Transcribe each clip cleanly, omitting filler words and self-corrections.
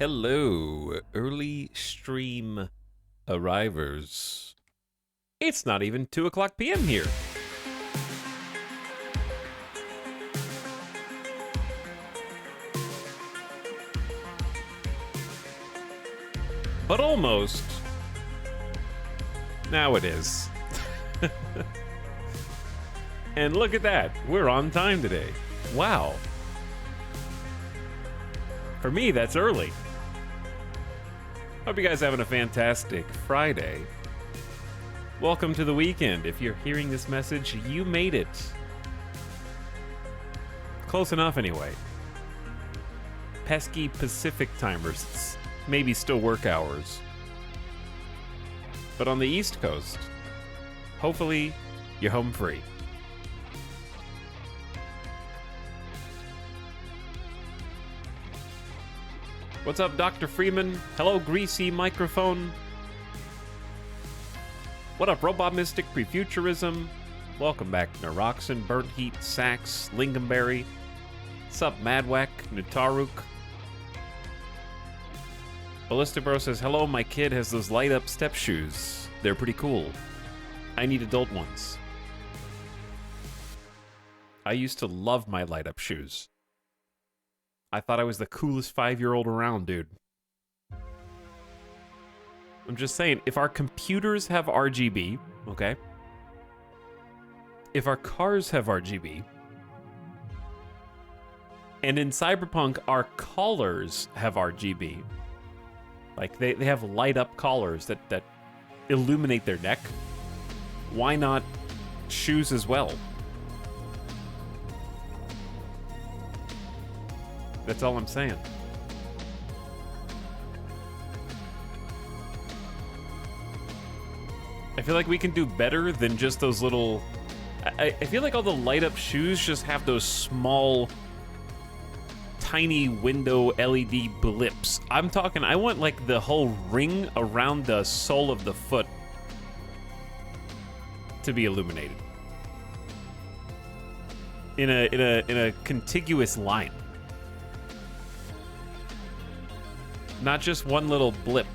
Hello, early stream arrivers. It's not even 2 o'clock p.m. here. But almost. Now it is. And look at that. We're on time today. Wow. For me, that's early. Hope you guys having a fantastic Friday. Welcome to the weekend. If you're hearing this message, you made it. Close enough anyway. Pesky Pacific timers. It's maybe still work hours. But on the East Coast, hopefully you're home free. What's up, Dr. Freeman? Hello, Greasy Microphone. What up, Robot Mystic Prefuturism? Welcome back, Naroxen, Burnt Heat, Sax, Lingonberry. What's up, Madwack, Nutaruk? Ballista Bro says, hello, my kid has those light-up step shoes. They're pretty cool. I need adult ones. I used to love my light-up shoes. I thought I was the coolest 5-year-old around, dude. I'm just saying, if our computers have RGB, okay? If our cars have RGB, and in Cyberpunk, our collars have RGB, like they have light-up collars that illuminate their neck, why not shoes as well? That's all I'm saying. I feel like we can do better than just those little... I feel like all the light-up shoes just have those small, tiny window LED blips. I'm talking, I want like the whole ring around the sole of the foot to be illuminated. In a contiguous line. Not just one little blip.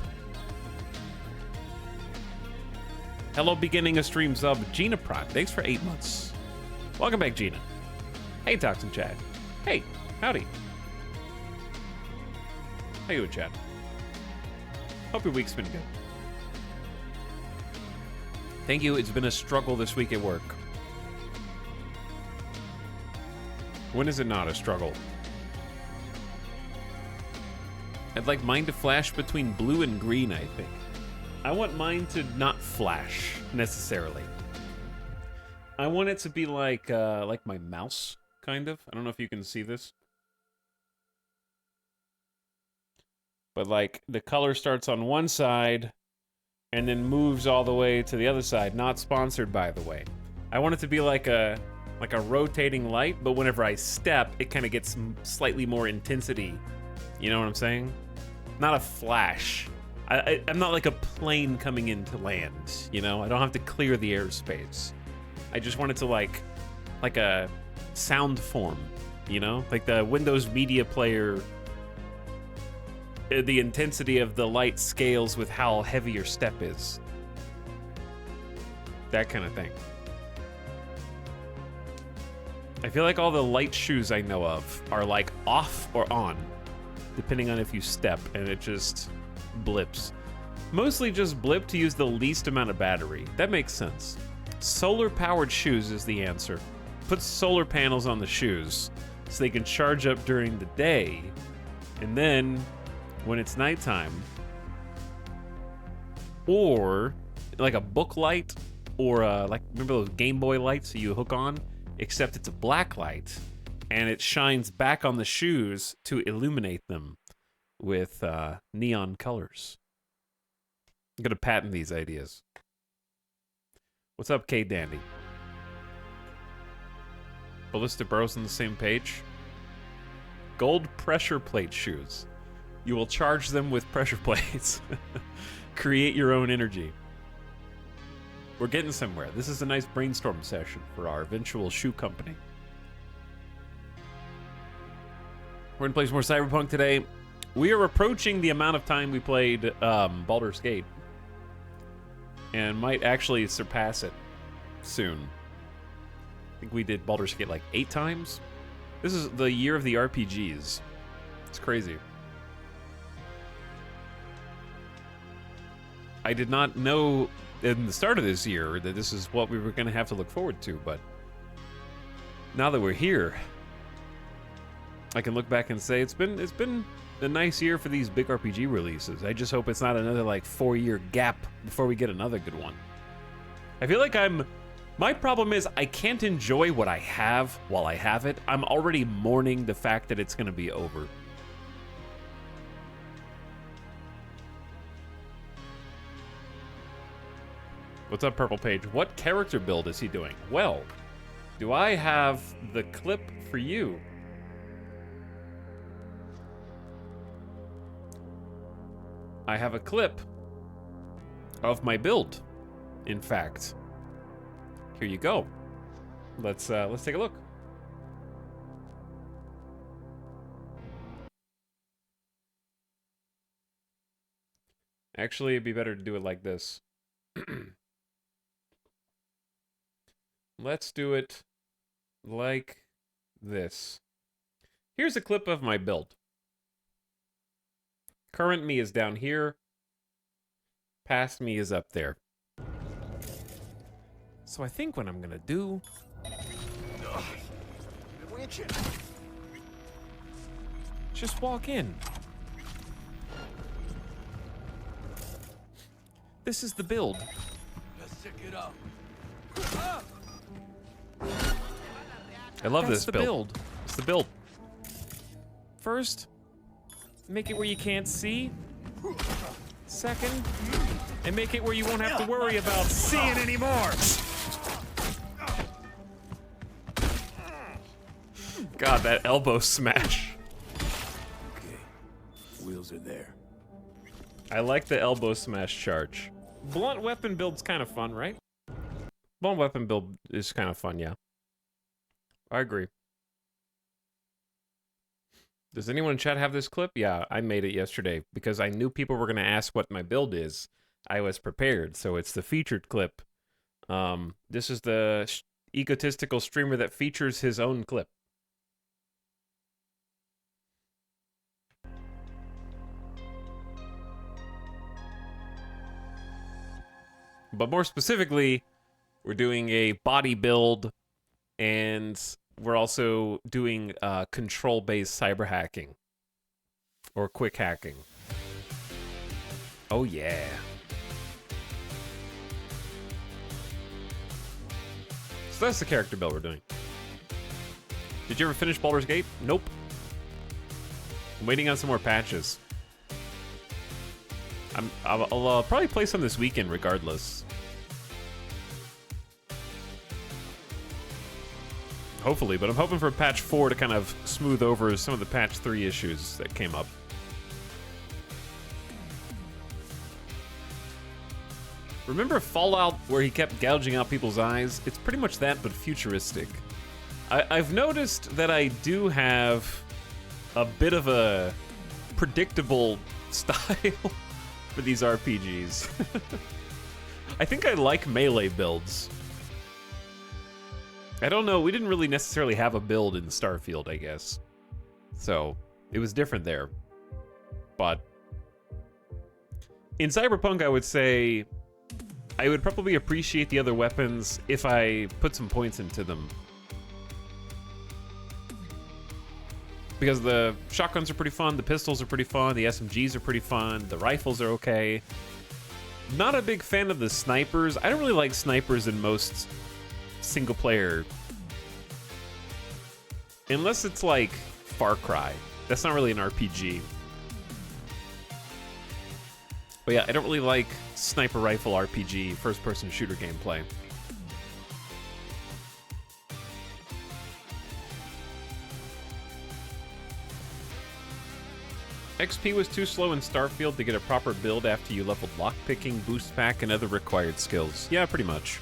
Hello, beginning a stream sub, Gina Prime. Thanks for 8 months. Welcome back, Gina. Hey, Toxin Chad. Hey, howdy. How you doing, Chad? Hope your week's been good. Thank you. It's been a struggle this week at work. When is it not a struggle? I'd like mine to flash between blue and green, I think. I want mine to not flash, necessarily. I want it to be like my mouse, kind of. I don't know if you can see this. But like, the color starts on one side, and then moves all the way to the other side. Not sponsored, by the way. I want it to be like a rotating light, but whenever I step, it kind of gets slightly more intensity. You know what I'm saying? Not a flash. I'm not like a plane coming in to land, you know? I don't have to clear the airspace. I just want it to like a sound form, you know? Like the Windows Media Player, the intensity of the light scales with how heavy your step is. That kind of thing. I feel like all the light shoes I know of are like off or on, depending on if you step, and it just blips. Mostly just blip to use the least amount of battery. That makes sense. Solar-powered shoes is the answer. Put solar panels on the shoes so they can charge up during the day, and then when it's nighttime, or like a book light, or like, remember those Game Boy lights that you hook on? Except it's a black light, and it shines back on the shoes to illuminate them with neon colors. I'm gonna patent these ideas. What's up, K Dandy? Ballista Bros on the same page. Gold pressure plate shoes. You will charge them with pressure plates. Create your own energy. We're getting somewhere. This is a nice brainstorm session for our eventual shoe company. We're gonna play some more Cyberpunk today. We are approaching the amount of time we played Baldur's Gate. And might actually surpass it soon. I think we did Baldur's Gate like 8 times. This is the year of the RPGs. It's crazy. I did not know in the start of this year that this is what we were going to have to look forward to, but now that we're here, I can look back and say it's been a nice year for these big RPG releases. I just hope it's not another like 4-year gap before we get another good one. I feel like my problem is I can't enjoy what I have while I have it. I'm already mourning the fact that it's going to be over. What's up, Purple Page? What character build is he doing? Well, do I have the clip for you? I have a clip of my build, in fact. Here you go. Let's take a look. Actually, it'd be better to do it like this. Let's do it like this. Here's a clip of my build. Current me is down here. Past me is up there. So I think what I'm gonna do... just walk in. This is the build. Let's check it out. I love this build. It's the build. First, make it where you can't see. Second, and make it where you won't have to worry about seeing anymore. God, that elbow smash. Okay, wheels are there. I like the elbow smash charge. Blunt weapon build's kind of fun, right? Blunt weapon build is kind of fun, yeah. I agree. Does anyone in chat have this clip? Yeah, I made it yesterday because I knew people were going to ask what my build is. I was prepared, so it's the featured clip. This is the egotistical streamer that features his own clip. But more specifically, we're doing a body build, and we're also doing control-based cyber hacking. Or quick hacking. Oh yeah. So that's the character build we're doing. Did you ever finish Baldur's Gate? Nope. I'm waiting on some more patches. I'll probably play some this weekend regardless. Hopefully, but I'm hoping for patch 4 to kind of smooth over some of the patch 3 issues that came up. Remember Fallout where he kept gouging out people's eyes? It's pretty much that, but futuristic. I've noticed that I do have a bit of a predictable style for these RPGs. I think I like melee builds. I don't know, we didn't really necessarily have a build in Starfield, I guess. So, it was different there. But in Cyberpunk, I would say I would probably appreciate the other weapons if I put some points into them. Because the shotguns are pretty fun, the pistols are pretty fun, the SMGs are pretty fun, the rifles are okay. Not a big fan of the snipers. I don't really like snipers in most single player. Unless it's like Far Cry. That's not really an RPG. But yeah, I don't really like sniper rifle RPG, first-person shooter gameplay. XP was too slow in Starfield to get a proper build after you leveled lockpicking, boost pack, and other required skills. Yeah, pretty much.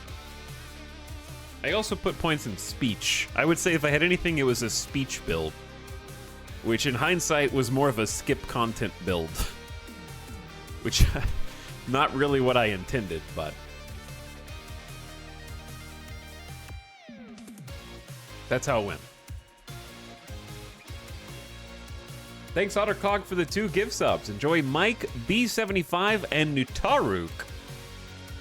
I also put points in speech. I would say if I had anything, it was a speech build. which in hindsight was more of a skip content build. Which, not really what I intended, but... that's how it went. Thanks, OtterCog, for the 2 gift subs. Enjoy Mike, B75, and Nutaruk.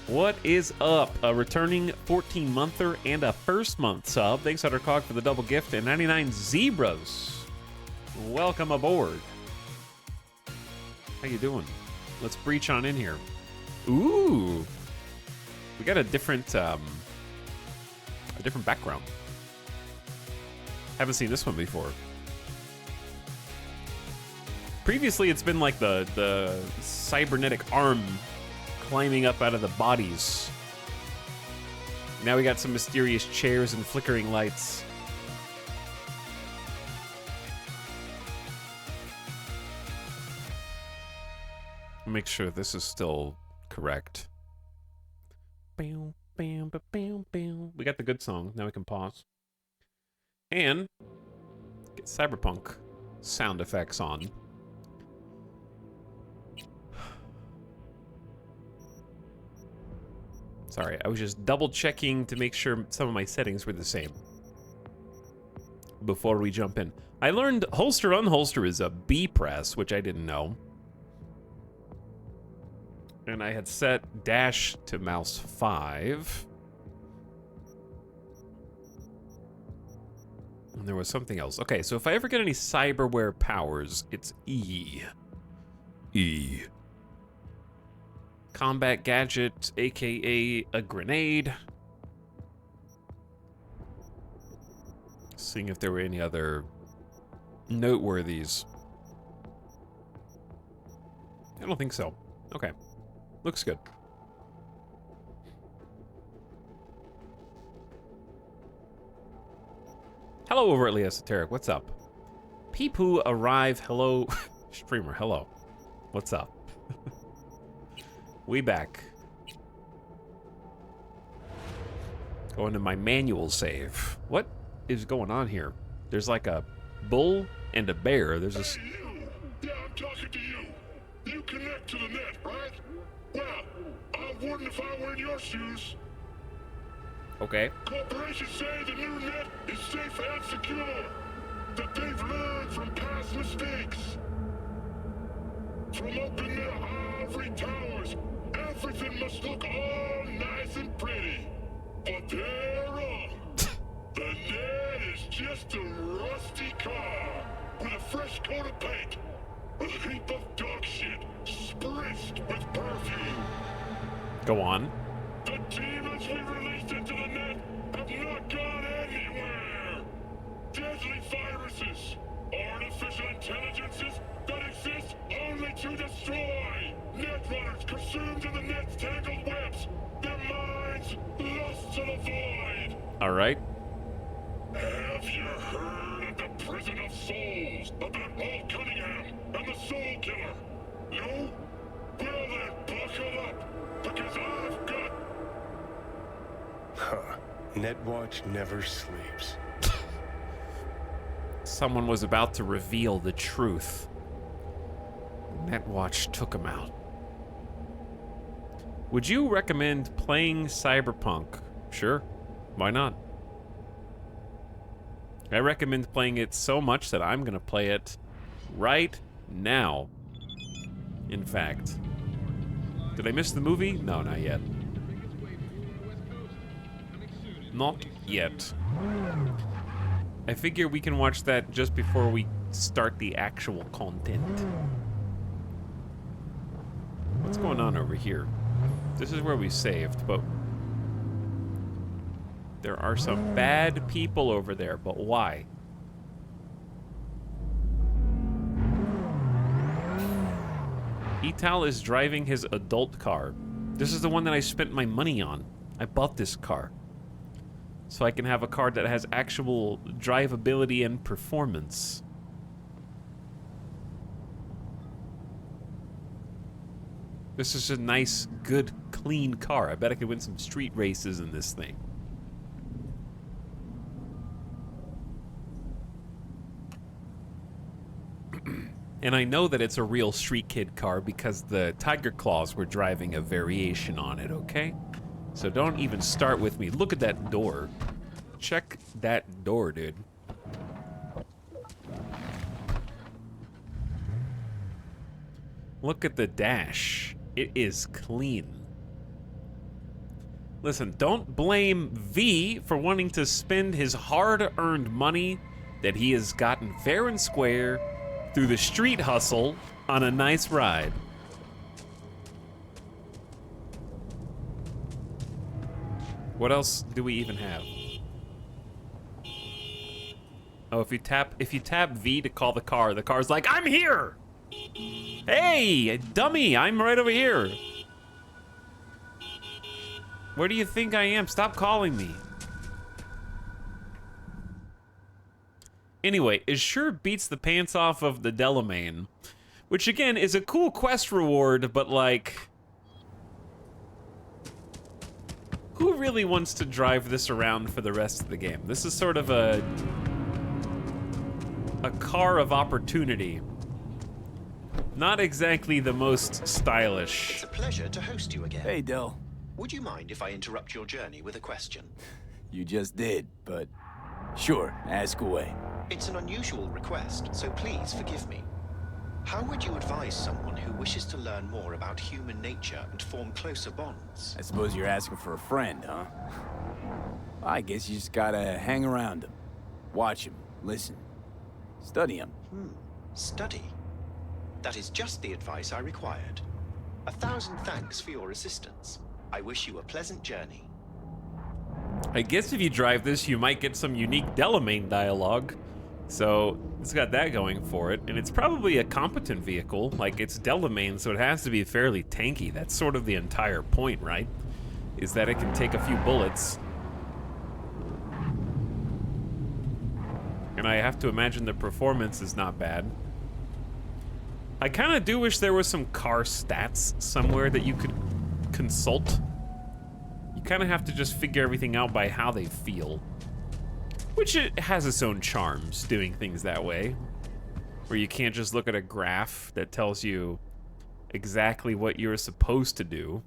What is up? A returning 14-monther and a first-month sub. Thanks, OtterCog, for the double gift, and 99 Zebras. Welcome aboard. How you doing? Let's breach on in here. Ooh. We got a different background. Haven't seen this one before. Previously, it's been like the cybernetic arm climbing up out of the bodies. Now we got some mysterious chairs and flickering lights. Make sure this is still correct. We got the good song. Now we can pause. And get cyberpunk sound effects on. Sorry, I was just double checking to make sure some of my settings were the same before we jump in. I learned holster unholster is a B press, which I didn't know. And I had set dash to mouse 5. And there was something else. Okay, so if I ever get any cyberware powers, it's E. E. Combat gadget, aka a grenade. Seeing if there were any other noteworthies. I don't think so. Okay. Looks good. Hello, overtly esoteric. What's up? Peepoo arrive. Hello. Streamer, hello. What's up? We back. Going to my manual save. What is going on here? There's like a bull and a bear. There's a... Hey, you! Yeah, I'm talking to you. You connect to the net, right? Well, I wouldn't if I were in your shoes. Okay. Corporations say the new net is safe and secure. That they've learned from past mistakes. From open their ivory towers, everything must look all nice and pretty. But they're wrong. The net is just a rusty car with a fresh coat of paint. A heap of dog shit spritzed with perfume. Go on. The demons we released into the net have not gone anywhere. Deadly viruses, artificial intelligences that exist only to destroy. Netrunners consumed in the net's tangled webs. Their minds lost to the void. All right. Have you heard of the Prison of Souls about Paul Cunningham and the Soul Killer? No? Well then, buckle up, because I've got... Huh. Netwatch never sleeps. Someone was about to reveal the truth. Netwatch took him out. Would you recommend playing Cyberpunk? Sure. Why not? I recommend playing it so much that I'm gonna play it right now. In fact. Did I miss the movie? No, not yet. Not yet. I figure we can watch that just before we start the actual content. What's going on over here? This is where we saved, but there are some bad people over there, but why? Ital is driving his adult car. This is the one that I spent my money on. I bought this car. So I can have a car that has actual drivability and performance. This is a nice, good, clean car. I bet I could win some street races in this thing. And I know that it's a real Street Kid car because the Tiger Claws were driving a variation on it, okay? So don't even start with me. Look at that door. Check that door, dude. Look at the dash. It is clean. Listen, don't blame V for wanting to spend his hard-earned money that he has gotten fair and square through the street hustle on a nice ride. What else do we even have? Oh, if you tap V to call the car's like, I'm here! Hey, dummy, I'm right over here. Where do you think I am? Stop calling me. Anyway, it sure beats the pants off of the Delamain, which again is a cool quest reward, but like, who really wants to drive this around for the rest of the game? This is sort of a car of opportunity. Not exactly the most stylish. It's a pleasure to host you again. Hey, Del. Would you mind if I interrupt your journey with a question? You just did, but sure, ask away. It's an unusual request, so please forgive me. How would you advise someone who wishes to learn more about human nature and form closer bonds? I suppose you're asking for a friend, huh? I guess you just gotta hang around him. Watch him, listen, study him. Study? That is just the advice I required. 1,000 thanks for your assistance. I wish you a pleasant journey. I guess if you drive this, you might get some unique Delamain dialogue. So it's got that going for it, and it's probably a competent vehicle. Like, it's Delamain, so it has to be fairly tanky. That's sort of the entire point, right? Is that it can take a few bullets. And I have to imagine the performance is not bad. I kind of do wish there was some car stats somewhere that you could consult. You kind of have to just figure everything out by how they feel. Which it has its own charms, doing things that way. Where you can't just look at a graph that tells you exactly what you're supposed to do.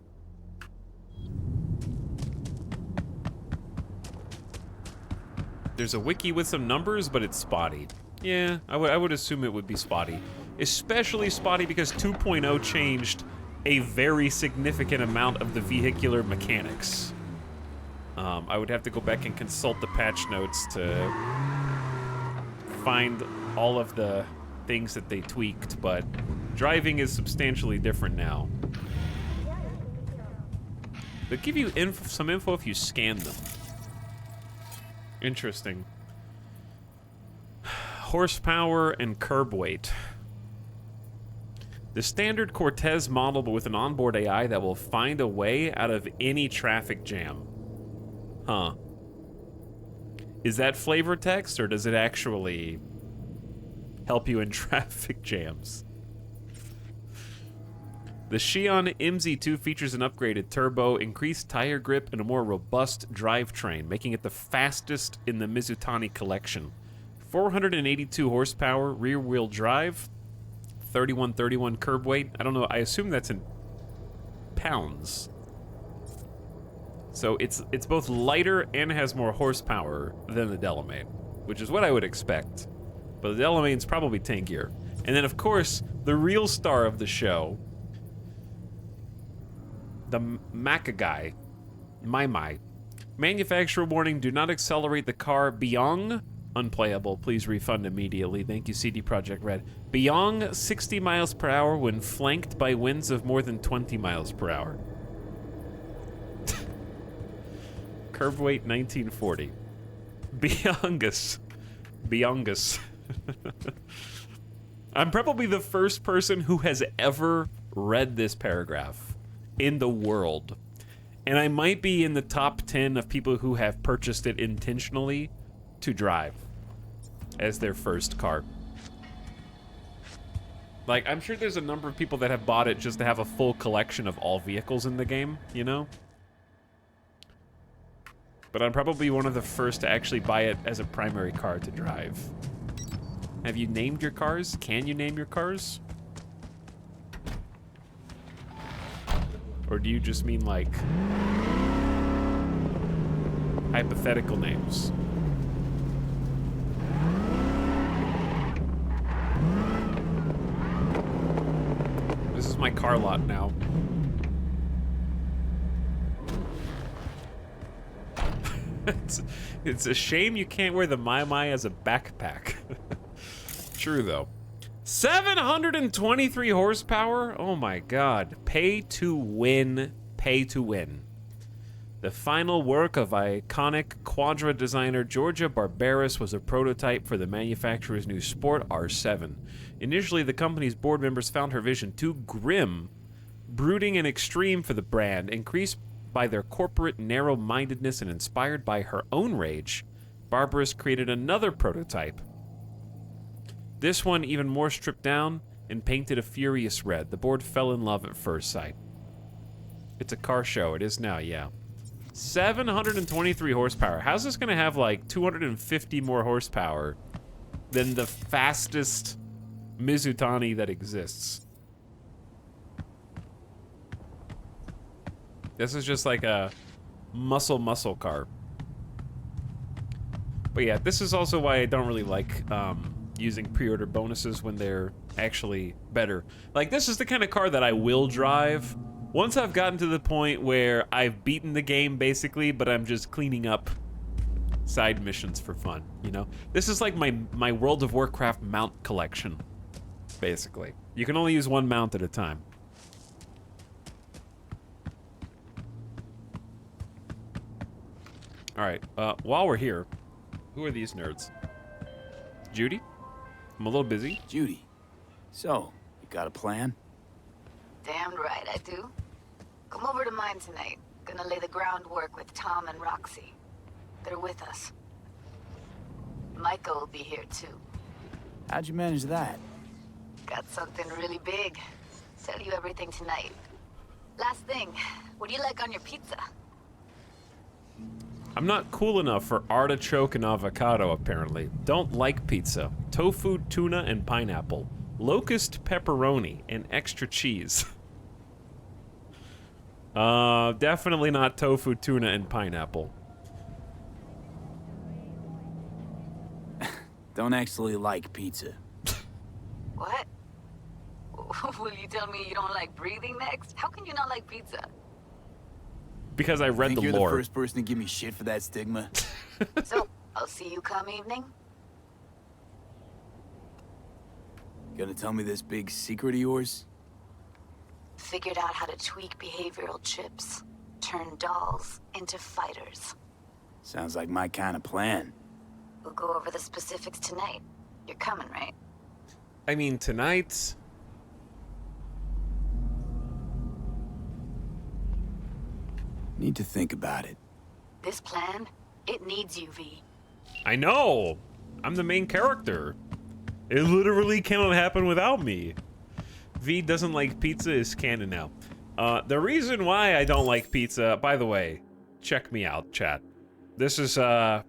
There's a wiki with some numbers, but it's spotty. Yeah, I would assume it would be spotty. Especially spotty because 2.0 changed a very significant amount of the vehicular mechanics. I would have to go back and consult the patch notes to find all of the things that they tweaked, but driving is substantially different now. They'll give you some info if you scan them. Interesting. Horsepower and curb weight. The standard Cortez model, but with an onboard AI that will find a way out of any traffic jam. Huh. Is that flavor text, or does it actually help you in traffic jams? The Xi'an MZ2 features an upgraded turbo, increased tire grip, and a more robust drivetrain, making it the fastest in the Mizutani collection. 482 horsepower, rear-wheel drive, 3131 curb weight. I don't know, I assume that's in pounds. So it's both lighter and has more horsepower than the Delamain, which is what I would expect. But the Delamain's probably tankier. And then, of course, the real star of the show, the Maca guy, Mai. Manufacturer warning, do not accelerate the car beyond unplayable. Please refund immediately. Thank you, CD Projekt Red. Beyond 60 miles per hour when flanked by winds of more than 20 miles per hour. Curb weight 1940. Beyongus. I'm probably the first person who has ever read this paragraph in the world. And I might be in the top 10 of people who have purchased it intentionally to drive as their first car. Like, I'm sure there's a number of people that have bought it just to have a full collection of all vehicles in the game, you know? But I'm probably one of the first to actually buy it as a primary car to drive. Have you named your cars? Can you name your cars? Or do you just mean like hypothetical names? This is my car lot now. It's a shame you can't wear the Mai as a backpack. True, though. 723 horsepower? Oh my god. Pay to win. Pay to win. The final work of iconic Quadra designer Georgia Barbaras was a prototype for the manufacturer's new Sport R7. Initially, the company's board members found her vision too grim, brooding and extreme for the brand. Increased by their corporate narrow-mindedness and inspired by her own rage, Barbaras created another prototype. This one even more stripped down and painted a furious red. The board fell in love at first sight. It's a car show. It is now, yeah. 723 horsepower. How's this gonna have like 250 more horsepower than the fastest Mizutani that exists? This is just like a muscle car. But yeah, this is also why I don't really like using pre-order bonuses when they're actually better. Like, this is the kind of car that I will drive once I've gotten to the point where I've beaten the game, basically, but I'm just cleaning up side missions for fun, you know? This is like my World of Warcraft mount collection, basically. You can only use one mount at a time. Alright, while we're here, who are these nerds? Judy? I'm a little busy. Judy, so, you got a plan? Damn right I do. Come over to mine tonight. Gonna lay the groundwork with Tom and Roxy. They're with us. Micah will be here too. How'd you manage that? Got something really big. Tell you everything tonight. Last thing, what do you like on your pizza? I'm not cool enough for artichoke and avocado, apparently. Don't like pizza. Tofu, tuna, and pineapple. Locust pepperoni and extra cheese. Definitely not tofu, tuna, and pineapple. Don't actually like pizza. What? Will you tell me you don't like breathing next? How can you not like pizza? Because I read Think the you're lore. the first person to give me shit for that stigma? So, I'll see you come evening. Gonna tell me this big secret of yours? Figured out how to tweak behavioral chips. Turn dolls into fighters. Sounds like my kind of plan. We'll go over the specifics tonight. You're coming, right? I mean, tonight... Need to think about it. This plan, it needs you, V. I know! I'm the main character. It literally cannot happen without me. V doesn't like pizza is canon now. The reason why I don't like pizza, by the way, check me out, chat. This is the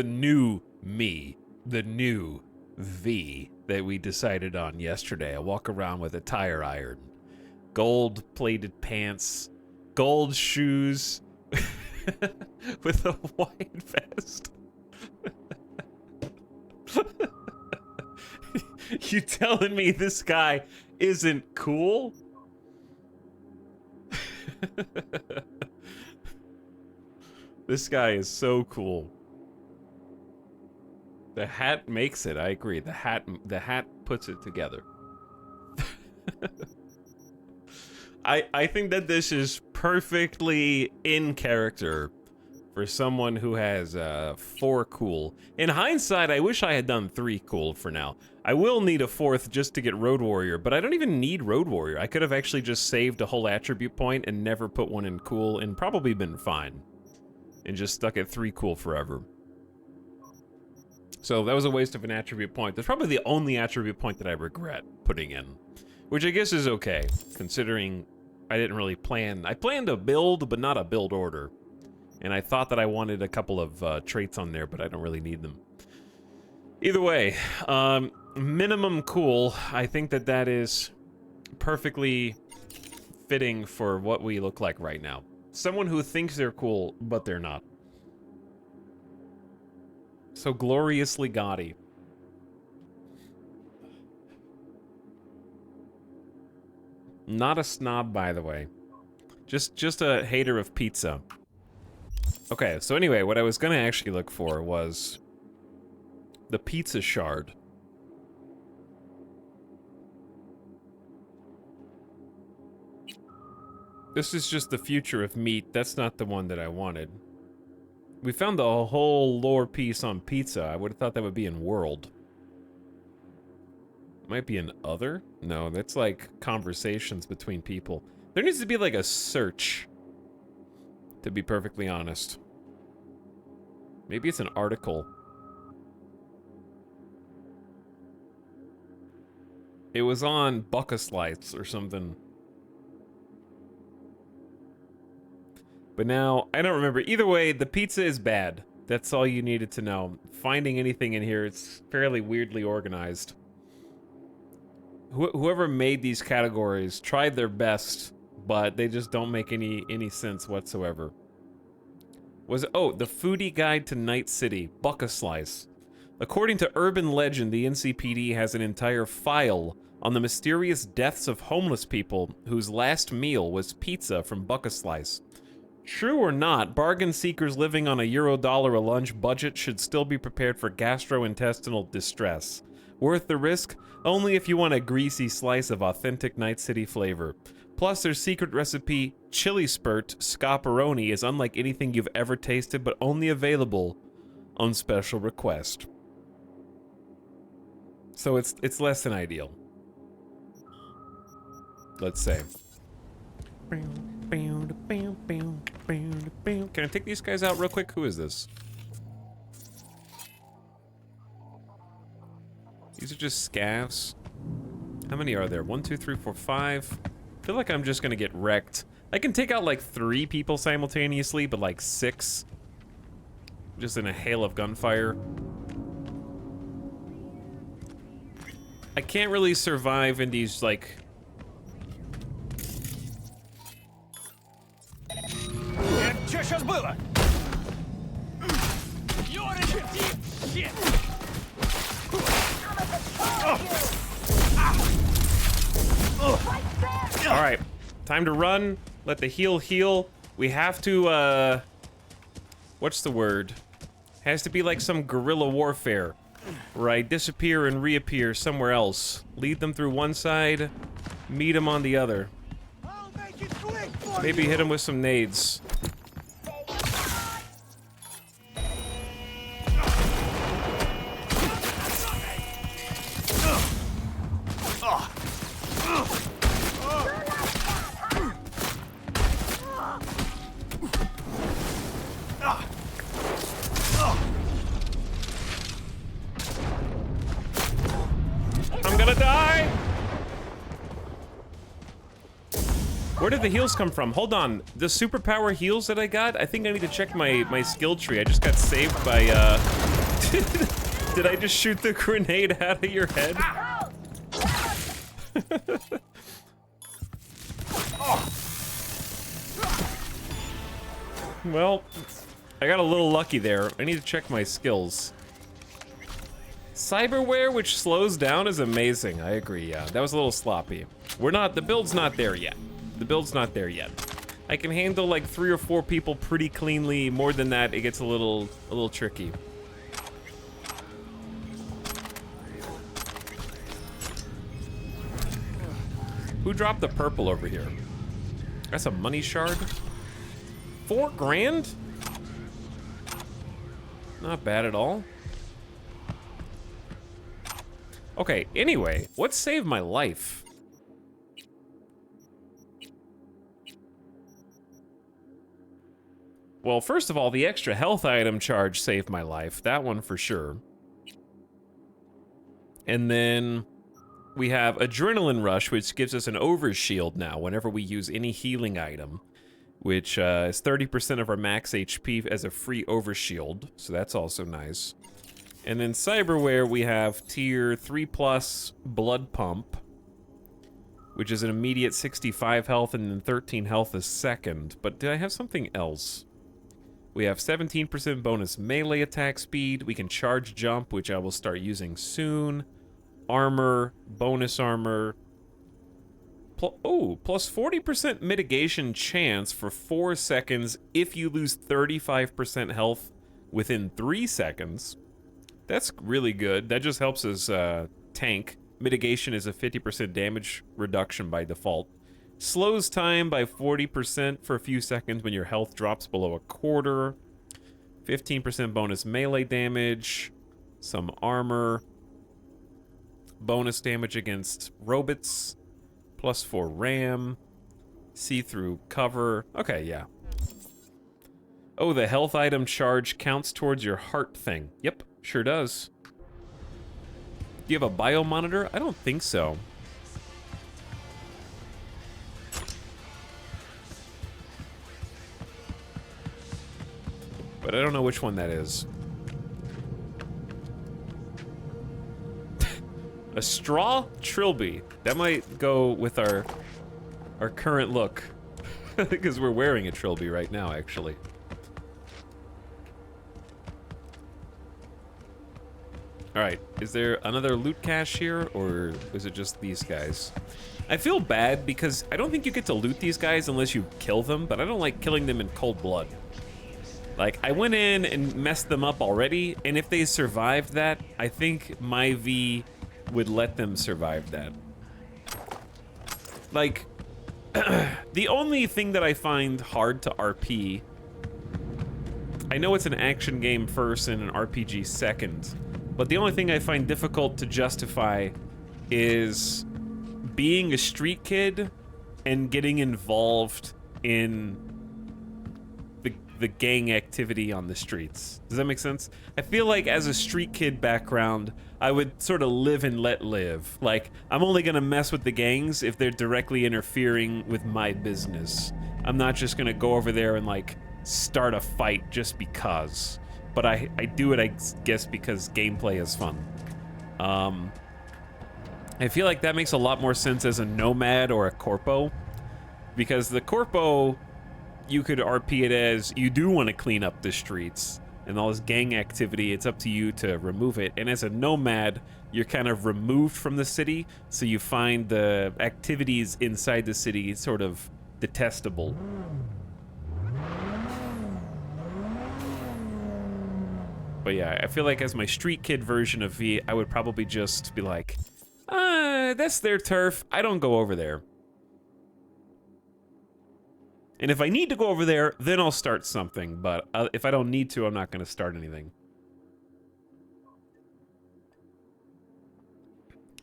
new me, the new V that we decided on yesterday. I walk around with a tire iron, gold-plated pants, gold shoes, with a white vest. You telling me this guy isn't cool? This guy is so cool. The hat makes it, I agree. The hat puts it together. I think that this is perfectly in character for someone who has 4 cool. In hindsight, I wish I had done 3 cool for now. I will need a 4th just to get Road Warrior, but I don't even need Road Warrior. I could have actually just saved a whole attribute point and never put one in cool and probably been fine. And just stuck at 3 cool forever. So that was a waste of an attribute point. That's probably the only attribute point that I regret putting in. Which I guess is okay, considering I didn't really plan. I planned a build, but not a build order. And I thought that I wanted a couple of traits on there, but I don't really need them. Either way, minimum cool. I think that that is perfectly fitting for what we look like right now. Someone who thinks they're cool, but they're not. So gloriously gaudy. Not a snob, by the way. Just a hater of pizza. Okay, so anyway, what I was gonna actually look for was the pizza shard. This is just the future of meat. That's not the one that I wanted. We found the whole lore piece on pizza. I would have thought that would be in world. Might be in other? No, that's like conversations between people. There needs to be like a search, to be perfectly honest. Maybe it's an article. It was on Buckaslights or something. But now, I don't remember. Either way, the pizza is bad. That's all you needed to know. Finding anything in here, it's fairly weirdly organized. Whoever made these categories tried their best, but they just don't make any sense whatsoever. Oh, the Foodie Guide to Night City, Buckaslice. According to urban legend, the NCPD has an entire file on the mysterious deaths of homeless people whose last meal was pizza from Buckaslice. True or not, bargain seekers living on a $1 a lunch budget should still be prepared for gastrointestinal distress. Worth the risk? Only if you want a greasy slice of authentic Night City flavor. Plus, their secret recipe, Chili Spurt Scaparoni, is unlike anything you've ever tasted, but only available on special request. So it's less than ideal. Let's say. Can I take these guys out real quick? Who is this? These are just scavs. How many are there? 1, 2, 3, 4, 5. I feel like I'm just gonna get wrecked. I can take out like 3 people simultaneously, but like 6. Just in a hail of gunfire. I can't really survive in these like... Alright, time to run. Let the heal. We have to, what's the word? Has to be like some guerrilla warfare, where I disappear and reappear somewhere else. Lead them through one side, meet them on the other. Maybe hit them with some nades. I'm gonna die! Where did the heals come from? Hold on. The superpower heals that I got? I think I need to check my skill tree. I just got saved by, Did I just shoot the grenade out of your head? Well, I got a little lucky there. I need to check my skills. Cyberware, which slows down, is amazing. I agree, yeah. That was a little sloppy. The build's not there yet. The build's not there yet. I can handle like 3 or 4 people pretty cleanly. More than that, it gets a little tricky. Who dropped the purple over here? That's a money shard. 4 grand? Not bad at all. Okay, anyway, what saved my life? Well, first of all, the extra health item charge saved my life. That one for sure. And then we have Adrenaline Rush, which gives us an overshield now whenever we use any healing item, which is 30% of our max HP as a free overshield, so that's also nice. And then cyberware, we have tier 3+ blood pump, which is an immediate 65 health and then 13 health a second. But did I have something else? We have 17% bonus melee attack speed. We can charge jump, which I will start using soon. Armor, bonus armor. Plus 40% mitigation chance for 4 seconds if you lose 35% health within 3 seconds. That's really good. That just helps us tank. Mitigation is a 50% damage reduction by default. Slows time by 40% for a few seconds when your health drops below a quarter. 15% bonus melee damage. Some armor. Bonus damage against robots. Plus 4 RAM. See-through cover. Okay, yeah. Oh, the health item charge counts towards your heart thing. Yep, sure does. Do you have a bio monitor? I don't think so. But I don't know which one that is. A straw trilby. That might go with our current look. Because we're wearing a trilby right now, actually. Alright, is there another loot cache here, or is it just these guys? I feel bad because I don't think you get to loot these guys unless you kill them, but I don't like killing them in cold blood. Like, I went in and messed them up already, and if they survived that, I think my V would let them survive that. Like, the only thing that I find hard to RP, I know it's an action game first and an RPG second, but the only thing I find difficult to justify is being a street kid and getting involved in the gang activity on the streets. Does that make sense? I feel like as a street kid background, I would sort of live and let live. Like, I'm only gonna mess with the gangs if they're directly interfering with my business. I'm not just gonna go over there and, like, start a fight just because. But I do it, I guess, because gameplay is fun. I feel like that makes a lot more sense as a nomad or a corpo. Because the corpo, you could RP it as you do want to clean up the streets and all this gang activity. It's up to you to remove it. And as a nomad, you're kind of removed from the city, so you find the activities inside the city sort of detestable. But yeah, I feel like as my street kid version of V, I would probably just be like, that's their turf. I don't go over there. And if I need to go over there, then I'll start something. But if I don't need to, I'm not going to start anything.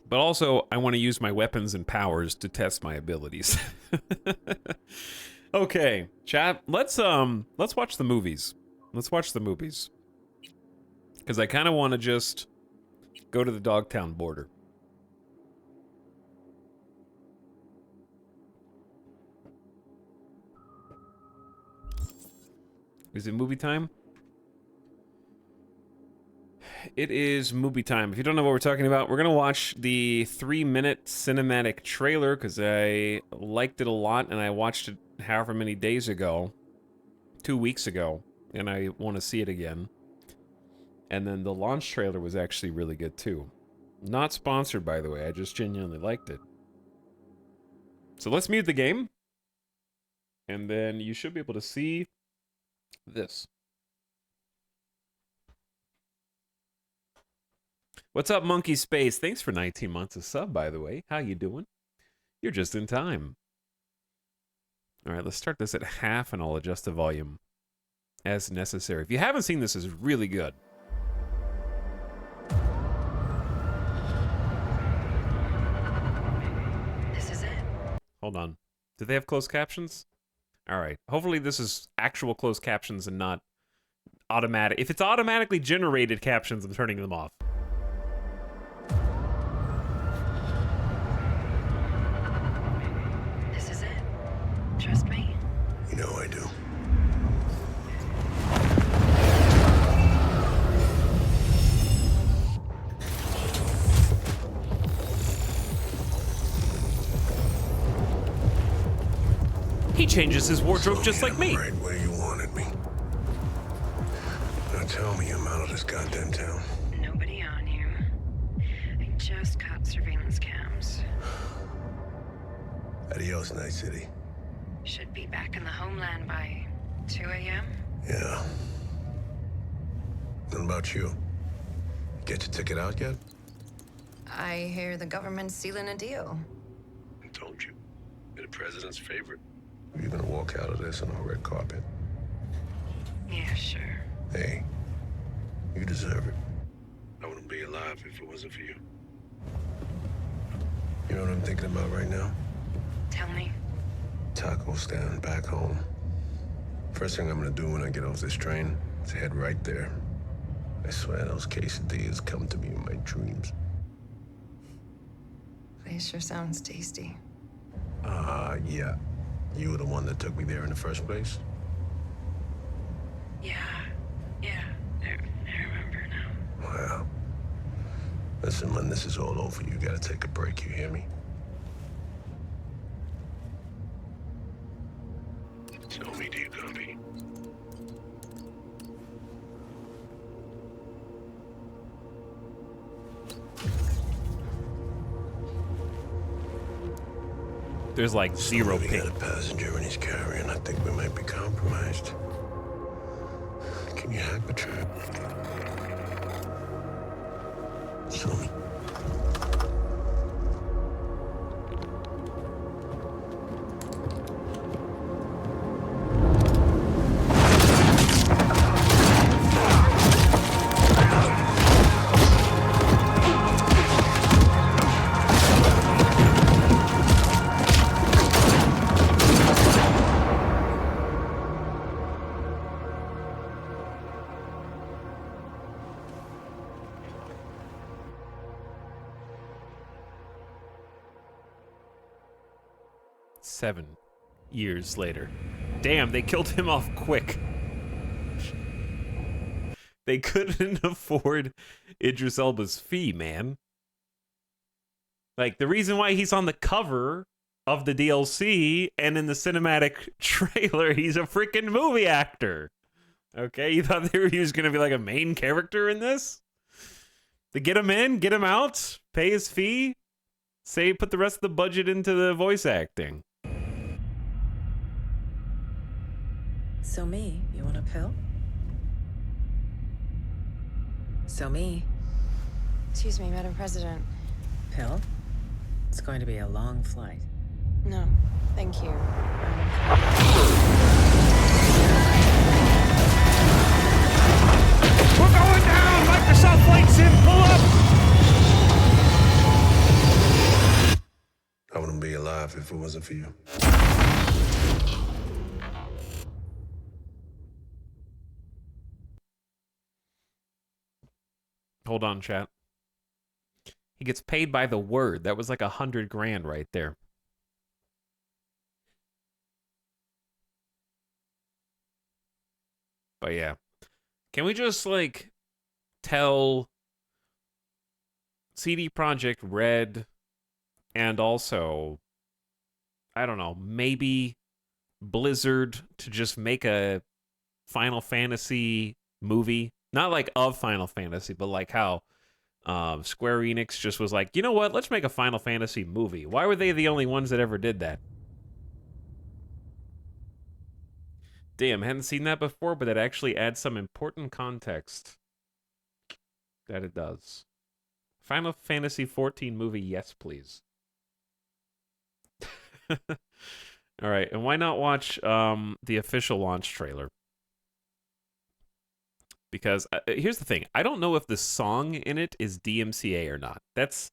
But also, I want to use my weapons and powers to test my abilities. Okay, chat. Let's watch the movies. Let's watch the movies. Because I kind of want to just go to the Dogtown border. Is it movie time? It is movie time. If you don't know what we're talking about, we're going to watch the 3-minute cinematic trailer because I liked it a lot and I watched it however many days ago. 2 weeks ago. And I want to see it again. And then the launch trailer was actually really good too. Not sponsored, by the way. I just genuinely liked it. So let's mute the game. And then you should be able to see this. What's up, Monkey Space? Thanks for 19 months of sub, by the way. How you doing? You're just in time. All right, let's start this at half, and I'll adjust the volume as necessary. If you haven't seen this, it's really good. This is it. Hold on. Do they have closed captions? All right. Hopefully this is actual closed captions and not automatic. If it's automatically generated captions, I'm turning them off. This is it. Trust me. You know I do. He changes his wardrobe just like me. Right where you wanted me. Now tell me I'm out of this goddamn town. Nobody on you. I just cut surveillance cams. Adios, Night City. Should be back in the homeland by 2 a.m. Yeah. What about you? Get your ticket out yet? I hear the government's sealing a deal. I told you. You're the president's favorite. You're gonna walk out of this on a red carpet. Yeah, sure. Hey, you deserve it. I wouldn't be alive if it wasn't for you. You know what I'm thinking about right now? Tell me. Taco stand back home. First thing I'm gonna do when I get off this train is head right there. I swear those quesadillas come to me in my dreams. Place sure sounds tasty. Yeah. You were the one that took me there in the first place? Yeah. I remember now. Well, listen, when this is all over, you gotta take a break, you hear me? Tell me, do you copy? There's like zero We ping. got a passenger and he's carrying. I think we might be compromised. Can you hack the trap? Show me. Seven years later. Damn, they killed him off quick. They couldn't afford Idris Elba's fee, man. Like, the reason why he's on the cover of the DLC and in the cinematic trailer, he's a freaking movie actor. Okay, you thought he was going to be like a main character in this? To get him in, get him out, pay his fee, say put the rest of the budget into the voice acting. So me, you want a pill? So me, Excuse me, Madam President. pill? It's going to be a long flight. No, thank you. We're going down! Microsoft Flight Sim, pull up! I wouldn't be alive if it wasn't for you. Hold on, chat. He gets paid by the word. That was like $100 grand right there. But yeah. Can we just, like, tell CD Projekt Red and also, I don't know, maybe Blizzard to just make a Final Fantasy movie? Not like of Final Fantasy, but like how Square Enix just was like, you know what? Let's make a Final Fantasy movie. Why were they the only ones that ever did that? Damn, hadn't seen that before, but it actually adds some important context. That it does. Final Fantasy 14 movie, yes, please. All right, and why not watch the official launch trailer? Because here's the thing, I don't know if the song in it is DMCA or not. That's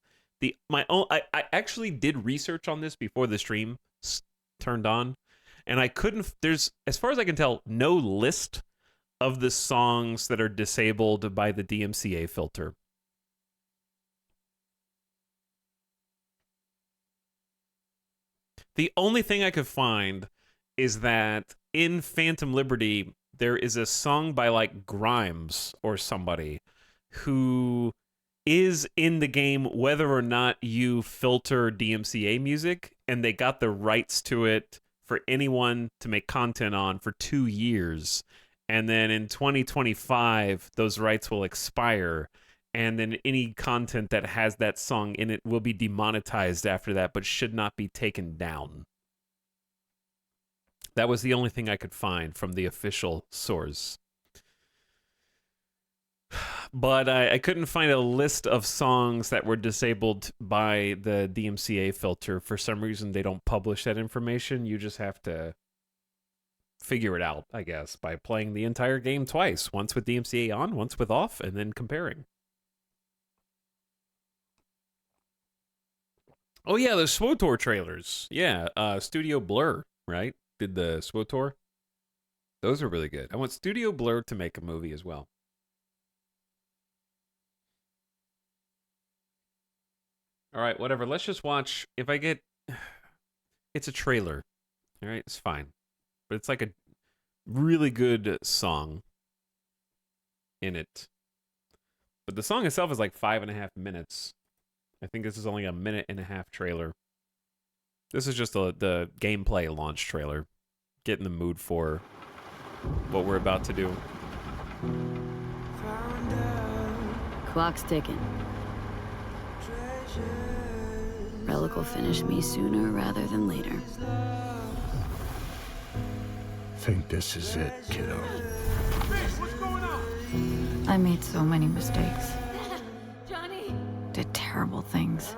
my own. I actually did research on this before the stream turned on, and I couldn't. There's, as far as I can tell, no list of the songs that are disabled by the DMCA filter. The only thing I could find is that in Phantom Liberty, there is a song by like Grimes or somebody who is in the game whether or not you filter DMCA music, and they got the rights to it for anyone to make content on for 2 years. And then in 2025, those rights will expire. And then any content that has that song in it will be demonetized after that, but should not be taken down. That was the only thing I could find from the official source. But I couldn't find a list of songs that were disabled by the DMCA filter. For some reason, they don't publish that information. You just have to figure it out, I guess, by playing the entire game twice. Once with DMCA on, once with off, and then comparing. Oh, yeah, the SWTOR trailers. Yeah, Studio Blur, right? Did the SWTOR. Those are really good. I want Studio Blur to make a movie as well. All right, whatever. Let's just watch. If I get... It's a trailer. All right, it's fine. But it's like a really good song in it. But the song itself is like 5.5 minutes. I think this is only a 1.5-minute trailer. This is just the gameplay launch trailer. Get in the mood for what we're about to do. Clock's ticking. Relic will finish me sooner rather than later. Think this is it, kiddo. I made so many mistakes. Johnny! Did terrible things.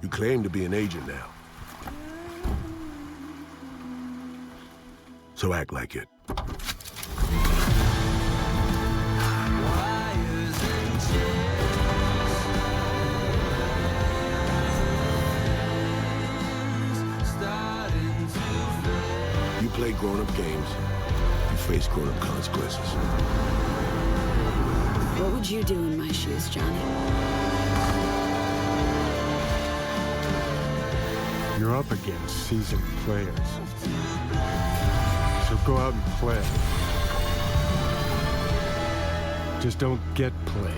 You claim to be an agent now. So act like it. You play grown-up games, you face grown-up consequences. What would you do in my shoes, Johnny? You're up against seasoned players. So go out and play. Just don't get played.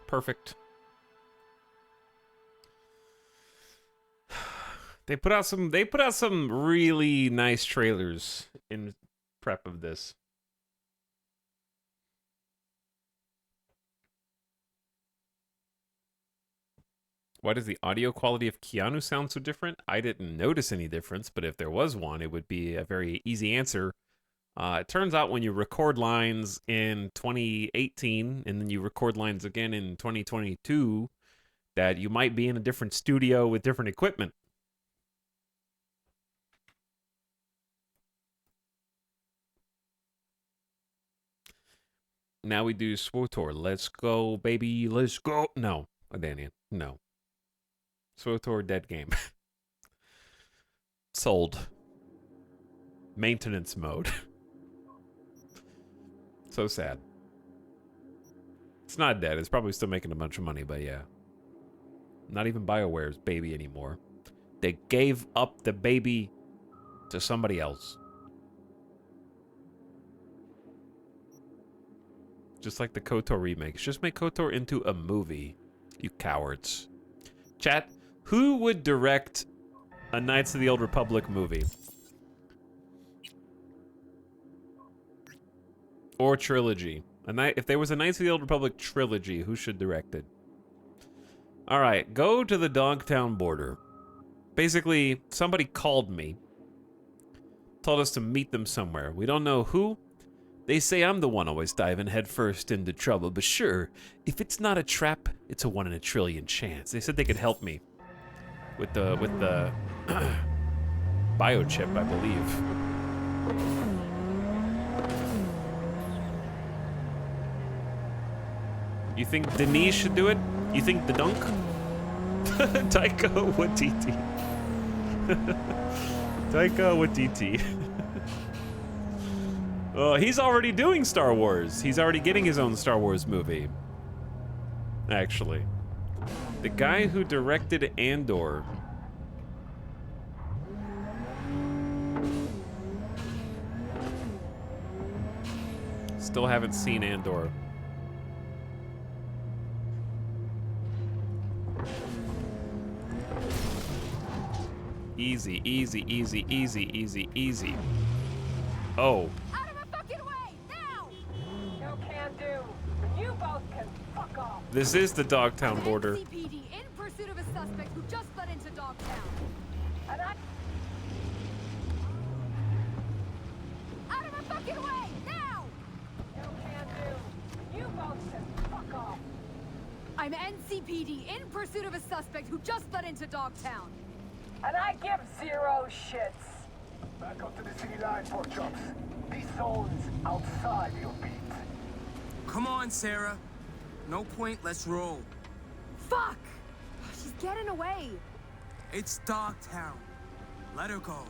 Perfect. They put out some really nice trailers in prep of this. Why does the audio quality of Keanu sound so different? I didn't notice any difference, but if there was one, it would be a very easy answer. It turns out when you record lines in 2018 and then you record lines again in 2022, that you might be in a different studio with different equipment. Now we do SWTOR. Let's go, baby. Let's go. No, Danny. No. SWTOR dead game. Sold. Maintenance mode. So sad. It's not dead. It's probably still making a bunch of money, but yeah. Not even BioWare's baby anymore. They gave up the baby to somebody else. Just like the KOTOR remakes. Just make KOTOR into a movie. You cowards. Chat, who would direct a Knights of the Old Republic movie? Or trilogy. If there was a Knights of the Old Republic trilogy, who should direct it? Alright, go to the Dogtown border. Basically, somebody called me. Told us to meet them somewhere. We don't know who. They say I'm the one always diving headfirst into trouble, but sure, if it's not a trap, it's a 1 in a trillion chance. They said they could help me with the biochip, I believe. You think Denise should do it? You think the dunk? Taika Waititi. Taika Waititi. He's already doing Star Wars. He's already getting his own Star Wars movie. Actually. The guy who directed Andor. still haven't seen Andor. Easy, easy, easy, easy, easy, easy. Oh. Out of my fucking way, now! No can do. You both can fuck off. This is the Dogtown border. NCPD in pursuit of a suspect who just fled into Dogtown. And I... Out of my fucking way, now! No can do. You both can fuck off. I'm NCPD in pursuit of a suspect who just fled into Dogtown. And I give zero shits. Back up to the city line, pork chops. These zones outside your beat. Come on, Sarah. No point, let's roll. Fuck! She's getting away. It's Dogtown. Let her go.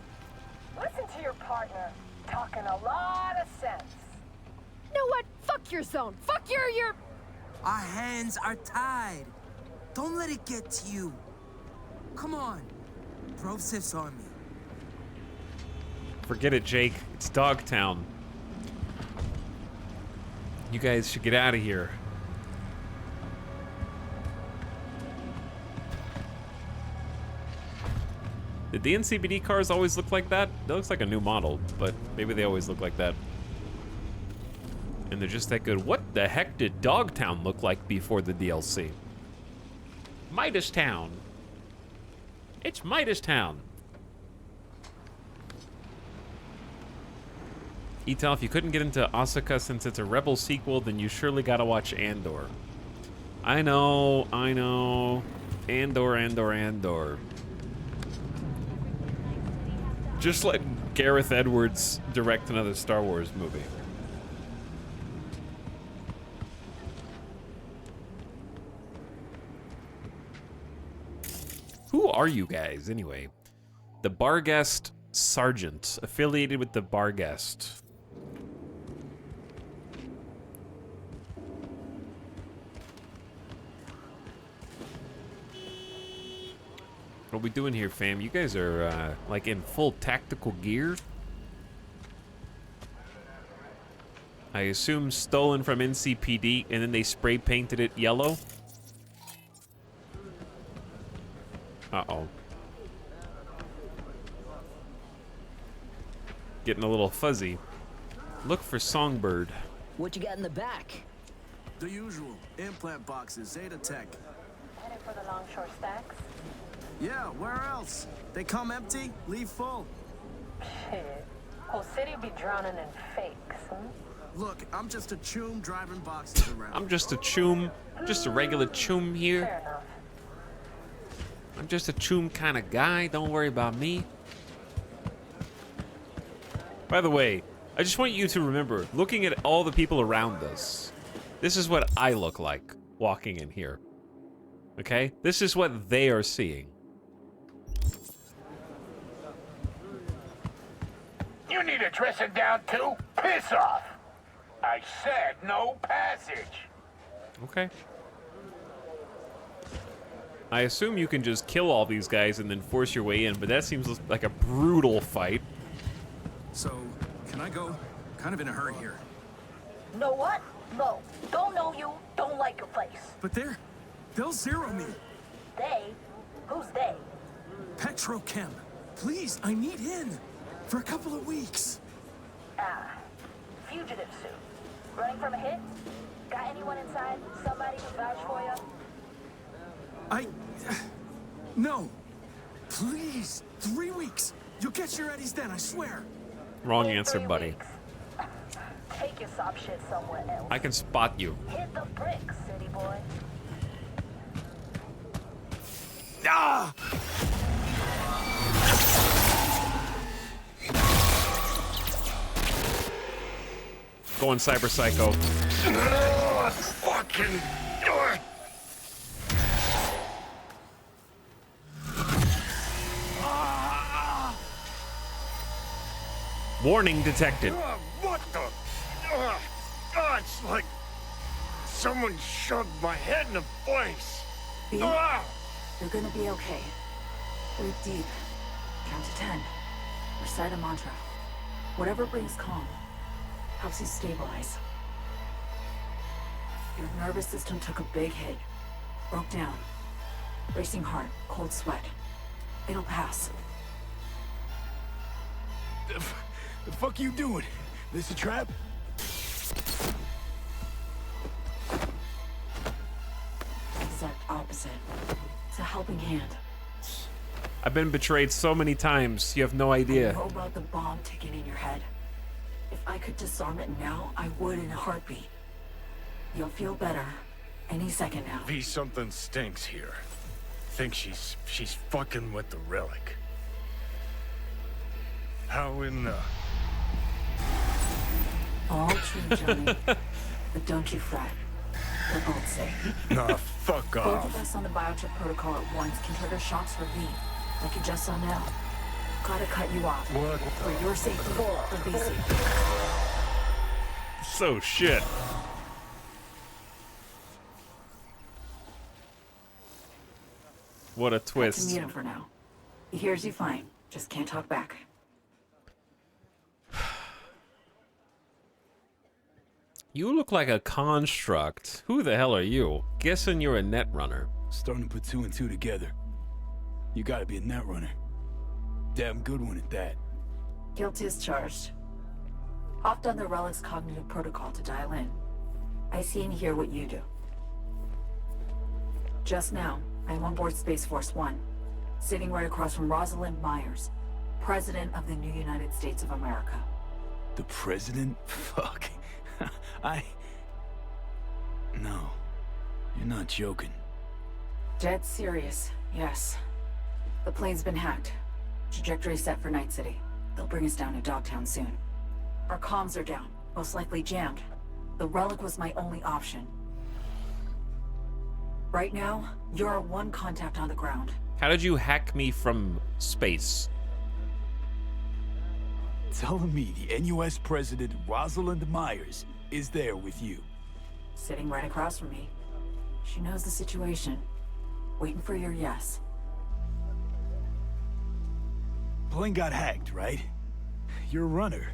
Listen to your partner. Talking a lot of sense. You know what? Fuck your zone. Fuck your... Our hands are tied. Don't let it get to you. Come on. Pro-sif's on me. Forget it, Jake. It's Dogtown. You guys should get out of here. Did the NCPD cars always look like that? That looks like a new model, but maybe they always look like that. And they're just that good. What the heck did Dogtown look like before the DLC? Midas Town. It's Midas Town. Etal, if you couldn't get into Asuka since it's a Rebel sequel, then you surely gotta watch Andor. I know. Andor. Just let Gareth Edwards direct another Star Wars movie. Who are you guys, anyway? The Barghest Sergeant, affiliated with the Barghest. What are we doing here, fam? You guys are, like, in full tactical gear? I assume stolen from NCPD, and then they spray painted it yellow? Uh-oh. Getting a little fuzzy. Look for Songbird. What you got in the back? The usual. Implant boxes, Zeta Tech. Headed for the longshore stacks? Yeah, where else? They come empty, leave full. Shit. Whole city be drowning in fakes, huh? Look, I'm just a choom driving boxes around. I'm just a choom. Just a regular choom here. Fair enough. I'm just a choom kind of guy. Don't worry about me. By the way, I just want you to remember, looking at all the people around us, this is what I look like walking in here. Okay? This is what they are seeing. You need a dressing down too? Piss off! I said no passage. Okay. I assume you can just kill all these guys and then force your way in, but that seems like a brutal fight. So, can I go? Kind of in a hurry here. Know what? No. Don't know you. Don't like your place. But they'll zero me. They? Who's they? Petrochem. Please, I need in. For a couple of weeks. Ah. Fugitive suit. Running from a hit? Got anyone inside? Somebody who vouch for you? No. Please. 3 weeks. You'll get your eddies then, I swear. Wrong answer, buddy. Take your sob shit somewhere else. I can spot you. Hit the bricks, city boy. Ah! Going Cyber Psycho. Fucking... Warning detected. What the? It's like someone shoved my head in the place. B, you're gonna be okay. Breathe deep. Count to 10. Recite a mantra. Whatever brings calm. Helps you stabilize. Your nervous system took a big hit. Broke down. Racing heart, cold sweat. It'll pass. The fuck you doing? This a trap? Exact opposite. It's a helping hand. I've been betrayed so many times, you have no I idea. know about the bomb ticking in your head. If I could disarm it now, I would in a heartbeat. You'll feel better any second now. V, something stinks here. Think she's fucking with the relic. How in the... All true, Johnny. But don't you fret. We're both safe. Nah, fuck Both off. of us on the biochip protocol at once can trigger shocks for V, like you just saw now. Gotta cut you off. What For your safety, for V's safety. So shit. What a I can twist. mute him for now. He hears you fine, just can't talk back. You look like a construct. Who the hell are you? Guessing you're a net runner. Starting to put 2 and 2 together. You gotta be a net runner. Damn good one at that. Guilt is charged. Hopped on the Relic's cognitive protocol to dial in. I see and hear what you do. Just now, I'm on board Space Force One, sitting right across from Rosalind Myers, President of the new United States of America. The president? Fuck. No. You're not joking. Dead serious, yes. The plane's been hacked. Trajectory set for Night City. They'll bring us down to Dogtown soon. Our comms are down, most likely jammed. The Relic was my only option. Right now, you're our one contact on the ground. How did you hack me from space? Telling me the NUS president, Rosalind Myers, is there with you. Sitting right across from me. She knows the situation. Waiting for your yes. Plane got hacked, right? You're a runner.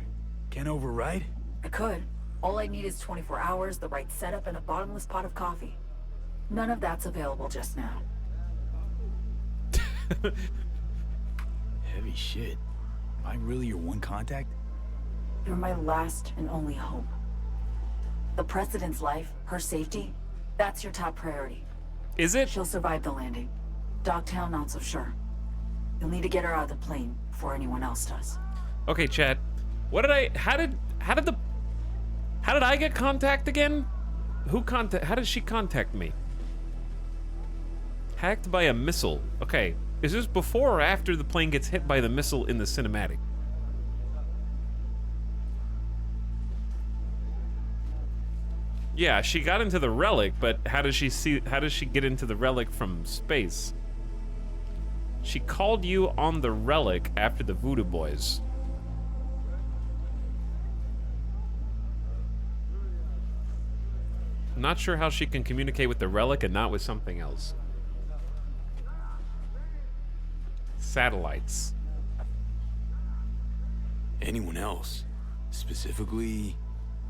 Can't override? I could. All I need is 24 hours, the right setup, and a bottomless pot of coffee. None of that's available just now. Heavy shit. Am I really your one contact? You're my last and only hope. The President's life, her safety, that's your top priority. Is it? She'll survive the landing. Dogtown, not so sure. You'll need to get her out of the plane before anyone else does. Okay, Chad. How did I get contact again? How did she contact me? Hacked by a missile. Okay. Is this before or after the plane gets hit by the missile in the cinematic? Yeah, she got into the relic, but how does she get into the relic from space? She called you on the relic after the Voodoo Boys. Not sure how she can communicate with the relic and not with something else. Satellites. Anyone else? Specifically,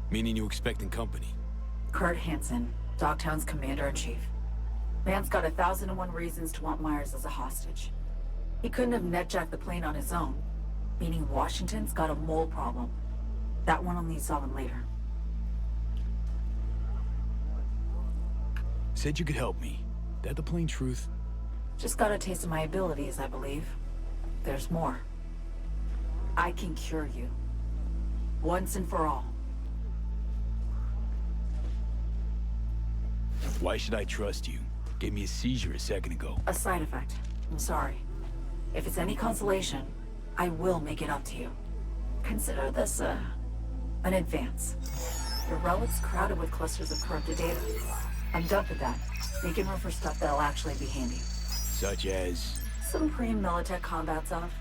meaning you expecting company? Kurt Hansen, Dogtown's commander-in-chief. Man's got 1,001 reasons to want Myers as a hostage. He couldn't have netjacked the plane on his own, meaning Washington's got a mole problem. That one will need solving later. Said you could help me. That the plain truth? Just got a taste of my abilities, I believe. There's more. I can cure you. Once and for all. Why should I trust you? Gave me a seizure a second ago. A side effect. I'm sorry. If it's any consolation, I will make it up to you. Consider this, an advance. Your relic's crowded with clusters of corrupted data. I'm done with that. Making room for stuff that'll actually be handy. Such as? Some pre-Militech combat stuff.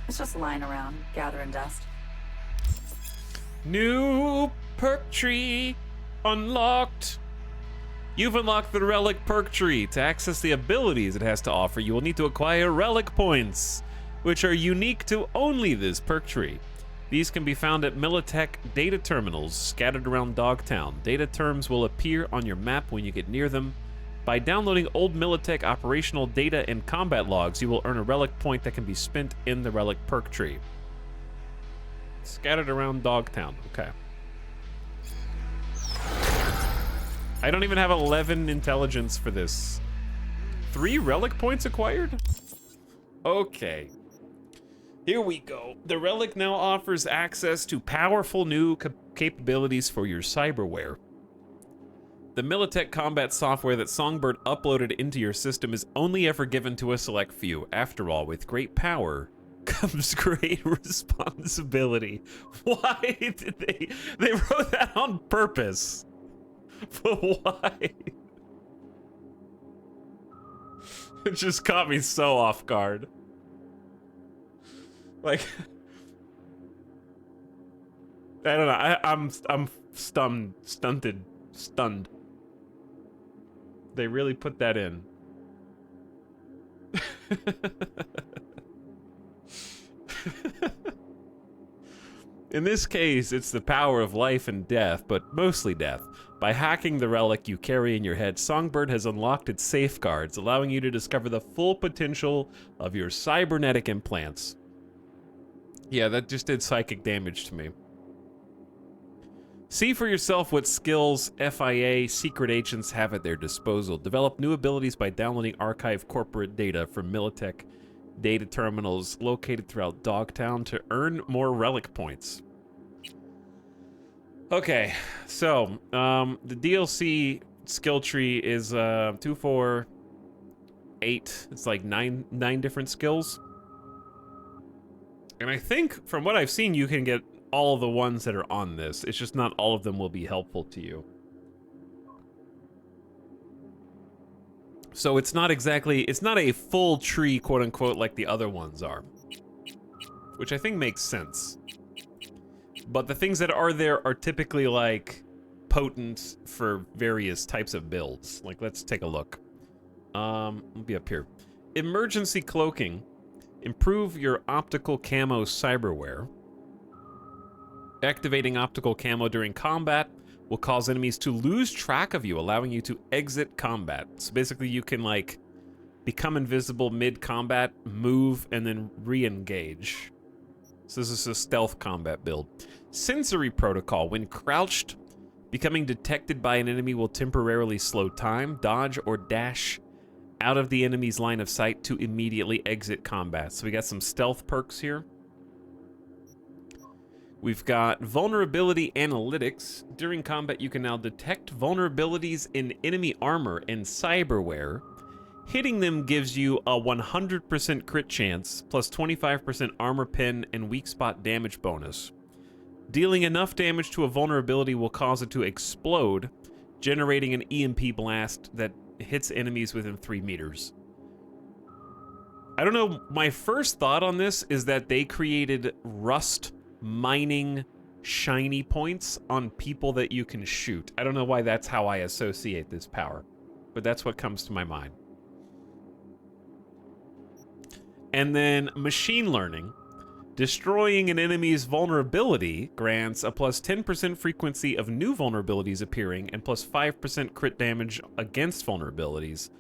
It's just lying around, gathering dust. New perk tree unlocked. You've unlocked the Relic perk tree. To access the abilities it has to offer, you will need to acquire Relic points, which are unique to only this perk tree. These can be found at Militech data terminals scattered around Dogtown. Data terms will appear on your map when you get near them. By downloading old Militech operational data and combat logs, you will earn a relic point that can be spent in the relic perk tree. Scattered around Dogtown. Okay. I don't even have 11 intelligence for this. 3 relic points acquired? Okay. Here we go. The relic now offers access to powerful new capabilities for your cyberware. The Militech combat software that Songbird uploaded into your system is only ever given to a select few. After all, with great power comes great responsibility. Why did they wrote that on purpose? But why? It just caught me so off guard. Like, I don't know. I'm stunned. They really put that in. In this case, it's the power of life and death, but mostly death. By hacking the relic you carry in your head, Songbird has unlocked its safeguards, allowing you to discover the full potential of your cybernetic implants. Yeah, that just did psychic damage to me. See for yourself what skills FIA secret agents have at their disposal. Develop new abilities by downloading archive corporate data from Militech data terminals located throughout Dogtown to earn more relic points. Okay, so the DLC skill tree is 2, 4, 8. It's like nine different skills. And I think from what I've seen, you can get all of the ones that are on this. It's just not all of them will be helpful to you. So it's not a full tree, quote unquote, like the other ones are. Which I think makes sense. But the things that are there are typically like potent for various types of builds. Like, let's take a look. We'll be up here. Emergency cloaking. Improve your optical camo cyberware. Activating optical camo during combat will cause enemies to lose track of you, allowing you to exit combat. So basically you can like become invisible mid-combat, move, and then re-engage. So this is a stealth combat build. Sensory protocol. When crouched, becoming detected by an enemy will temporarily slow time, dodge, or dash out of the enemy's line of sight to immediately exit combat. So we got some stealth perks here. We've got vulnerability analytics. During combat, you can now detect vulnerabilities in enemy armor and cyberware. Hitting them gives you a 100% crit chance, plus 25% armor pen and weak spot damage bonus. Dealing enough damage to a vulnerability will cause it to explode, generating an EMP blast that hits enemies within 3 meters. I don't know, my first thought on this is that they created rust mining shiny points on people that you can shoot. I don't know why that's how I associate this power, but that's what comes to my mind. And then machine learning. Destroying an enemy's vulnerability grants a plus 10% frequency of new vulnerabilities appearing and plus 5% crit damage against vulnerabilities.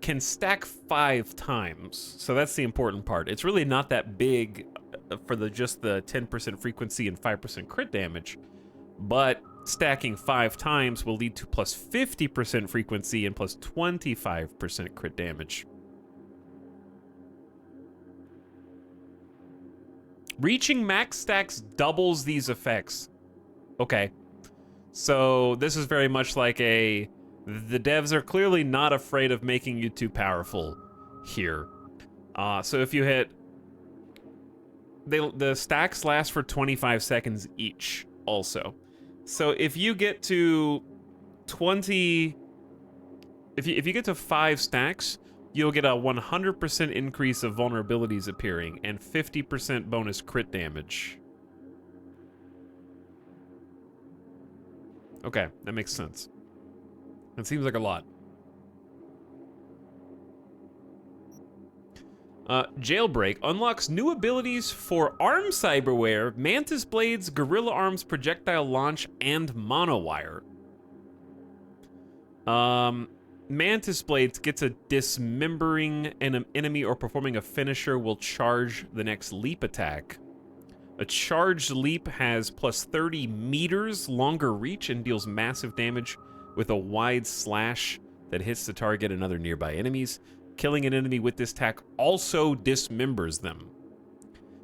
Can stack 5 times. So that's the important part. It's really not that big for just the 10% frequency and 5% crit damage, but stacking 5 times will lead to plus 50% frequency and plus 25% crit damage. Reaching max stacks doubles these effects. Okay. So this is very much like the devs are clearly not afraid of making you too powerful here. So if you hit, the stacks last for 25 seconds each also. So if you get to 20, if you get to 5 stacks, you'll get a 100% increase of vulnerabilities appearing and 50% bonus crit damage. Okay, that makes sense. It seems like a lot. Jailbreak unlocks new abilities for arm cyberware, mantis blades, gorilla arms, projectile launch, and monowire. Mantis blades gets a dismembering an enemy or performing a finisher will charge the next leap attack. A charged leap has plus 30 meters longer reach and deals massive damage with a wide slash that hits the target and other nearby enemies. Killing an enemy with this attack also dismembers them.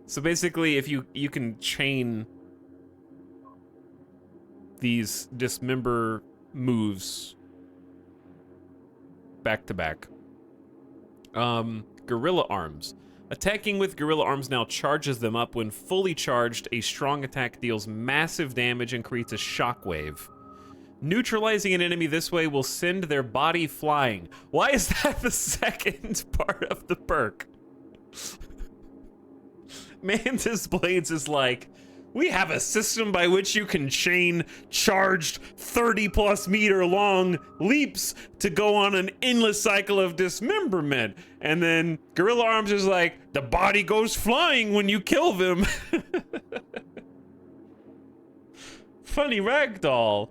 So basically, if you can chain these dismember moves back to back. Gorilla arms. Attacking with gorilla arms now charges them up. When fully charged, a strong attack deals massive damage and creates a shockwave. Neutralizing an enemy this way will send their body flying. Why is that the second part of the perk? Mantis Blades is like, we have a system by which you can chain charged 30+ meter long leaps to go on an endless cycle of dismemberment. And then Gorilla Arms is like, the body goes flying when you kill them. Funny ragdoll.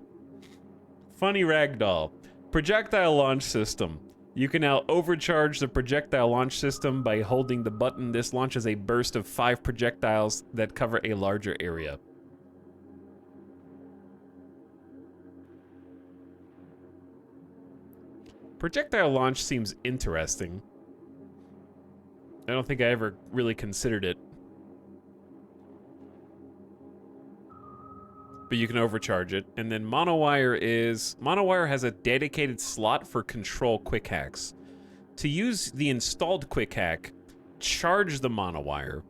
Funny ragdoll. Projectile launch system. You can now overcharge the projectile launch system by holding the button. This launches a burst of 5 projectiles that cover a larger area. Projectile launch seems interesting. I don't think I ever really considered it. But you can overcharge it. And then monowire has a dedicated slot for control quick hacks. To use the installed quick hack, charge the monowire.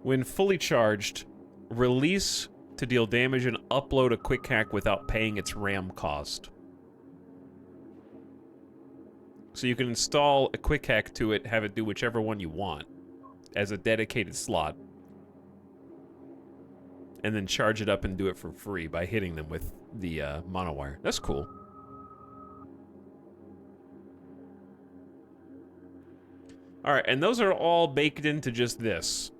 When fully charged, release to deal damage and upload a quick hack without paying its RAM cost. So you can install a quick hack to it, have it do whichever one you want as a dedicated slot. And then charge it up and do it for free by hitting them with the monowire. That's cool. All right, and those are all baked into just this.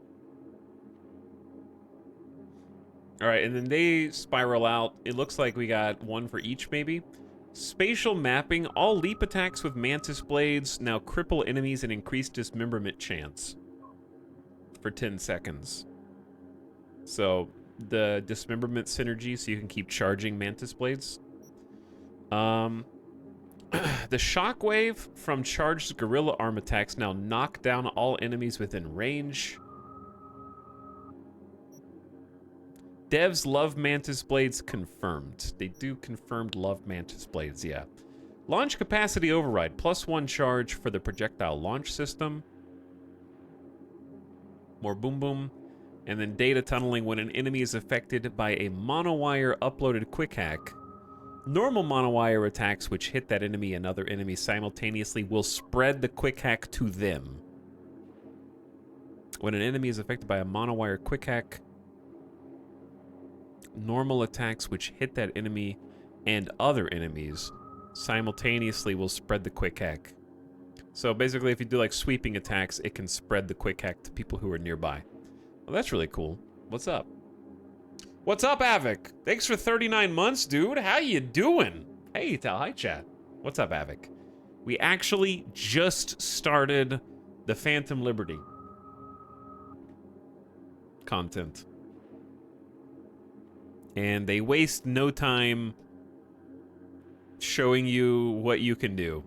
All right, and then they spiral out. It looks like we got one for each, maybe. Spatial mapping. All leap attacks with mantis blades now cripple enemies and increase dismemberment chance for 10 seconds. So the dismemberment synergy, so you can keep charging mantis blades. The shockwave from charged gorilla arm attacks now knock down all enemies within range. Devs love mantis blades confirmed. They do confirmed love mantis blades, yeah. Launch capacity override, +1 charge for the projectile launch system. More boom boom. And then data tunneling when an enemy is affected by a monowire uploaded quick hack. Normal monowire attacks which hit that enemy and other enemies simultaneously will spread the quick hack to them. When an enemy is affected by a monowire quick hack, normal attacks which hit that enemy and other enemies simultaneously will spread the quick hack. So basically, if you do like sweeping attacks, it can spread the quick hack to people who are nearby. Well, that's really cool. What's up? What's up, Avik? Thanks for 39 months, dude. How you doing? Hey, Tal. Hi, chat. What's up, Avik? We actually just started the Phantom Liberty content. And they waste no time showing you what you can do.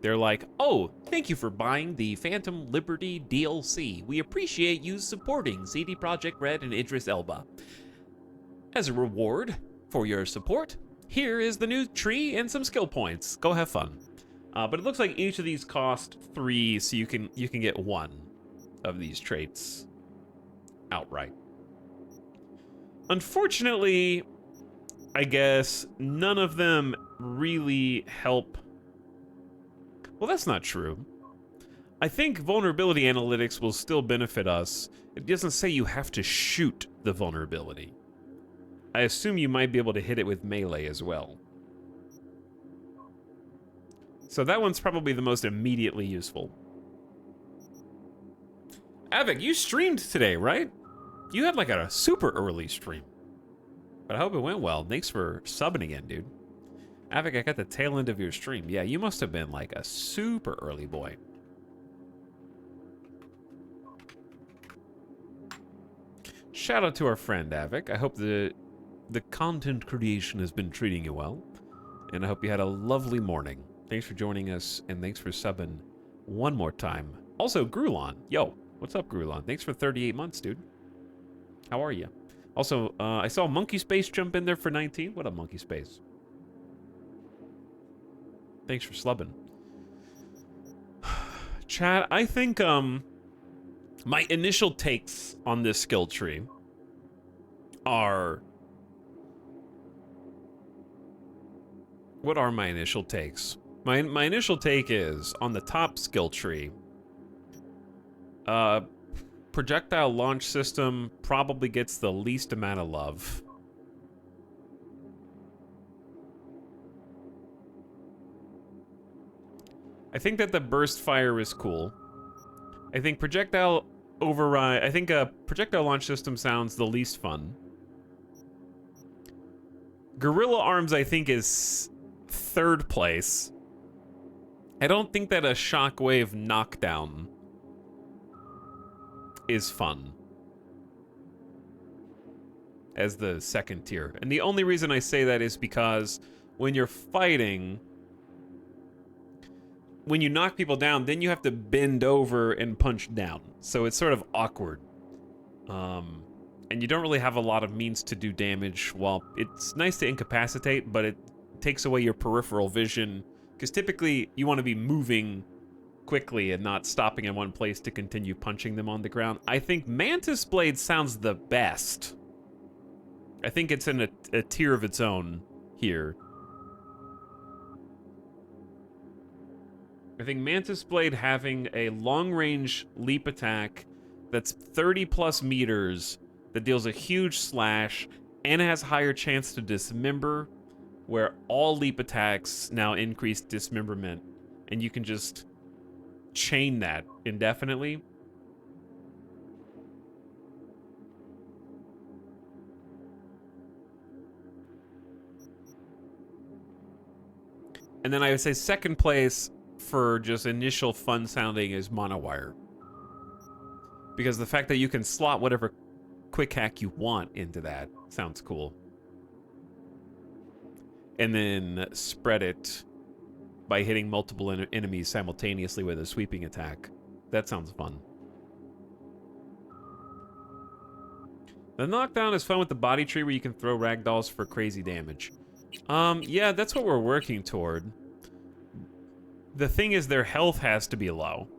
They're like, oh, thank you for buying the Phantom Liberty DLC. We appreciate you supporting CD Projekt Red and Idris Elba. As a reward for your support, here is the new tree and some skill points. Go have fun. But it looks like each of these cost 3, so you can get 1 of these traits outright. Unfortunately, I guess none of them really help. Well, that's not true. I think vulnerability analytics will still benefit us. It doesn't say you have to shoot the vulnerability. I assume you might be able to hit it with melee as well. So that one's probably the most immediately useful. Avic, you streamed today, right? You had like a super early stream. But I hope it went well. Thanks for subbing again, dude. Avic, I got the tail end of your stream. Yeah, you must have been like a super early boy. Shout out to our friend Avic. I hope the content creation has been treating you well. And I hope you had a lovely morning. Thanks for joining us, and thanks for subbing one more time. Also, Grulon. Yo, what's up, Grulon? Thanks for 38 months, dude. How are you? Also, I saw Monkey Space jump in there for 19. What up, Monkey Space? Thanks for slubbing. Chat, I think, my initial takes on this skill tree are... What are my initial takes? My initial take is, on the top skill tree, projectile launch system probably gets the least amount of love. I think that the burst fire is cool. I think projectile override... I think a projectile launch system sounds the least fun. Gorilla arms, I think, is third place. I don't think that a shockwave knockdown is fun as the second tier. And the only reason I say that is because when you're fighting, when you knock people down, then you have to bend over and punch down. So it's sort of awkward. And you don't really have a lot of means to do damage. Well, it's nice to incapacitate, but it takes away your peripheral vision, because typically you want to be moving quickly and not stopping in one place to continue punching them on the ground. I think Mantis Blade sounds the best. I think it's in a tier of its own here. I think Mantis Blade having a long-range leap attack that's 30 plus meters that deals a huge slash and has higher chance to dismember, where all leap attacks now increase dismemberment, and you can just chain that indefinitely. And then I would say second place for just initial fun sounding is Monowire. Because the fact that you can slot whatever quick hack you want into that sounds cool. And then spread it by hitting multiple enemies simultaneously with a sweeping attack. That sounds fun. The knockdown is fun with the body tree where you can throw ragdolls for crazy damage. Yeah, that's what we're working toward. The thing is, their health has to be low.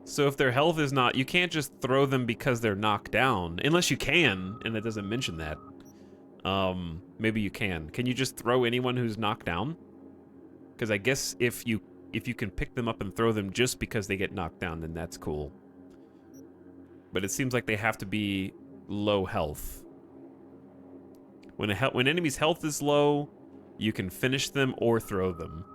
So if their health is not... You can't just throw them because they're knocked down. Unless you can, and it doesn't mention that. Maybe you can. Can you just throw anyone who's knocked down? Because I guess if you can pick them up and throw them just because they get knocked down, then that's cool. But it seems like they have to be low health. When enemy's health is low, you can finish them or throw them.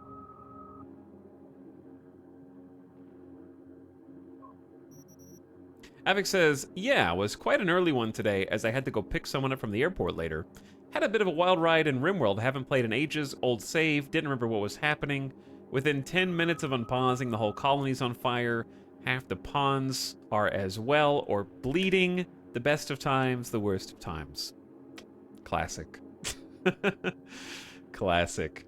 Avic says, yeah, was quite an early one today as I had to go pick someone up from the airport later. Had a bit of a wild ride in RimWorld, haven't played in ages, old save, didn't remember what was happening. Within 10 minutes of unpausing, the whole colony's on fire. Half the pawns are as well, or bleeding. The best of times, the worst of times. Classic. Classic.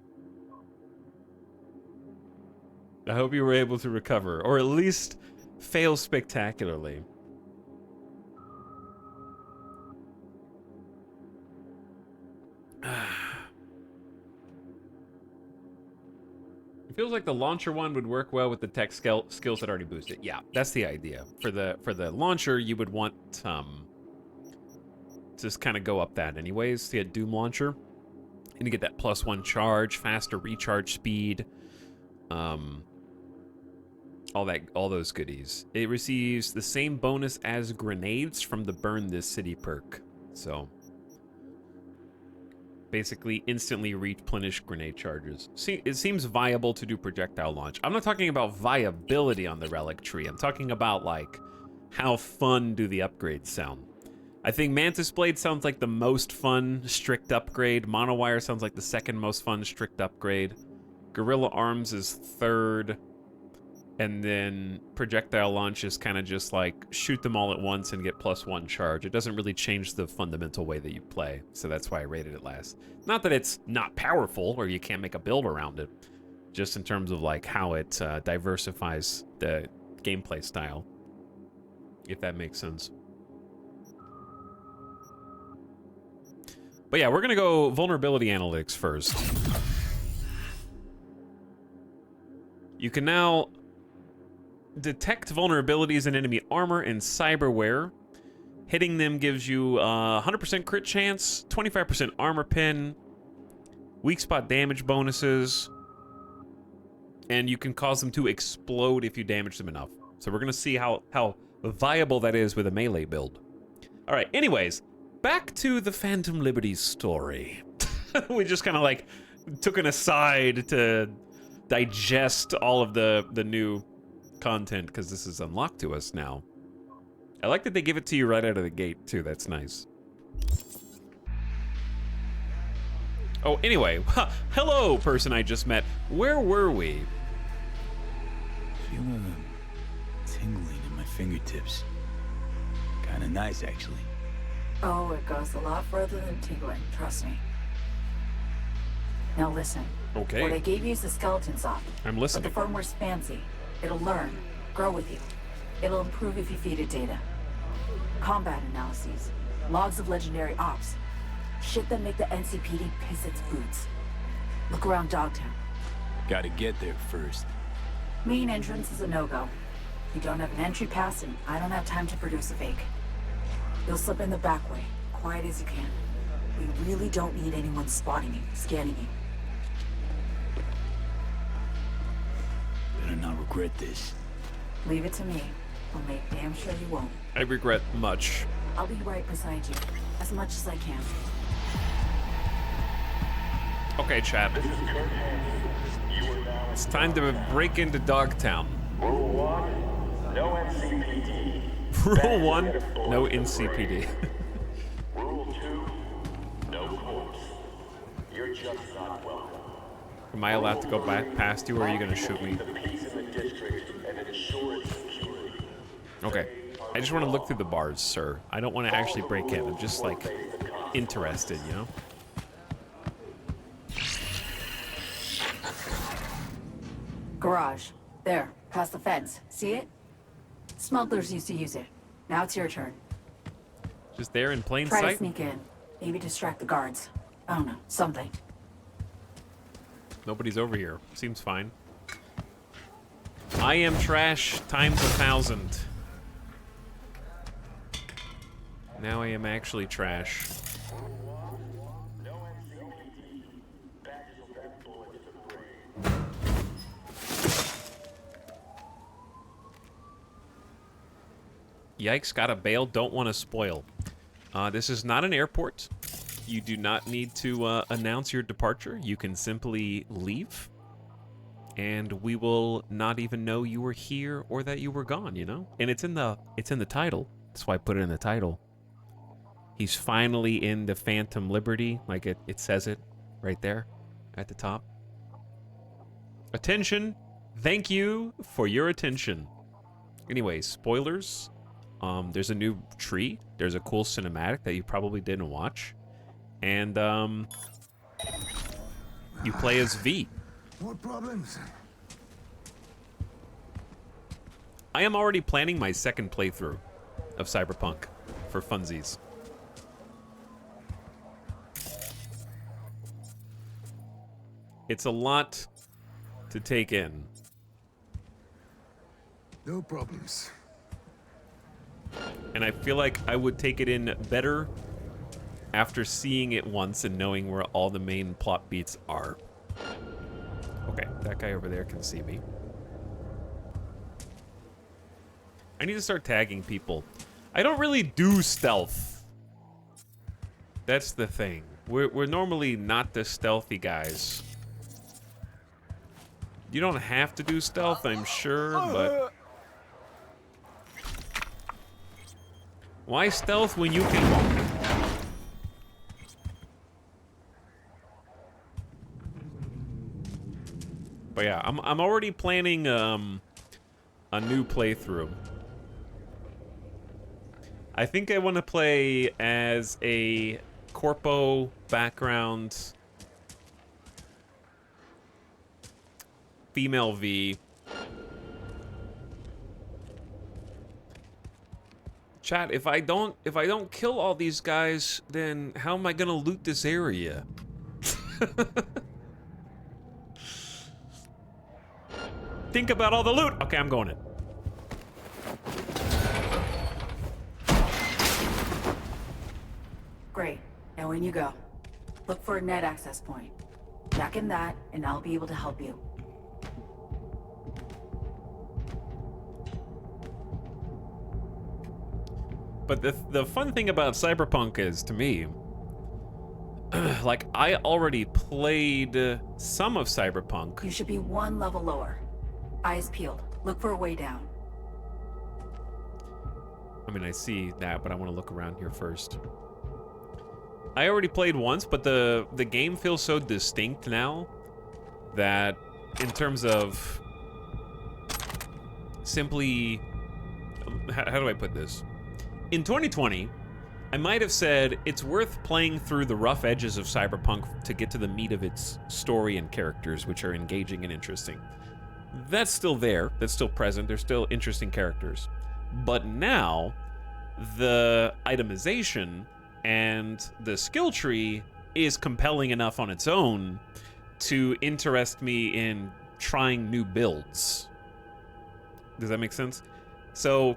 I hope you were able to recover, or at least fail spectacularly. It feels like the launcher one would work well with the tech skills that already boosted. Yeah, that's the idea. For the launcher, you would want just kind of go up that anyways to get Doom Launcher. And to get that +1 charge, faster recharge speed, all those goodies. It receives the same bonus as grenades from the Burn This City perk. So basically instantly replenish grenade charges. See, it seems viable to do projectile launch. I'm not talking about viability on the relic tree. I'm talking about like how fun do the upgrades sound? I think Mantis Blade sounds like the most fun strict upgrade. Monowire sounds like the second most fun strict upgrade. Gorilla Arms is third. And then Projectile Launch is kind of just like shoot them all at once and get +1 charge. It doesn't really change the fundamental way that you play. So that's why I rated it last. Not that it's not powerful or you can't make a build around it. Just in terms of like how it diversifies the gameplay style. If that makes sense. But yeah, we're gonna go vulnerability analytics first. You can now detect vulnerabilities in enemy armor and cyberware. Hitting them gives you 100% crit chance, 25% armor pin, weak spot damage bonuses, and you can cause them to explode if you damage them enough. So we're gonna see how viable that is with a melee build. All right, anyways, back to the Phantom Liberty story. We just kind of like took an aside to digest all of the new content because this is unlocked to us now. I like that they give it to you right out of the gate too. That's nice. Oh, anyway, hello, person I just met. Where were we? Feel a tingling in my fingertips. Kinda nice, actually. Oh, it goes a lot further than tingling, trust me. Now listen. Okay. What I gave you is the skeleton soft. I'm listening. But the firmware's fancy. It'll learn, grow with you. It'll improve if you feed it data. Combat analyses, logs of legendary ops. Shit that make the NCPD piss its boots. Look around Dogtown. Gotta get there first. Main entrance is a no-go. You don't have an entry pass, and I don't have time to produce a fake. You'll slip in the back way, quiet as you can. We really don't need anyone spotting you, scanning you. Better not regret this. Leave it to me. I'll make damn sure you won't. I regret much. I'll be right beside you, as much as I can. Okay, chat. It's time to break into Dogtown. Rule 1, no NCPD. Rule 1, no NCPD. Rule 2, no corpse. You're just not welcome. Am I allowed to go back past you, or are you gonna shoot me? The peace in the district and ensure its security. Okay. I just want to look through the bars, sir. I don't want to actually break in. I'm just, like, interested, you know? Garage. There, past the fence. See it? Smugglers used to use it. Now it's your turn. Just there in plain Try sight? to sneak in. Maybe distract the guards. I don't know, something. Nobody's over here. Seems fine. I am trash times 1,000. Now I am actually trash. Yikes, gotta bail, don't want to spoil. This is not an airport. You do not need to announce your departure. You can simply leave. And we will not even know you were here or that you were gone, you know? And it's in the title. That's why I put it in the title. He's finally in the Phantom Liberty, like it says it right there at the top. Attention. Thank you for your attention. Anyway, spoilers. There's a new tree. There's a cool cinematic that you probably didn't watch. And you play as V. More problems? I am already planning my second playthrough of Cyberpunk for funsies. It's a lot to take in. No problems. And I feel like I would take it in better after seeing it once and knowing where all the main plot beats are. Okay, that guy over there can see me. I need to start tagging people. I don't really do stealth. That's the thing. We're normally not the stealthy guys. You don't have to do stealth, I'm sure, but... Why stealth when you can walk? But yeah, I'm already planning a new playthrough. I think I want to play as a corpo background female V. Chat, if I don't kill all these guys, then how am I gonna loot this area? Think about all the loot. Okay, I'm going in. Great. Now in you go. Look for a net access point. Jack in that, and I'll be able to help you. But the fun thing about Cyberpunk is, to me, like, I already played some of Cyberpunk. You should be one level lower. Eyes peeled. Look for a way down. I mean, I see that, but I want to look around here first. I already played once, but the game feels so distinct now that in terms of simply... How do I put this? In 2020, I might have said it's worth playing through the rough edges of Cyberpunk to get to the meat of its story and characters, which are engaging and interesting. That's still there. That's still present. They're still interesting characters. But now, the itemization and the skill tree is compelling enough on its own to interest me in trying new builds. Does that make sense? So,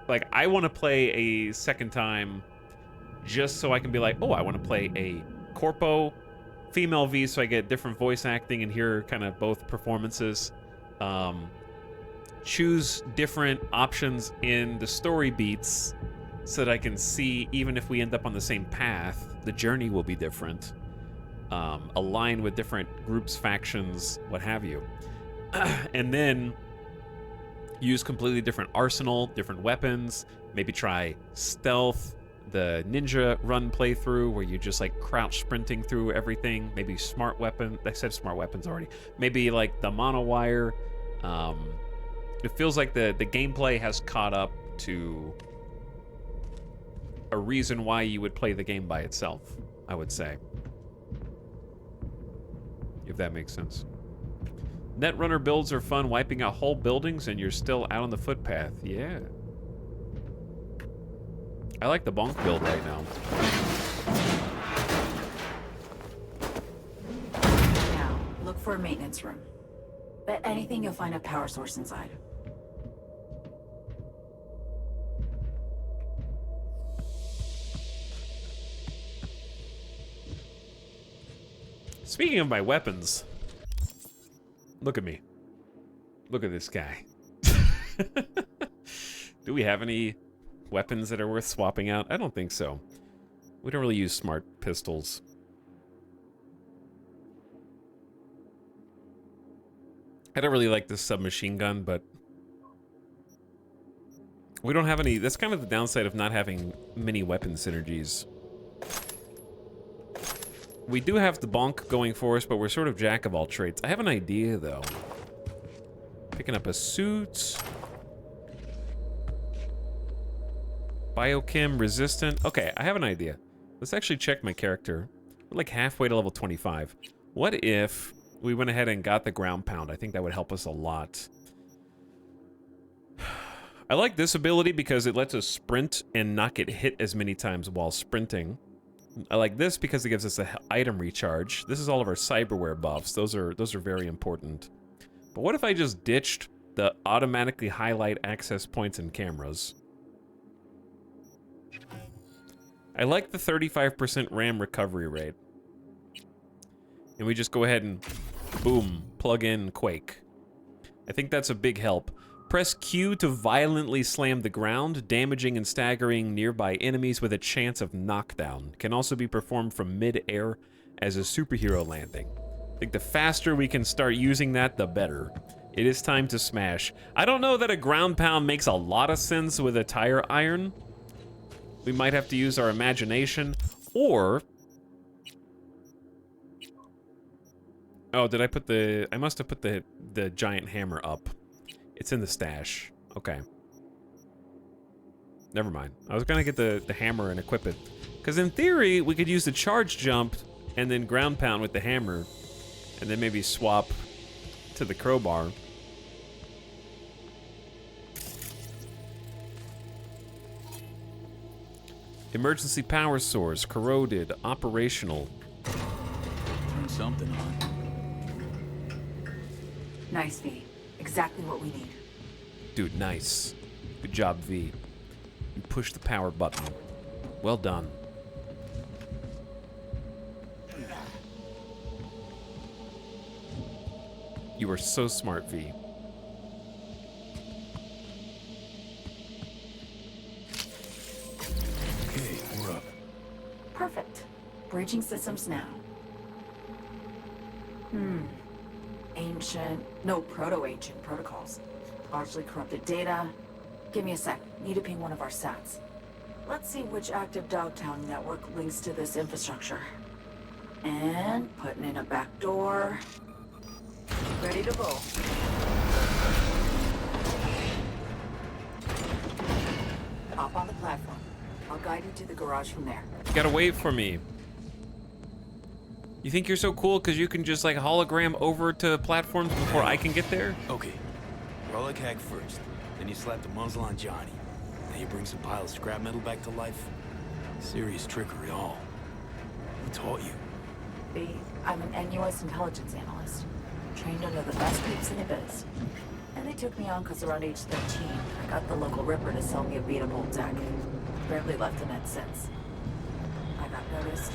like, I want to play a second time just so I can be like, oh, I want to play a corpo female V so I get different voice acting and hear kind of both performances. Choose different options in the story beats so that I can see, even if we end up on the same path, the journey will be different. Align with different groups, factions, what have you. And then use completely different arsenal, different weapons, maybe try stealth, the ninja run playthrough where you just like crouch sprinting through everything, maybe smart weapon, I said smart weapons already, maybe like the monowire. It feels like the gameplay has caught up to a reason why you would play the game by itself, I would say. If that makes sense. Netrunner builds are fun, wiping out whole buildings and you're still out on the footpath. Yeah. I like the bonk build right now. Now, look for a maintenance room. Bet anything you'll find a power source inside. Speaking of my weapons, look at me. Look at this guy. Do we have any weapons that are worth swapping out? I don't think so. We don't really use smart pistols. I don't really like this submachine gun, but we don't have any. That's kind of the downside of not having many weapon synergies. We do have the bonk going for us, but we're sort of jack of all trades. I have an idea, though. Picking up a suit. Biochem resistant. Okay, I have an idea. Let's actually check my character. We're like halfway to level 25. What if we went ahead and got the ground pound? I think that would help us a lot. I like this ability because it lets us sprint and not get hit as many times while sprinting. I like this because it gives us an item recharge. This is all of our cyberware buffs. Those are very important. But what if I just ditched the automatically highlight access points and cameras? I like the 35% RAM recovery rate. And we just go ahead and boom, plug in Quake. I think that's a big help. Press Q to violently slam the ground, damaging and staggering nearby enemies with a chance of knockdown. Can also be performed from mid-air as a superhero landing. I think the faster we can start using that, the better. It is time to smash. I don't know that a ground pound makes a lot of sense with a tire iron, we might have to use our imagination, or... Oh, did I put the... I must have put the giant hammer up. It's in the stash. Okay. Never mind. I was gonna get the hammer and equip it. Because in theory, we could use the charge jump and then ground pound with the hammer. And then maybe swap to the crowbar. Emergency power source, corroded, operational. Turn something on. Nice, V. Exactly what we need. Dude, nice. Good job, V. You pushed the power button. Well done. You are so smart, V. Okay, we're up. Perfect. Breaching systems now. Ancient, no, proto-ancient protocols. Largely corrupted data. Give me a sec. Need to ping one of our sats. Let's see which active Dogtown network links to this infrastructure. And putting in a back door. Ready to roll. Hop on the platform. I'll guide you to the garage from there. You gotta wait for me. You think you're so cool because you can just like hologram over to platforms before I can get there? Okay. Roll a hack first. Then you slap the muzzle on Johnny. Then you bring some pile of scrap metal back to life. Serious trickery, all. Who taught you? B, I'm an NUS intelligence analyst. Trained under the best peeps in the biz. And they took me on because around age 13, I got the local Ripper to sell me a beatable deck. Barely left in it since. I got noticed.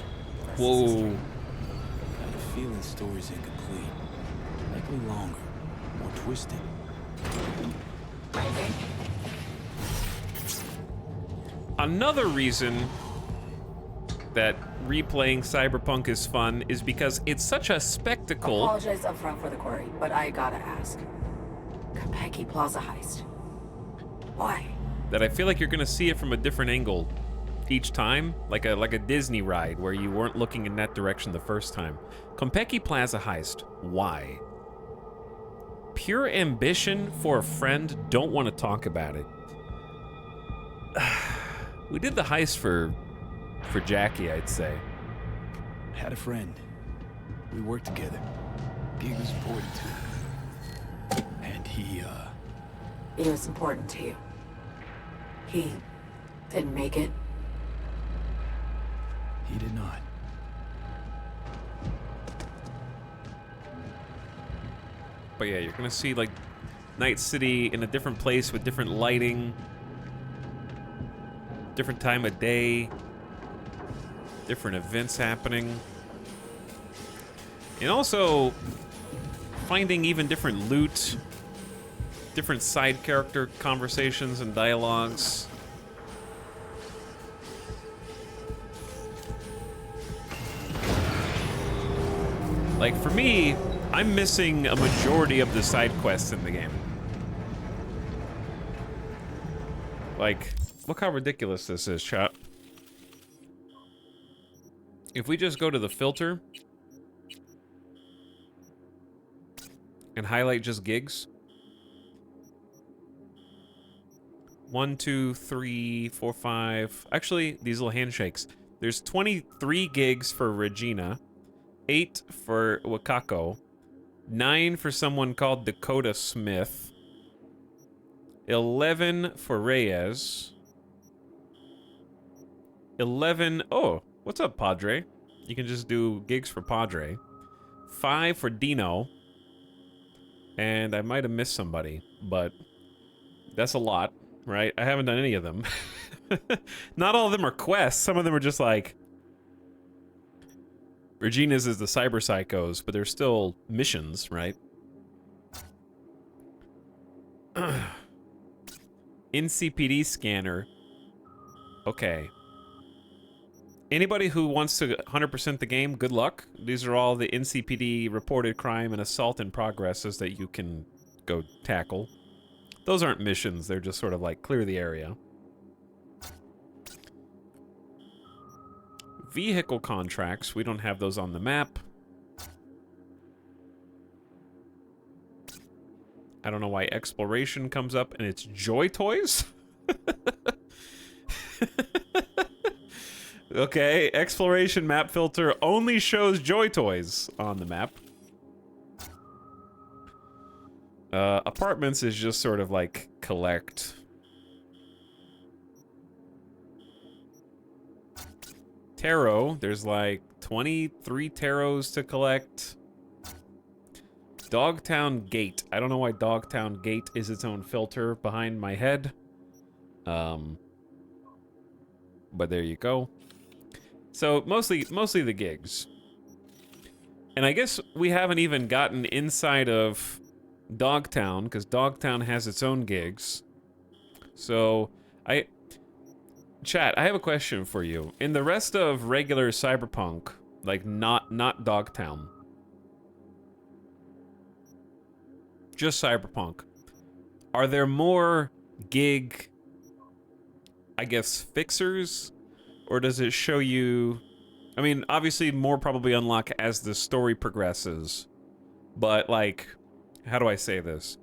Whoa. Got a feeling story's incomplete. Likely longer. More twisted. Another reason that replaying Cyberpunk is fun is because it's such a spectacle. Apologize upfront for the query, but I gotta ask. Capecchi Plaza heist. Why? That I feel like you're gonna see it from a different angle each time, like a Disney ride where you weren't looking in that direction the first time. Konpeki Plaza heist. Why? Pure ambition for a friend. Don't want to talk about it. We did the heist for Jackie, I'd say. Had a friend. We worked together. Gig was important to him. And he was important to you. He didn't make it. He did not. But yeah, you're gonna see like Night City in a different place with different lighting, different time of day, different events happening. And also finding even different loot, different side character conversations and dialogues. Like for me, I'm missing a majority of the side quests in the game. Like, look how ridiculous this is, chat. If we just go to the filter and highlight just gigs. 1, 2, 3, 4, 5. Actually, these little handshakes. There's 23 gigs for Regina, 8 for Wakako, 9 for someone called Dakota Smith, 11 for Reyes, 11... Oh, what's up, Padre? You can just do gigs for Padre. 5 for Dino. And I might have missed somebody, but that's a lot, right? I haven't done any of them. Not all of them are quests. Some of them are just like... Regina's is the Cyber Psychos, but they're still missions, right? NCPD scanner. Okay. Anybody who wants to 100% the game, good luck. These are all the NCPD reported crime and assault in progresses that you can go tackle. Those aren't missions, they're just sort of like clear the area. vehicle contracts. We don't have those on the map. I don't know why exploration comes up and it's Joy Toys. Okay, exploration map filter only shows Joy Toys on the map. Apartments is just sort of like collect. Tarot, there's like 23 tarots to collect. Dogtown Gate. I don't know why Dogtown Gate is its own filter behind my head. But there you go. So mostly the gigs. And I guess we haven't even gotten inside of Dogtown, because Dogtown has its own gigs. So Chat, I have a question for you. In the rest of regular Cyberpunk, like not Dogtown, just Cyberpunk, are there more gig, I guess, fixers? Or does it show you... I mean, obviously more probably unlock as the story progresses. But, like, how do I say this?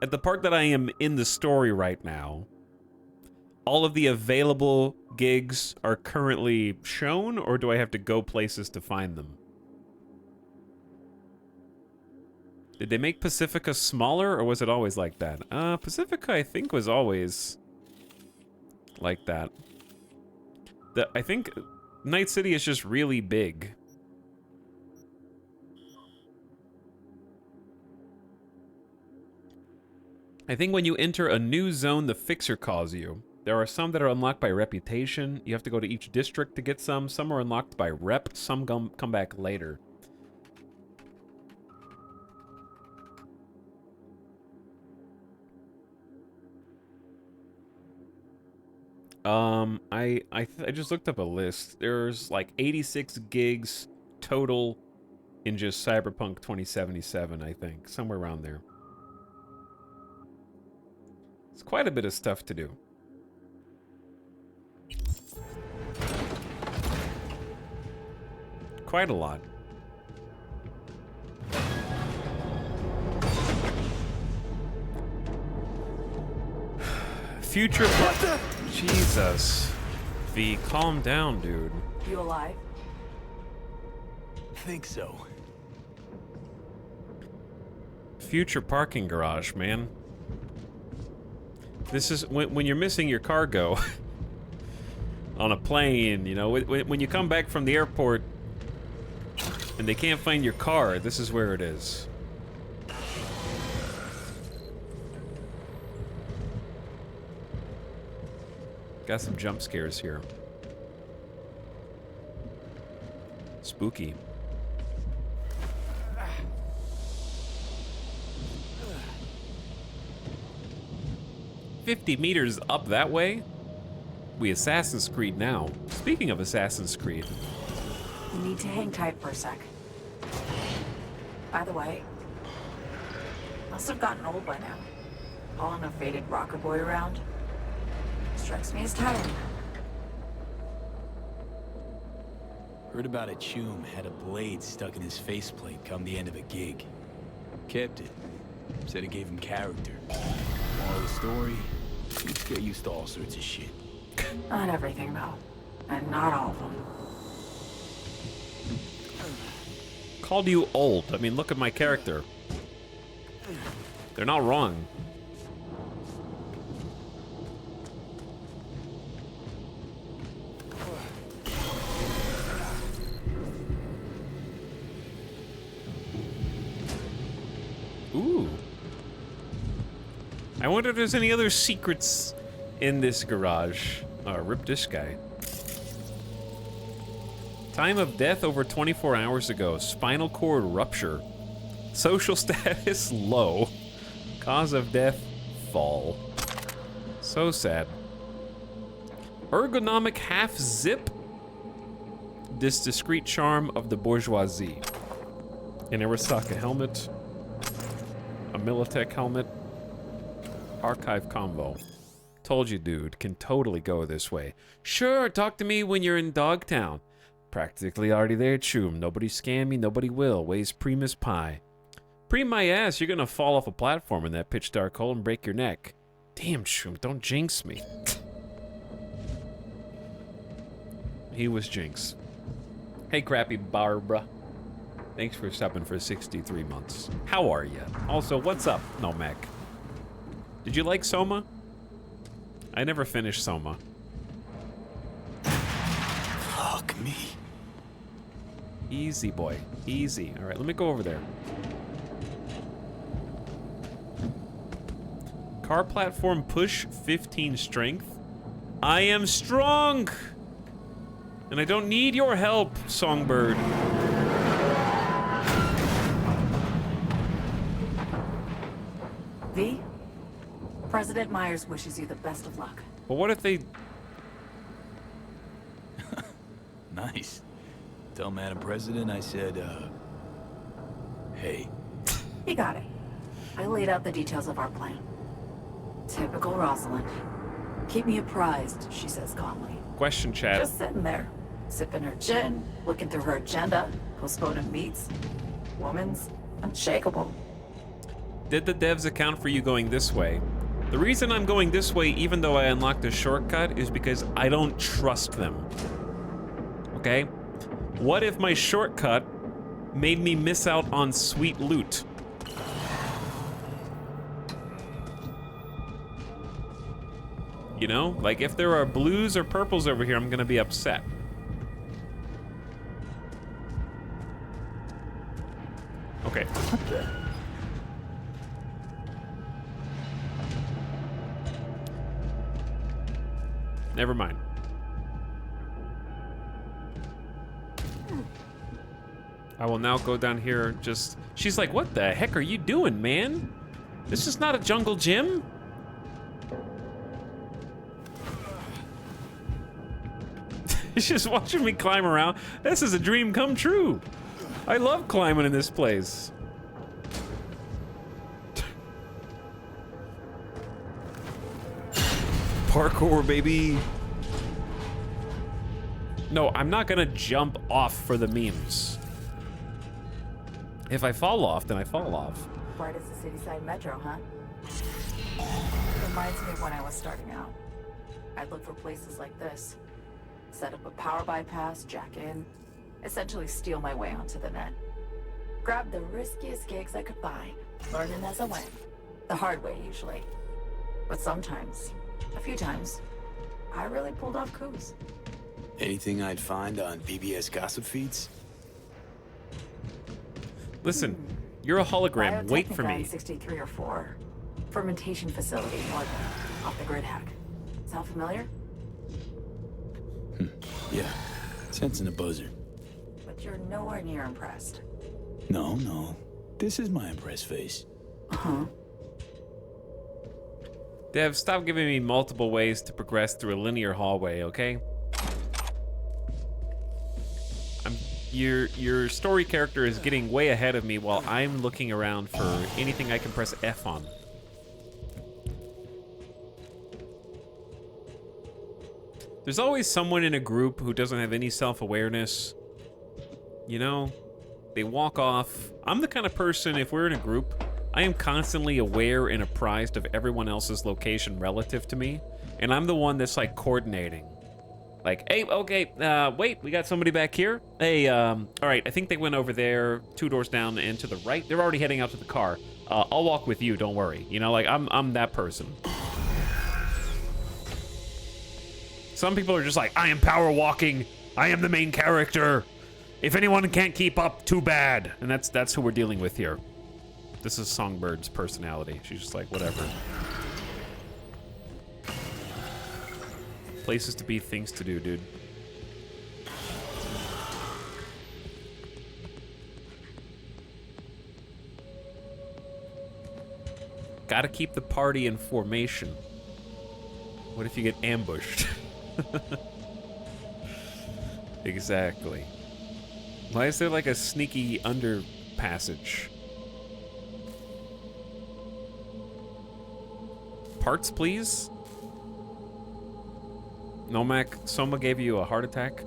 At the part that I am in the story right now, all of the available gigs are currently shown, or do I have to go places to find them? Did they make Pacifica smaller, or was it always like that? Pacifica, I think, was always like that. I think Night City is just really big. I think when you enter a new zone, the fixer calls you. There are some that are unlocked by reputation. You have to go to each district to get some. Some are unlocked by rep. Some come back later. I just looked up a list. There's like 86 gigs total in just Cyberpunk 2077, I think. Somewhere around there. It's quite a bit of stuff to do. Quite a lot. Future... What the? Jesus. V, calm down, dude. You alive? I think so. Future parking garage, man. This is when you're missing your cargo on a plane, you know, when you come back from the airport and they can't find your car, this is where it is. Got some jump scares here. Spooky. "50 meters up that way? We Assassin's Creed now." Speaking of Assassin's Creed. You need to hang tight for a sec. By the way, must have gotten old by now. Hauling a faded rocker boy around. Strikes me as tiring. Heard about a chum had a blade stuck in his faceplate come the end of a gig. Kept it. Said it gave him character. Moral of the story, just get used to all sorts of shit. Not everything, though. And not all of them. Called you old. I mean, look at my character. They're not wrong. Ooh. I wonder if there's any other secrets in this garage. Rip this guy. Time of death over 24 hours ago. Spinal cord rupture. Social status low. Cause of death fall. So sad. Ergonomic half zip. This discreet charm of the bourgeoisie. An Arasaka helmet. A Militech helmet. Archive combo. Told you, dude, can totally go this way. Sure, talk to me when you're in Dogtown. Practically already there, Choom. Nobody scam me, nobody will. Weighs Primus Pie. Preem my ass, you're gonna fall off a platform in that pitch dark hole and break your neck. Damn, Choom, don't jinx me. He was Jinx. Hey, Crappy Barbara. Thanks for stopping for 63 months. How are you? Also, what's up, Nomek? Did you like Soma? I never finished Soma. Fuck me. Easy, boy. Easy. All right, let me go over there. Car platform push 15 strength. I am strong! And I don't need your help, Songbird. V, President Myers wishes you the best of luck. But what if they... Nice. Tell Madam President I said, hey. He got it. I laid out the details of our plan. Typical Rosalind. Keep me apprised, she says calmly. Question, chat. Just sitting there, sipping her gin, looking through her agenda, postponing meets. Woman's unshakable. Did the devs account for you going this way? The reason I'm going this way, even though I unlocked a shortcut, is because I don't trust them. Okay? What if my shortcut made me miss out on sweet loot? You know? Like, if there are blues or purples over here, I'm gonna be upset. Okay. Never mind. I will now go down here just... She's like, what the heck are you doing, man? This is not a jungle gym. She's just watching me climb around. This is a dream come true. I love climbing in this place. Parkour, baby. No, I'm not gonna jump off for the memes. If I fall off, then I fall off. Bright as the city-side metro, huh? Reminds me of when I was starting out. I'd look for places like this. Set up a power bypass, jack in, essentially steal my way onto the net. Grab the riskiest gigs I could find, learning as I went. The hard way, usually. But sometimes, a few times, I really pulled off coups. Anything I'd find on BBS gossip feeds? Listen, you're a hologram. Wait for me. 63 or 4. Fermentation facility north off the grid hack. Sound familiar? Yeah, sensing a buzzer. But you're nowhere near impressed. No. This is my impressed face. Uh-huh. Dev, stop giving me multiple ways to progress through a linear hallway, okay? Your story character is getting way ahead of me while I'm looking around for anything I can press F on. There's always someone in a group who doesn't have any self-awareness. You know, they walk off. I'm the kind of person, if we're in a group, I am constantly aware and apprised of everyone else's location relative to me, and I'm the one that's like coordinating. Like, hey, okay, wait, we got somebody back here. Hey, all right, I think they went over there, 2 doors down and to the right. They're already heading out to the car. I'll walk with you, don't worry. You know, like, I'm that person. Some people are just like, I am power walking. I am the main character. If anyone can't keep up, too bad. And that's who we're dealing with here. This is Songbird's personality. She's just like, whatever. Places to be, things to do, dude. Gotta keep the party in formation. What if you get ambushed? Exactly. Why is there like a sneaky underpassage? Parts, please? Nomak, Soma gave you a heart attack?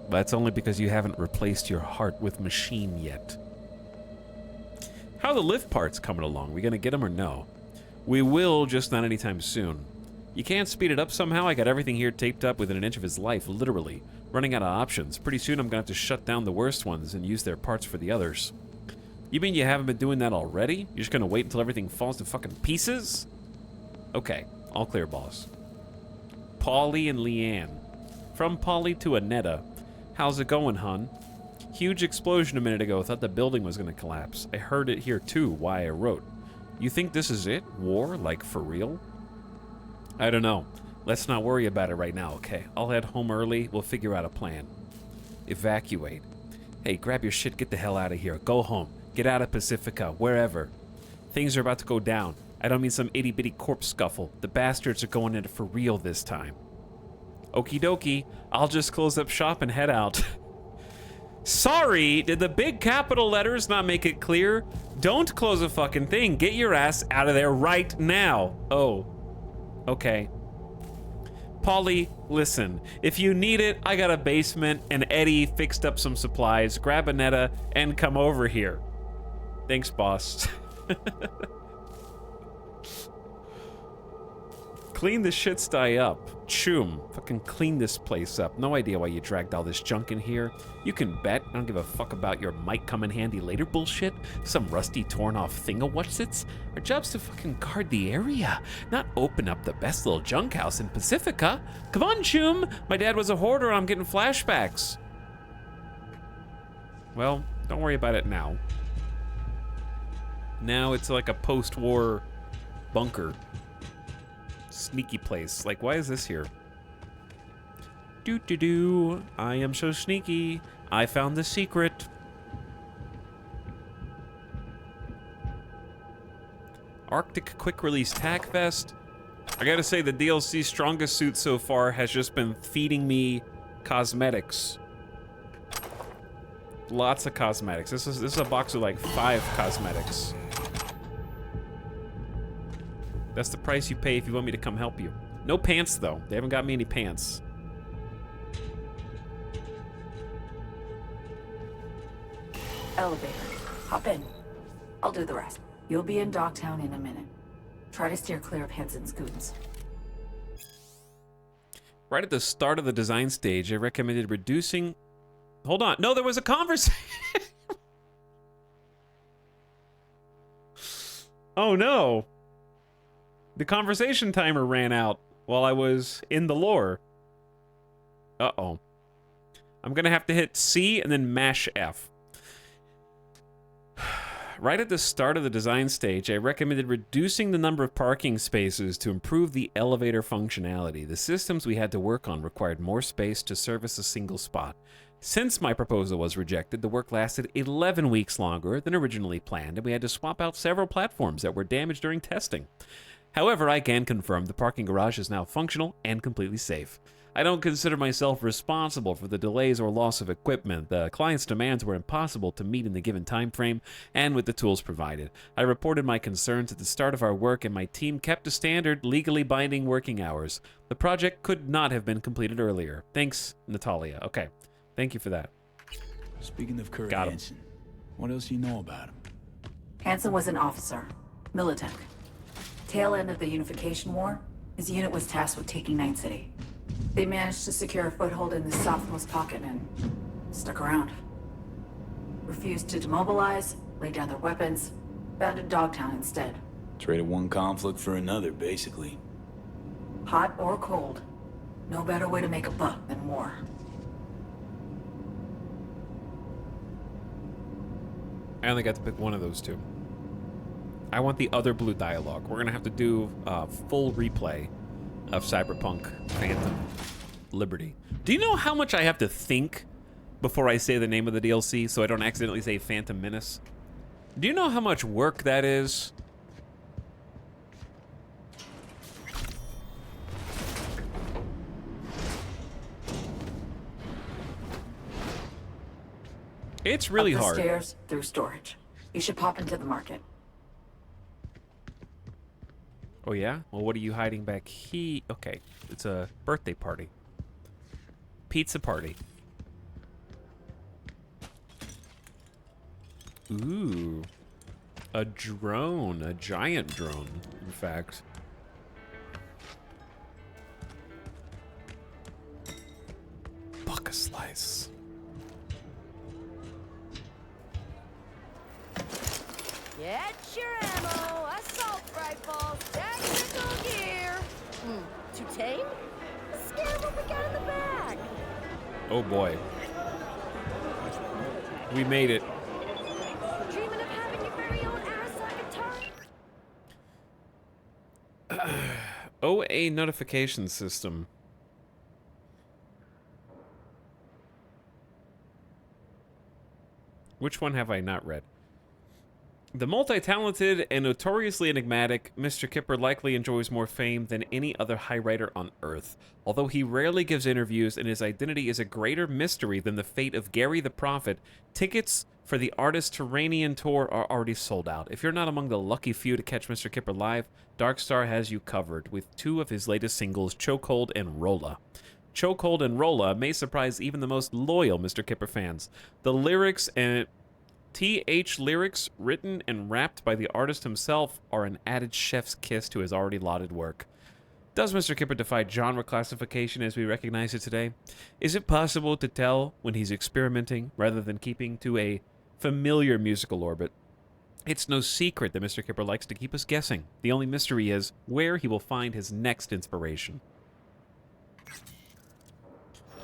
That's only because you haven't replaced your heart with machine yet. How are the lift parts coming along? We gonna get them or no? We will, just not anytime soon. You can't speed it up somehow? I got everything here taped up within an inch of his life, literally. Running out of options. Pretty soon I'm gonna have to shut down the worst ones and use their parts for the others. You mean you haven't been doing that already? You're just gonna wait until everything falls to fucking pieces? Okay, all clear, boss. Polly and Leanne. From Polly to Annetta. How's it going, hun? Huge explosion a minute ago. Thought the building was gonna collapse. I heard it here too, why I wrote. You think this is it? War? Like, for real? I don't know. Let's not worry about it right now, okay? I'll head home early. We'll figure out a plan. Evacuate. Hey, grab your shit. Get the hell out of here. Go home. Get out of Pacifica. Wherever. Things are about to go down. I don't mean some itty-bitty corpse scuffle. The bastards are going in it for real this time. Okie dokie. I'll just close up shop and head out. Sorry, did the big capital letters not make it clear? Don't close a fucking thing. Get your ass out of there right now. Oh. Okay. Polly, listen. If you need it, I got a basement and Eddie fixed up some supplies. Grab Annetta and come over here. Thanks, boss. Clean the shit sty up. Choom. Fucking clean this place up. No idea why you dragged all this junk in here. You can bet. I don't give a fuck about your might come in handy later bullshit. Some rusty torn off thing-a-whatsits. Our job's to fucking guard the area, not open up the best little junk house in Pacifica. Come on, Choom. My dad was a hoarder. I'm getting flashbacks. Well, don't worry about it now. Now it's like a post-war bunker. Sneaky place. Like, why is this here? Doo-doo-doo. I am so sneaky. I found the secret. Arctic Quick Release Tac Vest. I gotta say, the DLC's strongest suit so far has just been feeding me cosmetics. Lots of cosmetics. This is a box with like 5 cosmetics. That's the price you pay if you want me to come help you. No pants, though. They haven't got me any pants. Elevator. Hop in. I'll do the rest. You'll be in Dogtown in a minute. Try to steer clear of Henson's goons. Right at the start of the design stage, I recommended reducing... Hold on. No, there was a conversation. Oh, no. The conversation timer ran out while I was in the lore. Uh-oh. I'm gonna have to hit C and then mash F. Right at the start of the design stage, I recommended reducing the number of parking spaces to improve the elevator functionality. The systems we had to work on required more space to service a single spot. Since my proposal was rejected, the work lasted 11 weeks longer than originally planned, and we had to swap out several platforms that were damaged during testing. However, I can confirm the parking garage is now functional and completely safe. I don't consider myself responsible for the delays or loss of equipment. The client's demands were impossible to meet in the given time frame and with the tools provided. I reported my concerns at the start of our work and my team kept to standard, legally binding working hours. The project could not have been completed earlier. Thanks, Natalia. Okay, thank you for that. Speaking of Kurt Hansen, what else do you know about him? Hansen was an officer. Militech. Tail end of the Unification War, his unit was tasked with taking Night City. They managed to secure a foothold in the southwest pocket and stuck around. Refused to demobilize, laid down their weapons, abandoned Dogtown instead. Traded one conflict for another, basically. Hot or cold, no better way to make a buck than war. I only got to pick one of those two. I want the other blue dialogue. We're gonna have to do a full replay of Cyberpunk Phantom Liberty. Do you know how much I have to think before I say the name of the DLC so I don't accidentally say Phantom Menace? Do you know how much work that is? It's really Up the hard. Stairs through storage. You should pop into the market. Oh yeah? Well, what are you hiding back here? Okay, it's a birthday party. Pizza party. Ooh. A drone. A giant drone, in fact. Buck a slice. Get your ammo, assault rifle, technical gear. To tame? Scare what we got in the back. Oh boy. We made it. Dreaming of having your very own ass like a turret? OA notification system. Which one have I not read? The multi-talented and notoriously enigmatic Mr. Kipper likely enjoys more fame than any other high writer on Earth. Although he rarely gives interviews and his identity is a greater mystery than the fate of Gary the Prophet, tickets for the Artist Turanian tour are already sold out. If you're not among the lucky few to catch Mr. Kipper live, Darkstar has you covered with 2 of his latest singles, Chokehold and Rolla. Chokehold and Rolla may surprise even the most loyal Mr. Kipper fans. The lyrics and TH lyrics, written and rapped by the artist himself, are an added chef's kiss to his already lauded work. Does Mr. Kipper defy genre classification as we recognize it today? Is it possible to tell when he's experimenting rather than keeping to a familiar musical orbit? It's no secret that Mr. Kipper likes to keep us guessing. The only mystery is where he will find his next inspiration.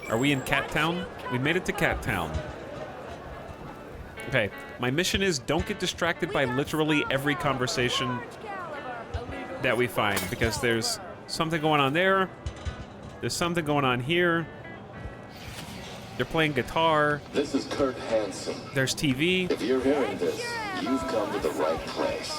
Are we in Cat Town? We made it to Cat Town. Okay, my mission is don't get distracted by literally every conversation that we find, because there's something going on there, there's something going on here, they're playing guitar, This is Kurt Hansen. there's TV. If you're hearing this, you've come to the right place.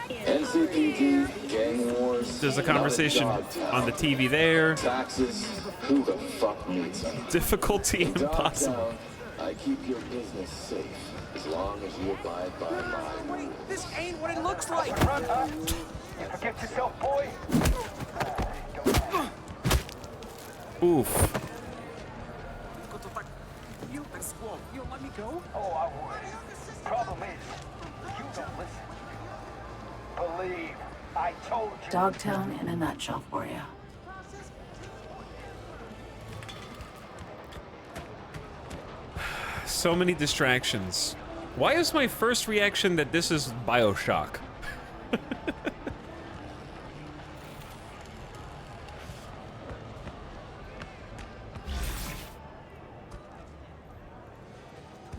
NCPD, gang wars. There's a conversation on the TV there. Taxes. Who the fuck needs them? Difficulty impossible. I keep your business safe as long as you abide by mine. Wait, this ain't what it looks like. You forget yourself, boy. Oof. You don't let me go? Oh, I would. Problem is, you don't listen. Believe, I told you. Dogtown in a nutshell for you. So many distractions. Why is my first reaction that this is BioShock?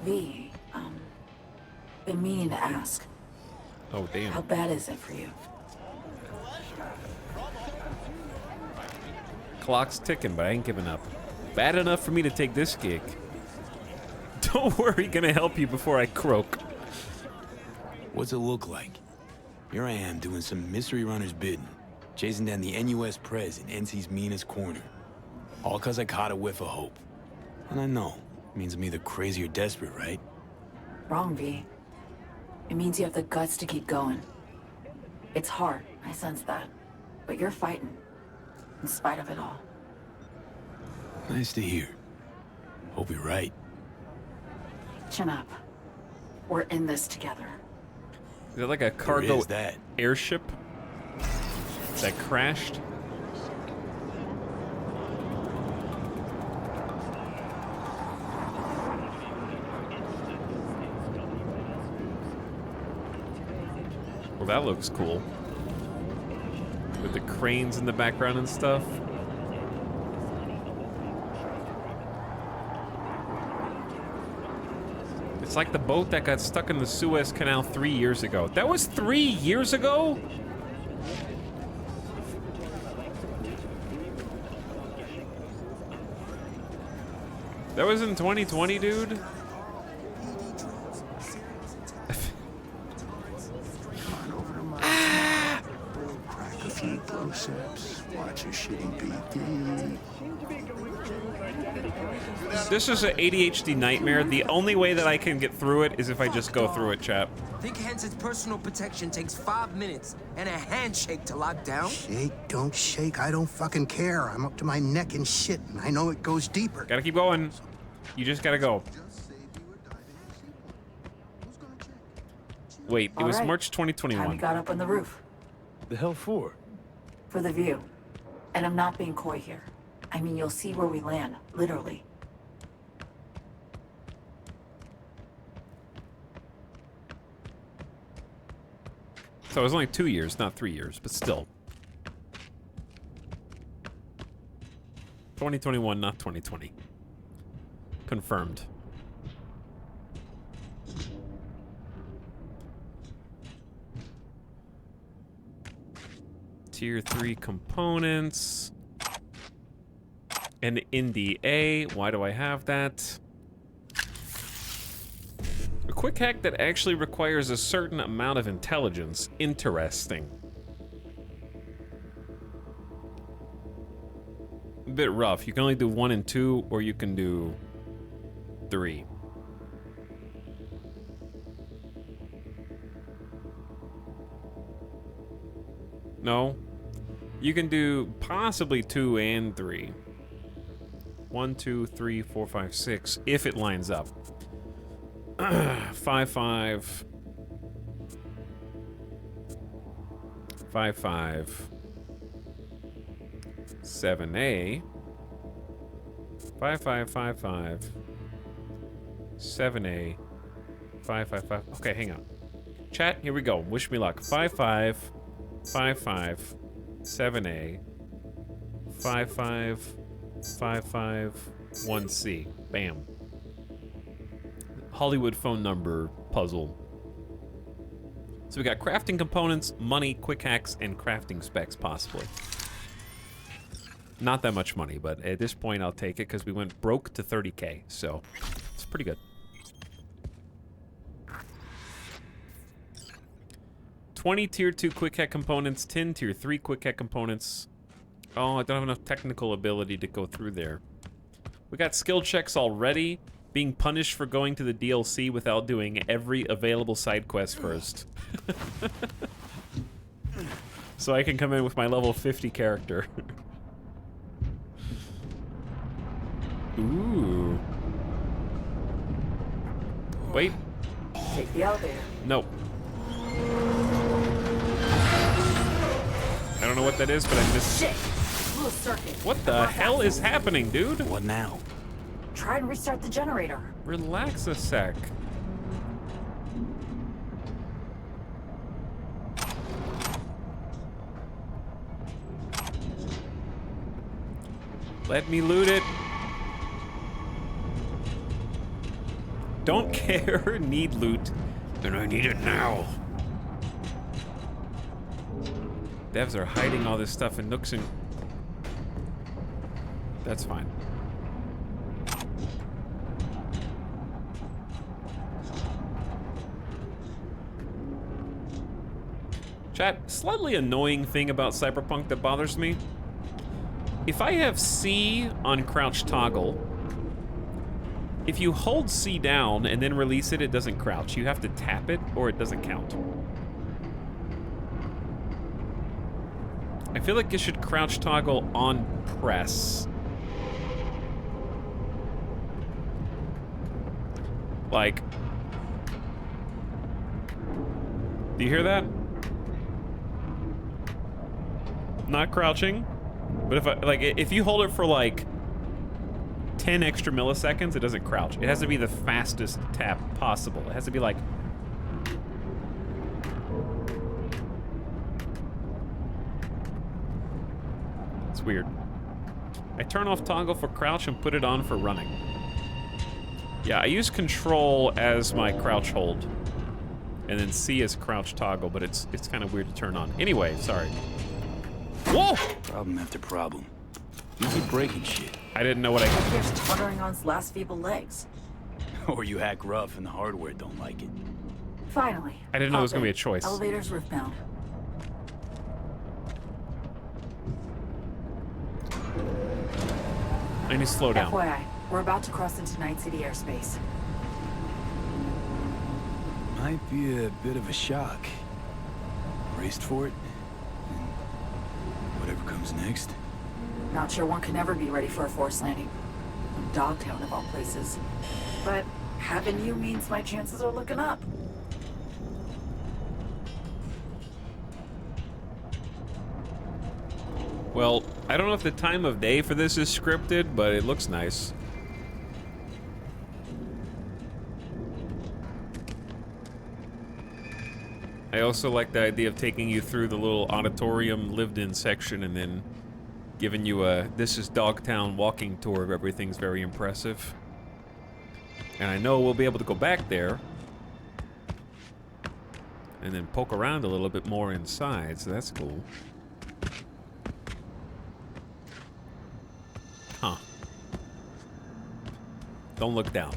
V, been meaning to ask. Oh, damn. How bad is it for you? Clock's ticking, but I ain't giving up. Bad enough for me to take this gig. Don't worry, gonna help you before I croak. What's it look like? Here I am doing some mystery runner's bidding, chasing down the NUS Prez in NC's meanest corner. All cause I caught a whiff of hope. And I know, it means I'm either crazy or desperate, right? Wrong, V. It means you have the guts to keep going. It's hard, I sense that. But you're fighting, in spite of it all. Nice to hear. Hope you're right. Chin up. We're in this together. Is that like a cargo is that? airship that crashed? Well, that looks cool. With the cranes in the background and stuff. It's like the boat that got stuck in the Suez Canal 3 years ago. That was 3 years ago? That was in 2020, dude? Crack a few close-ups, watch a shitty PT. This is an ADHD nightmare. The only way that I can get through it is if I just go through it, chap. Think Hansen's personal protection takes 5 minutes and a handshake to lock down? Shake, don't shake, I don't fucking care. I'm up to my neck in shit, and I know it goes deeper. Gotta keep going. You just gotta go. Wait, it All was right. March Time 2021. we got up on the roof. The hell for? For the view. And I'm not being coy here. I mean, you'll see where we land, literally. So it was only 2 years, not 3 years, but still. 2021, not 2020. Confirmed. Tier 3 components. An NDA. Why do I have that? A quick hack that actually requires a certain amount of intelligence. Interesting. A bit rough. You can only do 1 and 2, or you can do 3. No. You can do possibly 2 and 3. 1, 2, 3, 4, 5, 6, if it lines up. 5, 5. 5, 5. 7A. 5, 5, 5, 5. 7A. 5, 5, 5. Okay, hang on. Chat, here we go. Wish me luck. 5, 5. 5, 5. 7A. 5, 5. 5, 5. 1C. Bam. Hollywood phone number puzzle. So we got crafting components, money, quick hacks, and crafting specs, possibly. Not that much money, but at this point I'll take it because we went broke to 30K, so it's pretty good. 20 tier 2 quick hack components, 10 tier 3 quick hack components. Oh, I don't have enough technical ability to go through there. We got skill checks already. Being punished for going to the DLC without doing every available side quest first. So I can come in with my level 50 character. Ooh. Wait. Take the elevator. No. I don't know what that is, but I missed. Shit! Little circuit. What the hell is happening, dude? What now? Try and restart the generator. Relax a sec. Let me loot it. Don't care, need loot. And I need it now. Devs are hiding all this stuff in nooks and... That's fine. Chat, slightly annoying thing about Cyberpunk that bothers me. If I have C on crouch toggle, if you hold C down and then release it, it doesn't crouch. You have to tap it or it doesn't count. I feel like it should crouch toggle on press. Like, do you hear that? Not crouching, but if you hold it for like 10 extra milliseconds, it doesn't crouch. It has to be the fastest tap possible. It has to be like... It's weird. I turn off toggle for crouch and put it on for running. Yeah, I use control as my crouch hold. And then C as crouch toggle, but it's kind of weird to turn on. Anyway, sorry. Whoa! Problem after problem. You keep breaking shit. I didn't know what I could. You're sputtering on its last feeble legs. Or you hack rough and the hardware don't like it. Finally. I didn't know it was gonna be a choice. Elevator's roof-bound. I need to slow down. FYI, we're about to cross into Night City airspace. Might be a bit of a shock. Braced for it? And whatever comes next. Not sure one can ever be ready for a forced landing. Dogtown of all places. But having you means my chances are looking up. Well, I don't know if the time of day for this is scripted, but it looks nice. I also like the idea of taking you through the little auditorium lived-in section and then giving you a "this is Dogtown" walking tour of everything's very impressive. And I know we'll be able to go back there and then poke around a little bit more inside, so that's cool. Huh. Don't look down.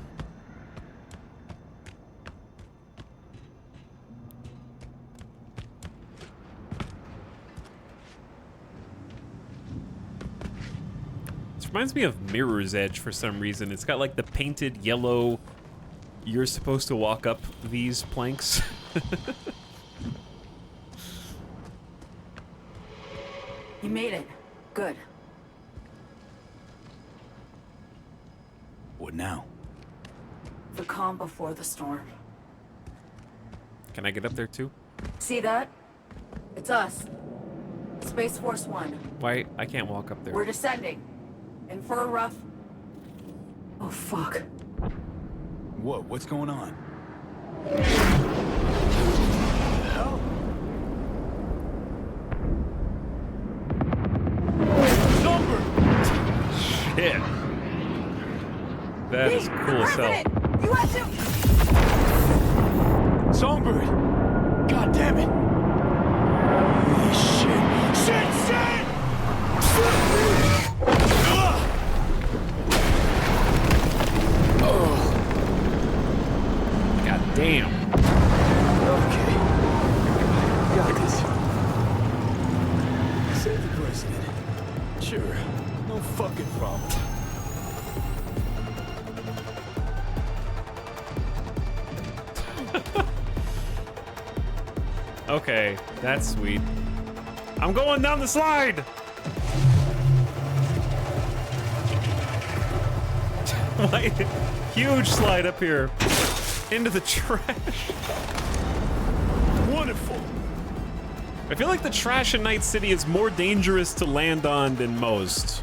This reminds me of Mirror's Edge for some reason. It's got like the painted yellow, you're supposed to walk up these planks. You made it. Good. What now? The calm before the storm. Can I get up there too? See that? It's us. Space Force 1. Why? I can't walk up there. We're descending. In for a rough... Oh, fuck. What? What's going on? Shit. That is cool as hell. You have to... Songbird! God damn it! Holy shit! Shit! Shit! Oh. God damn. Okay. Got this. Save the president. Sure. No fucking problem. Okay, that's sweet. I'm going down the slide! Like, huge slide up here. Into the trash. Wonderful. I feel like the trash in Night City is more dangerous to land on than most.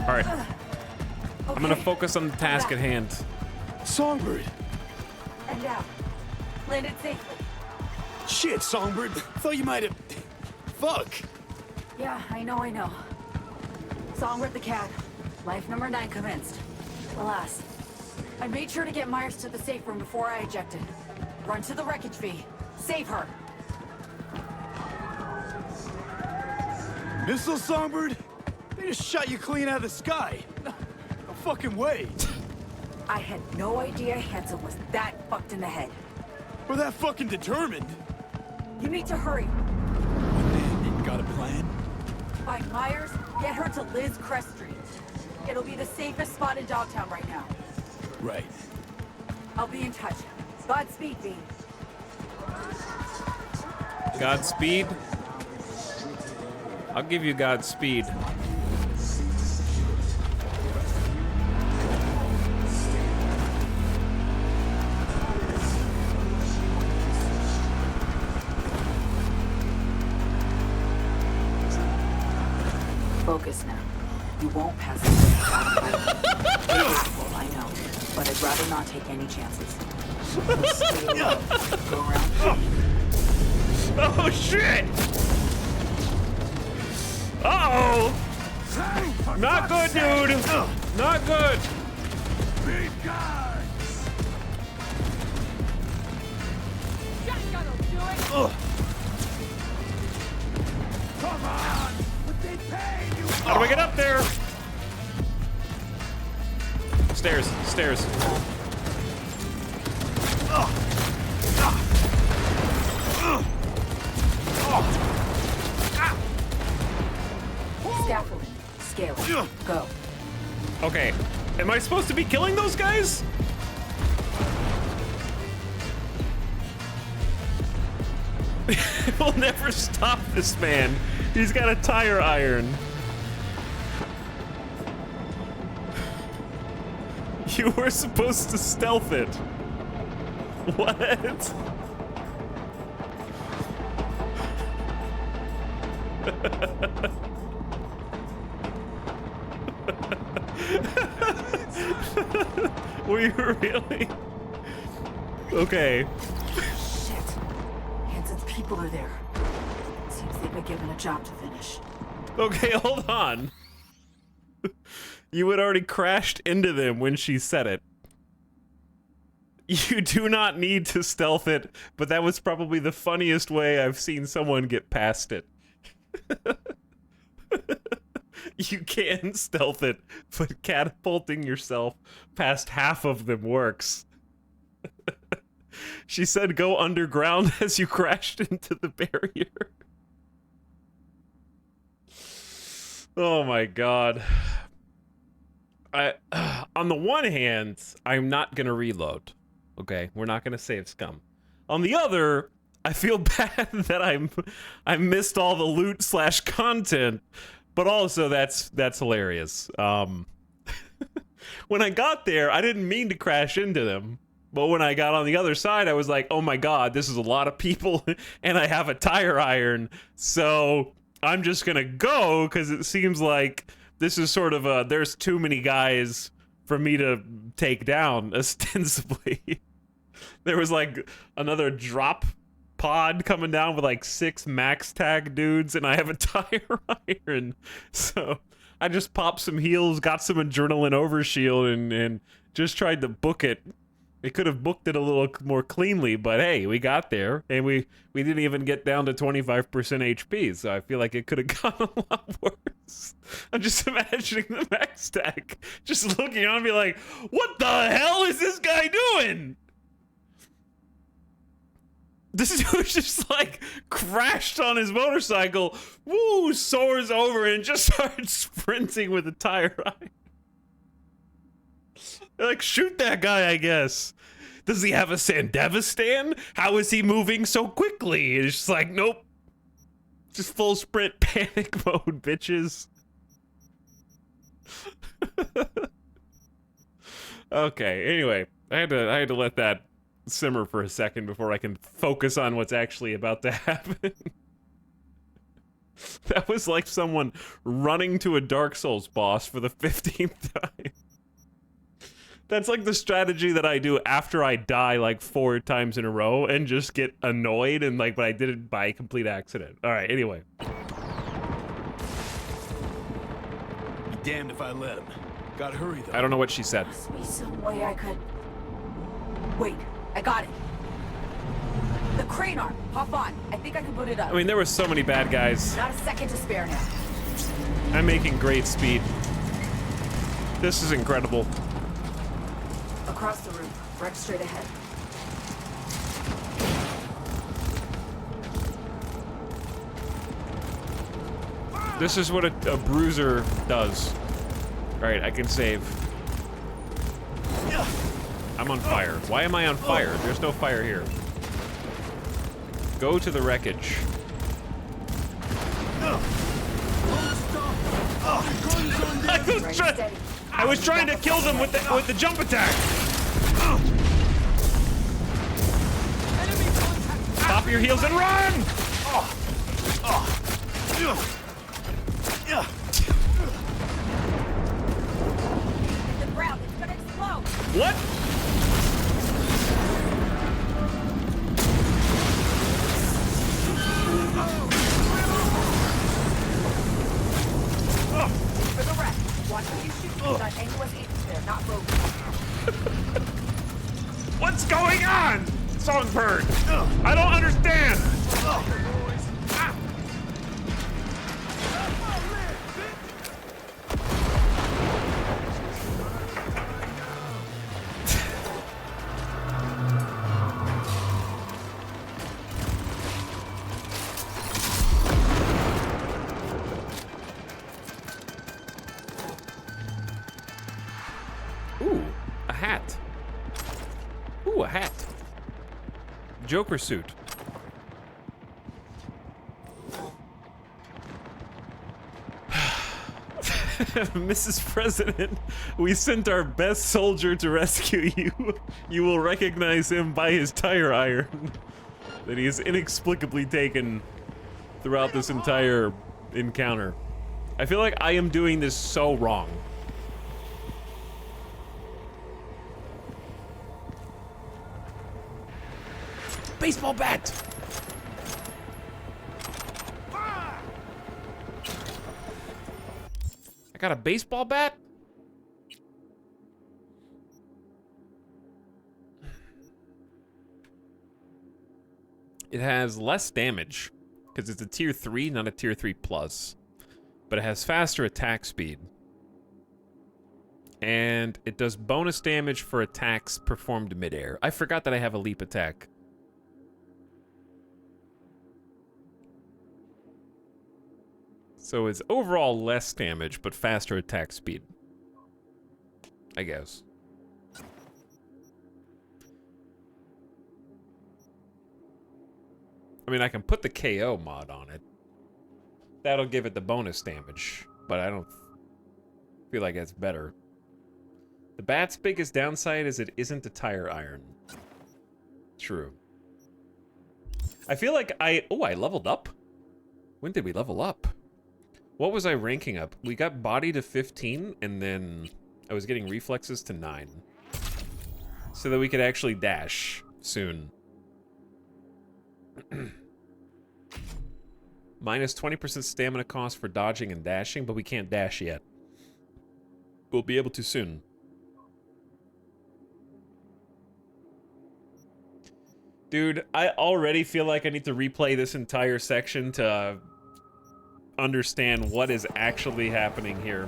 Alright. I'm gonna focus on the task at hand. Songbird! And out. Landed safely. Shit, Songbird. Thought you might have... Fuck. Yeah, I know. Songbird the cat. Life number 9 commenced. Alas. I made sure to get Myers to the safe room before I ejected. Run to the wreckage V. Save her. Missile, Songbird? They just shot you clean out of the sky. No fucking way. I had no idea Hansen was that fucked in the head. We're that fucking determined. You need to hurry. Got a plan? Find Myers, get her to Liz Crest Street. It'll be the safest spot in Dogtown right now. Right. I'll be in touch. Godspeed, V. Godspeed? I'll give you Godspeed. Focus now. You won't pass the Well, I know, but I'd rather not take any chances. Go around. Oh shit! Uh-oh! Not good, dude! Not good! Shotgun'll do it! Come on! But they pay you! How do I get up there? Stairs, stairs. Scaffolding. Scale it. Go. Okay. Am I supposed to be killing those guys? We'll never stop this man. He's got a tire iron. You were supposed to stealth it. What? Were you really? Okay. Shit. Hansen's people are there. Seems they've been given a job to finish. Okay, hold on. You had already crashed into them when she said it. You do not need to stealth it, but that was probably the funniest way I've seen someone get past it. You can stealth it, but catapulting yourself past half of them works. She said go underground as you crashed into the barrier. Oh my god. On the one hand, I'm not gonna reload. Okay, we're not gonna save scum. On the other, I feel bad that I missed all the loot / content, but also that's hilarious. When I got there, I didn't mean to crash into them, but when I got on the other side, I was like, oh my god, this is a lot of people, and I have a tire iron, so I'm just gonna go, because it seems like this is sort of a, there's too many guys for me to take down, ostensibly. There was like another drop pod coming down with like 6 max tag dudes, and I have a tire iron. So I just popped some heals, got some adrenaline overshield, and just tried to book it. We could have booked it a little more cleanly, but hey, we got there, and we didn't even get down to 25% HP, so I feel like it could have gone a lot worse. I'm just imagining the max tag just looking on me like, what the hell is this guy doing? This dude just like crashed on his motorcycle, woo, soars over and just started sprinting with a tire iron. Like, shoot that guy, I guess. Does he have a Sandevistan? How is he moving so quickly? It's just like, nope. Just full sprint panic mode, bitches. Okay, anyway, I had to let that simmer for a second before I can focus on what's actually about to happen. That was like someone running to a Dark Souls boss for the 15th time. That's like the strategy that I do after I die like 4 times in a row and just get annoyed and like, but I did it by complete accident. All right, anyway. Be damned if I let him. Gotta hurry though. I don't know what she said. Must be some way I could... Wait, I got it. The crane arm. Hop on. I think I can put it up. I mean, there were so many bad guys. Not a second to spare now. I'm making great speed. This is incredible. Across the room, right straight ahead. This is what a bruiser does. Alright, I can save. I'm on fire. Why am I on fire? There's no fire here. Go to the wreckage. I was trying to kill them with the jump attack. Pop your heels and run! The ground, it's gonna explode. What? For the rest, watch who you shoot so that anyone's agents there, not rogue. What's going on? Songbird! I don't understand! Ooh, a hat. Ooh, a hat. Joker suit. Mrs. President, we sent our best soldier to rescue you. You will recognize him by his tire iron that he has inexplicably taken throughout this entire encounter. I feel like I am doing this so wrong. Baseball bat! I got a baseball bat? It has less damage, because it's a tier 3, not a tier 3 plus. But it has faster attack speed. And it does bonus damage for attacks performed midair. I forgot that I have a leap attack. So it's overall less damage, but faster attack speed. I guess. I mean, I can put the KO mod on it. That'll give it the bonus damage, but I don't feel like it's better. The bat's biggest downside is it isn't a tire iron. True. I feel like I leveled up? When did we level up? What was I ranking up? We got body to 15, and then I was getting reflexes to 9. So that we could actually dash soon. Minus 20% stamina cost for dodging and dashing, but we can't dash yet. We'll be able to soon. Dude, I already feel like I need to replay this entire section to understand what is actually happening here.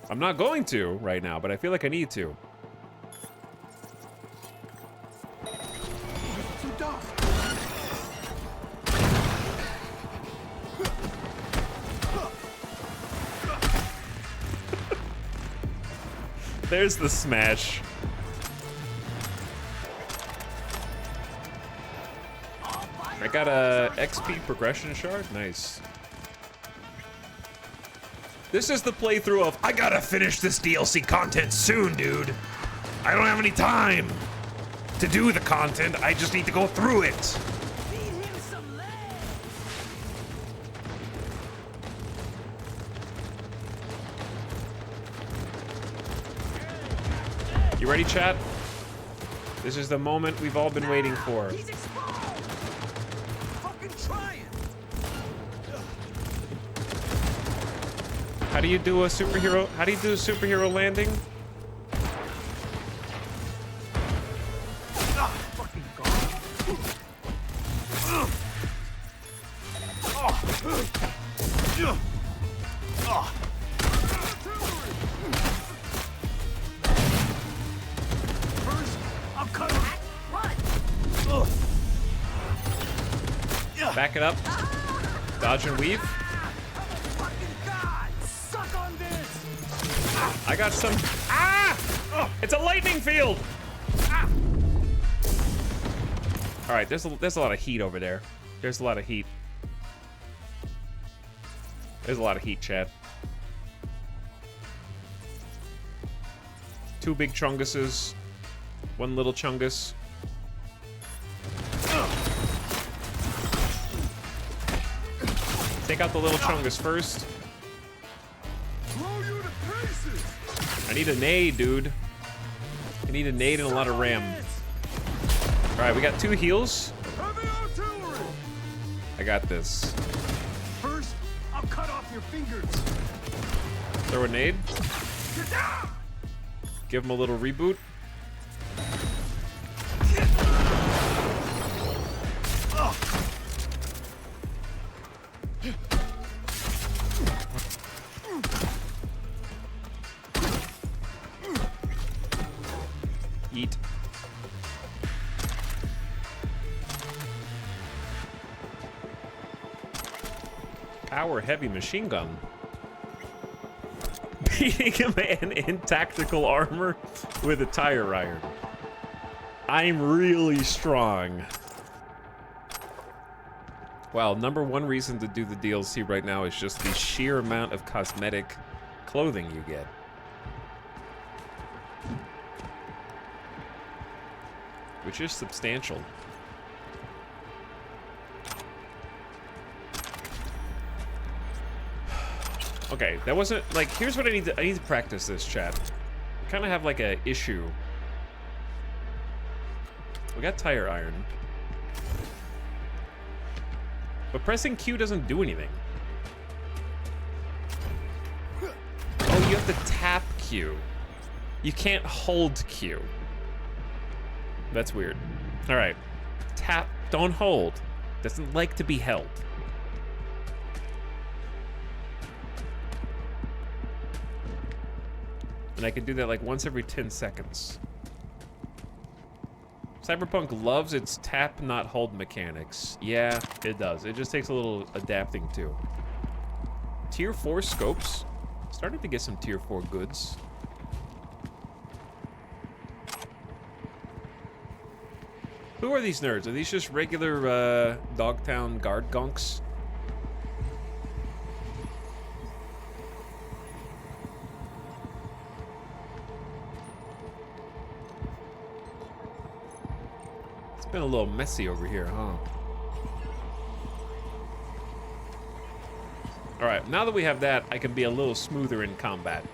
I'm not going to right now, but I feel like I need to. There's the smash. I got a XP progression shard. Nice. This is the playthrough of, I gotta finish this DLC content soon, dude. I don't have any time to do the content. I just need to go through it. You ready, chat? This is the moment we've all been waiting for. How do you do a superhero? How do you do a superhero landing? Back it up. Dodge and weave. I got some. Ah! It's a lightning field. All right, there's a lot of heat over there. There's a lot of heat. There's a lot of heat, Chad. 2 big chunguses, 1 little chungus. Take out the little chungus first. I need a nade, dude. I need a nade and a lot of ram. Alright, we got 2 heals. I got this. First, I'll cut off your fingers. Throw a nade. Give him a little reboot. Eat. Power heavy machine gun. Beating a man in tactical armor with a tire iron. I'm really strong. Wow, number one reason to do the DLC right now is just the sheer amount of cosmetic clothing you get. Which is substantial. Okay, that wasn't, like, here's what I need to practice this, chat. I kind of have, like, a issue. We got tire iron. But pressing Q doesn't do anything. Oh, you have to tap Q. You can't hold Q. That's weird. All right. Tap, don't hold. Doesn't like to be held. And I can do that like once every 10 seconds. Cyberpunk loves its tap, not hold mechanics. Yeah, it does. It just takes a little adapting to. Tier 4 scopes. Starting to get some Tier 4 goods. Who are these nerds? Are these just regular Dogtown guard gonks? It's been a little messy over here, huh? Alright, now that we have that, I can be a little smoother in combat.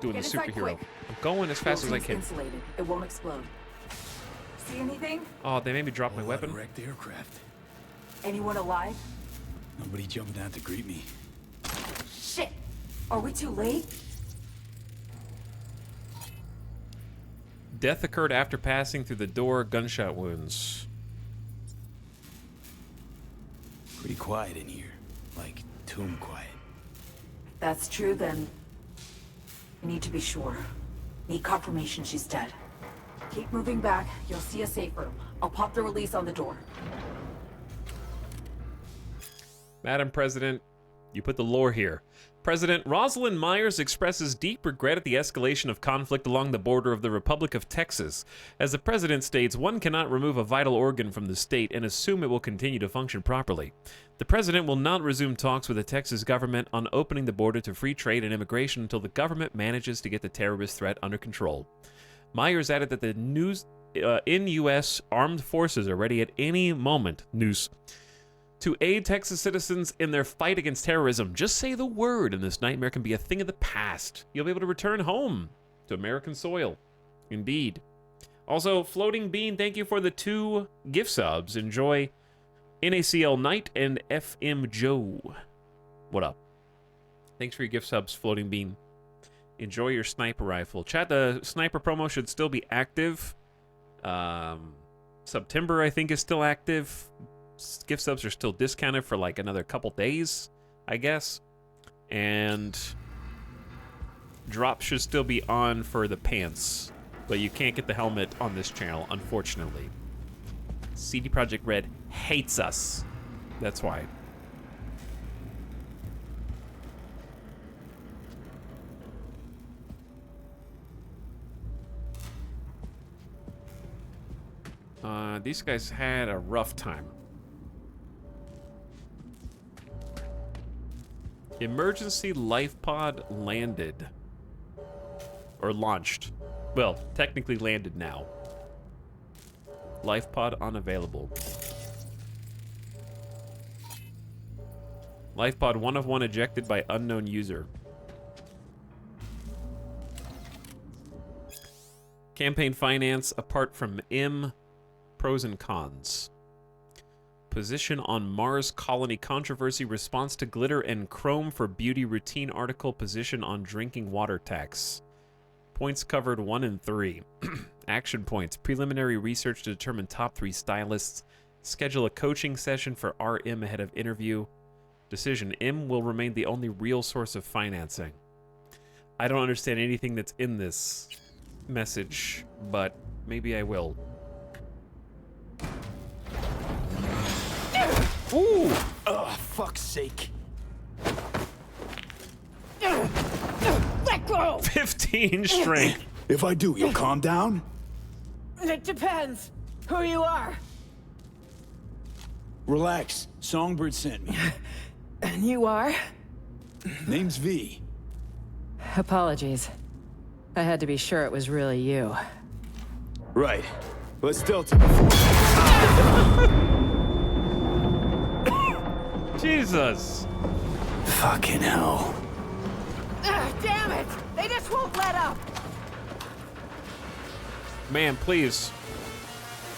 Doing the superhero. I'm going as fast as I can. Insulated. It won't explode. See anything? Oh, they made me drop my weapon. Wrecked aircraft. Anyone alive? Nobody jumping out to greet me. Shit! Are we too late? Death occurred after passing through the door. Gunshot wounds. Pretty quiet in here. Like, tomb quiet. That's true, then we need to be sure. Need confirmation she's dead. Keep moving back. You'll see a safe room. I'll pop the release on the door. Madam President, you put the lore here. President Rosalind Myers expresses deep regret at the escalation of conflict along the border of the Republic of Texas. As the president states, one cannot remove a vital organ from the state and assume it will continue to function properly. The president will not resume talks with the Texas government on opening the border to free trade and immigration until the government manages to get the terrorist threat under control. Myers added that the U.S. armed forces are ready at any moment, to aid Texas citizens in their fight against terrorism. Just say the word and this nightmare can be a thing of the past. You'll be able to return home to American soil. Indeed. Also, Floating Bean, thank you for the 2 gift subs. Enjoy NACL Knight and FM Joe. What up? Thanks for your gift subs, Floating Bean. Enjoy your sniper rifle. Chat, the sniper promo should still be active. September, I think, is still active. Gift subs are still discounted for like another couple days, I guess. And drop should still be on for the pants, but you can't get the helmet on this channel, unfortunately. CD Projekt Red hates us. That's why. These guys had a rough time. Emergency life pod landed. Or launched. Well, technically landed now. Life pod unavailable. Life pod 1 of 1 ejected by unknown user. Campaign finance apart from M. Pros and cons. Position on Mars colony controversy. Response to glitter and chrome for beauty routine article. Position on drinking water tax. Points covered 1 and 3. Action points. Preliminary research to determine top 3 stylists. Schedule a coaching session for RM ahead of interview. Decision. M will remain the only real source of financing. I don't understand anything that's in this message, but maybe I will. Ooh! Oh, fuck's sake. Let go! 15 strength. If I do, you'll calm down? It depends who you are. Relax. Songbird sent me. And you are? Name's V. Apologies. I had to be sure it was really you. Right. Let's Delta before. Jesus. Fucking hell. Ugh, damn it! They just won't let up! Man, please.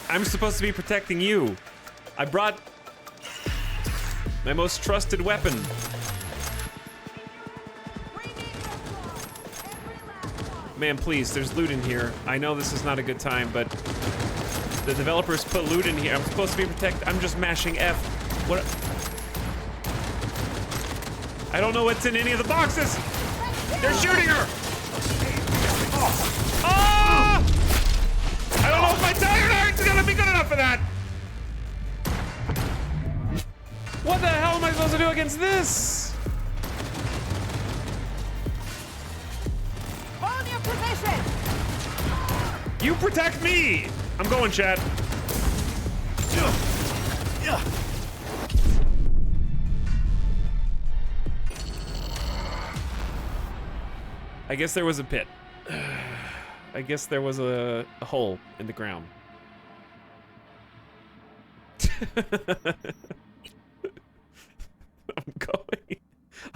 I'm supposed to be protecting you. I brought my most trusted weapon. Man, please, there's loot in here. I know this is not a good time, but the developers put loot in here. I'm supposed to be protected. I'm just mashing F. What? I don't know what's in any of the boxes. They're shooting her. Ah! I don't know if my tire iron's gonna be good enough for that. What the hell am I supposed to do against this? Hold your position! You protect me! I'm going, Chad. I guess there was a pit. I guess there was a hole in the ground.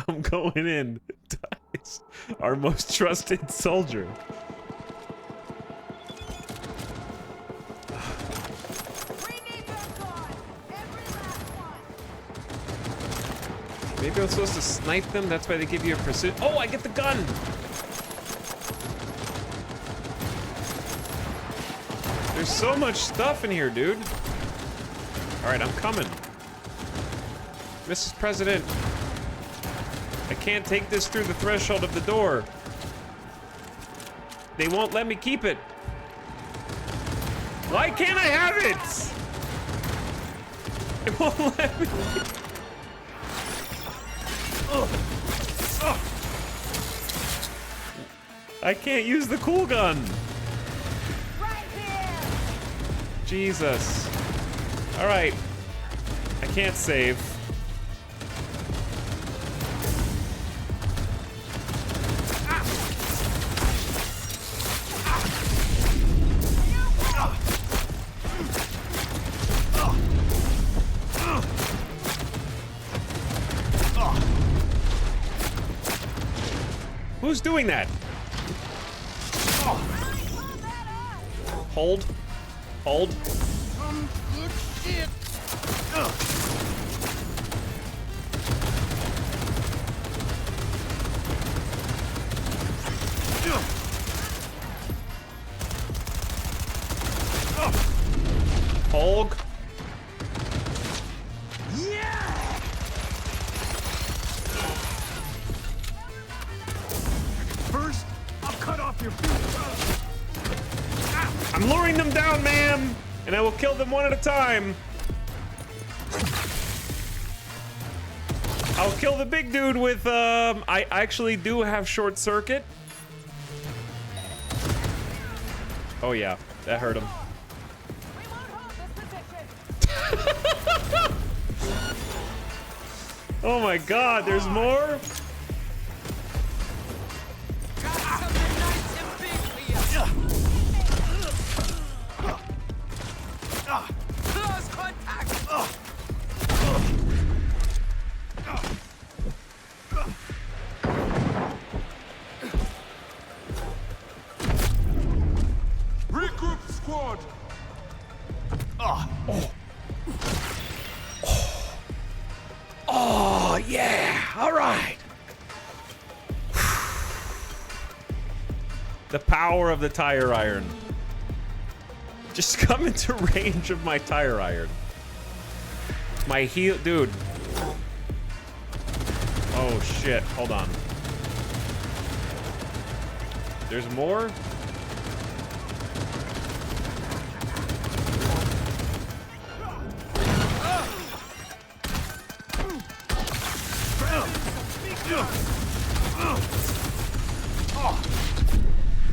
I'm going in. Dice, our most trusted soldier. Maybe I'm supposed to snipe them. That's why they give you a precision. Oh, I get the gun. There's so much stuff in here, dude. All right, I'm coming. Mrs. President, I can't take this through the threshold of the door. They won't let me keep it. Why can't I have it? It won't let me. I can't use the cool gun. Right here! Jesus. All right. I can't save. Who's doing that? Hold. Hold. Good shit! Hold. First, I'll cut off your feet. I'm luring them down, ma'am, and I will kill them one at a time. I'll kill the big dude with, I actually do have short circuit. Oh yeah, that hurt him. Oh my God, there's more? Close contact! Regroup, squad. Oh yeah, all right. The power of the tire iron. Just come into range of my tire iron. My heel, dude. Oh shit, hold on. There's more?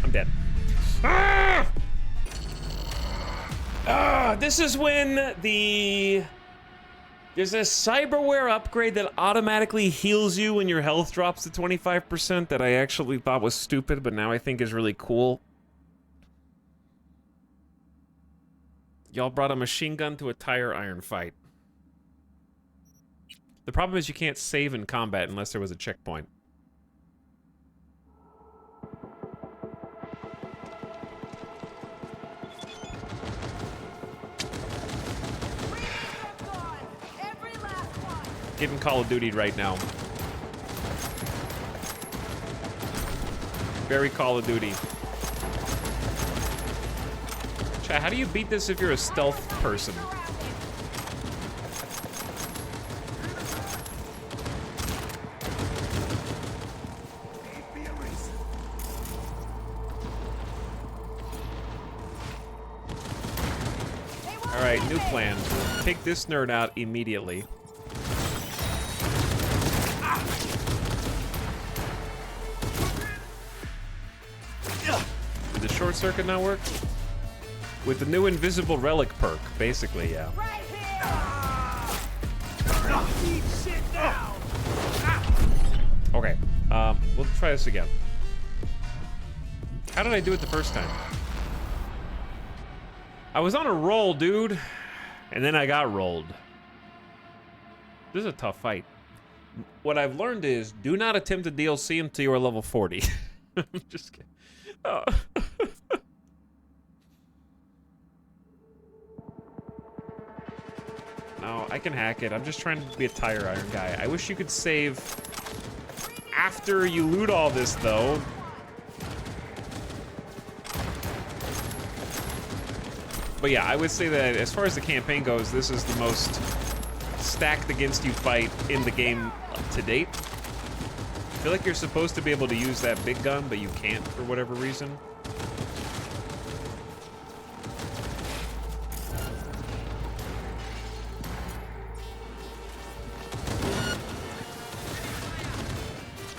I'm dead. This is when the There's a cyberware upgrade that automatically heals you when your health drops to 25% that I actually thought was stupid, but now I think is really cool. Y'all brought a machine gun to a tire iron fight. The problem is you can't save in combat unless there was a checkpoint. Getting Call of Duty right now. Very Call of Duty. Chat, how do you beat this if you're a stealth person? Alright, new plan. Take this nerd out immediately. Did the short circuit not work? With the new invisible relic perk, basically, yeah. Okay, we'll try this again. How did I do it the first time? I was on a roll, dude, and then I got rolled. This is a tough fight. What I've learned is, do not attempt a DLC until you are level 40. I'm just kidding. Oh. No, I can hack it. I'm just trying to be a tire iron guy. I wish you could save after you loot all this, though. But yeah, I would say that as far as the campaign goes, this is the most stacked against you fight in the game to date. I feel like you're supposed to be able to use that big gun, but you can't for whatever reason.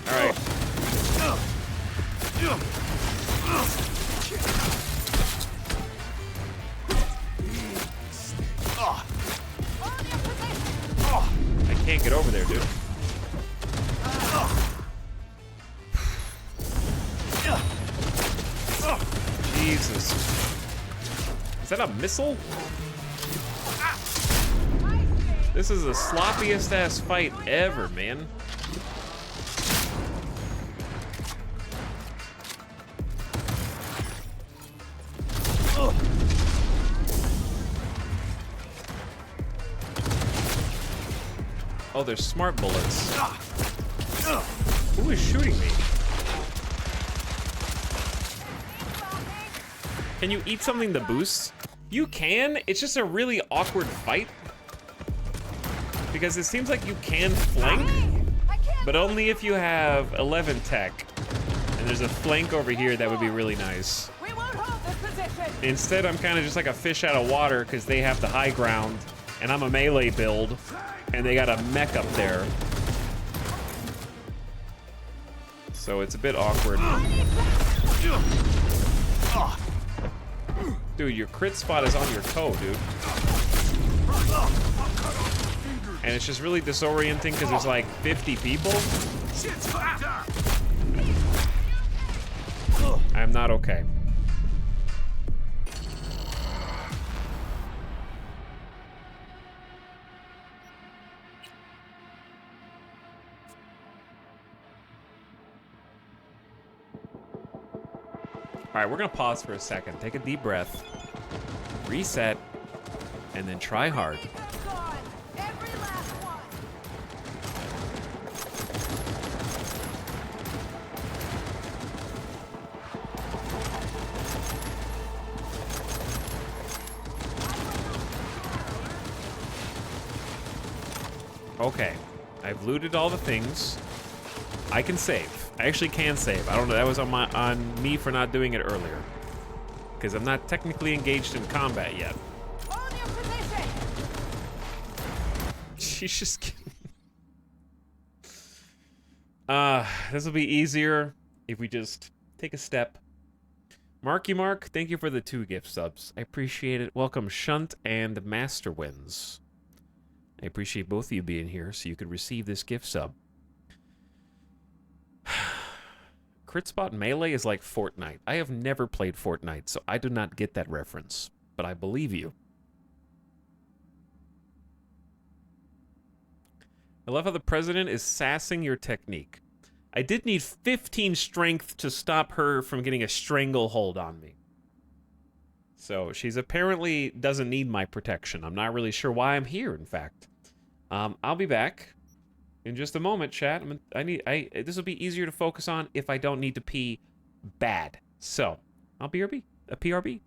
Alright. I can't get over there, dude. Jesus. Is that a missile? This is the sloppiest ass fight ever, man. Oh, there's smart bullets. Who is shooting me? Can you eat something to boost? You can. It's just a really awkward fight. Because it seems like you can flank, but only if you have 11 tech. And there's a flank over here that would be really nice. Instead, I'm kind of just like a fish out of water because they have the high ground, and I'm a melee build, and they got a mech up there. So it's a bit awkward. Dude, your crit spot is on your toe, dude. And it's just really disorienting because there's like 50 people. I'm not okay. All right, we're gonna pause for a second. Take a deep breath, reset, and then try hard. Okay, I've looted all the things. I can save. I actually can save. I don't know. That was on me for not doing it earlier, because I'm not technically engaged in combat yet. She's just kidding. This will be easier if we just take a step. Marky Mark, thank you for the 2 gift subs. I appreciate it. Welcome, Shunt and Master Wins. I appreciate both of you being here so you could receive this gift sub. Crit Spot Melee is like Fortnite. I have never played Fortnite, so I do not get that reference, but I believe you. I love how the president is sassing your technique. I did need 15 strength to stop her from getting a stranglehold on me. So she's apparently doesn't need my protection. I'm not really sure why I'm here, in fact. I'll be back in just a moment, chat. This will be easier to focus on if I don't need to pee bad. So, I'll BRB. A PRB.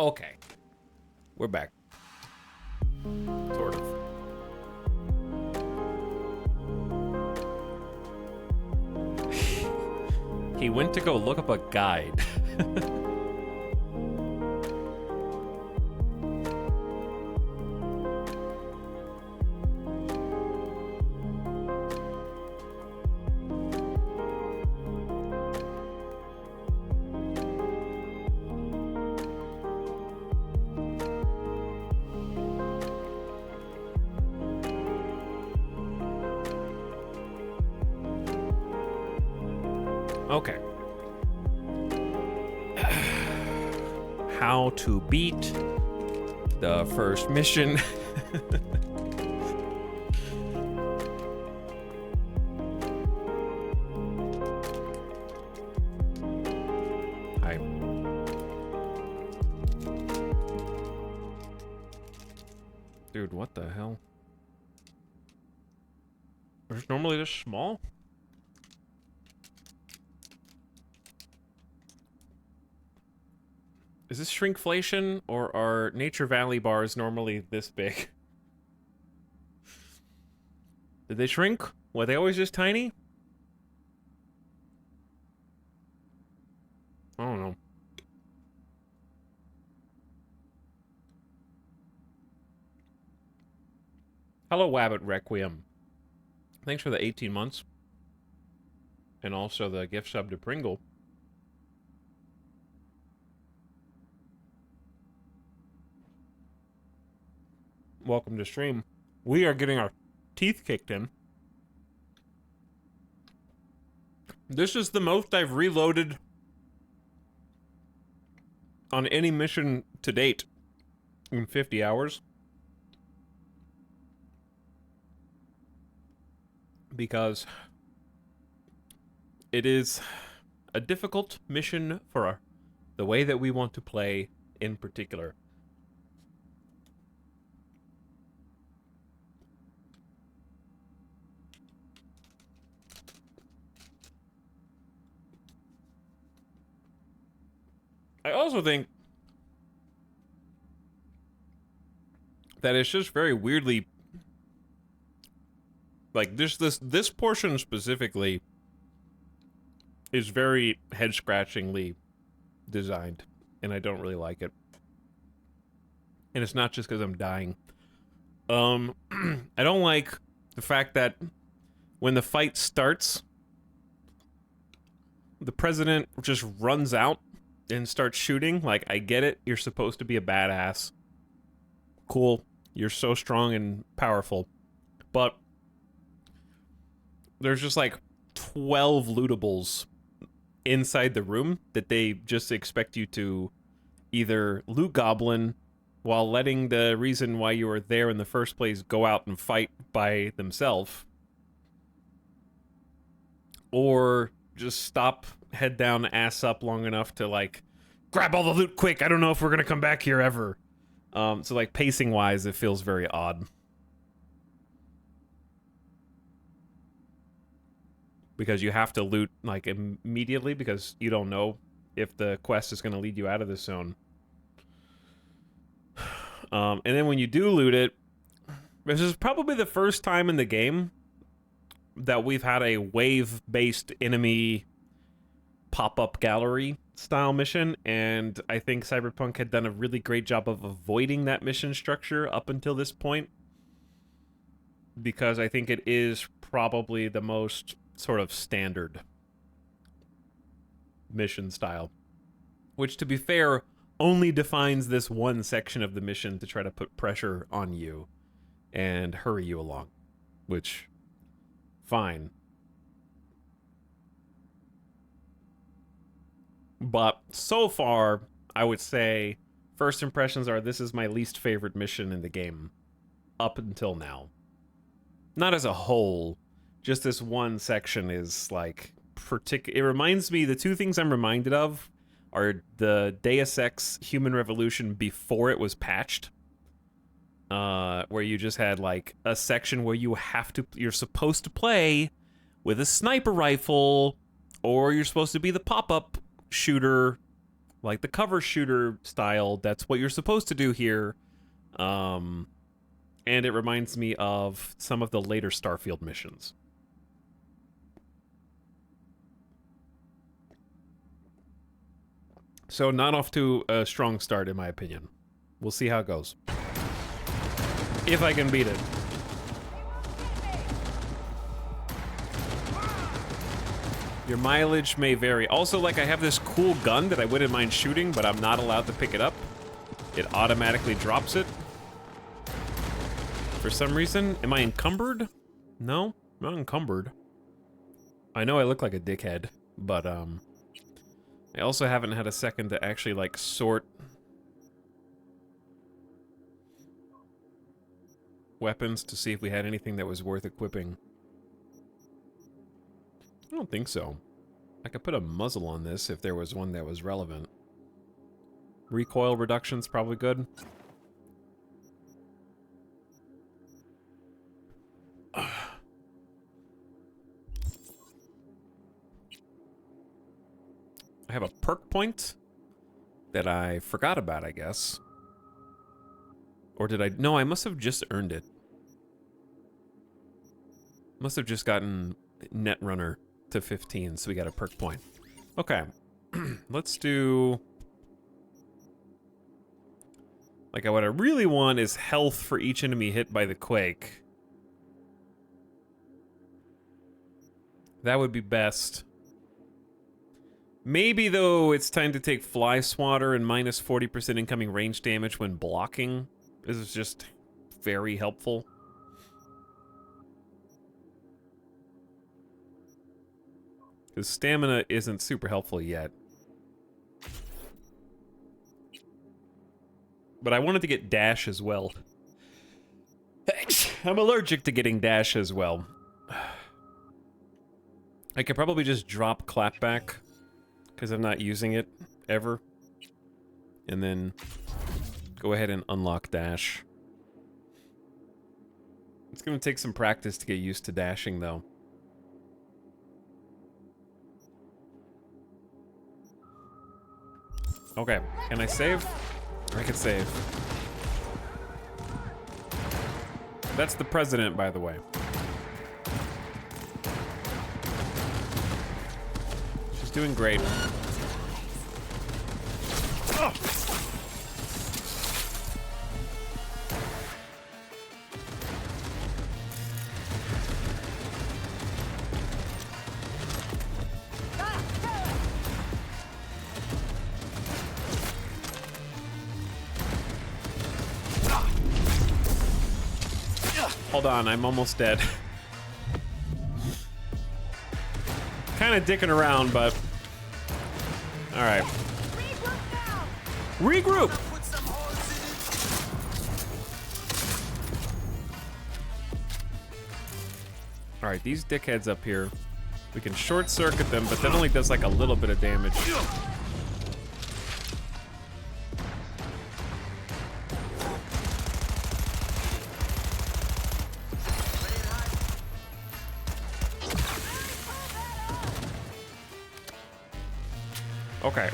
Okay. We're back. Sort of. He went to go look up a guide. Okay. How to beat the first mission. Hi. Dude, what the hell? There's normally this small? Is this shrinkflation, or are Nature Valley bars normally this big? Did they shrink? Were they always just tiny? I don't know. Hello, Wabbit Requiem. Thanks for the 18 months. And also the gift sub to Pringle. Welcome to stream. We are getting our teeth kicked in. This is the most I've reloaded on any mission to date in 50 hours. Because it is a difficult mission for the way that we want to play in particular. I also think that it's just very weirdly, like this portion specifically is very head-scratchingly designed, and I don't really like it. And it's not just because I'm dying. I don't like the fact that when the fight starts, the president just runs out and starts shooting. Like, I get it, you're supposed to be a badass. Cool, you're so strong and powerful. But there's just like 12 lootables inside the room that they just expect you to either loot goblin while letting the reason why you were there in the first place go out and fight by themselves, or just stop, head down, ass up long enough to like grab all the loot quick. I don't know if we're gonna come back here ever. So like pacing wise, it feels very odd. Because you have to loot like immediately because you don't know if the quest is going to lead you out of this zone. And then when you do loot it, this is probably the first time in the game that we've had a wave-based enemy pop-up gallery style mission, and I think Cyberpunk had done a really great job of avoiding that mission structure up until this point, because I think it is probably the most sort of standard mission style, which, to be fair, only defines this one section of the mission to try to put pressure on you and hurry you along, which, fine. But so far, I would say first impressions are this is my least favorite mission in the game up until now. Not as a whole, just this one section is like it reminds me, the two things I'm reminded of are the Deus Ex Human Revolution before it was patched. Where you just had like a section where you're supposed to play with a sniper rifle, or you're supposed to be the pop-up shooter, like the cover shooter style. That's what you're supposed to do here. And it reminds me of some of the later Starfield missions. So not off to a strong start, in my opinion. We'll see how it goes. If I can beat it. Your mileage may vary. Also, like, I have this cool gun that I wouldn't mind shooting, but I'm not allowed to pick it up. It automatically drops it. For some reason. Am I encumbered? No, I'm not encumbered. I know I look like a dickhead, but, I also haven't had a second to actually, like, sort weapons to see if we had anything that was worth equipping. I don't think so. I could put a muzzle on this if there was one that was relevant. Recoil reduction's probably good. I have a perk point that I forgot about, I guess. Or did I? No, I must have just earned it. Must have just gotten Netrunner to 15, so we got a perk point. Okay. Let's do... Like, what I really want is health for each enemy hit by the quake. That would be best. Maybe, though, it's time to take Fly Swatter and minus 40% incoming range damage when blocking. This is just very helpful. Because stamina isn't super helpful yet. But I wanted to get dash as well. I'm allergic to getting dash as well. I could probably just drop clapback, because I'm not using it ever. And then go ahead and unlock dash. It's going to take some practice to get used to dashing, though. Okay, can I save? I can save. That's the president, by the way. She's doing great. Oh. Hold on, I'm almost dead. Kind of dicking around, but... Alright. Regroup! Alright, these dickheads up here. We can short circuit them, but that only does like a little bit of damage. Okay.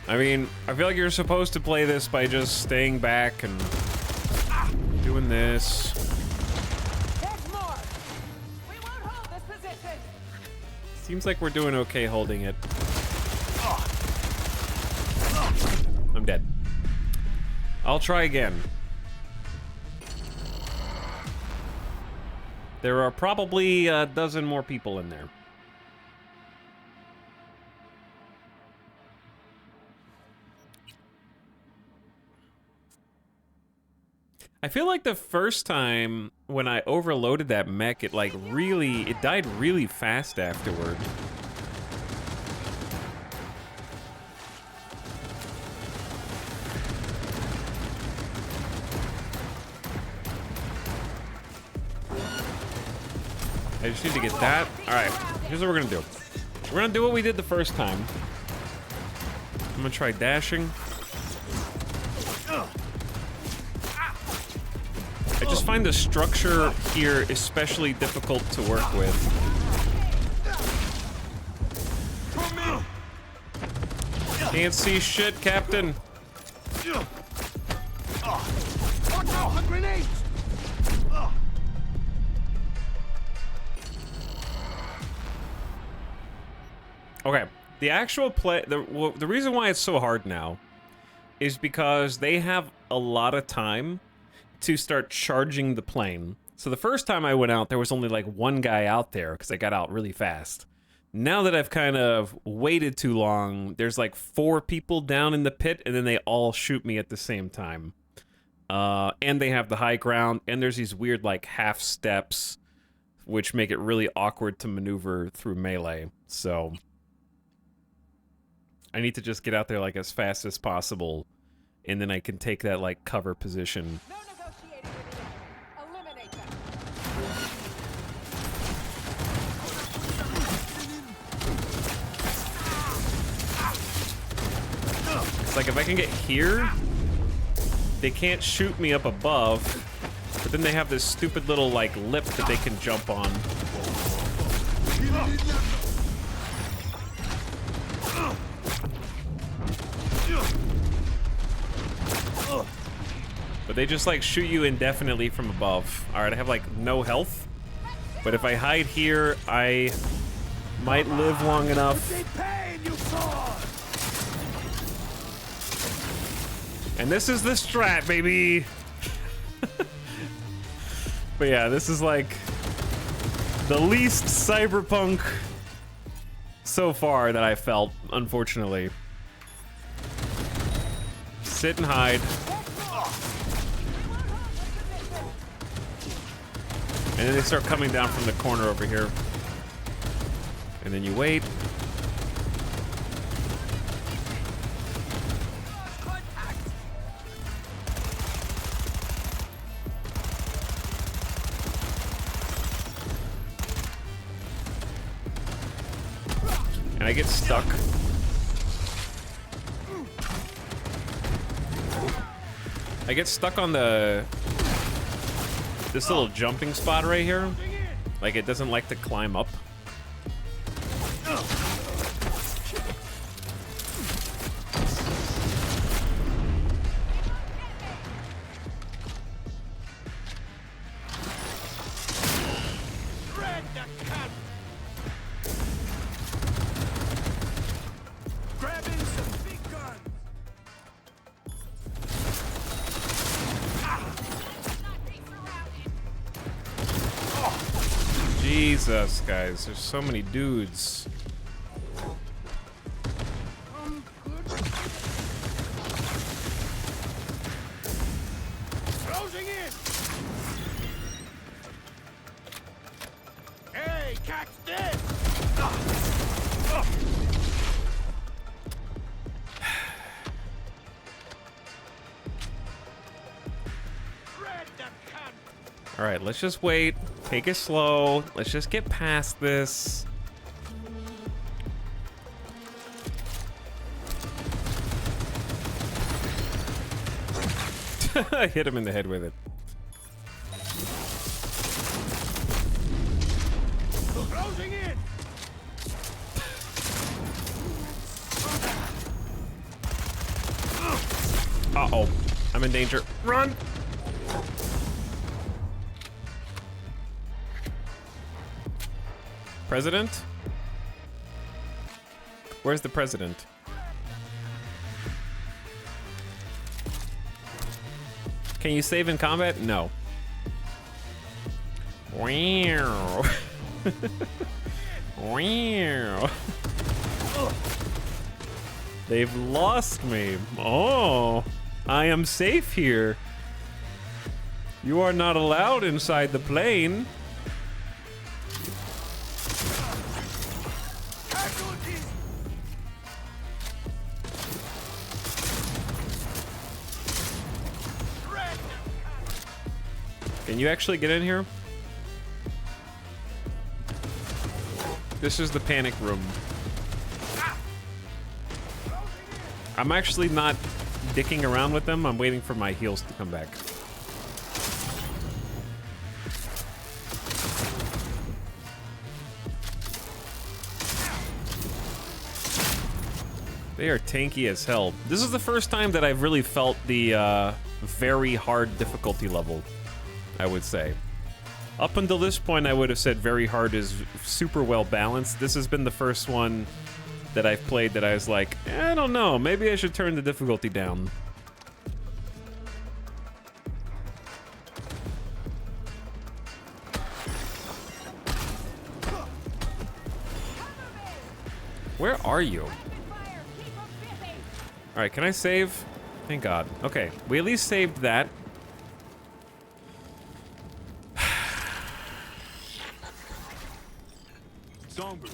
I mean, I feel like you're supposed to play this by just staying back and doing this. Seems like we're doing okay holding it. I'm dead. I'll try again. There are probably a dozen more people in there. I feel like the first time when I overloaded that mech, it like really, it died really fast afterward. I just need to get that. All right, here's what we're gonna do. We're gonna do what we did the first time. I'm gonna try dashing. I just find the structure here especially difficult to work with. Can't see shit, Captain. Grenades! Okay, the actual play, the reason why it's so hard now is because they have a lot of time to start charging the plane. So the first time I went out, there was only like one guy out there because I got out really fast. Now that I've kind of waited too long, there's like 4 people down in the pit and then they all shoot me at the same time. And they have the high ground and there's these weird like half steps which make it really awkward to maneuver through melee. So I need to just get out there like as fast as possible, and then I can take that like cover position. No negotiating with the enemy. Eliminate them. It's like if I can get here, they can't shoot me up above, but then they have this stupid little like lip that they can jump on. But they just like shoot you indefinitely from above. Alright, I have like no health. But if I hide here, I might live long enough. And this is the strat, baby! But yeah, this is like the least cyberpunk so far that I felt, unfortunately. Sit and hide. And then they start coming down from the corner over here. And then you wait. And I get stuck. I get stuck on this little jumping spot right here. Like it doesn't like to climb up. Jesus, guys, there's so many dudes. Closing in! Hey, catch this! All right, let's just wait. Take it slow. Let's just get past this. I hit him in the head with it. Closing in! Uh-oh. I'm in danger. Run! President? Where's the president? Can you save in combat? No. Wow. Wow. They've lost me. Oh, I am safe here. You are not allowed inside the plane. Can you actually get in here? This is the panic room. I'm actually not dicking around with them. I'm waiting for my heals to come back. They are tanky as hell. This is the first time that I've really felt the very hard difficulty level, I would say. Up until this point, I would have said very hard is super well balanced. This has been the first one that I've played that I was like, I don't know, maybe I should turn the difficulty down. Where are you? Alright, can I save? Thank God. Okay, we at least saved that. Songbird,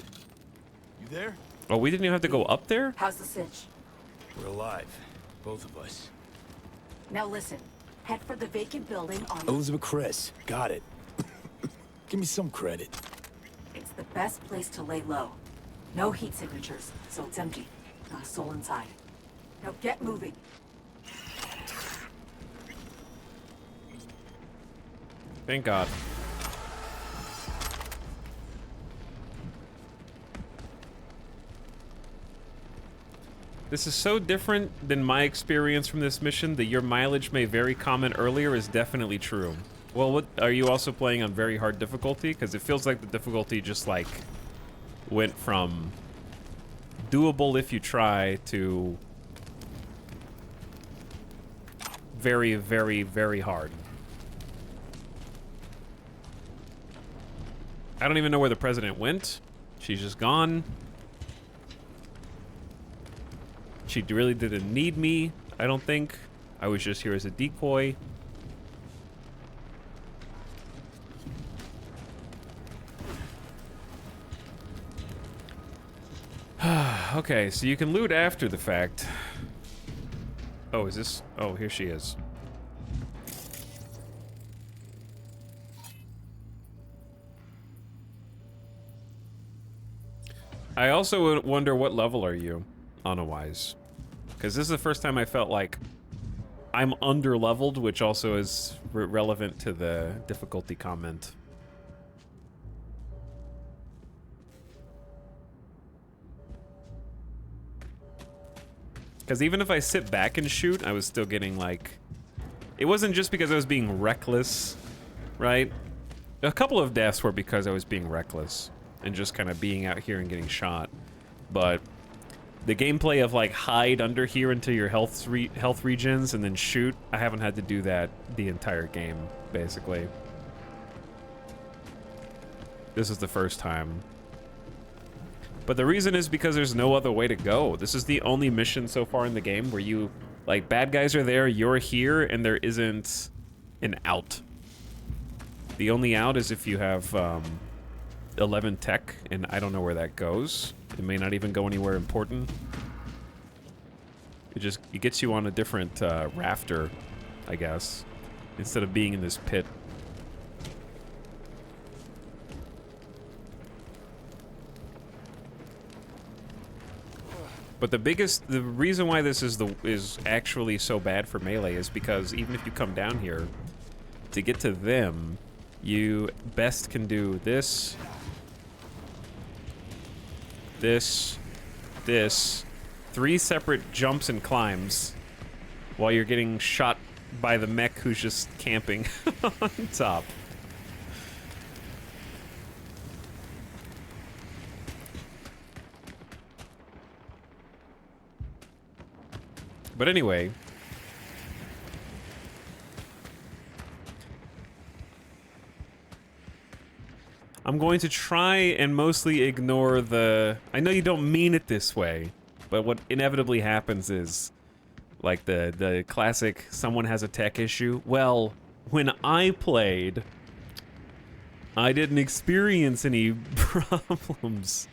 you there? Oh, we didn't even have to go up there? How's the cinch? We're alive, both of us. Now listen, head for the vacant building on Elizabeth Chris, got it. Give me some credit. It's the best place to lay low. No heat signatures, so it's empty. Not a soul inside. Now get moving. Thank God. This is so different than my experience from this mission that your mileage may vary comment earlier is definitely true. Well, what are you also playing on very hard difficulty? Because it feels like the difficulty just like went from doable if you try to very, very, very hard. I don't even know where the president went. She's just gone. She really didn't need me, I don't think. I was just here as a decoy. Okay, so you can loot after the fact. Oh, is this? Oh, here she is. I also wonder what level are you, Anna-wise? Because this is the first time I felt like I'm under-leveled, which also is relevant to the difficulty comment. Because even if I sit back and shoot, I was still getting like... It wasn't just because I was being reckless, right? A couple of deaths were because I was being reckless and just kind of being out here and getting shot. But the gameplay of like hide under here until your health regens and then shoot, I haven't had to do that the entire game, basically. This is the first time. But the reason is because there's no other way to go. This is the only mission so far in the game where you, like, bad guys are there, you're here, and there isn't an out. The only out is if you have 11 tech, and I don't know where that goes. It may not even go anywhere important. It gets you on a different rafter, I guess, instead of being in this pit. But the reason why this is actually so bad for melee is because even if you come down here, to get to them, you best can do this, this, 3 separate jumps and climbs while you're getting shot by the mech who's just camping on top. But anyway, I'm going to try and mostly ignore the... I know you don't mean it this way, but what inevitably happens is, like, the classic, someone has a tech issue. Well, when I played, I didn't experience any problems.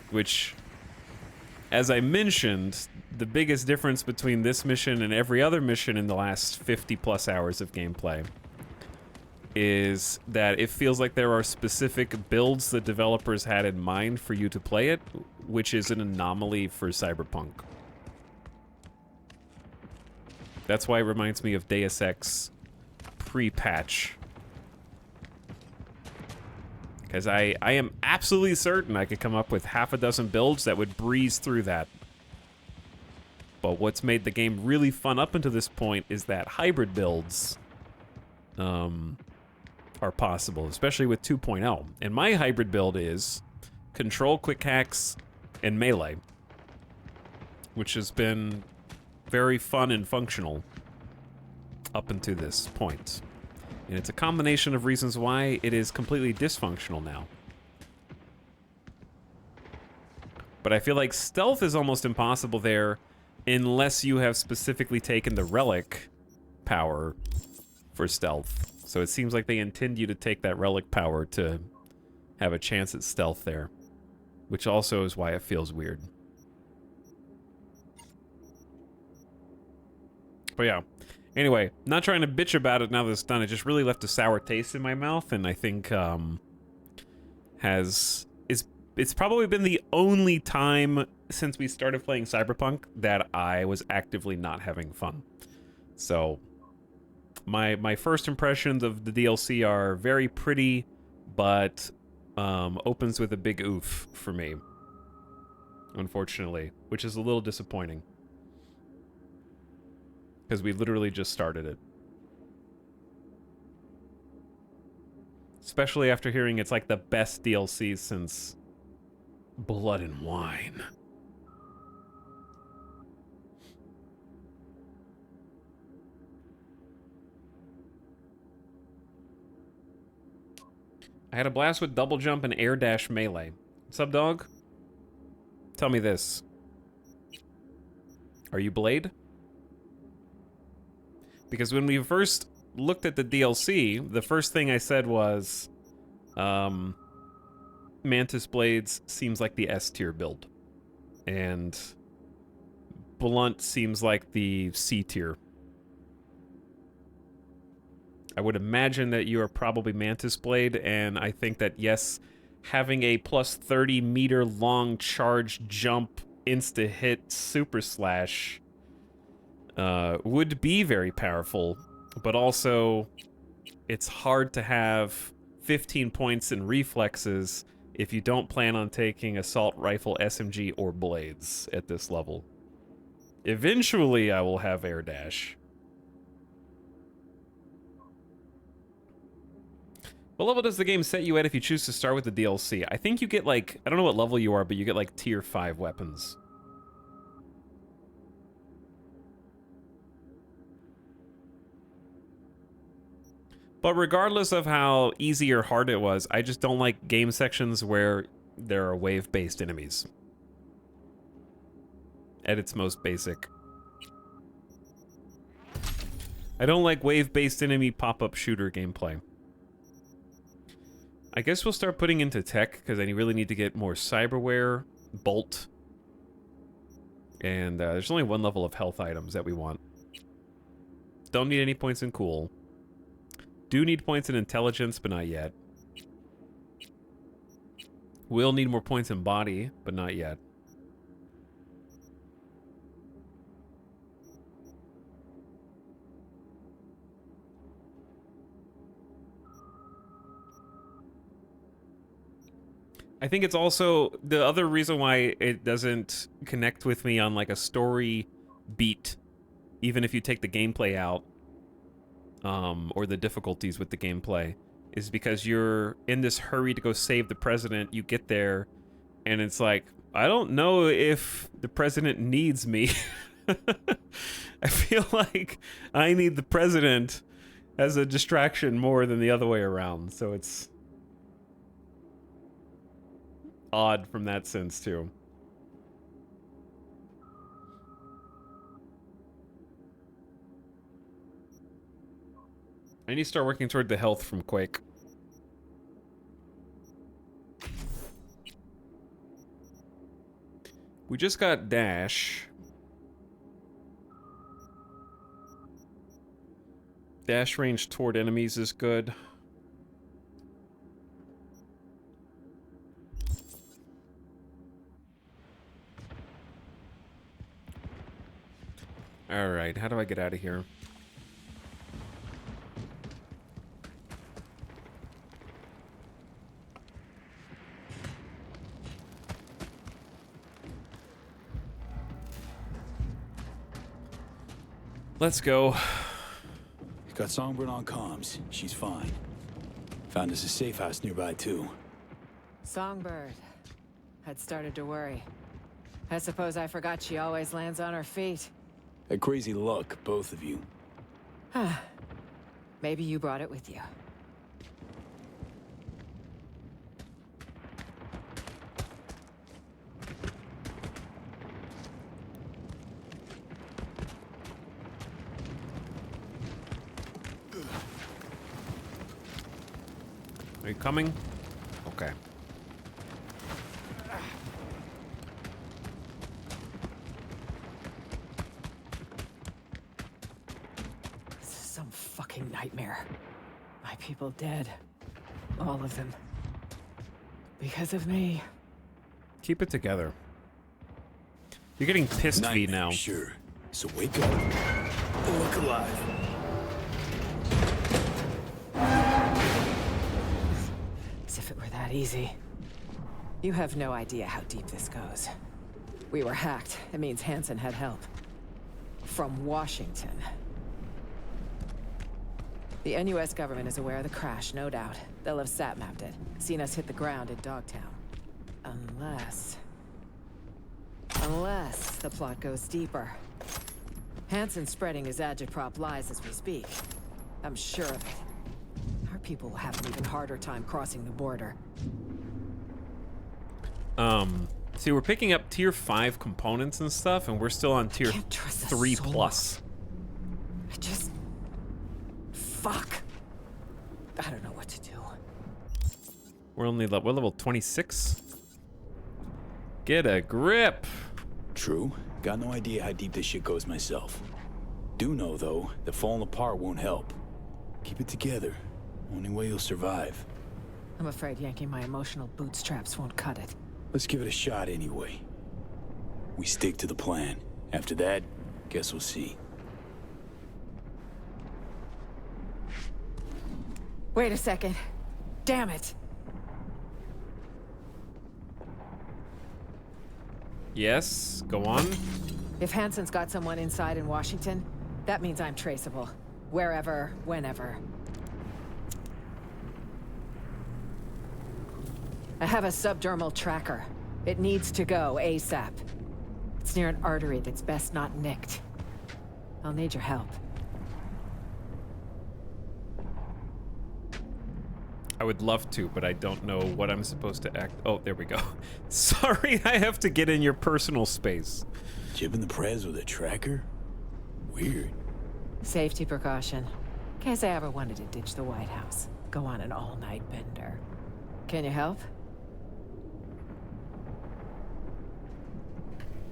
Which, as I mentioned, the biggest difference between this mission and every other mission in the last 50+ hours of gameplay is that it feels like there are specific builds that developers had in mind for you to play it, which is an anomaly for Cyberpunk. That's why it reminds me of Deus Ex pre-patch. Because I am absolutely certain I could come up with half a dozen builds that would breeze through that. But what's made the game really fun up until this point is that hybrid builds are possible, especially with 2.0. And my hybrid build is control, quick hacks, and melee, which has been very fun and functional up until this point. And it's a combination of reasons why it is completely dysfunctional now. But I feel like stealth is almost impossible there unless you have specifically taken the relic power for stealth. So it seems like they intend you to take that relic power to have a chance at stealth there, which also is why it feels weird. But yeah. Anyway, not trying to bitch about it now that it's done. It just really left a sour taste in my mouth, and I think it's probably been the only time since we started playing Cyberpunk that I was actively not having fun. So my first impressions of the DLC are very pretty, but opens with a big oof for me, unfortunately, which is a little disappointing. Because we literally just started it. Especially after hearing it's like the best DLC since Blood and Wine. I had a blast with double jump and air dash melee. What's up, dog? Tell me this. Are you Blade? Because when we first looked at the DLC, the first thing I said was, Mantis Blades seems like the S tier build, and Blunt seems like the C tier. I would imagine that you are probably Mantis Blade, and I think that, yes, having a plus 30 meter long charge jump insta-hit super slash would be very powerful, but also it's hard to have 15 points in reflexes if you don't plan on taking assault rifle, SMG, or blades at this level. Eventually, I will have air dash. What level does the game set you at if you choose to start with the DLC? I think you get, like, I don't know what level you are, but you get, like, tier 5 weapons. But regardless of how easy or hard it was, I just don't like game sections where there are wave-based enemies. At its most basic. I don't like wave-based enemy pop-up shooter gameplay. I guess we'll start putting into tech, because I really need to get more cyberware, bolt, and there's only one level of health items that we want. Don't need any points in cool. Do need points in intelligence, but not yet. Will need more points in body, but not yet. I think it's also the other reason why it doesn't connect with me on like a story beat, even if you take the gameplay out, or the difficulties with the gameplay, is because you're in this hurry to go save the president. You get there, and it's like, I don't know if the president needs me. I feel like I need the president as a distraction more than the other way around, so it's odd from that sense too. I need to start working toward the health from Quake. We just got dash. Dash range toward enemies is good. Alright, how do I get out of here? Let's go. Got Songbird on comms. She's fine. Found us a safe house nearby, too. Songbird. I'd started to worry. I suppose I forgot she always lands on her feet. Had crazy luck, both of you. Maybe you brought it with you. Are you coming? Okay. This is some fucking nightmare. My people dead. All of them. Because of me. Keep it together. You're getting pissed V now. Sure. So wake up. Look alive. As if it were that easy. You have no idea how deep this goes. We were hacked. It means Hansen had help. From Washington. The NUS government is aware of the crash, no doubt. They'll have sat-mapped it. Seen us hit the ground in Dogtown. Unless the plot goes deeper. Hansen's spreading his agitprop lies as we speak. I'm sure of it. Our people will have an even harder time crossing the border. See, we're picking up tier 5 components and stuff, and we're still on tier 3 plus. I just... Fuck. I don't know what to do. We're only we're level 26. Get a grip. True. Got no idea how deep this shit goes myself. Do know, though, that falling apart won't help. Keep it together. Only way you'll survive. I'm afraid yanking my emotional bootstraps won't cut it. Let's give it a shot anyway. We stick to the plan. After that, guess we'll see. Wait a second. Damn it. Yes, go on. If Hansen's got someone inside in Washington, that means I'm traceable. Wherever, whenever. I have a subdermal tracker. It needs to go ASAP. It's near an artery that's best not nicked. I'll need your help. I would love to, but I don't know what I'm supposed to act. Oh, there we go. Sorry, I have to get in your personal space. Jibbing the prez with a tracker? Weird. Safety precaution. In case I ever wanted to ditch the White House. Go on an all-night bender. Can you help?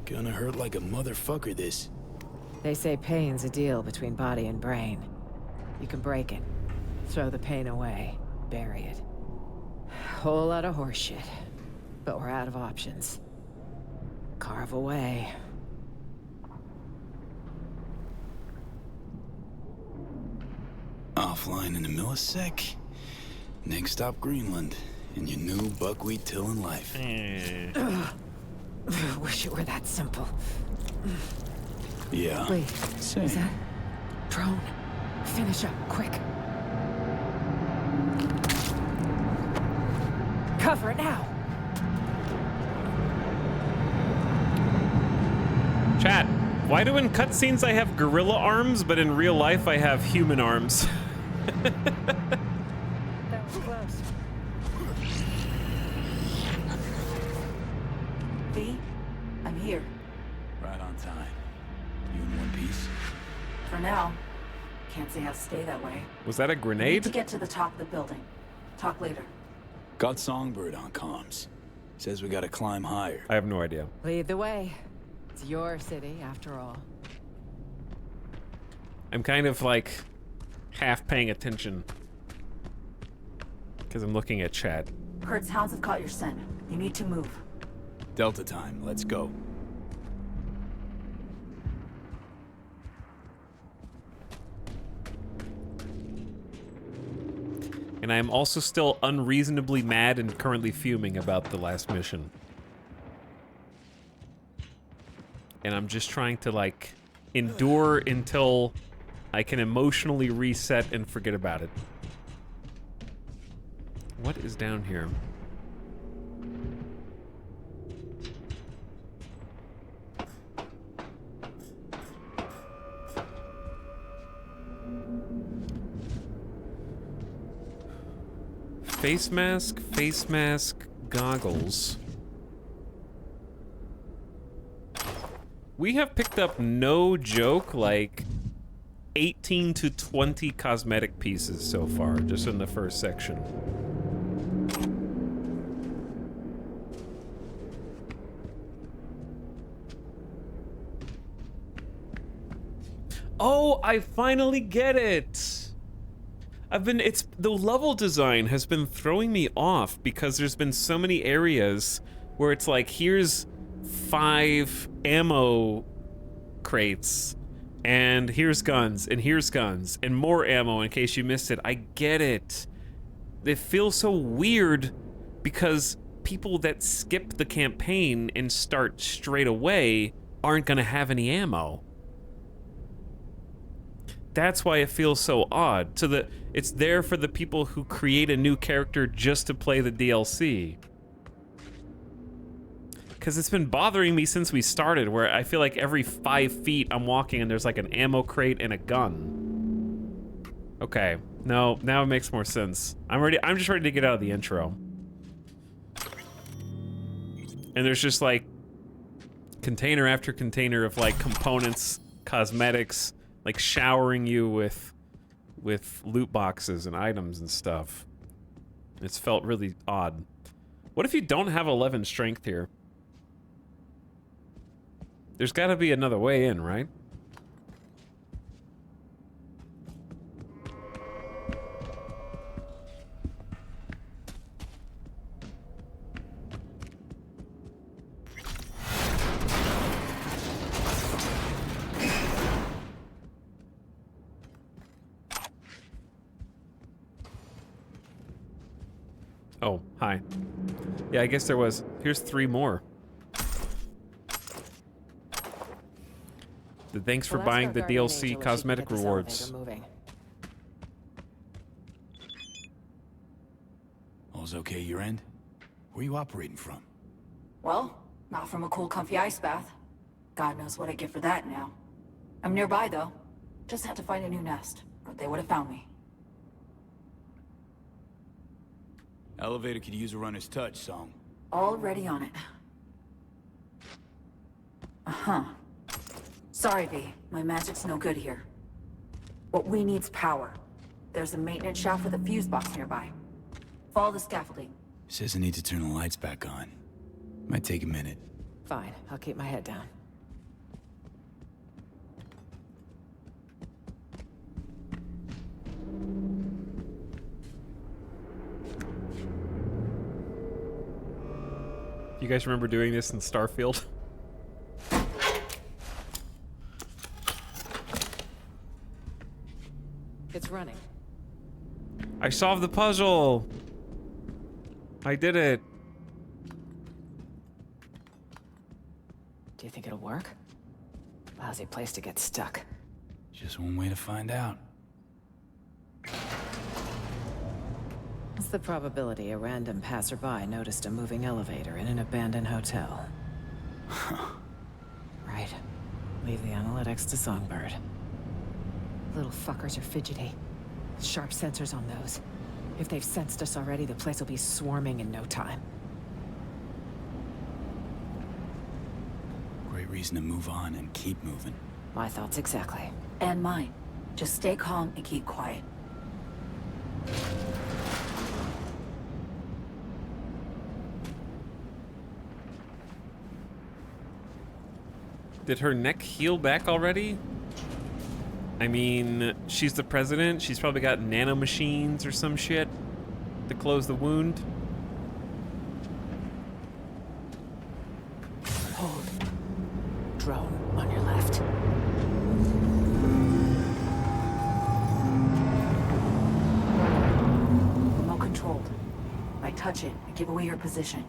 Gonna hurt like a motherfucker, this. They say pain's a deal between body and brain. You can break it. Throw the pain away. Bury it. Whole lot of horseshit. But we're out of options. Carve away. Offline in a millisec. Next stop, Greenland. And your new buckwheat tilling life. Wish it were that simple. Yeah. Wait, Same. is that drone? Finish up, quick. Cover it now. Chat, why do in cutscenes I have gorilla arms, but in real life I have human arms? That was close. V, I'm here. Right on time. You in one piece? For now. Can't say I'll stay that way. Was that a We need grenade? to get to the top of the building. Talk later. Got Songbird on comms. Says we gotta climb higher. I have no idea. Lead the way. It's your city, after all. I'm kind of like half paying attention because I'm looking at chat. Kurt's hounds have caught your scent. You need to move. Delta time, let's go. And I am also still unreasonably mad and currently fuming about the last mission. And I'm just trying to, like, endure until I can emotionally reset and forget about it. What is down here? Face mask, goggles. We have picked up, no joke, like 18 to 20 cosmetic pieces so far, just in the first section. Oh, I finally get it! The level design has been throwing me off because there's been so many areas where it's like, here's 5 ammo crates, and here's guns, and more ammo in case you missed it. I get it. It feels so weird because people that skip the campaign and start straight away aren't gonna have any ammo. That's why it feels so odd. It's there for the people who create a new character just to play the DLC. Because it's been bothering me since we started, where I feel like every 5 feet I'm walking and there's like an ammo crate and a gun. Okay, no, now it makes more sense. I'm just ready to get out of the intro. And there's just like container after container of like components, cosmetics, like showering you with loot boxes and items and stuff. It's felt really odd. What if you don't have 11 strength here? There's gotta be another way in, right? Oh, hi. Yeah, I guess there was. Here's 3 more. Thanks for buying the DLC cosmetic rewards. All's okay your end? Where you operating from? Well, not from a cool, comfy ice bath. God knows what I get for that now. I'm nearby, though. Just had to find a new nest, or they would have found me. Elevator could use a runner's touch, Song. Already on it. Uh-huh. Sorry, V. My magic's no good here. What we need's power. There's a maintenance shaft with a fuse box nearby. Follow the scaffolding. Says I need to turn the lights back on. Might take a minute. Fine, I'll keep my head down. You guys remember doing this in Starfield? It's running. I solved the puzzle! I did it. Do you think it'll work? Lousy place to get stuck. Just one way to find out. What's the probability a random passerby noticed a moving elevator in an abandoned hotel? Right. Leave the analytics to Songbird. Little fuckers are fidgety. Sharp sensors on those. If they've sensed us already, the place will be swarming in no time. Great reason to move on and keep moving. My thoughts exactly. And mine. Just stay calm and keep quiet. Did her neck heal back already? I mean, she's the president. She's probably got nanomachines or some shit to close the wound. Hold. Drone on your left. Remote controlled. If I touch it, I give away your position.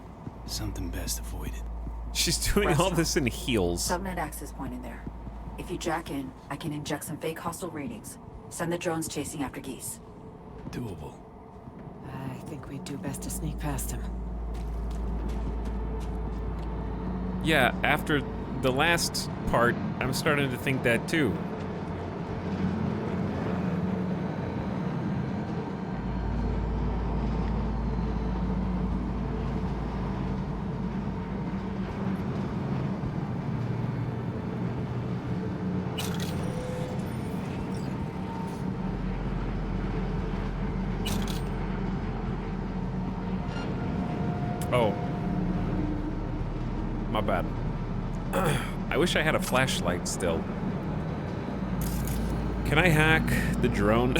Something best avoided. She's doing all this in heels. Subnet access point in there. If you jack in, I can inject some fake hostile readings. Send the drones chasing after geese. Doable. I think we'd do best to sneak past him. Yeah, after the last part, I'm starting to think that too. Oh. My bad. I wish I had a flashlight still. Can I hack the drone?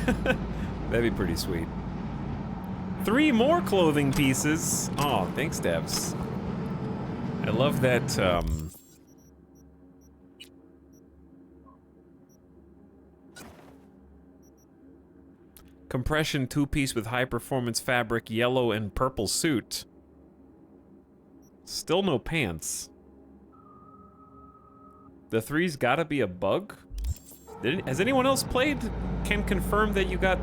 That'd be pretty sweet. 3 more clothing pieces. Oh, thanks, Devs. I love that, compression 2-piece with high-performance fabric, yellow and purple suit. Still no pants. The 3's gotta be a bug? Has anyone else played? Can confirm that you got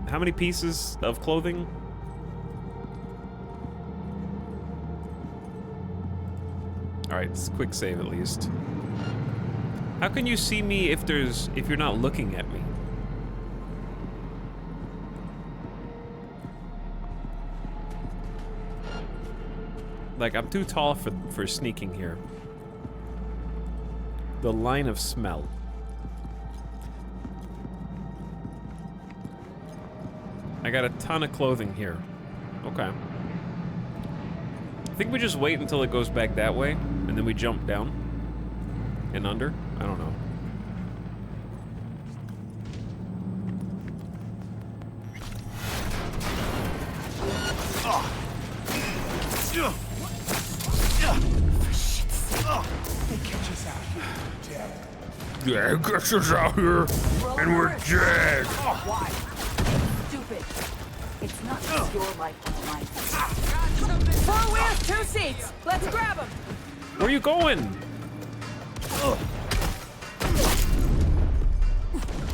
how many pieces of clothing? Alright, it's a quick save at least. How can you see me if you're not looking at me? Like, I'm too tall for sneaking here. The line of smell. I got a ton of clothing here. Okay. I think we just wait until it goes back that way, and then we jump down and under. I don't know. Yeah, get us out here, and we're dead. Why? Stupid. It's not just your life on the line. 4 wheels, 2 seats. Let's grab them. Where are you going?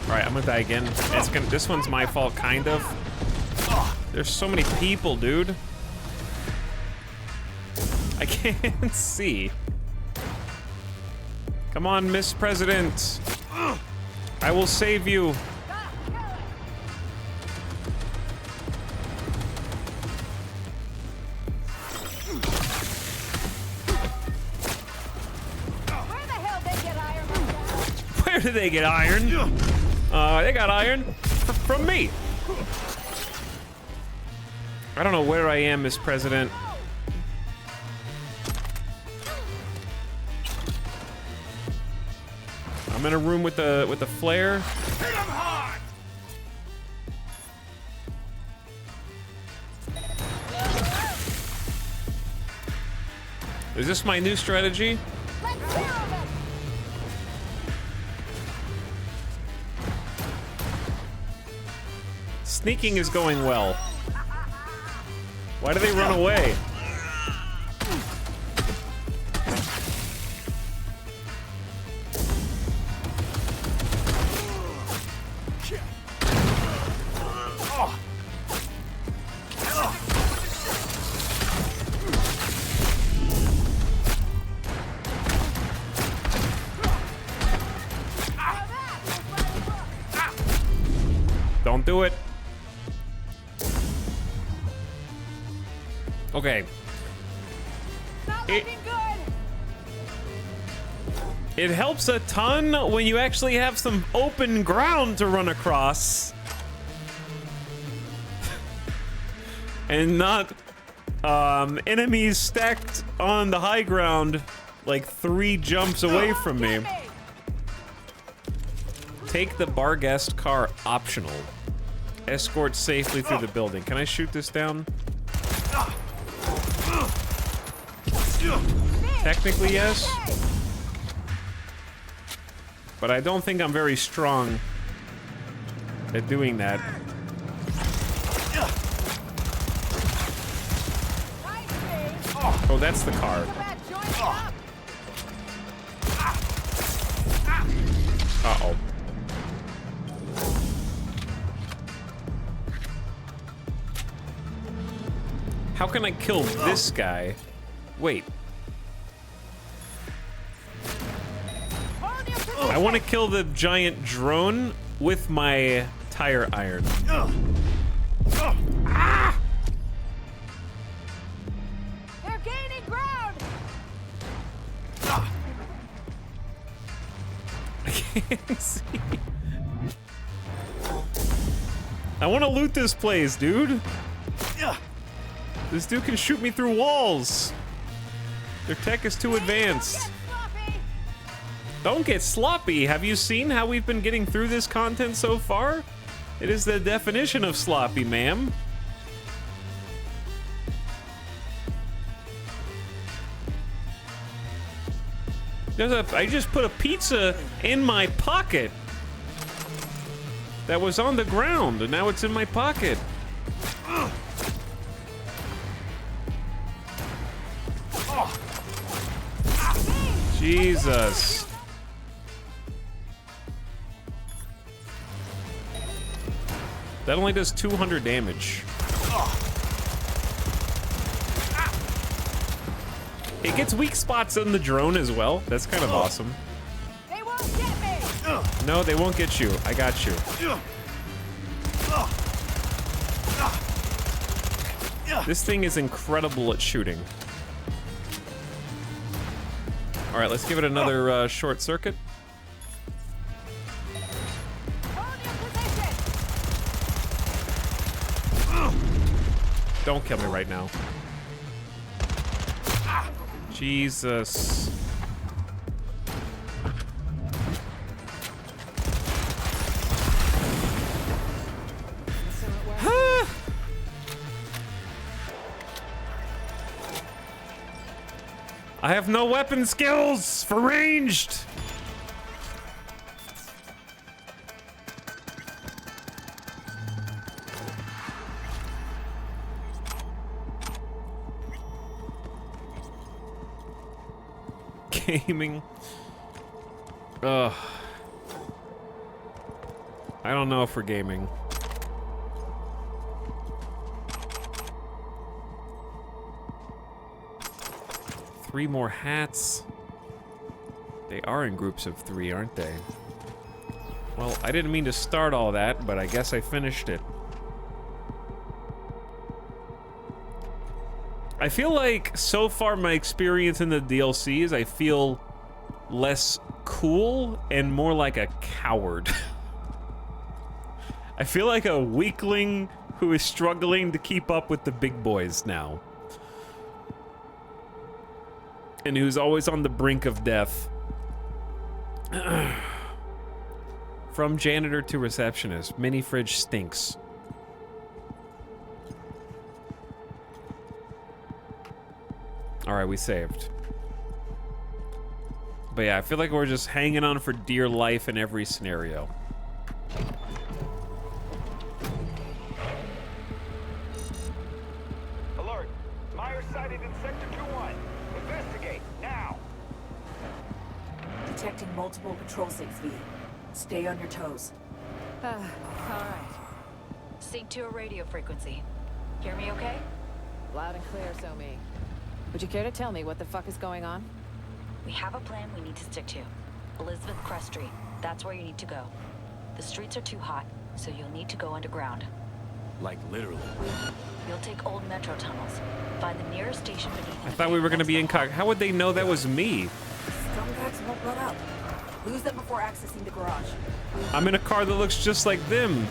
Alright, I'm gonna die again. This one's my fault, kind of. There's so many people, dude. I can't see. Come on, Miss President. I will save you. Where did they get iron? They got iron from me. I don't know where I am, Miss President. I'm in a room with the flare. Hit him hard! Is this my new strategy? Sneaking is going well. Why do they run away? Don't do it. Okay. It helps a ton when you actually have some open ground to run across. And not enemies stacked on the high ground like 3 jumps away from me. Take the Barghest car optional. Escort safely through the building. Can I shoot this down? Technically, yes. But I don't think I'm very strong at doing that. Oh, that's the car. Uh-oh. How can I kill this guy? Wait. I want to kill the giant drone with my tire iron. Ah! They're gaining ground. I can't see. I want to loot this place, dude. This dude can shoot me through walls. Their tech is too advanced. Don't get sloppy. Have you seen how we've been getting through this content so far? It is the definition of sloppy, ma'am. I just put a pizza in my pocket that was on the ground, and now it's in my pocket. Jesus. That only does 200 damage. It gets weak spots in the drone as well. That's kind of awesome. They won't get me. No, they won't get you. I got you. This thing is incredible at shooting. All right, let's give it another short circuit. Don't kill me right now. Jesus. I have no weapon skills for ranged. Gaming. Ugh. I don't know if we're gaming. Three more hats. They are in groups of 3, aren't they? Well, I didn't mean to start all that, but I guess I finished it. I feel like so far my experience in the DLC is I feel less cool and more like a coward. I feel like a weakling who is struggling to keep up with the big boys now. And who's always on the brink of death. From janitor to receptionist, mini fridge stinks. Alright, we saved. But yeah, I feel like we're just hanging on for dear life in every scenario. Alert! detecting multiple patrol sigs, V. Stay on your toes. All right. Sync to a radio frequency. Hear me okay? Loud and clear, Somi. Would you care to tell me what the fuck is going on? We have a plan we need to stick to. Elizabeth Crest Street. That's where you need to go. The streets are too hot, so you'll need to go underground. Like literally. You'll take old metro tunnels. Find the nearest station beneath. I thought we were gonna be incog. How would they know that was me? Scumbags won't let up. Lose them before accessing the garage. I'm in a car that looks just like them.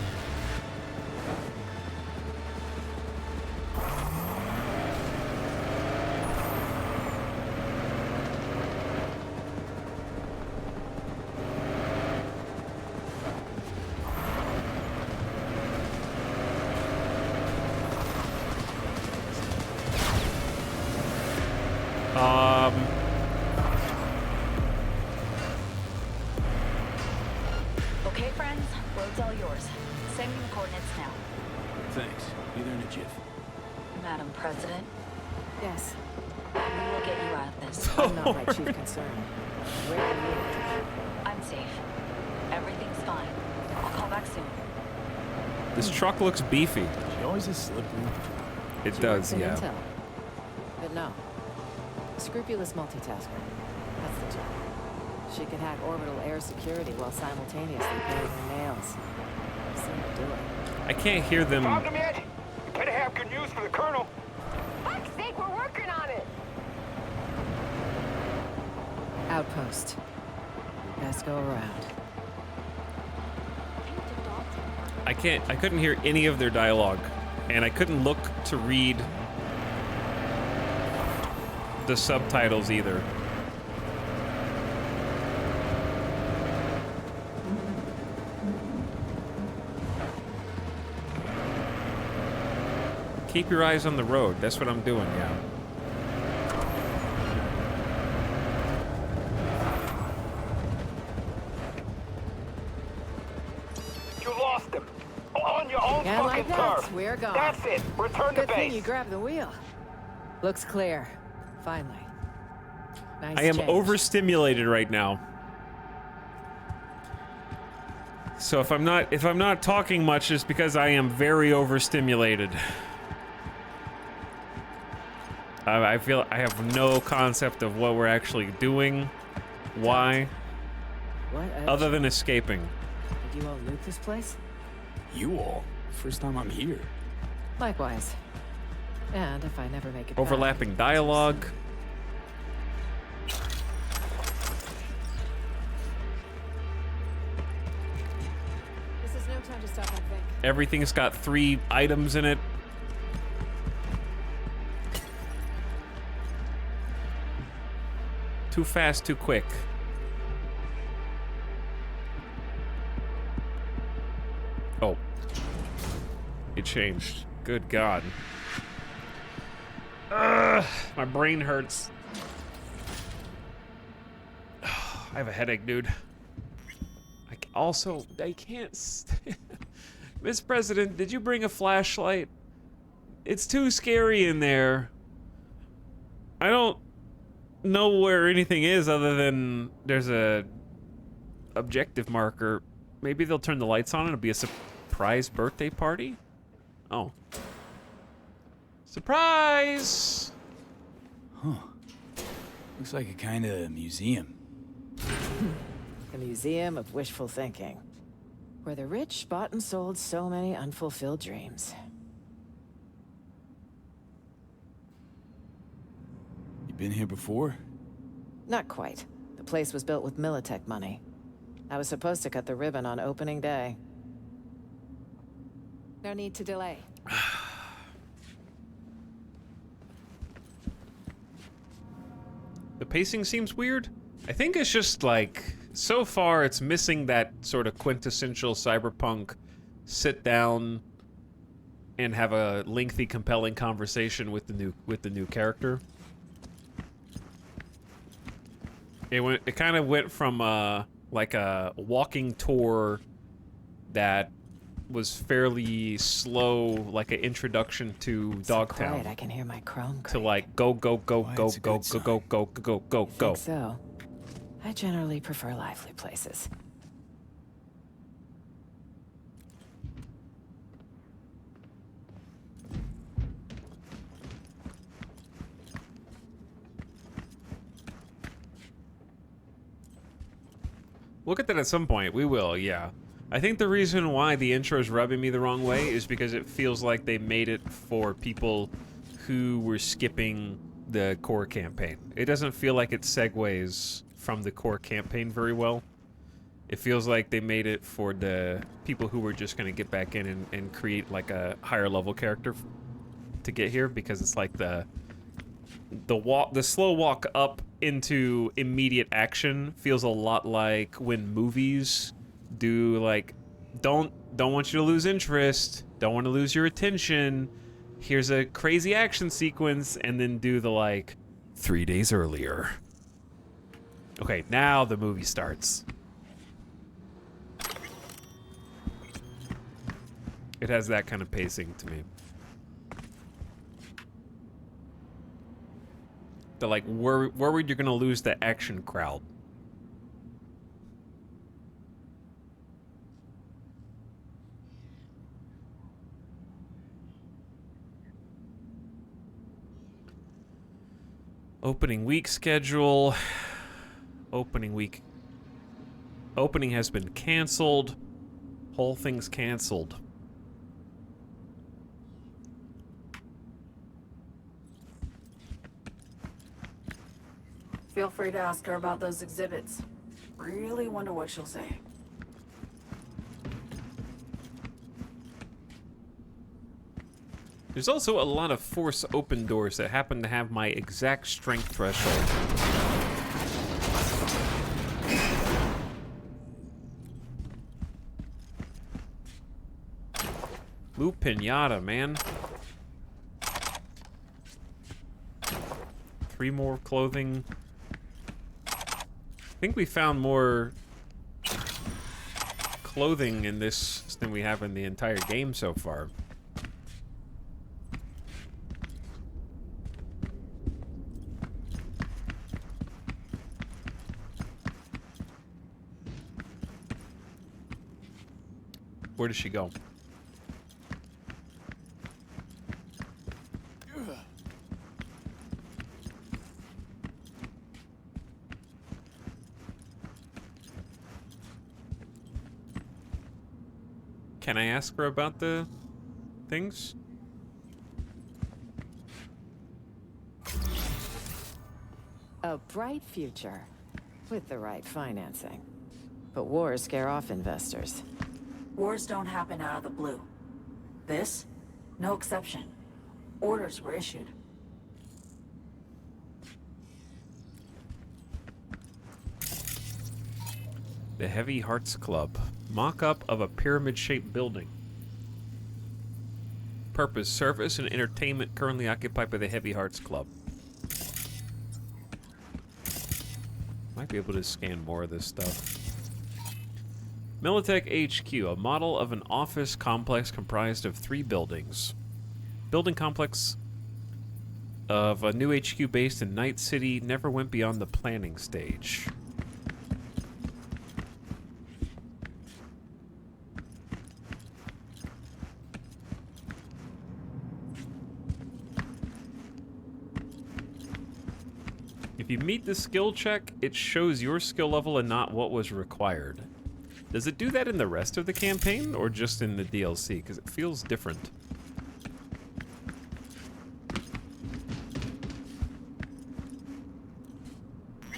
Okay, friends. Road's all yours. Send me the coordinates now. Thanks. Be there in a jiff. Madam President, Yes. we will get you out of this. I'm not my chief concern. Where are you? I'm safe. Everything's fine. I'll call back soon. This truck looks beefy. She always is slippery. It She does, works in yeah. Intel. But no. Scrupulous multitasker. That's the job. She can hack orbital air security while simultaneously painting her nails. I've seen her do it. I can't hear them. Found him yet? You better have good news for the Colonel. Fuck's sake, we're working on it! Outpost. Best go around. I couldn't hear any of their dialogue, and I couldn't look to read the subtitles either. Keep your eyes on the road. That's what I'm doing, yeah. You lost him. On your own Yeah, fucking like that. turf. We're gone. That's it. Return Good to thing base. you grabbed the wheel. Looks clear. Finally. Nice I am change. overstimulated right now. So if I'm not talking much, it's because I am very overstimulated. I feel I have no concept of what we're actually doing, why, What? other than escaping. Did you all loot this place? You all? First time I'm here. Likewise. And if I never make it Overlapping dialogue. back, this is no time to stop and think. Everything's got 3 items in it. Too fast, too quick. Oh. It changed. Good God. Ugh, my brain hurts. I have a headache, dude. I can't stand... Miss President, did you bring a flashlight? It's too scary in there. I don't know where anything is other than there's a objective marker. Maybe they'll turn the lights on and it'll be a surprise birthday party? Oh. Surprise! Huh. Looks like a kind of museum. A museum of wishful thinking. Where the rich bought and sold so many unfulfilled dreams. You been here before? Not quite. The place was built with Militech money. I was supposed to cut the ribbon on opening day. No need to delay. The pacing seems weird. I think it's just like, so far it's missing that sort of quintessential cyberpunk sit down and have a lengthy, compelling conversation with the new character. It kind of went from like a walking tour that was fairly slow, like an introduction to Dogtown. Quiet, I can hear my chrome To like go go go go go go go go go go go. Think so. I generally prefer lively places. We'll get that at some point. We will, yeah. I think the reason why the intro is rubbing me the wrong way is because it feels like they made it for people who were skipping the core campaign. It doesn't feel like it segues from the core campaign very well. It feels like they made it for the people who were just going to get back in and create like a higher level character to get here, because it's like the slow walk up into immediate action feels a lot like when movies do, like, don't want you to lose interest, don't want to lose your attention, here's a crazy action sequence, and then do the, like, 3 days earlier. Okay, now the movie starts. It has that kind of pacing to me. The, like, worried you're gonna lose the action crowd. Opening week schedule. Opening has been canceled. Whole thing's canceled. Feel free to ask her about those exhibits. Really wonder what she'll say. There's also a lot of force open doors that happen to have my exact strength threshold. Loot pinata, man. 3 more clothing. I think we found more clothing in this than we have in the entire game so far. Where does she go? Can I ask her about the things? A bright future, with the right financing. But wars scare off investors. Wars don't happen out of the blue. This, no exception. Orders were issued. The Heavy Hearts Club. Mock-up of a pyramid-shaped building. Purpose: service and entertainment currently occupied by the Heavy Hearts Club. Might be able to scan more of this stuff. Militech HQ, a model of an office complex comprised of 3 buildings. Building complex of a new HQ based in Night City never went beyond the planning stage. If you meet the skill check, it shows your skill level and not what was required. Does it do that in the rest of the campaign, or just in the DLC? Because it feels different.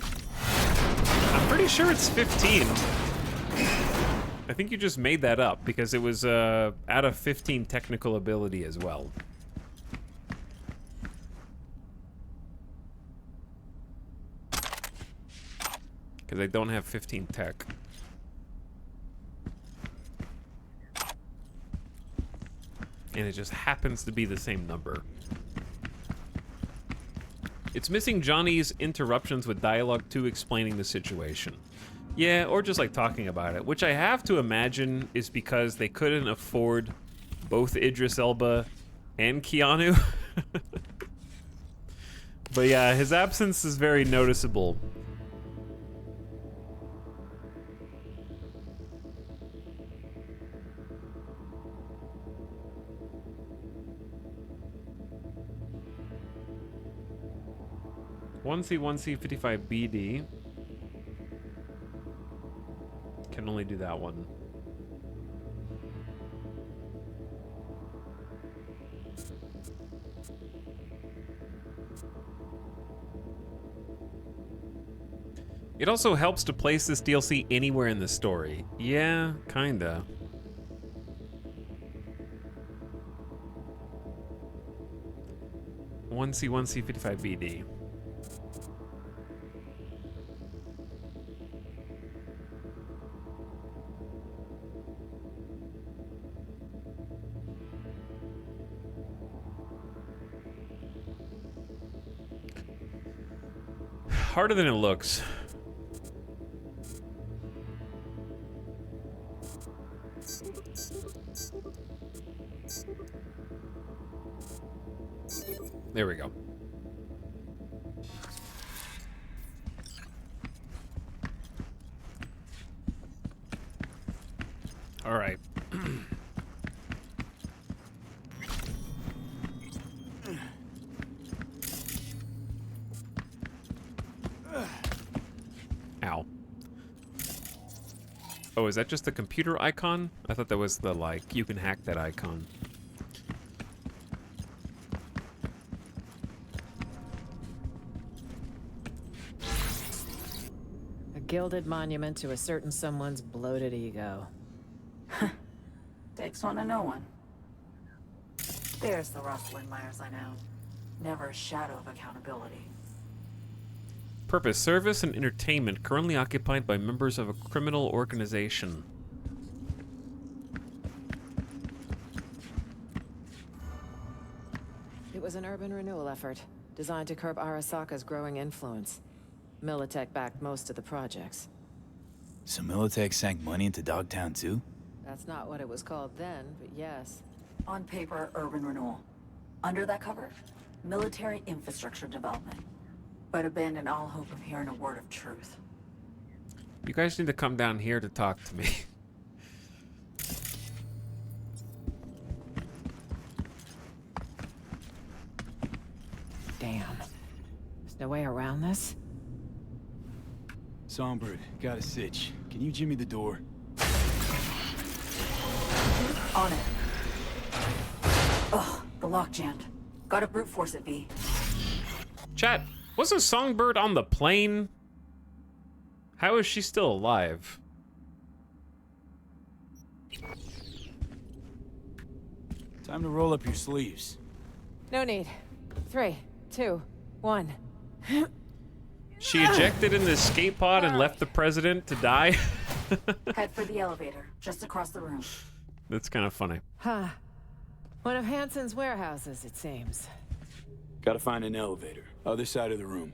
I'm pretty sure it's 15. I think you just made that up, because it was out of 15 technical ability as well. Because I don't have 15 tech. And it just happens to be the same number. It's missing Johnny's interruptions with dialogue 2 explaining the situation. Yeah, or just like talking about it, which I have to imagine is because they couldn't afford both Idris Elba and Keanu. But yeah, his absence is very noticeable. 1C, 1C, 55BD. Can only do that one. It also helps to place this DLC anywhere in the story. Yeah, kinda. One C, 55BD. Harder than it looks. There we go. All right. Ow. Oh, is that just the computer icon? I thought that was the, like, you can hack that icon. A gilded monument to a certain someone's bloated ego. Takes one to know one. There's the Rosalind Myers I know. Never a shadow of accountability. Purpose: service and entertainment, currently occupied by members of a criminal organization. It was an urban renewal effort, designed to curb Arasaka's growing influence. Militech backed most of the projects. So Militech sank money into Dogtown too? That's not what it was called then, but yes. On paper, urban renewal. Under that cover, military infrastructure development. But abandon all hope of hearing a word of truth. You guys need to come down here to talk to me. Damn. There's no way around this? Songbird, got a sitch. Can you jimmy the door? On it. Ugh, the lock jammed. Gotta brute force it, V. Chat, wasn't Songbird on the plane? How is she still alive? Time to roll up your sleeves. No need. 3, 2, 1. She ejected in the escape pod and left the president to die? Head for the elevator, just across the room. That's kind of funny. Huh. One of Hansen's warehouses, it seems. Gotta find an elevator. Other side of the room.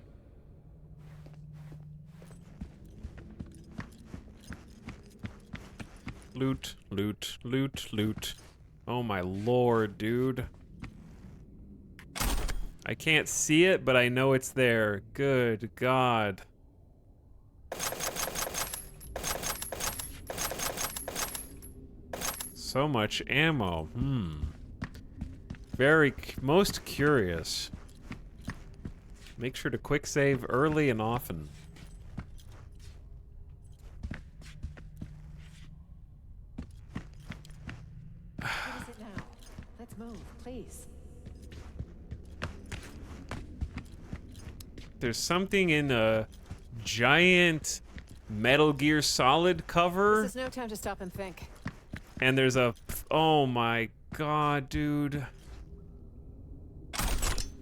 Loot, loot, loot, loot. Oh my lord, dude. I can't see it, but I know it's there. Good God. So much ammo. Most curious. Make sure to quick save early and often. What is it now? Let's move, please. There's something in a giant Metal Gear Solid cover. This is no time to stop and think. And there's a... Oh my God, dude.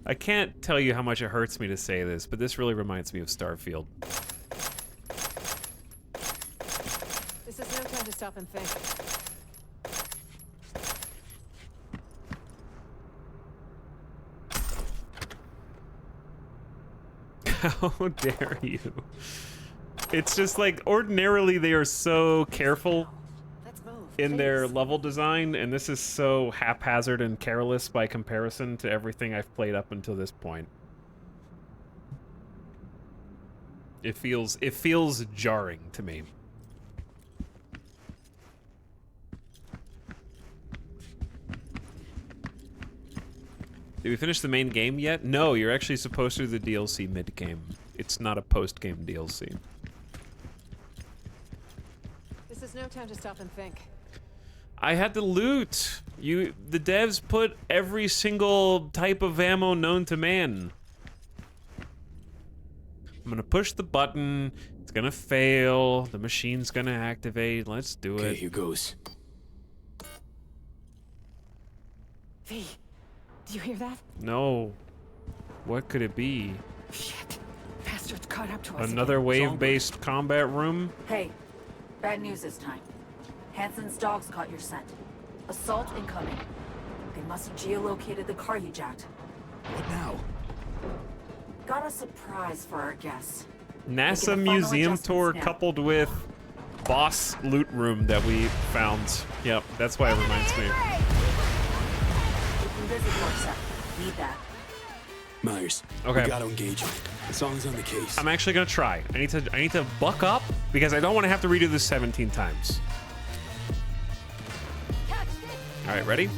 I can't tell you how much it hurts me to say this, but this really reminds me of Starfield. This is no time to stop and think. How dare you? It's just like, ordinarily they are so careful in their level design, and this is so haphazard and careless by comparison to everything I've played up until this point. It feels jarring to me. Did we finish the main game yet? No, you're actually supposed to do the DLC mid-game. It's not a post-game DLC. This is no time to stop and think. I had to loot. The devs put every single type of ammo known to man. I'm gonna push the button. It's gonna fail. The machine's gonna activate. Let's do it. Okay, here goes. V, do you hear that? No. What could it be? Shit. Bastards caught up to us. Another wave-based combat room? Hey, bad news this time. Hansen's dogs caught your scent. Assault incoming. They must have geolocated the car you jacked. What now? Got a surprise for our guests. NASA museum tour coupled with boss loot room that we found. Yep, that's why it reminds me. Keep busy, Corsa. Need that. Myers. Okay. We gotta engage. Song's on the case. I'm actually gonna try. I need to buck up because I don't want to have to redo this 17 times. All right, ready?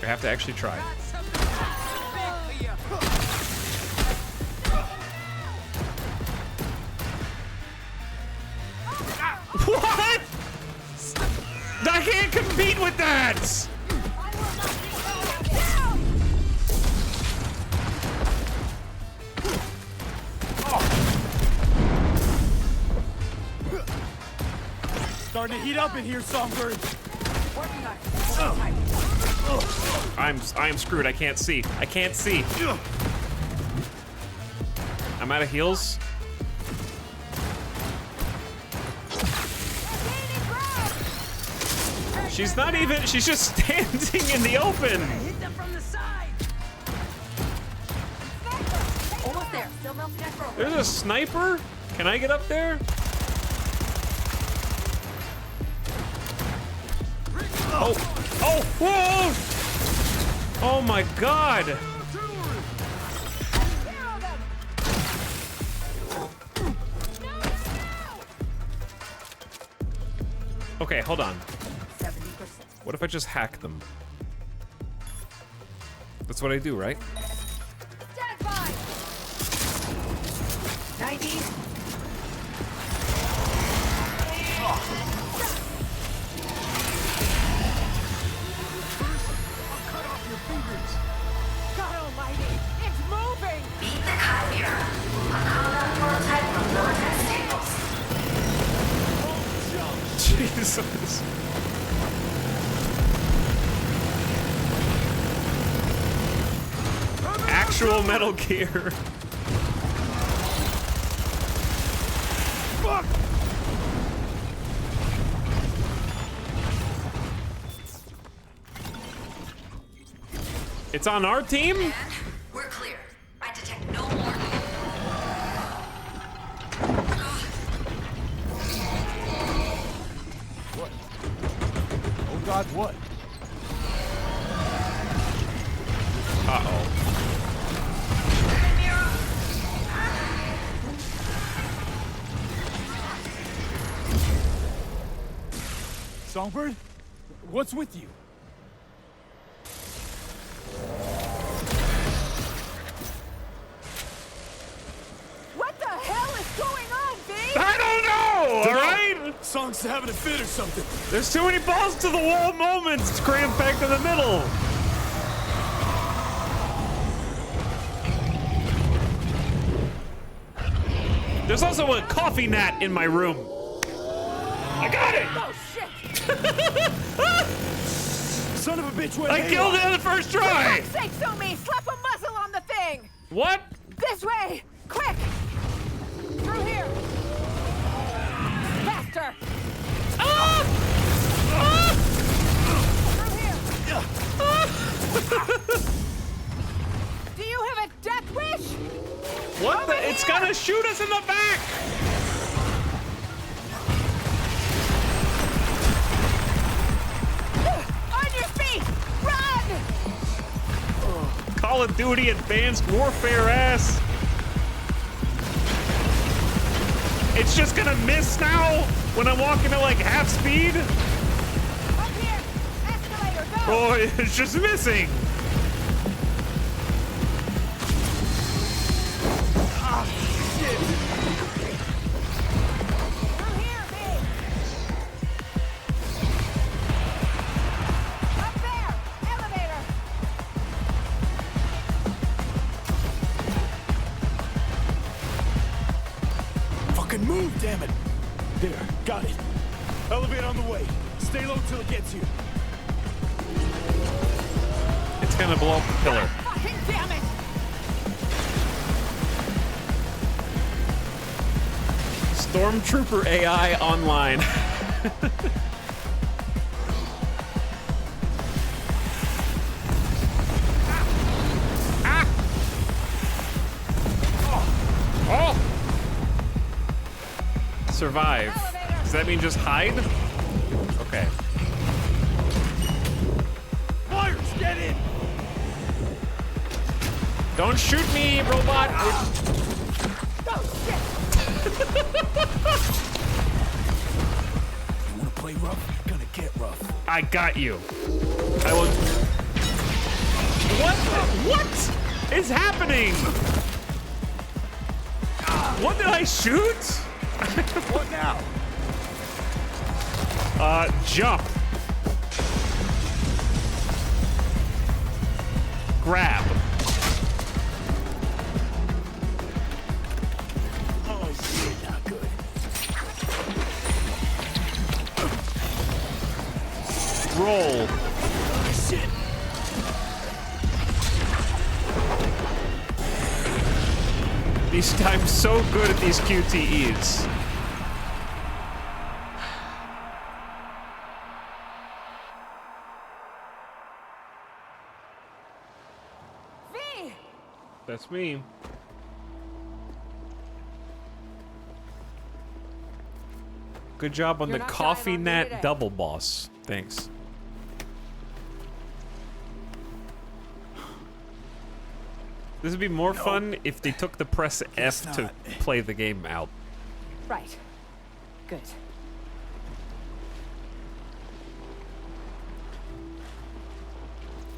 I have to actually try. What? I can't compete with that! Starting to heat up in here, Songbird. I am screwed. I can't see. I can't see. I'm out of heals. She's not even. She's just standing in the open. Hit them from the side. Almost there. Still melting at progress. There's a sniper. Can I get up there? Oh, oh, whoa! Oh my God! Okay, hold on. 70%. What if I just hack them? That's what I do, right? Stand by. 90. God almighty, it's moving. Meet the Chimera, a combat prototype from Vortex Tables. Jesus. Actual Metal Gear. Fuck! It's on our team? And we're clear. I detect no more. What? Oh God, what? Uh-oh. Songbird? What's with you? What the hell is going on, V? I don't know, alright? Song's having a fit or something. There's too many balls to the wall moments crammed back in the middle. There's also a coffee gnat in my room. I got it! Oh shit! Son of a bitch, where I killed it on the first try! For fuck's sake, Sumi, slap a muzzle on the thing! What? This way! Quick! Through here! Faster! Ah! Ah! Through here! Do you have a death wish? What Over the? It's gonna shoot us in the back! On your feet! Run! Call of Duty Advanced Warfare ass. It's just gonna miss now when I'm walking at like half speed. Up here! Escalator, go! Oh, it's just missing. Damn it. There, got it. Elevator on the way. Stay low till it gets here. It's gonna blow up the pillar. Fucking damn it! Stormtrooper AI online. Oh! Survive. Does that mean just hide? Okay. Fires, get in! Don't shoot me, robot! You wanna play rough? Gonna get rough. I got you. I will. What is happening? What did I shoot? What now? Jump. Grab. Oh shit, not good. Roll. Shit. I'm so good at these QTEs. V! That's me. Good job on You're the not coffee dying on me nat today. double boss. Thanks. This would be more fun if they took the press F to play the game out. Right. Good.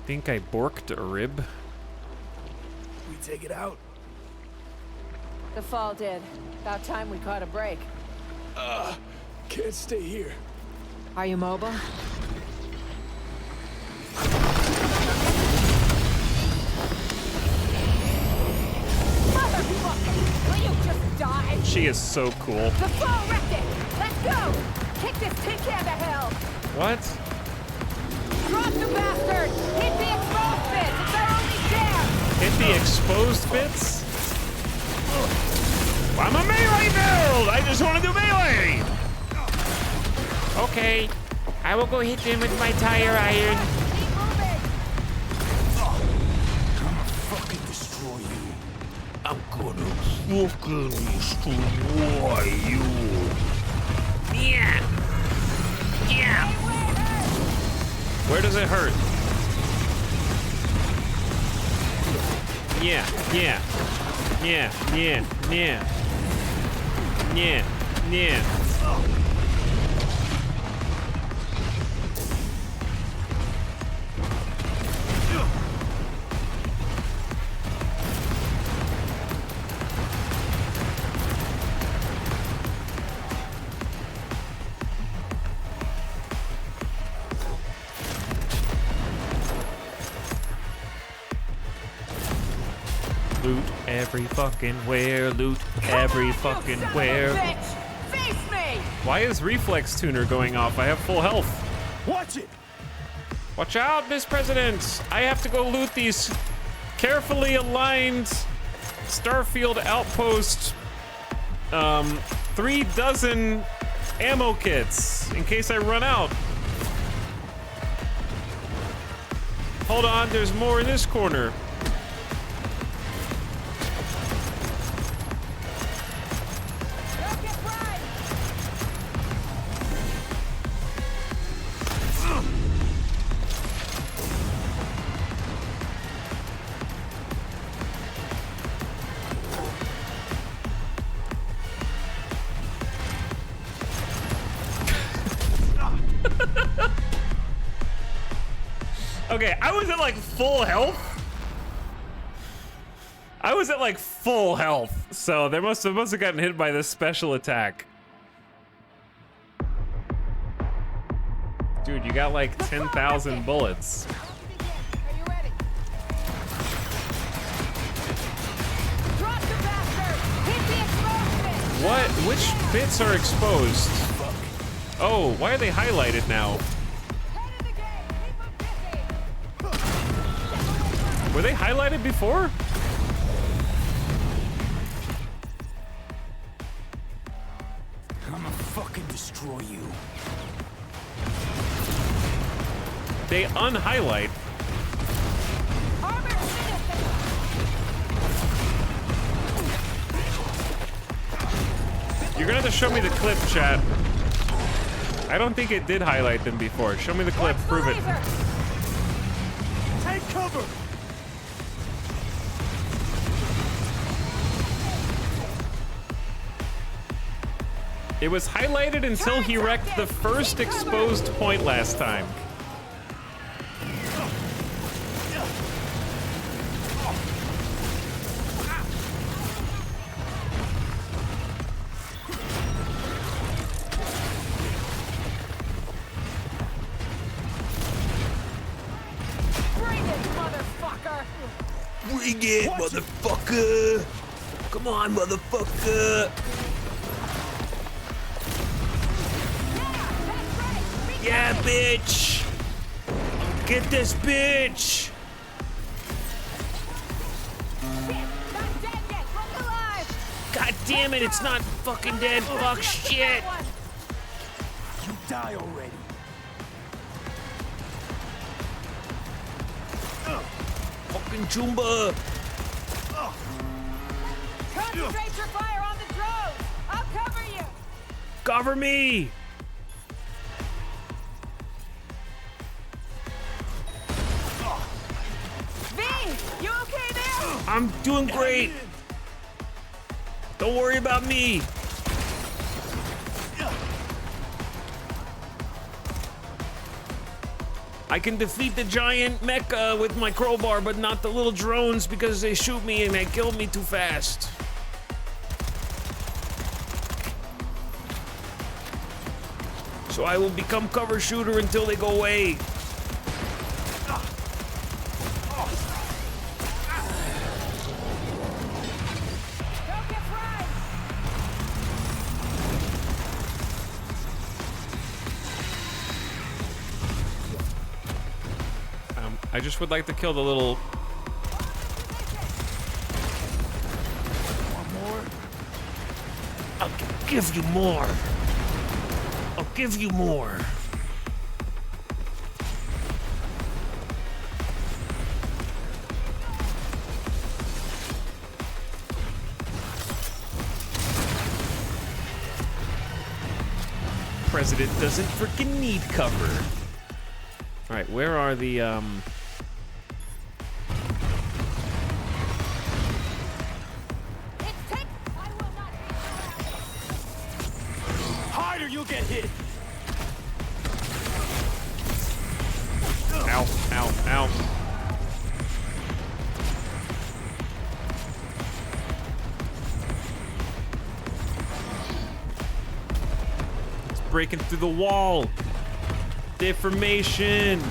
Think I borked a rib. We take it out. The fall did. About time we caught a break. Can't stay here. Are you mobile? Motherfucker! Will you just die? She is so cool. The fall wrecked it! Let's go! Kick this tin can to hell! What? Drop the bastard! Hit the exposed bits! It's our only chance! Hit the exposed bits? I'm a melee build! I just want to do melee! Okay, I will go hit them with my tire iron. Keep moving! I'ma fucking destroy you. I'm gonna fucking destroy you. Yeah. Yeah. Where does it hurt? Yeah, yeah. Yeah, yeah, yeah. Yeah, yeah. Loot every fucking where, loot every fucking where. Bitch! Face me! Why is reflex tuner going off? I have full health. Watch it! Watch out, Miss President! I have to go loot these carefully aligned Starfield outpost 3 dozen ammo kits in case I run out. Hold on, there's more in this corner. Okay, I was at like full health. I was at like full health, so they must have gotten hit by this special attack. Dude, you got like 10,000 bullets. Are you ready? Drop the bastard! Hit the exposed bit! What? Which bits are exposed? Oh, why are they highlighted now? Were they highlighted before? I'ma fucking destroy you. They unhighlight. You're gonna have to show me the clip, chat. I don't think it did highlight them before. Show me the clip, prove it. Take cover! It was highlighted until he wrecked the first exposed point last time. Bring it, motherfucker! Come on, motherfucker! Yeah, bitch! Get this bitch! God damn it, it's not fucking dead. Fuck shit! You die already. Fucking Jumba! Concentrate your fire on the drones! I'll cover you! Cover me! V! You okay there? I'm doing great! Don't worry about me! I can defeat the giant mecha with my crowbar, but not the little drones because they shoot me and they kill me too fast. So I will become cover shooter until they go away. I just would like to kill the little... Want more? I'll give you more. I'll give you more. President doesn't freaking need cover. All right, where are the Hide or you'll get hit. Ow, ow, ow. It's breaking through the wall. Deformation.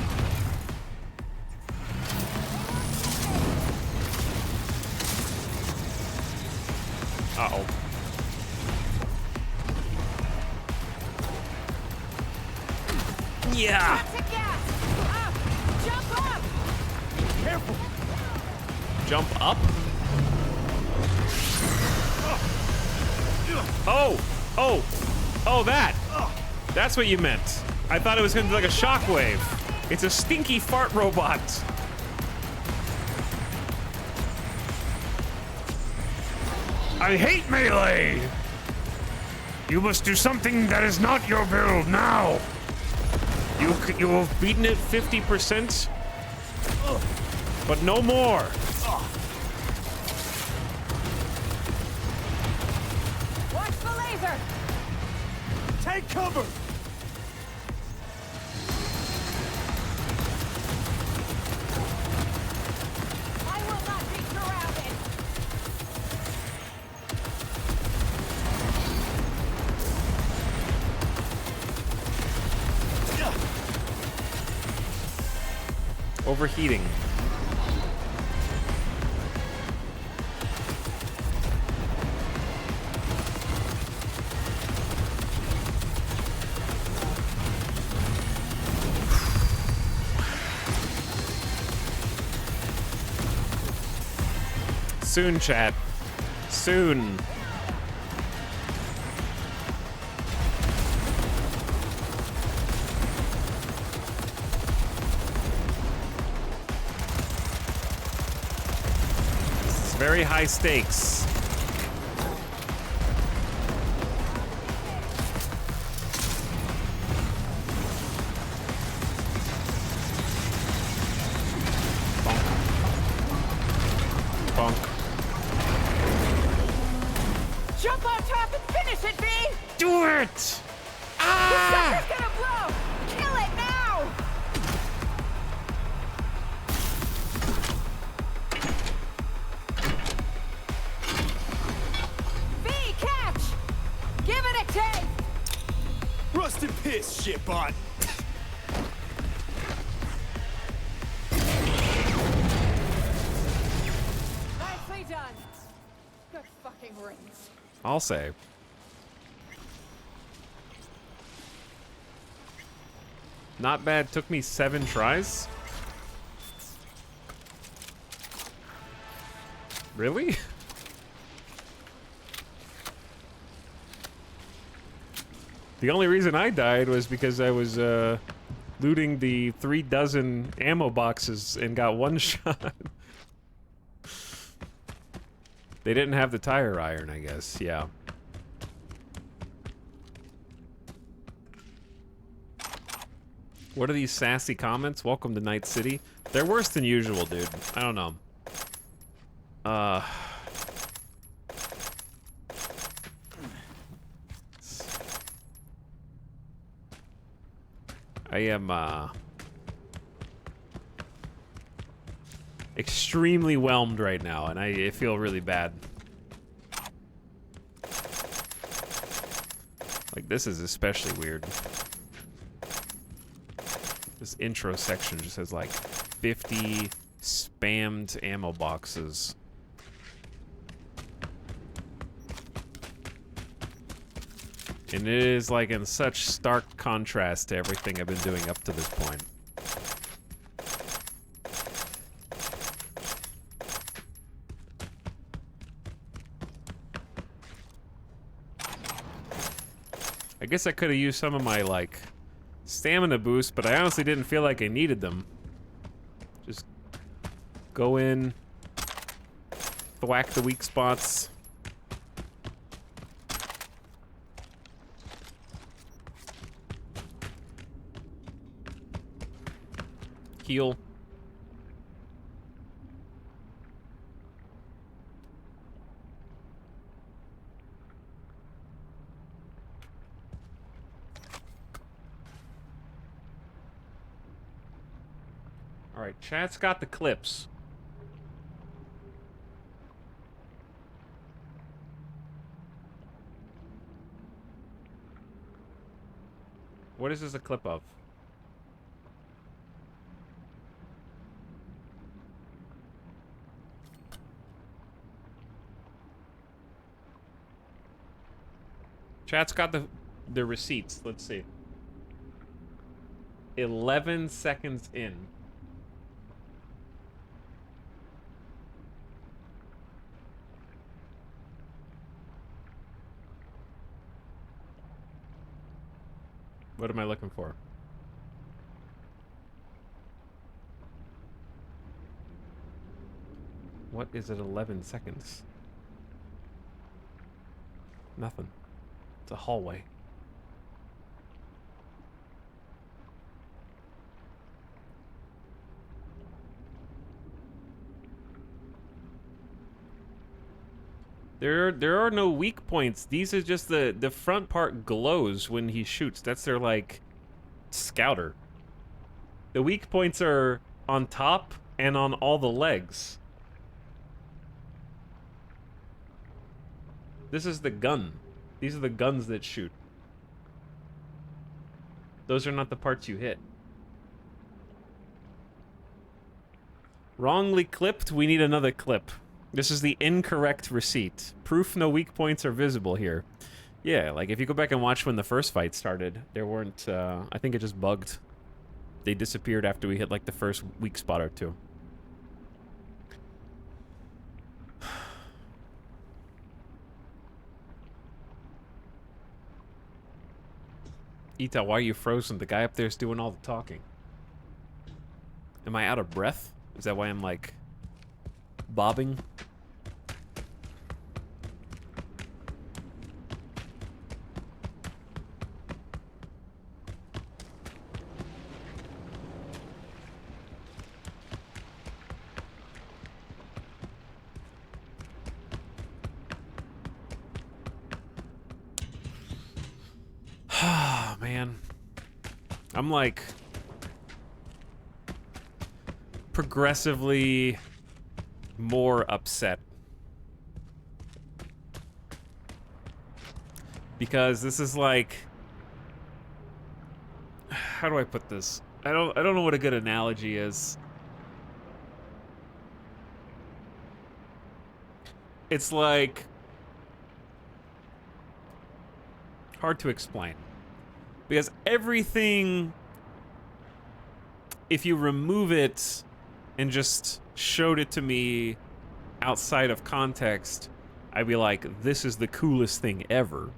Uh-oh. Yeah. Jump up! Careful. Jump up? Oh! Oh! Oh, that! That's what you meant. I thought it was gonna be like a shockwave. It's a stinky fart robot. I hate melee. You must do something that is not your build now. You have beaten it 50%, but no more. Watch the laser! Take cover. I will not be surrounded! Overheating. Soon, chat. Soon. This is very high stakes. Jump on top and finish it, V! Do it! Ah! The sucker's gonna blow! Kill it now! V, catch! Give it a take! Rusted piss, shitbot! Nicely done. Good fucking rings. I'll say. Not bad. Took me 7 tries. Really? The only reason I died was because I was looting the 3 dozen ammo boxes and got 1 shot. They didn't have the tire iron, I guess. Yeah. What are these sassy comments? Welcome to Night City. They're worse than usual, dude. I don't know. I am, extremely whelmed right now, and I feel really bad. Like, this is especially weird. This intro section just has, like, 50 spammed ammo boxes. And it is, like, in such stark contrast to everything I've been doing up to this point. I guess I could have used some of my, like, stamina boost, but I honestly didn't feel like I needed them. Just go in, thwack the weak spots. Heal. Alright, chat's got the clips. What is this a clip of? Chat's got the receipts. Let's see. 11 seconds in. What am I looking for? What is it 11 seconds? Nothing. It's a hallway. There are no weak points. These are just the front part glows when he shoots. That's their, like, scouter. The weak points are on top and on all the legs. This is the gun. These are the guns that shoot. Those are not the parts you hit. Wrongly clipped. We need another clip. This is the incorrect receipt. Proof no weak points are visible here. Yeah, like if you go back and watch when the first fight started, there weren't, I think it just bugged. They disappeared after we hit like the first weak spot or two. Ita, why are you frozen? The guy up there's doing all the talking. Am I out of breath? Is that why I'm like bobbing? Man, I'm like progressively more upset because this is like, how do I put this? I don't know what a good analogy is. It's like hard to explain. Because everything, if you remove it and just showed it to me outside of context, I'd be like, this is the coolest thing ever.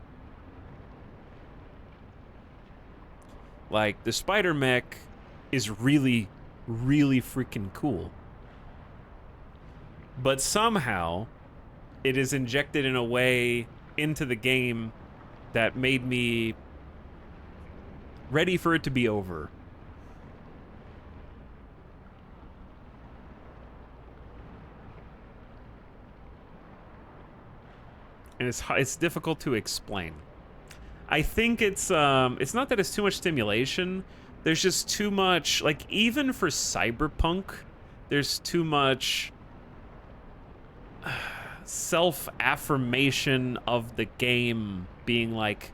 Like, the spider mech is really, really freaking cool. But somehow, it is injected in a way into the game that made me ready for it to be over. And it's difficult to explain. I think it's not that it's too much stimulation. There's just too much, like, even for Cyberpunk, there's too much self-affirmation of the game being like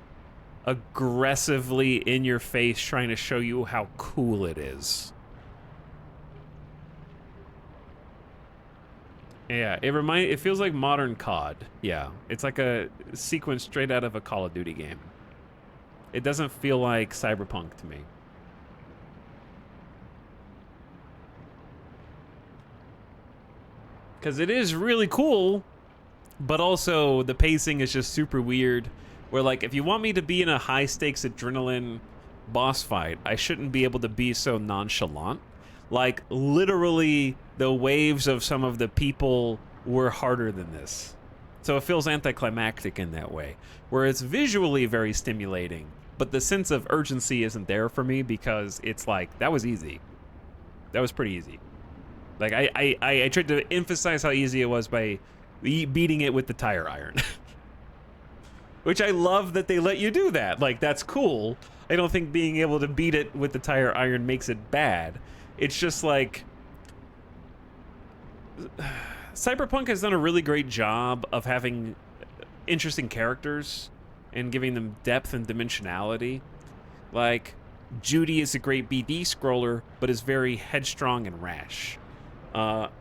aggressively in your face trying to show you how cool it is. Yeah, it feels like modern COD. Yeah, it's like a sequence straight out of a Call of Duty game. It doesn't feel like Cyberpunk to me. Because it is really cool, but also the pacing is just super weird. Where, like, if you want me to be in a high-stakes adrenaline boss fight, I shouldn't be able to be so nonchalant. Like, literally, the waves of some of the people were harder than this. So it feels anticlimactic in that way. Where it's visually very stimulating, but the sense of urgency isn't there for me because it's like, that was easy. That was pretty easy. Like, I tried to emphasize how easy it was by beating it with the tire iron. Which I love that they let you do that. Like, that's cool. I don't think being able to beat it with the tire iron makes it bad. It's just like, Cyberpunk has done a really great job of having interesting characters and giving them depth and dimensionality. Like, Judy is a great BD scroller, but is very headstrong and rash.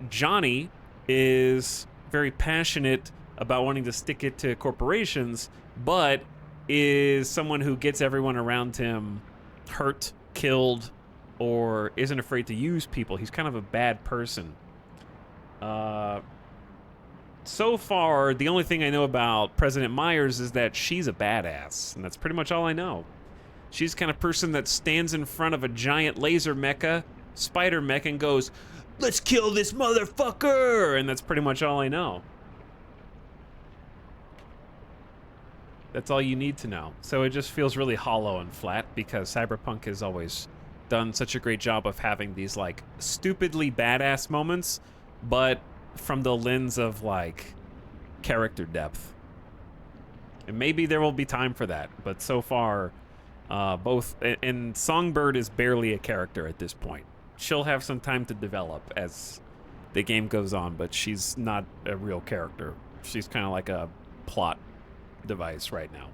Johnny is very passionate about wanting to stick it to corporations, but is someone who gets everyone around him hurt, killed, or isn't afraid to use people. He's kind of a bad person. So far, the only thing I know about President Myers is that she's a badass, and that's pretty much all I know. She's the kind of person that stands in front of a giant laser mecha, spider mech, and goes, "Let's kill this motherfucker!" And that's pretty much all I know. That's all you need to know. So it just feels really hollow and flat because Cyberpunk has always done such a great job of having these, like, stupidly badass moments, but from the lens of, like, character depth. And maybe there will be time for that, but so far, and Songbird is barely a character at this point. She'll have some time to develop as the game goes on, but she's not a real character. She's kind of like a plot device right now.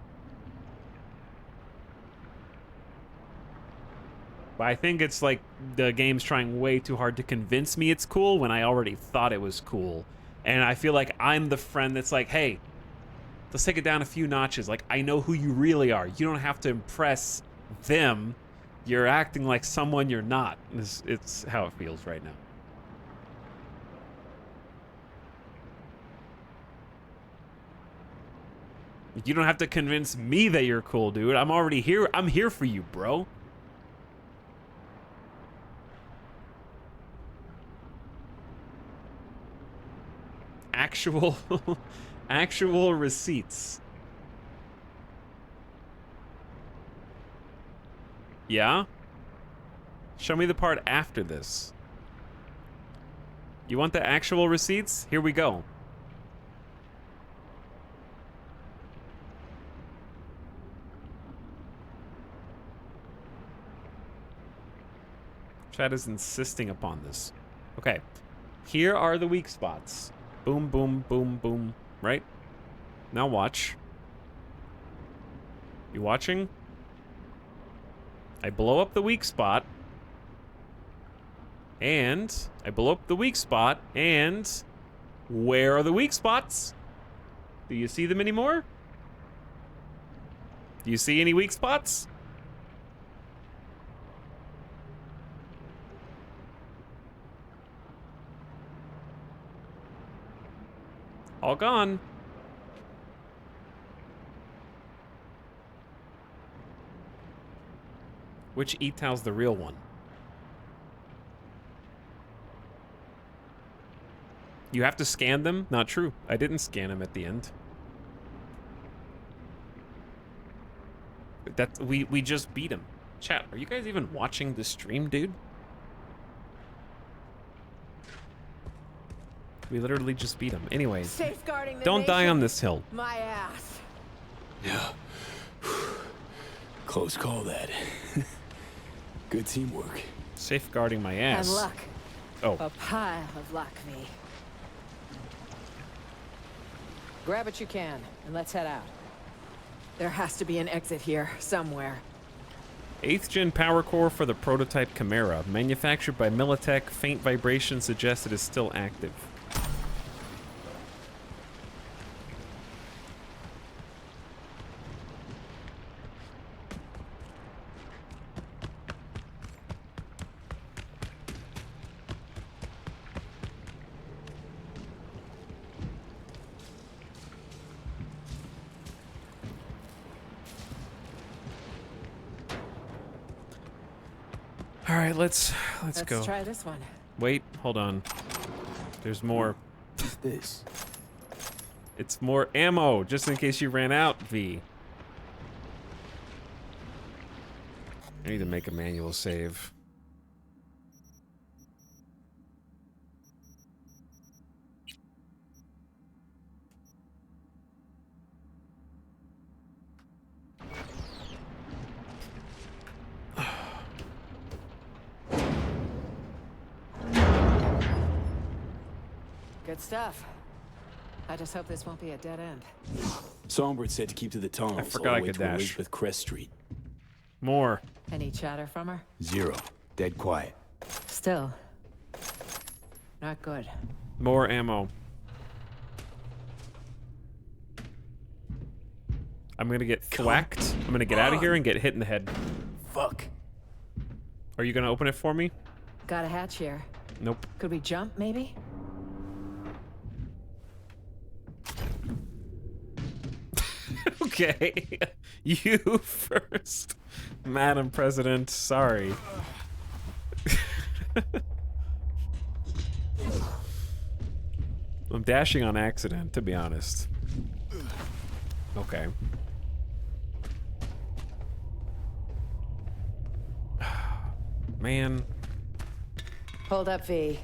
But I think it's like the game's trying way too hard to convince me it's cool when I already thought it was cool. And I feel like I'm the friend that's like, hey, let's take it down a few notches. Like, I know who you really are. You don't have to impress them. You're acting like someone you're not. It's how it feels right now. You don't have to convince me that you're cool, dude. I'm already here. I'm here for you, bro. Actual actual receipts. Yeah? Show me the part after this. You want the actual receipts? Here we go. Chad is insisting upon this. Okay. Here are the weak spots. Boom, boom, boom, boom. Right? Now watch. You watching? I blow up the weak spot. And I blow up the weak spot. And where are the weak spots? Do you see them anymore? Do you see any weak spots? All gone. Which E-Tow's the real one? You have to scan them? Not true. I didn't scan them at the end. That we just beat him. Chat, are you guys even watching the stream, dude? We literally just beat him. Anyway, Safeguarding the don't die nation, on this hill. My ass. Yeah. Close call, that. Good teamwork. Safeguarding my ass. And luck. Oh. A pile of luck, V. Grab what you can, and let's head out. There has to be an exit here, somewhere. 8th gen power core for the prototype Chimera, manufactured by Militech. Faint vibration suggests it is still active. All right, let's go. Let's try this one. Wait, hold on. There's more. What's this? It's more ammo, just in case you ran out, V. I need to make a manual save. Good stuff. I just hope this won't be a dead end. Songbird said to keep to the tunnels. I forgot I could dash. Elizabeth Crest Street. More. Any chatter from her? Zero. Dead quiet. Still. Not good. More ammo. I'm gonna get thwacked. I'm gonna get out of here and get hit in the head. Fuck. Are you gonna open it for me? Got a hatch here. Nope. Could we jump, maybe? Okay. You first, Madam President. Sorry. I'm dashing on accident, to be honest. Okay. Man. Hold up, V.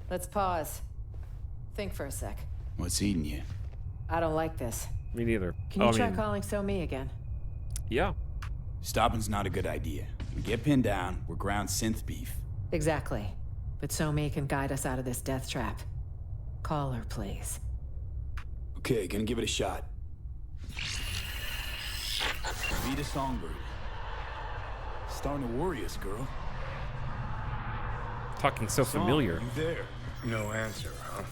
Let's pause. Think for a sec. What's eating you? I don't like this. Me neither. Can you try calling So Me again? Yeah. Stopping's not a good idea. We get pinned down, we're ground synth beef. Exactly. But So Me can guide us out of this death trap. Call her, please. Okay, gonna give it a shot. Vita Songbird. Starting to worry us, girl. Talking so familiar. You there? No answer, huh?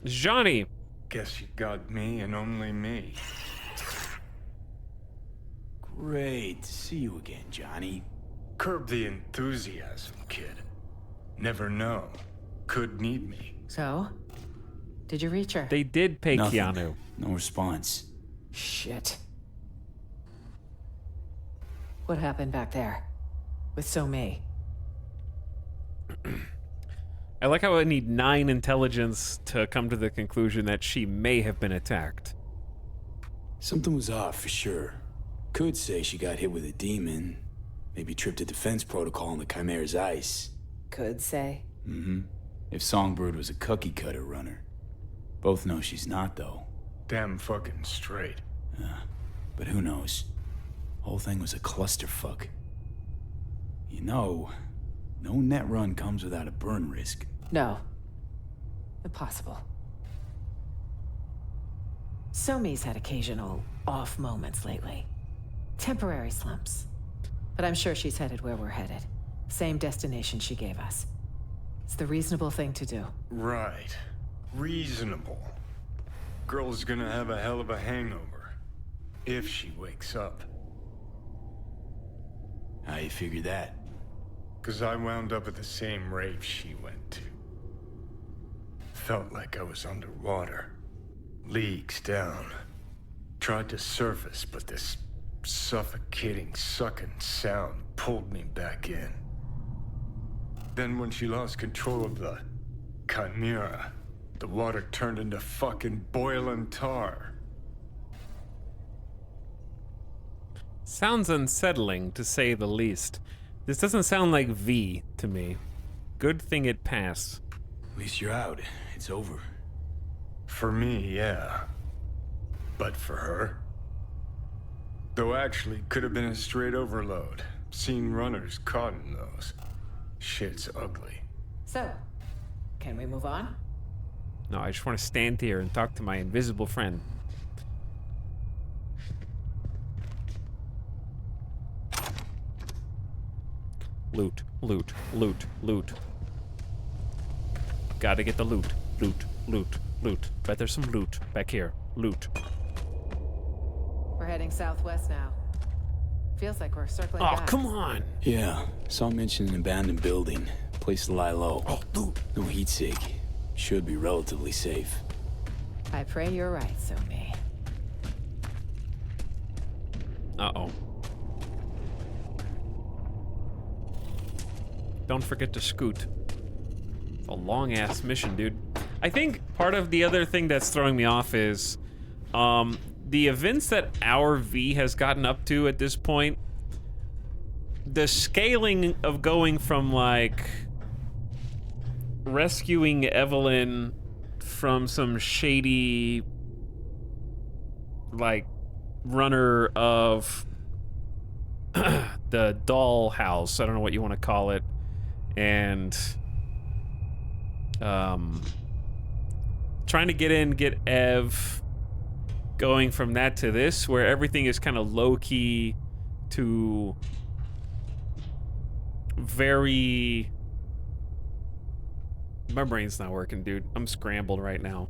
Johnny. Guess you got me and only me. Great to see you again, Johnny. Curb the enthusiasm, kid. Never know. Could need me. So? Did you reach her? They did pay Nothing. Keanu. No response. Shit. What happened back there? With So-Mi? I like how I need 9 intelligence to come to the conclusion that she may have been attacked. Something was off for sure. Could say she got hit with a demon. Maybe tripped a defense protocol on the Chimera's ice. Could say? Mm-hmm. If Songbird was a cookie cutter runner. Both know she's not, though. Damn fucking straight. But who knows? Whole thing was a clusterfuck. You know, no net run comes without a burn risk. No. Impossible. So-Mi's had occasional off moments lately. Temporary slumps. But I'm sure she's headed where we're headed. Same destination she gave us. It's the reasonable thing to do. Right. Reasonable. Girl's gonna have a hell of a hangover. If she wakes up. How you figure that? 'Cause I wound up at the same rave she went to. Felt like I was underwater. Leagues down. Tried to surface, but this suffocating, sucking sound pulled me back in. Then when she lost control of the Chimera, the water turned into fucking boiling tar. Sounds unsettling, to say the least. This doesn't sound like V to me. Good thing it passed. At least you're out. It's over. For me, yeah. But for her? Though actually, could have been a straight overload. Seen runners caught in those. Shit's ugly. So, can we move on? No, I just want to stand here and talk to my invisible friend. Loot, loot, loot, loot. Gotta get the loot, loot, loot, loot. Bet there's some loot back here. Loot. We're heading southwest now. Feels like we're circling back. Oh, come on! Yeah, saw mention an abandoned building. Place to lie low. Oh, loot! No heat sig. Should be relatively safe. I pray you're right, So-Mi. Uh-oh. Don't forget to scoot. It's a long-ass mission, dude. I think part of the other thing that's throwing me off is the events that our V has gotten up to at this point. The scaling of going from, like, rescuing Evelyn from some shady, like, runner of the doll house, I don't know what you want to call it, and trying to get Ev, going from that to this, where everything is kind of low-key to very... My brain's not working, dude. I'm scrambled right now.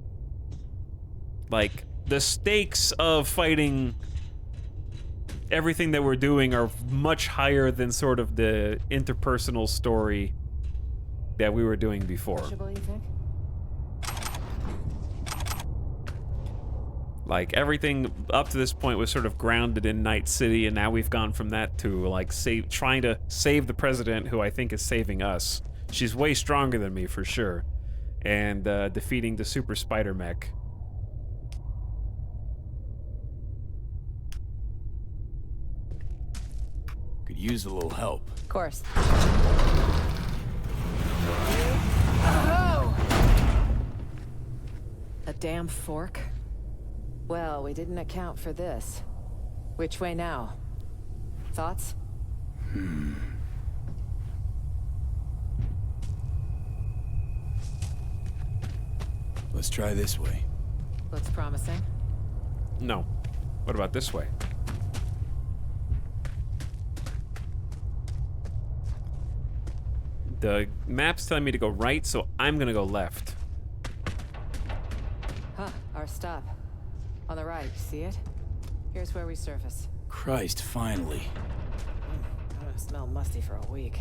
Like, the stakes of fighting everything that we're doing are much higher than sort of the interpersonal story that we were doing before. You think? Like, everything up to this point was sort of grounded in Night City, and now we've gone from that to, like, trying to save the president, who I think is saving us. She's way stronger than me, for sure. And, defeating the super spider mech. Could use a little help. Of course. A damn fork? Well, we didn't account for this. Which way now? Thoughts? Let's try this way. Looks promising. No. What about this way? The map's telling me to go right, so I'm gonna go left. Huh, our stop. On the right, see it? Here's where we surface. Christ, finally. I'm gonna smell musty for a week.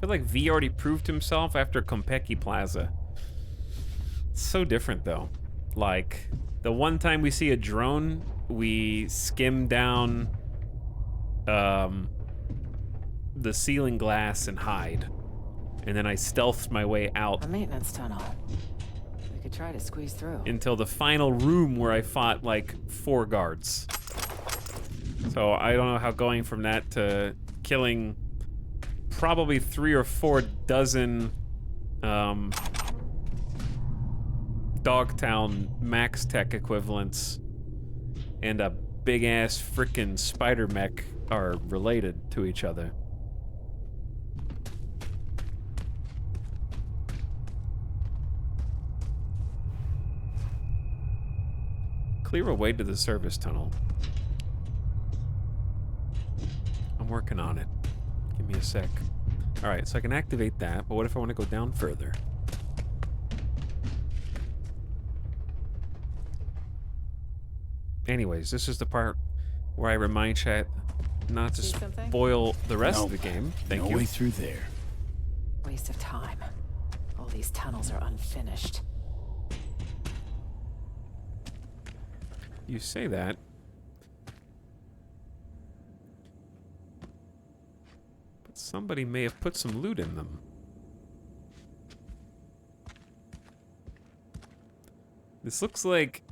I feel like V already proved himself after Konpeki Plaza. It's so different though. Like, the one time we see a drone, we skim down the ceiling glass and hide. And then I stealthed my way out. A maintenance tunnel. We could try to squeeze through. Until the final room where I fought like 4 guards. So I don't know how going from that to killing probably 3 or 4 dozen Dogtown Max Tech equivalents and a big ass frickin' spider mech are related to each other. Clear a way to the service tunnel. I'm working on it. Give me a sec. Alright, so I can activate that, but what if I want to go down further? Anyways, this is the part where I remind chat not to spoil the rest of the game. Thank you. No way through there. Waste of time. All these tunnels are unfinished. You say that. But somebody may have put some loot in them. This looks like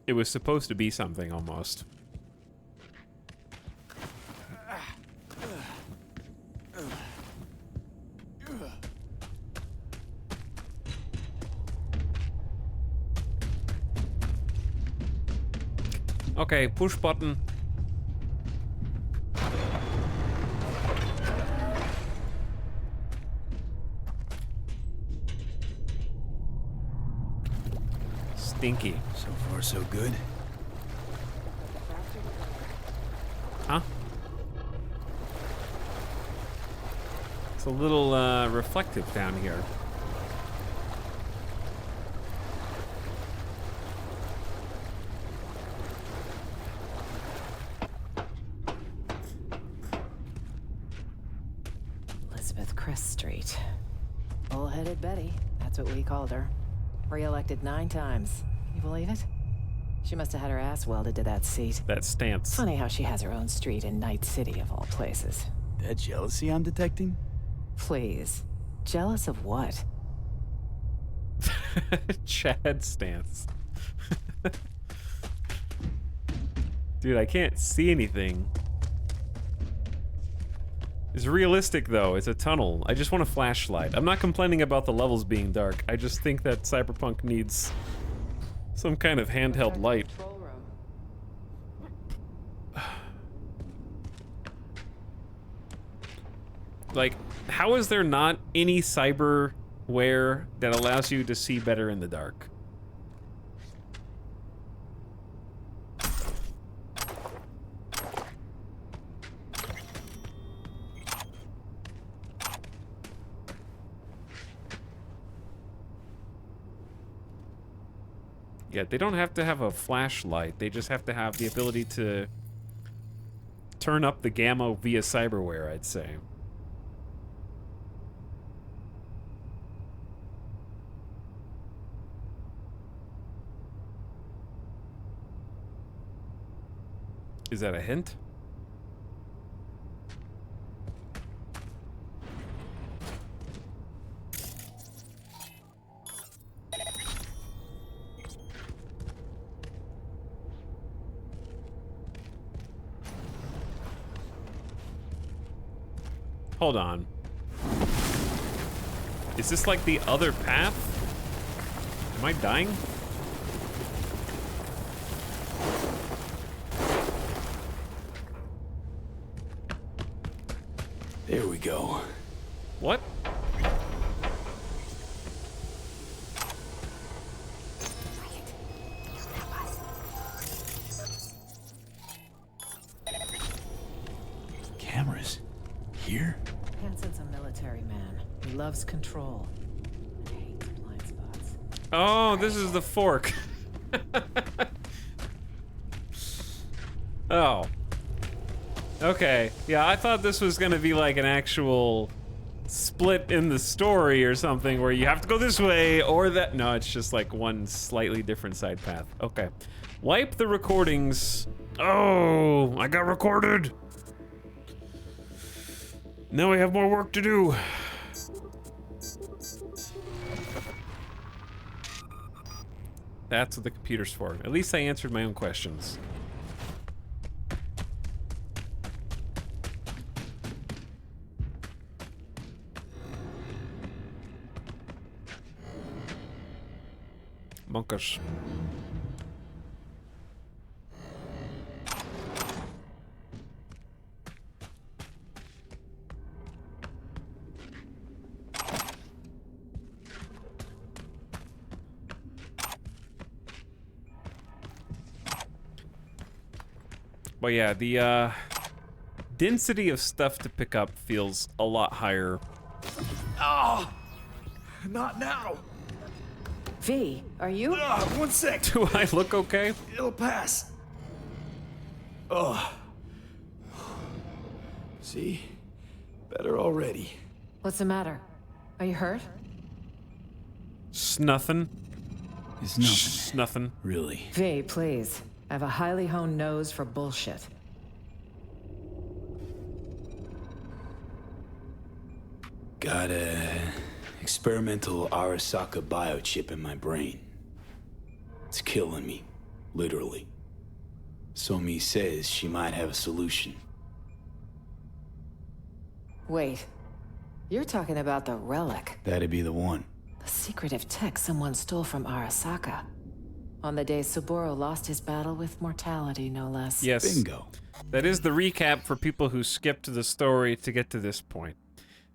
it was supposed to be something almost. Okay, push button. Stinky. So far, so good. Huh? It's a little reflective down here. Crest Street. Bullheaded Betty, that's what we called her. Re-elected 9 times. You believe it? She must have had her ass welded to that seat. That stance. Funny how she has her own street in Night City of all places. That jealousy I'm detecting? Please. Jealous of what? Chad stance. Dude, I can't see anything. It's realistic though, it's a tunnel. I just want a flashlight. I'm not complaining about the levels being dark. I just think that Cyberpunk needs some kind of handheld light. Like, how is there not any cyberware that allows you to see better in the dark? Yeah, they don't have to have a flashlight. They just have to have the ability to turn up the gamma via cyberware, I'd say. Is that a hint? Hold on. Is this like the other path? Am I dying? There we go. What? Cameras. Here? Hansen's a military man. He loves control. And hates blind spots. Oh, this is the fork. Oh. Okay. Yeah, I thought this was gonna be like an actual split in the story or something where you have to go this way or that. No, it's just like one slightly different side path. Okay. Wipe the recordings. Oh, I got recorded. Now we have more work to do. That's what the computer's for. At least I answered my own questions. Bunkers. But yeah, the density of stuff to pick up feels a lot higher. Oh! Not now! V, are you? 1 sec! Do I look okay? It'll pass. Oh. See? Better already. What's the matter? Are you hurt? Snuffin'. It's nothing. Snuffin'. Really? V, please. I have a highly honed nose for bullshit. Got a experimental Arasaka biochip in my brain. It's killing me, literally. Somi says she might have a solution. Wait. You're talking about the relic. That'd be the one. The secretive tech someone stole from Arasaka. On the day Saburo lost his battle with mortality, no less. Yes. Bingo. That is the recap for people who skipped the story to get to this point.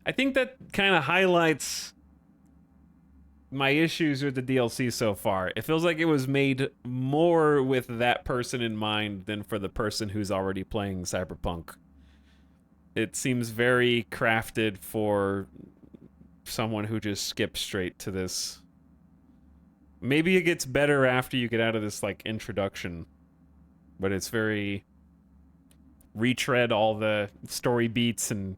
I think that kind of highlights my issues with the DLC so far. It feels like it was made more with that person in mind than for the person who's already playing Cyberpunk. It seems very crafted for someone who just skips straight to this. Maybe it gets better after you get out of this, like, introduction. But it's very... retread all the story beats and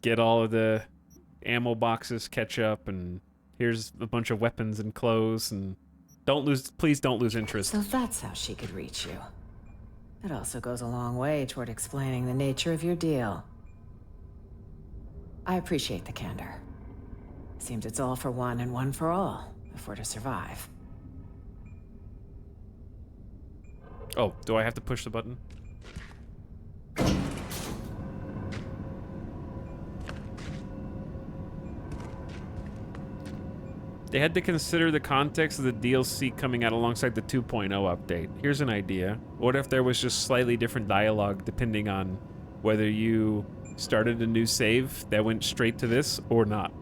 get all of the ammo boxes, catch up, and here's a bunch of weapons and clothes, and please don't lose interest. So that's how she could reach you. It also goes a long way toward explaining the nature of your deal. I appreciate the candor. Seems it's all for one and one for all, if we're to survive. Oh, do I have to push the button? They had to consider the context of the DLC coming out alongside the 2.0 update. Here's an idea. What if there was just slightly different dialogue depending on whether you started a new save that went straight to this or not?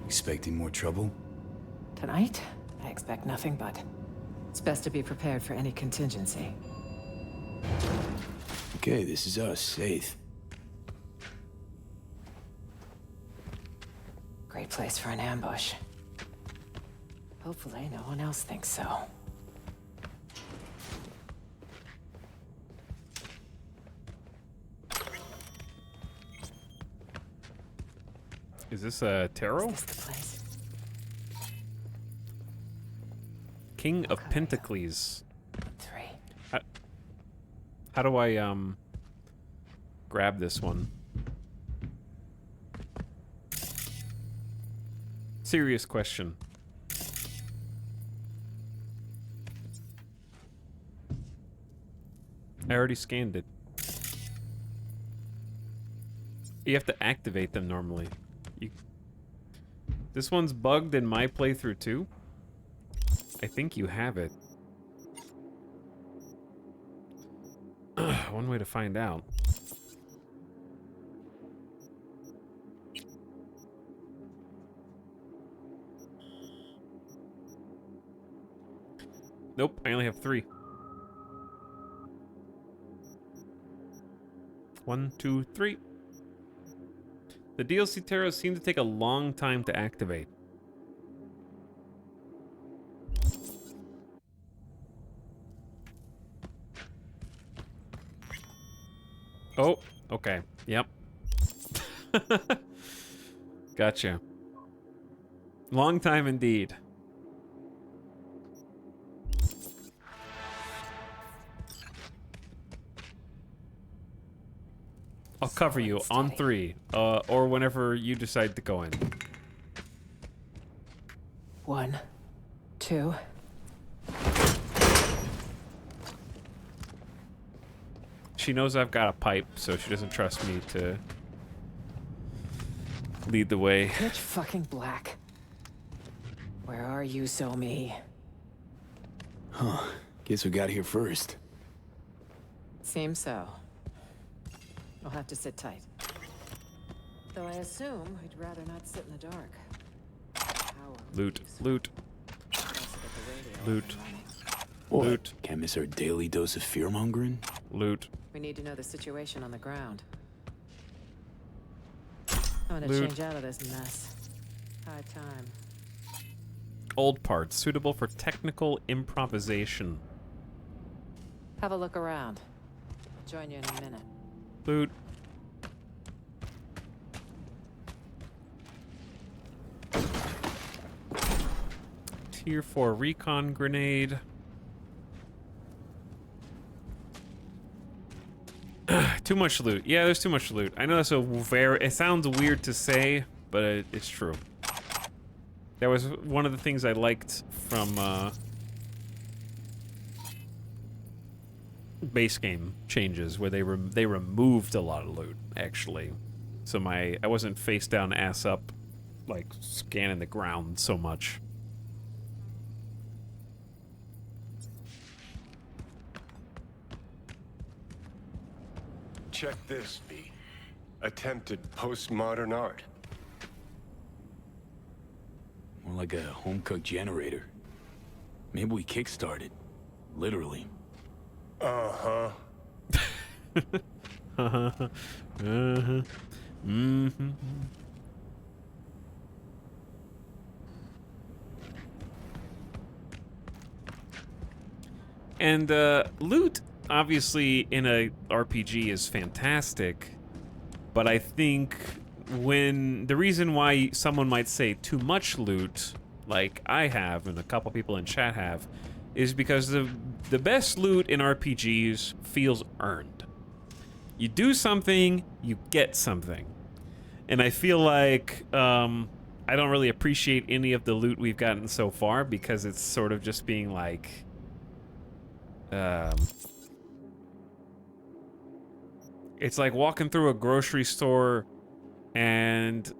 Expecting more trouble? Tonight, I expect nothing but. It's best to be prepared for any contingency. Okay, this is us, safe. Great place for an ambush. Hopefully no one else thinks so. Is this a tarot? Is this the place? King of Pentacles. 3. How do I grab this one? Serious question. I already scanned it. You have to activate them normally. This one's bugged in my playthrough too. I think you have it. One way to find out. Nope, I only have 3. 1, 2, 3. The DLC tarots seem to take a long time to activate. Oh, okay. Yep. Gotcha. Long time indeed. I'll cover you on 3, or whenever you decide to go in. 1, 2. She knows I've got a pipe, so she doesn't trust me to lead the way. Pitch fucking black. Where are you, Somi? Huh. Guess we got here first. Seems so. I'll have to sit tight. Though I assume we'd rather not sit in the dark. Loot, loot, loot, What? loot, Can't miss our daily dose of fear-mongering? loot. We need to know the situation on the ground. I'm gonna Loot. change out of this mess. High time. Old parts, suitable for technical improvisation. Have a look around. I'll join you in a minute. Loot. Tier 4 recon grenade. Too much loot. Yeah, there's too much loot. I know that's it sounds weird to say, but it's true. That was one of the things I liked from base game changes, where they removed a lot of loot, actually. So I wasn't face down, ass up, like scanning the ground so much. Check this, B. Attempted postmodern art. More like a home-cooked generator. Maybe we kick-started. Literally. Uh-huh. Uh-huh. Uh-huh. Mm-hmm. And loot, obviously, in a RPG is fantastic, but I think the reason why someone might say too much loot, like I have and a couple people in chat have, is because the best loot in RPGs feels earned. You do something, you get something. And I feel like I don't really appreciate any of the loot we've gotten so far, because it's sort of just being like it's like walking through a grocery store and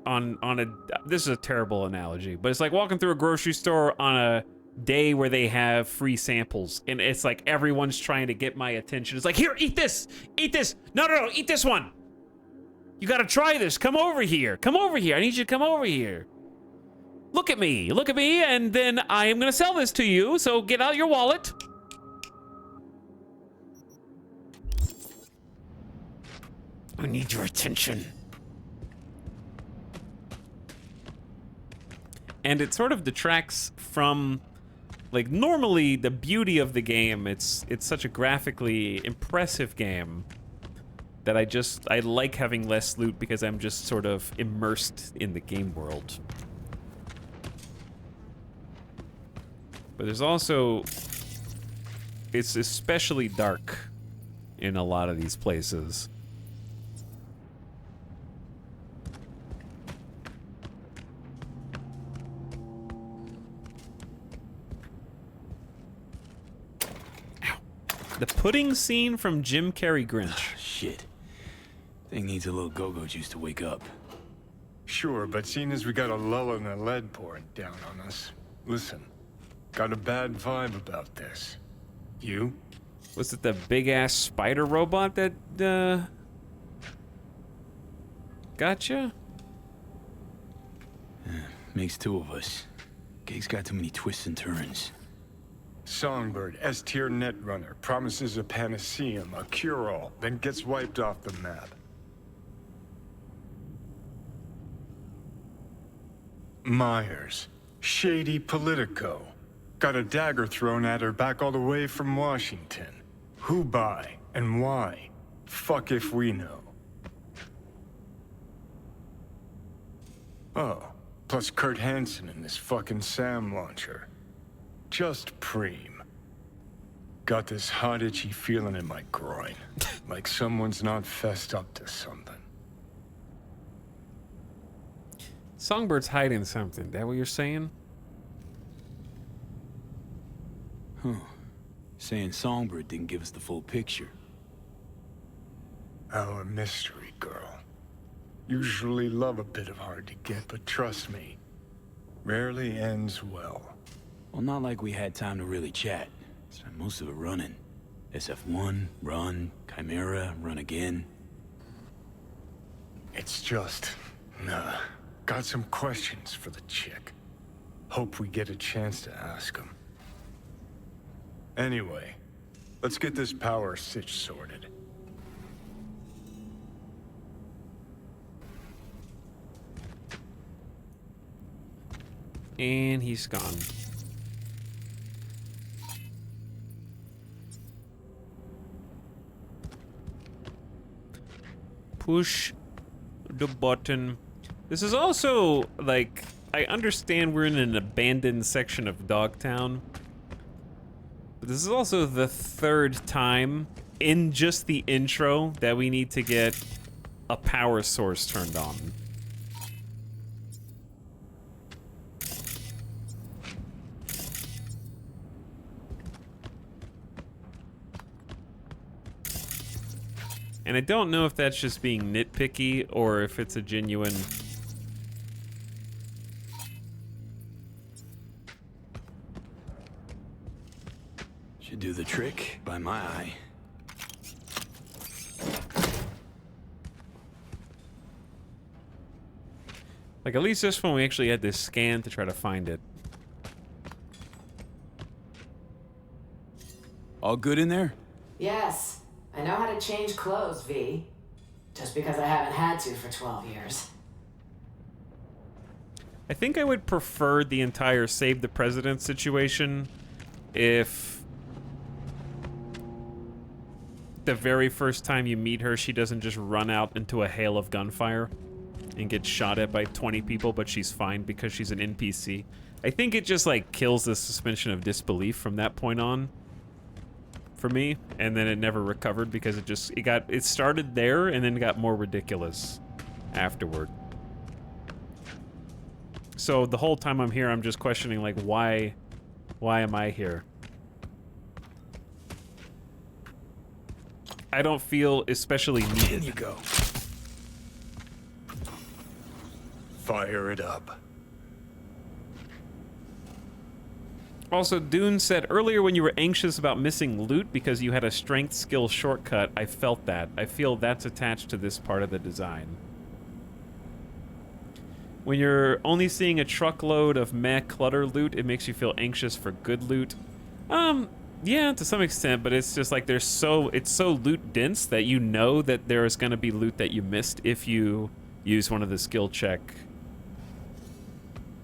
this is a terrible analogy, but it's like walking through a grocery store on a day where they have free samples, and it's like everyone's trying to get my attention. It's like, here, eat this, no, eat this one. You gotta try this. Come over here. I need you to come over here. Look at me, and then I am gonna sell this to you, so get out your wallet. I need your attention. And it sort of detracts from, like, normally the beauty of the game. It's such a graphically impressive game that I like having less loot, because I'm just sort of immersed in the game world. But there's also, it's especially dark in a lot of these places. The pudding scene from Jim Carrey Grinch. Shit. Thing needs a little go-go juice to wake up. Sure, but seeing as we got a lull in the lead pouring down on us, listen, got a bad vibe about this. You? Was it the big-ass spider robot that, gotcha? Makes two of us. Gig's got too many twists and turns. Songbird, S-tier netrunner, promises a panaceum, a cure-all, then gets wiped off the map. Myers, shady Politico. Got a dagger thrown at her back all the way from Washington. Who by and why? Fuck if we know. Oh, plus Kurt Hansen and this fucking SAM launcher. Just preem. Got this hot itchy feeling in my groin. Like someone's not fessed up to something. Songbird's hiding something. That what you're saying? Huh. Saying Songbird didn't give us the full picture. Our mystery girl. Usually love a bit of hard to get, but trust me, rarely ends well. Well, not like we had time to really chat. Spent most of it running. SF1, run, Chimera, run again. It's just, got some questions for the chick. Hope we get a chance to ask them. Anyway, let's get this power sitch sorted. And he's gone. Push the button. This is also, like, I understand we're in an abandoned section of Dogtown. But this is also the third time in just the intro that we need to get a power source turned on. And I don't know if that's just being nitpicky or if it's a genuine... Should do the trick, by my eye. Like, at least this one we actually had to scan to try to find it. All good in there? Yes. I know how to change clothes, V. Just because I haven't had to for 12 years. I think I would prefer the entire Save the President situation if the very first time you meet her, she doesn't just run out into a hail of gunfire and get shot at by 20 people, but she's fine because she's an NPC. I think it just, like, kills the suspension of disbelief from that point on for me, and then it never recovered because it started there and then got more ridiculous afterward. So the whole time I'm here, I'm just questioning, like, why am I here? I don't feel especially needed. In you go. Fire it up. Also, Dune said, earlier when you were anxious about missing loot because you had a strength skill shortcut, I felt that. I feel that's attached to this part of the design. When you're only seeing a truckload of meh clutter loot, it makes you feel anxious for good loot. Yeah, to some extent, but it's just like it's so loot dense that you know that there is going to be loot that you missed if you use one of the skill check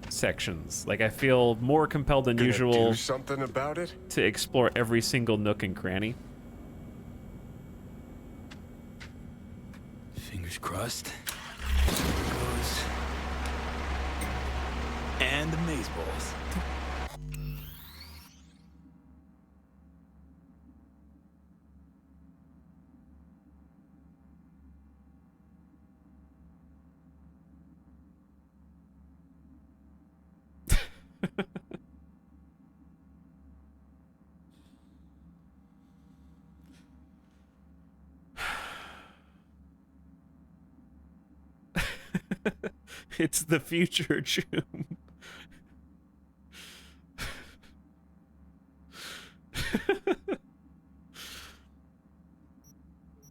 sections. Like, I feel more compelled than usual do something about it? To explore every single nook and cranny. Fingers crossed. There it goes. And the maze balls. It's the future, June.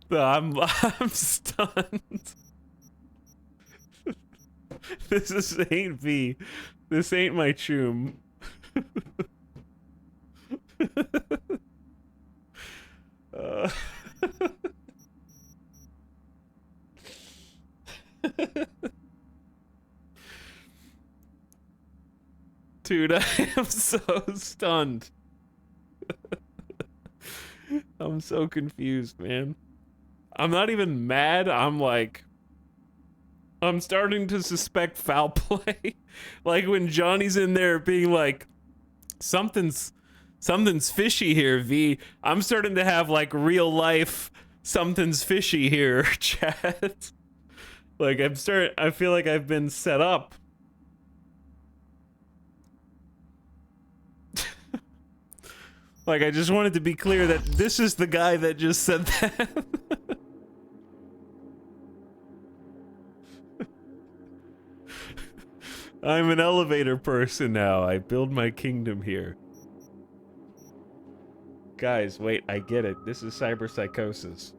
I'm stunned. This ain't V. This ain't my choom. Dude, I am so stunned. I'm so confused, man. I'm not even mad. I'm like, I'm starting to suspect foul play. Like when Johnny's in there being like, something's fishy here, V. I'm starting to have like real life something's fishy here, chat. Like I feel like I've been set up. Like I just wanted to be clear that this is the guy that just said that. I'm an elevator person now. I build my kingdom here. Guys, wait, I get it. This is cyberpsychosis.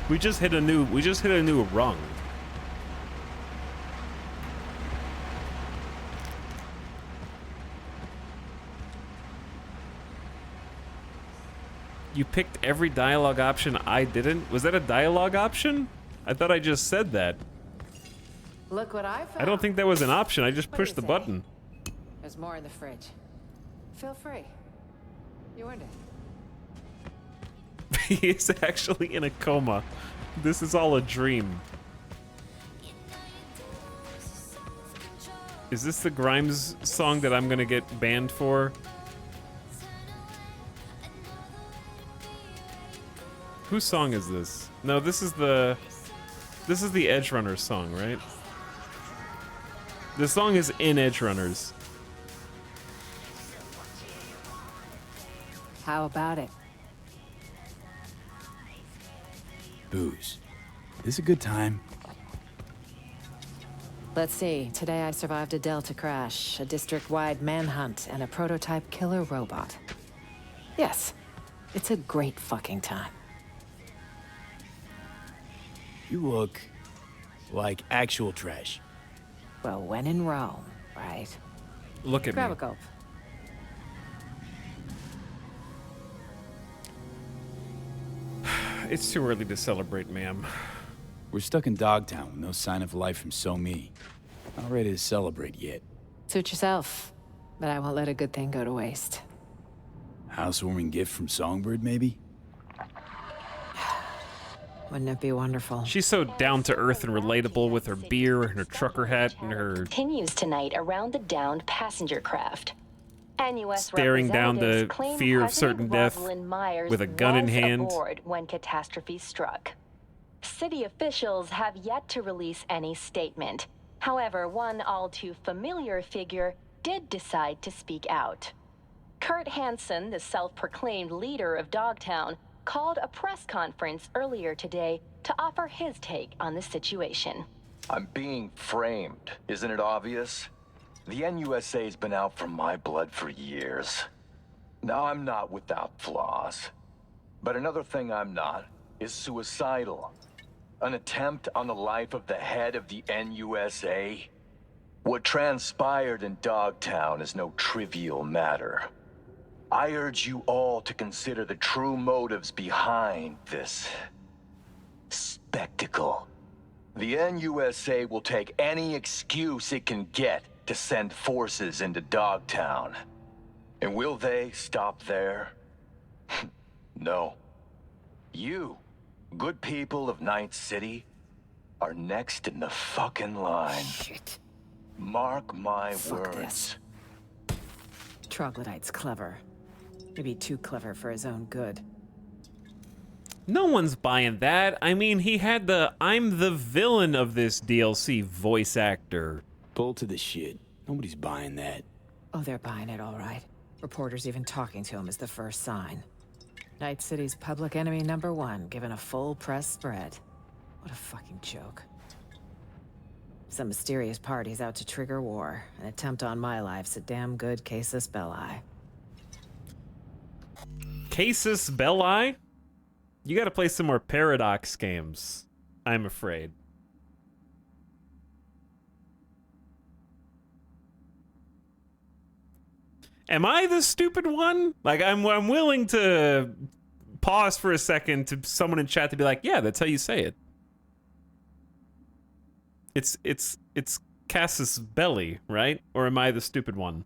We just hit a new rung. You picked every dialogue option I didn't? Was that a dialogue option? I thought I just said that. Look what I found. I don't think that was an option. I just What do pushed you the say? button. There's more in the fridge. Feel free. You earned it. He is actually in a coma. This is all a dream. Is this the Grimes song that I'm gonna get banned for? Whose song is this? No, this is the Edge Runners song, right? The song is in Edge Runners. How about it? Booze. This a good time? Let's see. Today I survived a Delta crash, a district-wide manhunt, and a prototype killer robot. Yes, it's a great fucking time. You look like actual trash. Well, when in Rome, right? Look at Grab me. a gulp. It's too early to celebrate, ma'am. We're stuck in Dogtown with no sign of life from So Me. Not ready to celebrate yet. Suit yourself, but I won't let a good thing go to waste. Housewarming gift from Songbird, maybe? Wouldn't it be wonderful? She's so down to earth and relatable with her beer and her trucker hat and her Continues tonight around the downed passenger craft. NUS staring down the representatives claim fear of President certain death Rosalind Myers with a gun in was hand. aboard when catastrophe struck. City officials have yet to release any statement. However, one all too familiar figure did decide to speak out. Kurt Hansen, the self-proclaimed leader of Dogtown, called a press conference earlier today to offer his take on the situation. I'm being framed. Isn't it obvious? The NUSA's been out for my blood for years. Now, I'm not without flaws. But another thing I'm not is suicidal. An attempt on the life of the head of the NUSA? What transpired in Dogtown is no trivial matter. I urge you all to consider the true motives behind this spectacle. The NUSA will take any excuse it can get to send forces into Dogtown. And will they stop there? No. You, good people of Night City, are next in the fucking line. Shit. Mark my Fuck words. this. Troglodyte's clever. Maybe too clever for his own good. No one's buying that. I mean, he had the I'm the villain of this DLC voice actor. Bull to the shit. Nobody's buying that. Oh, they're buying it all right. Reporters even talking to him is the first sign. Night City's public enemy #1, given a full press spread. What a fucking joke. Some mysterious party's out to trigger war. An attempt on my life's a damn good casus belli. Casus Belli? You gotta play some more Paradox games, I'm afraid. Am I the stupid one? Like, I'm willing to pause for a second to someone in chat to be like, yeah, that's how you say it. It's Casus Belli, right? Or am I the stupid one?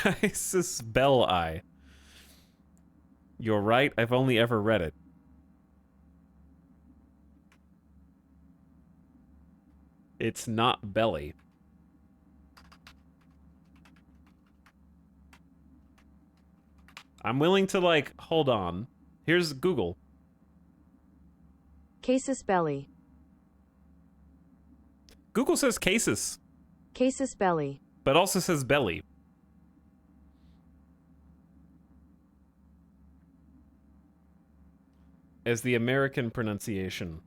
Casus Belli. You're right, I've only ever read it. It's not belly. I'm willing to, like, hold on. Here's Google. Casus belli. Google says casus, Casus belli. but also says belly. As the American pronunciation.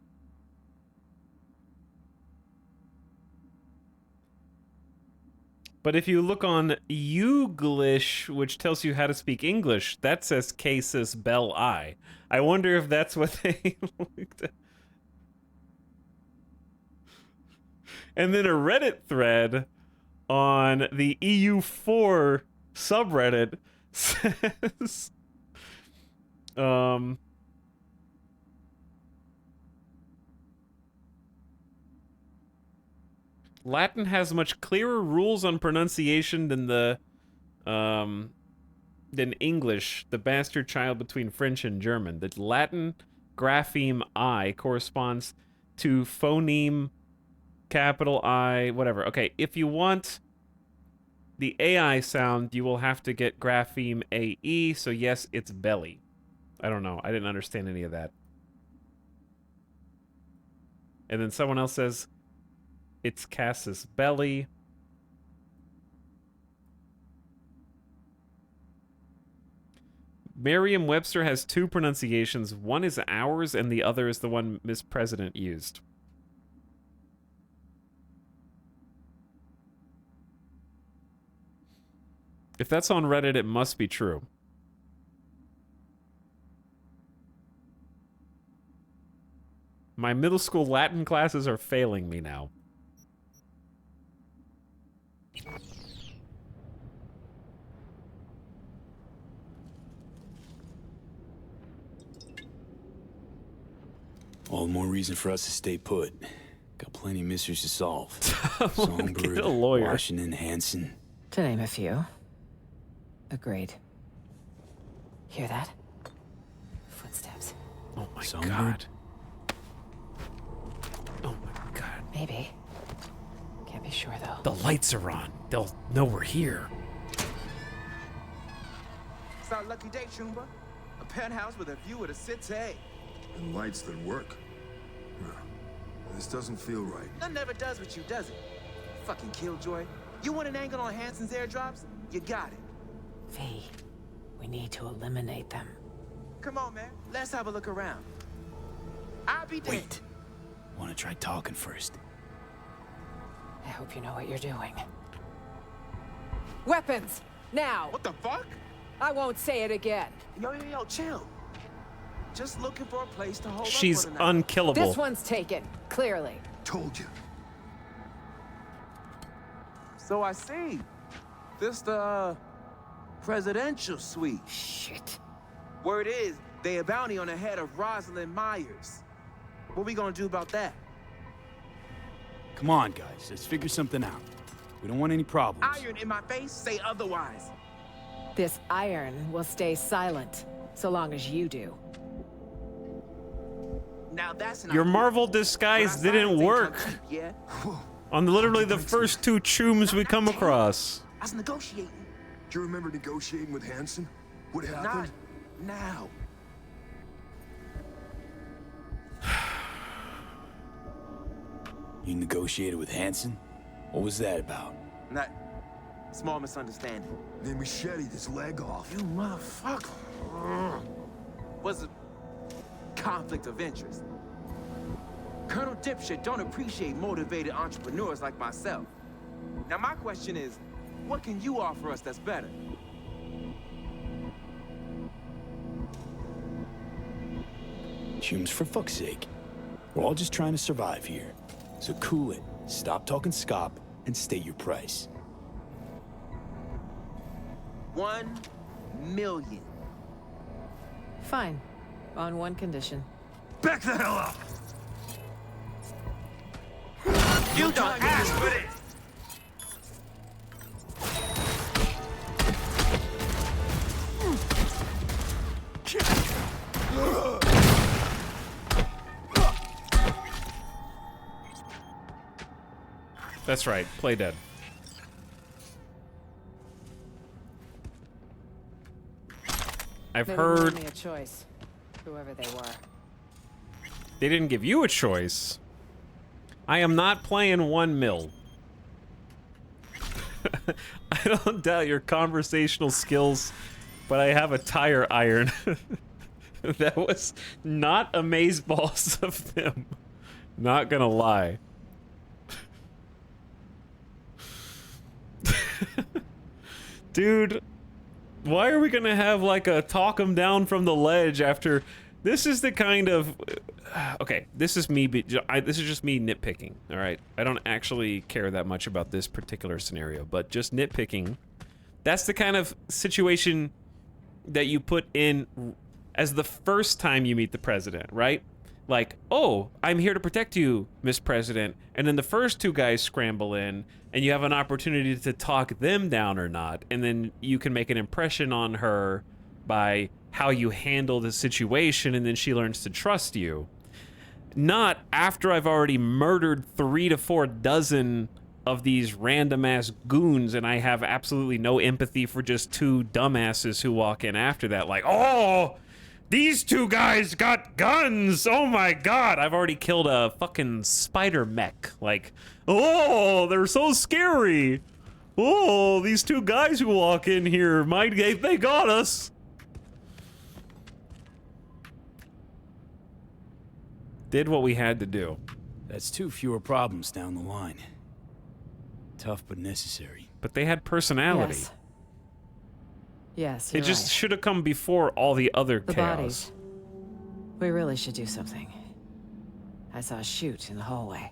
But if you look on Youglish, which tells you how to speak English, that says casus belli. I wonder if that's what they looked at. And then a Reddit thread on the EU4 subreddit says, Latin has much clearer rules on pronunciation than than English, the bastard child between French and German. The Latin grapheme I corresponds to phoneme capital I, whatever. Okay, if you want the AI sound, you will have to get grapheme AE, so yes, it's belly. I don't know. I didn't understand any of that. And then someone else says, it's casus belli. Merriam-Webster has two pronunciations. One is ours, and the other is the one Miss President used. If that's on Reddit, it must be true. My middle school Latin classes are failing me now. All the more reason for us to stay put. Got plenty of mysteries to solve. Get a lawyer. Washington, Hansen. To name a few. Agreed. Hear that? Footsteps. Oh my Songbird? god. Oh my god. Maybe. Can't be sure, though. The lights are on. They'll know we're here. It's our lucky day, Chumba. A penthouse with a view of the city. And lights that work. This doesn't feel right. None never does with you, does it? Fucking killjoy. You want an angle on Hansen's airdrops? You got it. V, we need to eliminate them. Come on, man. Let's have a look around. I'll be dead. Wait. Want to try talking first? I hope you know what you're doing. Weapons! Now! What the fuck? I won't say it again. Yo, chill. Just looking for a place to hold She's up one unkillable. This one's taken, clearly. Told you. So I see. This the presidential suite. Shit. Word is, they a bounty on the head of Rosalind Myers. What we gonna do about that? Come on, guys. Let's figure something out. We don't want any problems. Iron in my face, say otherwise. This iron will stay silent, so long as you do. Now that's Your Marvel disguise didn't work. Yeah. On literally the first two chooms we come across. I was negotiating. Do you remember negotiating with Hansen? What happened? Not now. You negotiated with Hansen? What was that about? Not small misunderstanding. They macheted his leg off. You motherfucker. Was a conflict of interest. Colonel Dipshit don't appreciate motivated entrepreneurs like myself. Now my question is, what can you offer us that's better? Chooms, for fuck's sake. We're all just trying to survive here. So cool it, stop talking scop, and state your price. 1 million. Fine. On one condition. Back the hell up! You don't ask for this! That's right. Play dead. I've Maybe heard give me a choice, whoever they were. they didn't give you a choice. I am not playing 1 mil. I don't doubt your conversational skills, but I have a tire iron. That was not amazeballs of them. Not gonna lie. Dude, why are we gonna have like a talk him down from the ledge after this is the kind of okay, this is me this is just me nitpicking, all right? I don't actually care that much about this particular scenario, but just nitpicking. That's the kind of situation that you put in as the first time you meet the president, right? Like, oh, I'm here to protect you, Miss President. And then the first 2 guys scramble in, and you have an opportunity to talk them down or not. And then you can make an impression on her by how you handle the situation, and then she learns to trust you. Not after I've already murdered 3 to 4 dozen of these random-ass goons, and I have absolutely no empathy for just 2 dumbasses who walk in after that, like, oh, these 2 guys got guns, oh my god, I've already killed a fucking spider mech, like, oh, they're so scary, oh, these 2 guys who walk in here, they got us. Did what we had to do. That's 2 fewer problems down the line. Tough but necessary. But they had personality. Yes. Yes, It you're just right. should have come before all the other The chaos. bodies. We really should do something. I saw a chute in the hallway.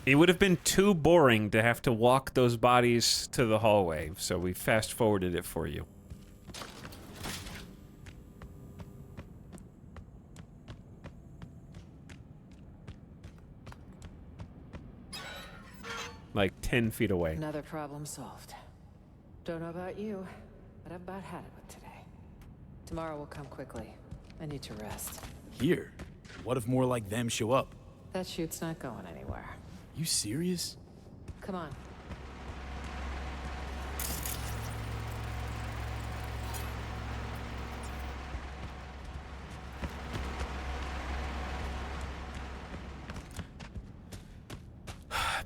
It would have been too boring to have to walk those bodies to the hallway, so we fast-forwarded it for you. Like 10 feet away. Another problem solved. Don't know about you, but I've about had it with today. Tomorrow will come quickly. I need to rest. Here? What if more like them show up? That chute's not going anywhere. You serious? Come on.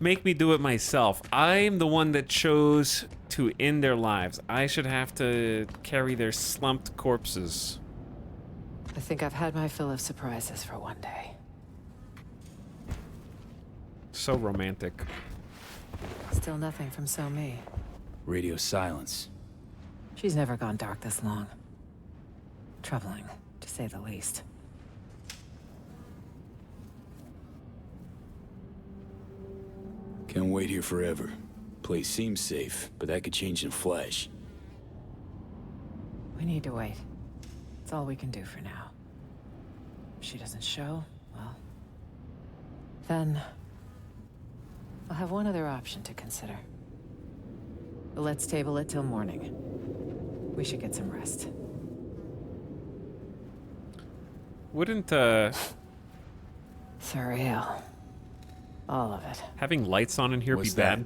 Make me do it myself. I'm the one that chose to end their lives. I should have to carry their slumped corpses. I think I've had my fill of surprises for one day. So romantic. Still nothing from So Mi. Radio silence. She's never gone dark this long. Troubling, to say the least. Can't wait here forever. Place seems safe, but that could change in a flash. We need to wait. It's all we can do for now. If she doesn't show, well... then... I'll have one other option to consider. But let's table it till morning. We should get some rest. Wouldn't, Surreal. All of it. having lights on in here What's be bad?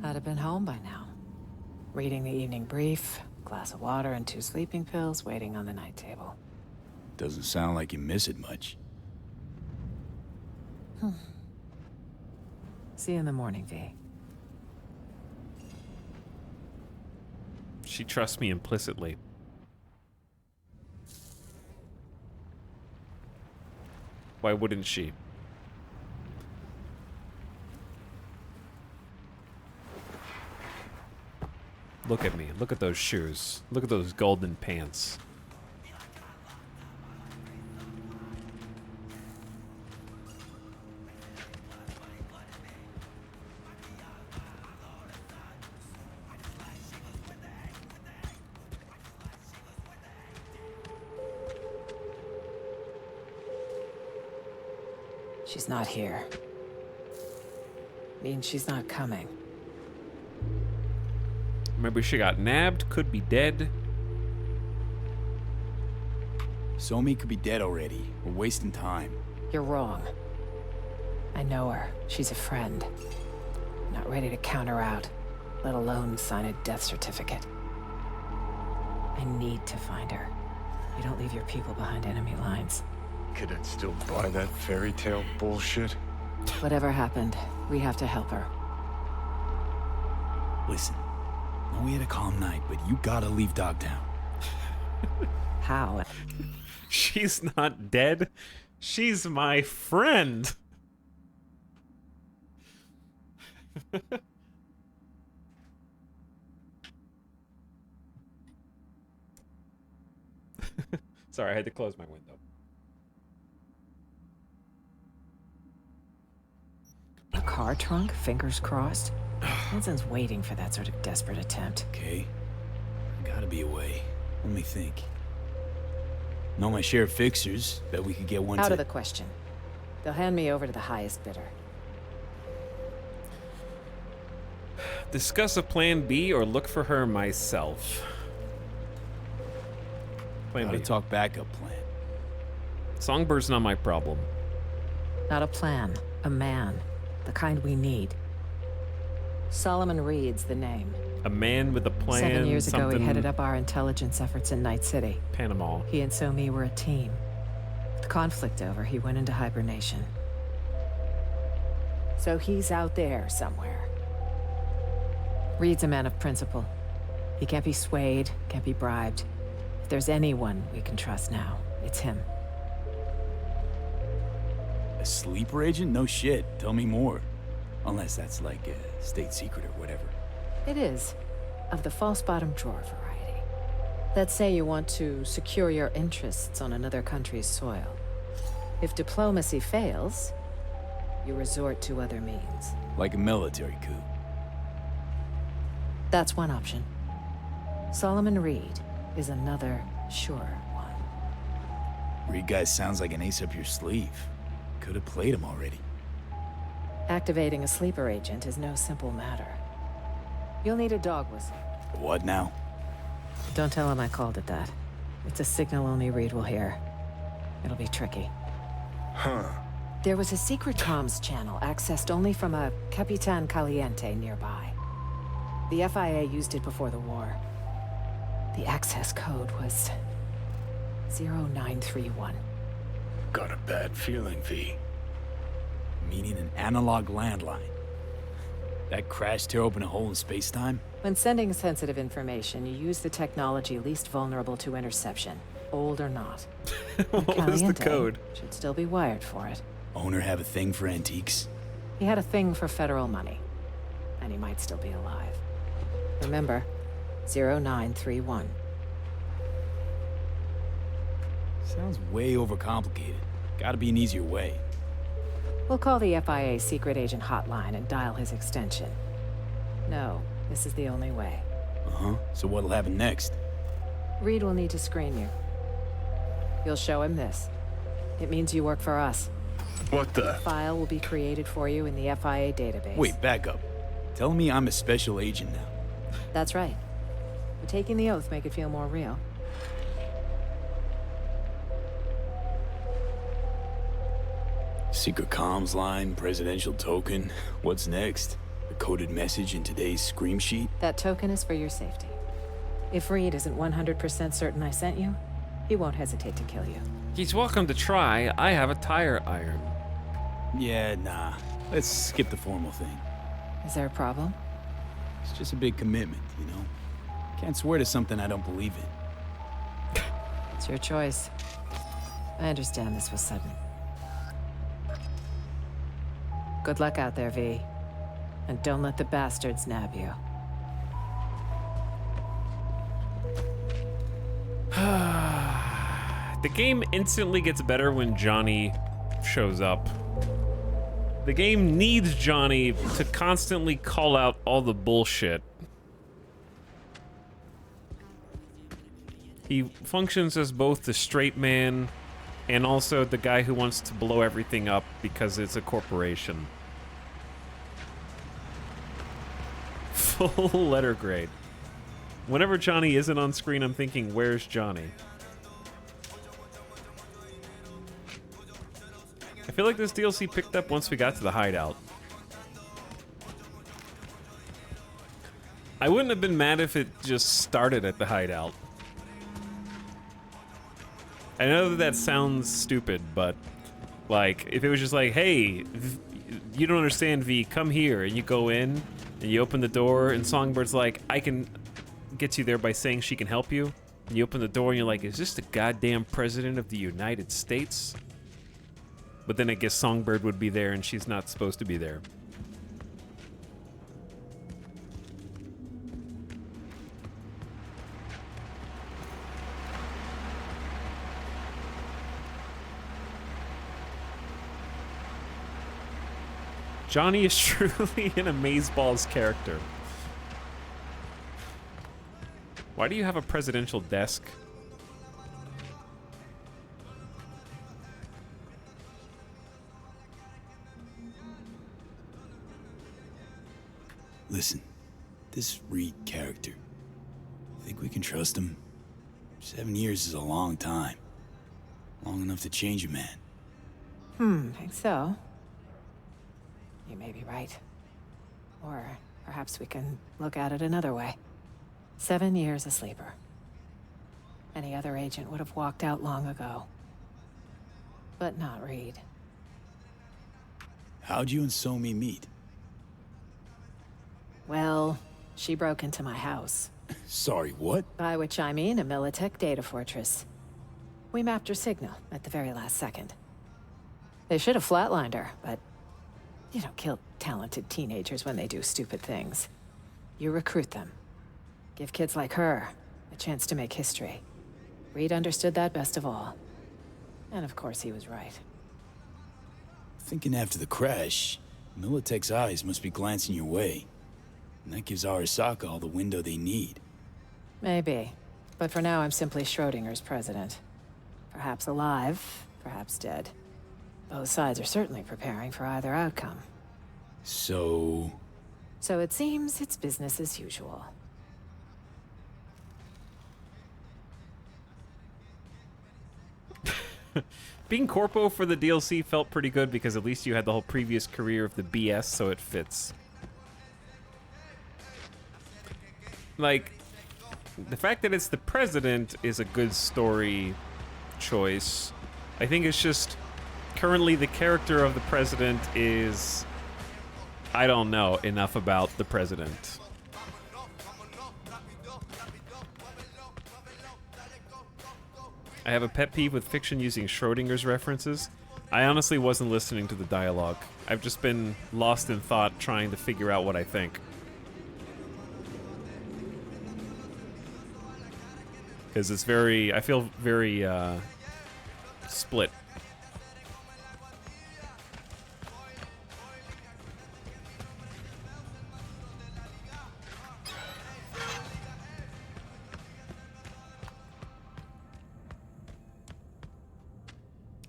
I'd have been home by now. Reading the evening brief, glass of water and 2 sleeping pills waiting on the night table. Doesn't sound like you miss it much. See you in the morning, V. She trusts me implicitly. Why wouldn't she? Look at me. Look at those shoes. Look at those golden pants. She's not here. Means she's not coming. Maybe she got nabbed, could be dead. Somi could be dead already. We're wasting time. You're wrong. I know her. She's a friend. Not ready to count her out, let alone sign a death certificate. I need to find her. You don't leave your people behind enemy lines. Could I still buy that fairy tale bullshit? Whatever happened, we have to help her. Listen, I know we had a calm night, but you gotta leave Dogtown. How? She's not dead. She's my friend. Sorry, I had to close my window. A car trunk? Fingers crossed? Vincent's waiting for that sort of desperate attempt. Okay. Gotta be a way. Let me think. Know my share of fixers. Bet we could get one Out of the question. They'll hand me over to the highest bidder. Discuss a plan B or look for her myself. Plan Gotta B. talk backup plan. Songbird's not my problem. Not a plan. A man. The kind we need. Solomon Reed's the name. A man with a plan. 7 years ago, he something- headed up our intelligence efforts in Night City. Panama. He and Somi were a team. With conflict over, he went into hibernation. So he's out there somewhere. Reed's a man of principle. He can't be swayed, can't be bribed. If there's anyone we can trust now, it's him. A sleeper agent? No shit. Tell me more. Unless that's like a state secret or whatever. It is. Of the false bottom drawer variety. Let's say you want to secure your interests on another country's soil. If diplomacy fails, you resort to other means. Like a military coup. That's one option. Solomon Reed is another sure one. Reed guy sounds like an ace up your sleeve. Could have played him already. Activating a sleeper agent is no simple matter. You'll need a dog whistle. What now? Don't tell him I called it that. It's a signal only Reed will hear. It'll be tricky. Huh. There was a secret comms channel accessed only from a Capitan Caliente nearby. The FIA used it before the war. The access code was 0931. Got a bad feeling, V. Meaning an analog landline. That crash tear open a hole in space-time? When sending sensitive information, you use the technology least vulnerable to interception, old or not. What was the code? Should still be wired for it. Owner have a thing for antiques? He had a thing for federal money. And he might still be alive. Remember, 0931. Sounds way overcomplicated. Gotta be an easier way. We'll call the FIA secret agent hotline and dial his extension. No, this is the only way. Uh-huh. So what'll happen next? Reed will need to screen you. You'll show him this. It means you work for us. What the? A file will be created for you in the FIA database. Wait, back up. Telling me I'm a special agent now. That's right. But taking the oath make it feel more real. Secret comms line, presidential token. What's next? A coded message in today's scream sheet? That token is for your safety. If Reed isn't 100% certain I sent you, he won't hesitate to kill you. He's welcome to try. I have a tire iron. Yeah, nah. Let's skip the formal thing. Is there a problem? It's just a big commitment, you know? Can't swear to something I don't believe in. It's your choice. I understand this was sudden. Good luck out there, V. And don't let the bastards nab you. The game instantly gets better when Johnny shows up. The game needs Johnny to constantly call out all the bullshit. He functions as both the straight man and also the guy who wants to blow everything up because it's a corporation. Full letter grade. Whenever Johnny isn't on screen, I'm thinking, where's Johnny? I feel like this DLC picked up once we got to the hideout. I wouldn't have been mad if it just started at the hideout. I know that that sounds stupid, but like, if it was just like, hey, you don't understand, V, come here, and you go in, and you open the door, and Songbird's like, I can get you there by saying she can help you, and you open the door, and you're like, is this the goddamn President of the United States? But then I guess Songbird would be there, and she's not supposed to be there. Johnny is truly an amazeballs character. Why do you have a presidential desk? Listen, this Reed character, think we can trust him? 7 years is a long time. Long enough to change a man. Think so. You may be right. Or perhaps we can look at it another way. 7 years a sleeper. Any other agent would have walked out long ago. But not Reed. How'd you and Somi meet? Well, she broke into my house. Sorry, what? By which I mean a Militech data fortress. We mapped her signal at the very last second. They should have flatlined her, but you don't kill talented teenagers when they do stupid things. You recruit them. Give kids like her a chance to make history. Reed understood that best of all. And of course he was right. Thinking after the crash, Militech's eyes must be glancing your way. And that gives Arasaka all the window they need. Maybe. But for now I'm simply Schrodinger's president. Perhaps alive, perhaps dead. Both sides are certainly preparing for either outcome. So it seems it's business as usual. Being Corpo for the DLC felt pretty good because at least you had the whole previous career of the BS, so it fits. Like, the fact that it's the president is a good story choice. I think it's just currently the character of the president is, I don't know enough about the president. I have a pet peeve with fiction using Schrodinger's references. I honestly wasn't listening to the dialogue. I've just been lost in thought trying to figure out what I think. Because it's very, I feel very split.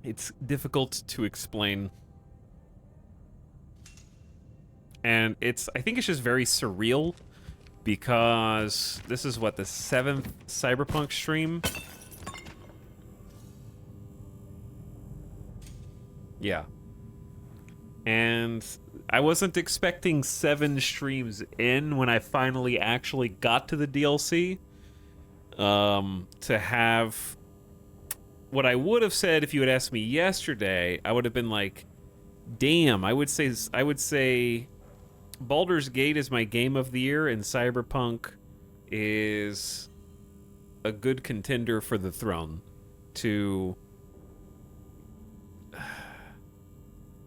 It's difficult to explain. And I think it's just very surreal because this is what, the 7th Cyberpunk stream? Yeah. And I wasn't expecting 7 streams in when I finally actually got to the DLC to have what I would have said if you had asked me yesterday. I would have been like, damn, I would say Baldur's Gate is my game of the year, and Cyberpunk is a good contender for the throne to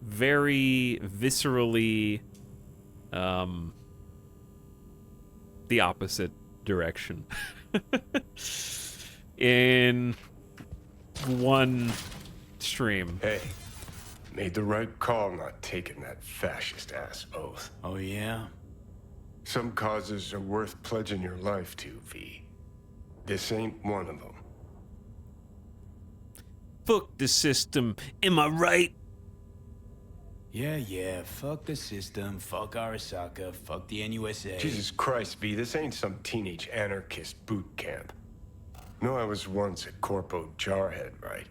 very viscerally the opposite direction in one stream. Hey, made the right call not taking that fascist-ass oath. Oh, yeah? Some causes are worth pledging your life to, V. This ain't one of them. Fuck the system, am I right? Yeah, fuck the system, fuck Arasaka, fuck the NUSA. Jesus Christ, V, this ain't some teenage anarchist boot camp. No, I was once a corpo jarhead, right?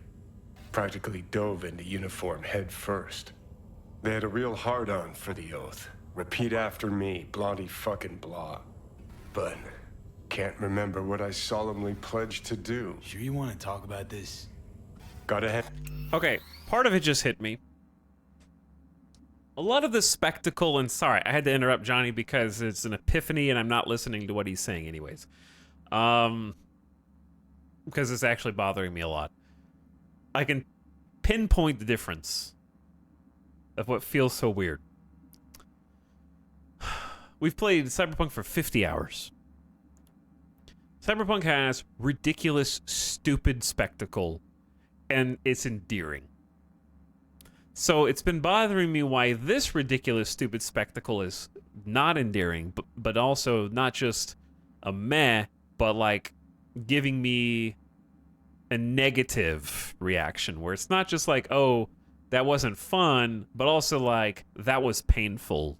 Practically dove into uniform head first. They had a real hard-on for the oath. Repeat after me, Blondie fucking blah. But can't remember what I solemnly pledged to do. Sure you want to talk about this? Gotta head. Okay, part of it just hit me. A lot of the spectacle, and sorry, I had to interrupt Johnny because it's an epiphany and I'm not listening to what he's saying anyways. Because it's actually bothering me a lot. I can pinpoint the difference of what feels so weird. We've played Cyberpunk for 50 hours. Cyberpunk has ridiculous, stupid spectacle, and it's endearing. So it's been bothering me why this ridiculous, stupid spectacle is not endearing, but also not just a meh, but like giving me a negative reaction where it's not just like, oh, that wasn't fun, but also like that was painful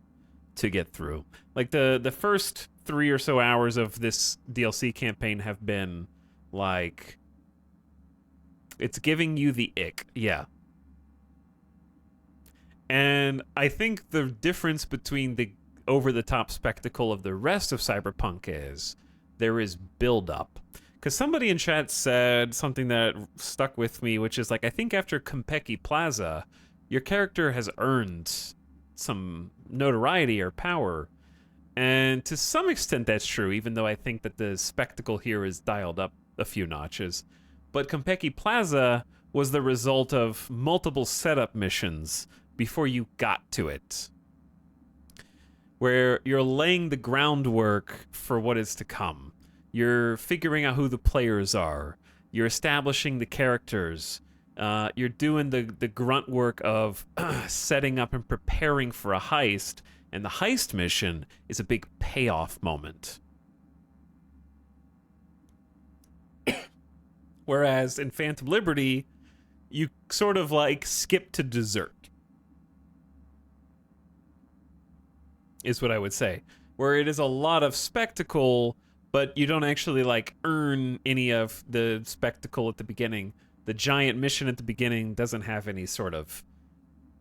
to get through. Like the first 3 or so hours of this DLC campaign have been like, it's giving you the ick. Yeah. And I think the difference between the over-the-top spectacle of the rest of Cyberpunk is there is build-up. Because somebody in chat said something that stuck with me, which is like, I think after Konpeki Plaza, your character has earned some notoriety or power. And to some extent that's true, even though I think that the spectacle here is dialed up a few notches. But Konpeki Plaza was the result of multiple setup missions before you got to it, where you're laying the groundwork for what is to come. You're figuring out who the players are. You're establishing the characters. You're doing the grunt work of setting up and preparing for a heist, and the heist mission is a big payoff moment. Whereas in Phantom Liberty, you sort of like skip to dessert, is what I would say. Where it is a lot of spectacle, but you don't actually like earn any of the spectacle at the beginning. The giant mission at the beginning doesn't have any sort of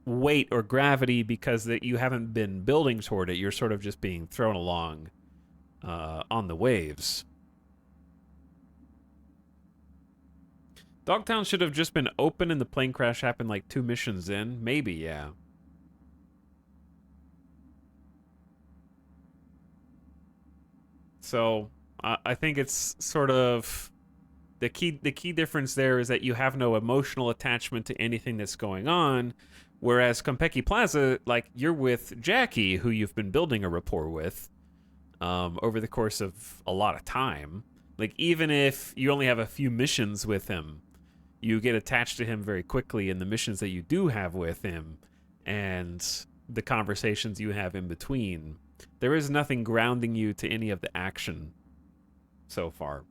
weight or gravity because that you haven't been building toward it. You're sort of just being thrown along on the waves. Dogtown should have just been open and the plane crash happened like 2 missions in. Maybe, yeah. So I think it's sort of the key difference there is that you have no emotional attachment to anything that's going on, whereas Konpeki Plaza, like, you're with Jackie, who you've been building a rapport with over the course of a lot of time. Like, even if you only have a few missions with him, you get attached to him very quickly in the missions that you do have with him and the conversations you have in between. There is nothing grounding you to any of the action so far.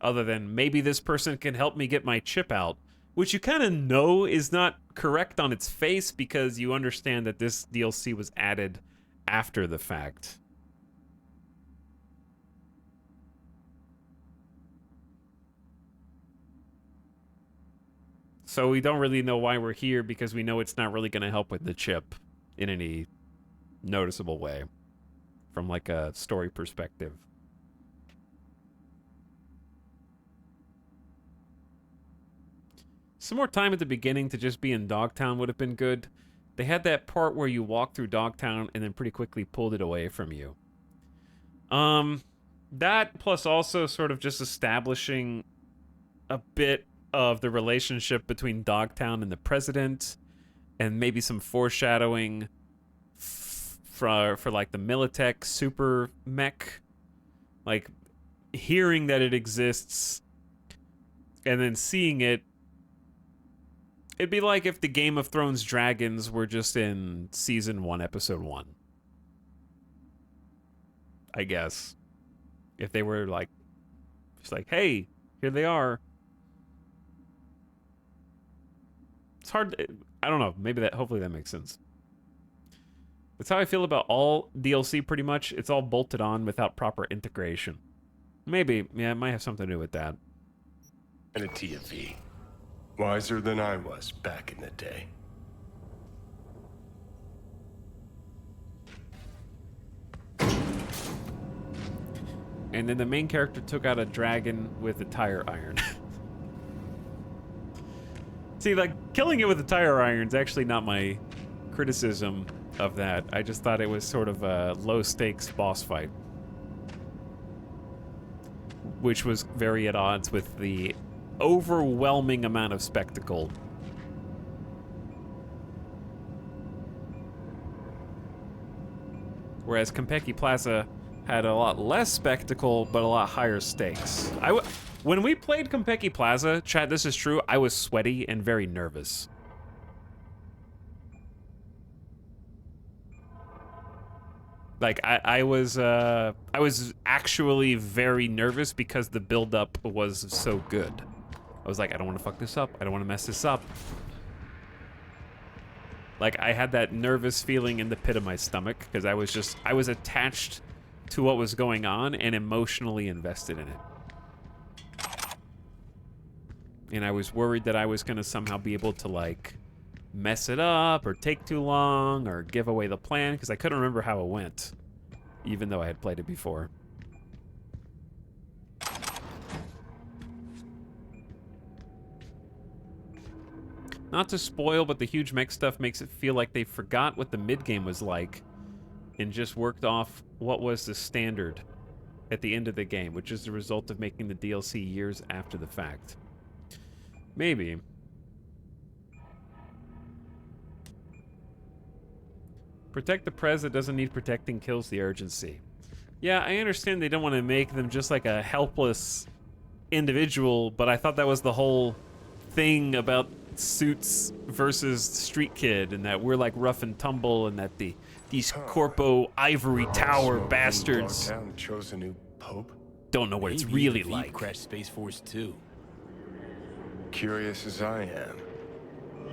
Other than maybe this person can help me get my chip out, which you kind of know is not correct on its face because you understand that this DLC was added after the fact. So we don't really know why we're here because we know it's not really going to help with the chip in any noticeable way from like a story perspective. Some more time at the beginning to just be in Dogtown would have been good. They had that part where you walk through Dogtown and then pretty quickly pulled it away from you. That plus also sort of just establishing a bit of the relationship between Dogtown and the president, and maybe some foreshadowing for like the Militech super mech, like hearing that it exists and then seeing it. It'd be like if the Game of Thrones dragons were just in season 1, episode 1. I guess. If they were like, just like, hey, here they are. It's hard. I don't know. Maybe that. Hopefully that makes sense. That's how I feel about all DLC. Pretty much, it's all bolted on without proper integration. Maybe, yeah, it might have something to do with that. And a T of V. Wiser than I was back in the day. And then the main character took out a dragon with a tire iron. See, like, killing it with a tire iron is actually not my criticism of that. I just thought it was sort of a low-stakes boss fight. Which was very at odds with the overwhelming amount of spectacle. Whereas Konpeki Plaza had a lot less spectacle, but a lot higher stakes. When we played Konpeki Plaza, chat, this is true, I was sweaty and very nervous. Like, I was actually very nervous because the build-up was so good. I was like, I don't want to fuck this up. I don't want to mess this up. Like, I had that nervous feeling in the pit of my stomach because I was attached to what was going on and emotionally invested in it. And I was worried that I was going to somehow be able to, like, mess it up or take too long or give away the plan because I couldn't remember how it went, even though I had played it before. Not to spoil, but the huge mech stuff makes it feel like they forgot what the mid-game was like and just worked off what was the standard at the end of the game, which is the result of making the DLC years after the fact. Maybe. Protect the Prez that doesn't need protecting kills the urgency. Yeah, I understand they don't want to make them just like a helpless individual, but I thought that was the whole thing about Suits versus Street Kid, and that we're like rough and tumble, and that these Corpo Ivory Tower bastards chose a new pope. Don't know what it's really like. Crash Space Force 2. Curious as I am,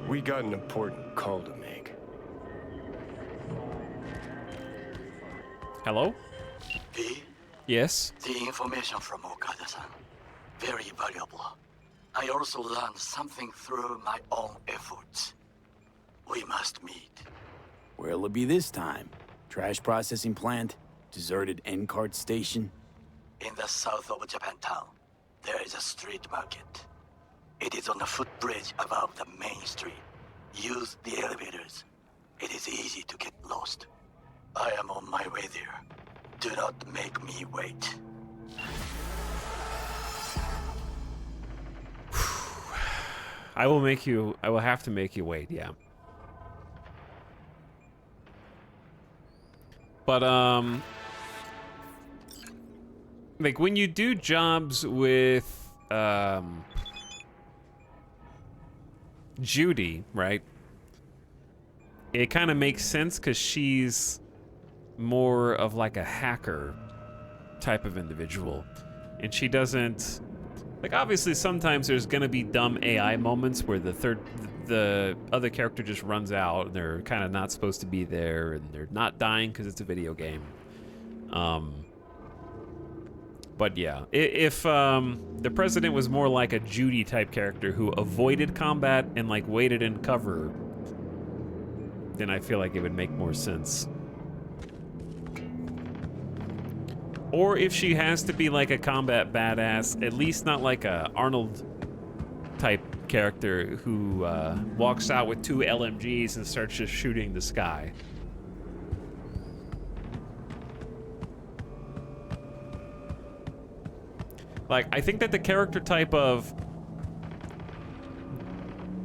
we got an important call to make. Hello? V? Yes? The information from Okada-san. Very valuable. I also learned something through my own efforts. We must meet. Where'll it be this time? Trash processing plant? Deserted N-cart station? In the south of Japantown, there is a street market. It is on a footbridge above the main street. Use the elevators. It is easy to get lost. I am on my way there. Do not make me wait. I will have to make you wait, yeah. But, like, when you do jobs with, Judy, right? It kind of makes sense because she's more of like a hacker type of individual. And she doesn't... Like, obviously, sometimes there's gonna be dumb AI moments where the other character just runs out and they're kind of not supposed to be there and they're not dying because it's a video game. But yeah, if the President was more like a Judy type character who avoided combat and like waited in cover, then I feel like it would make more sense. Or if she has to be like a combat badass, at least not like a Arnold type character who walks out with 2 LMGs and starts just shooting the sky. Like, I think that the character type of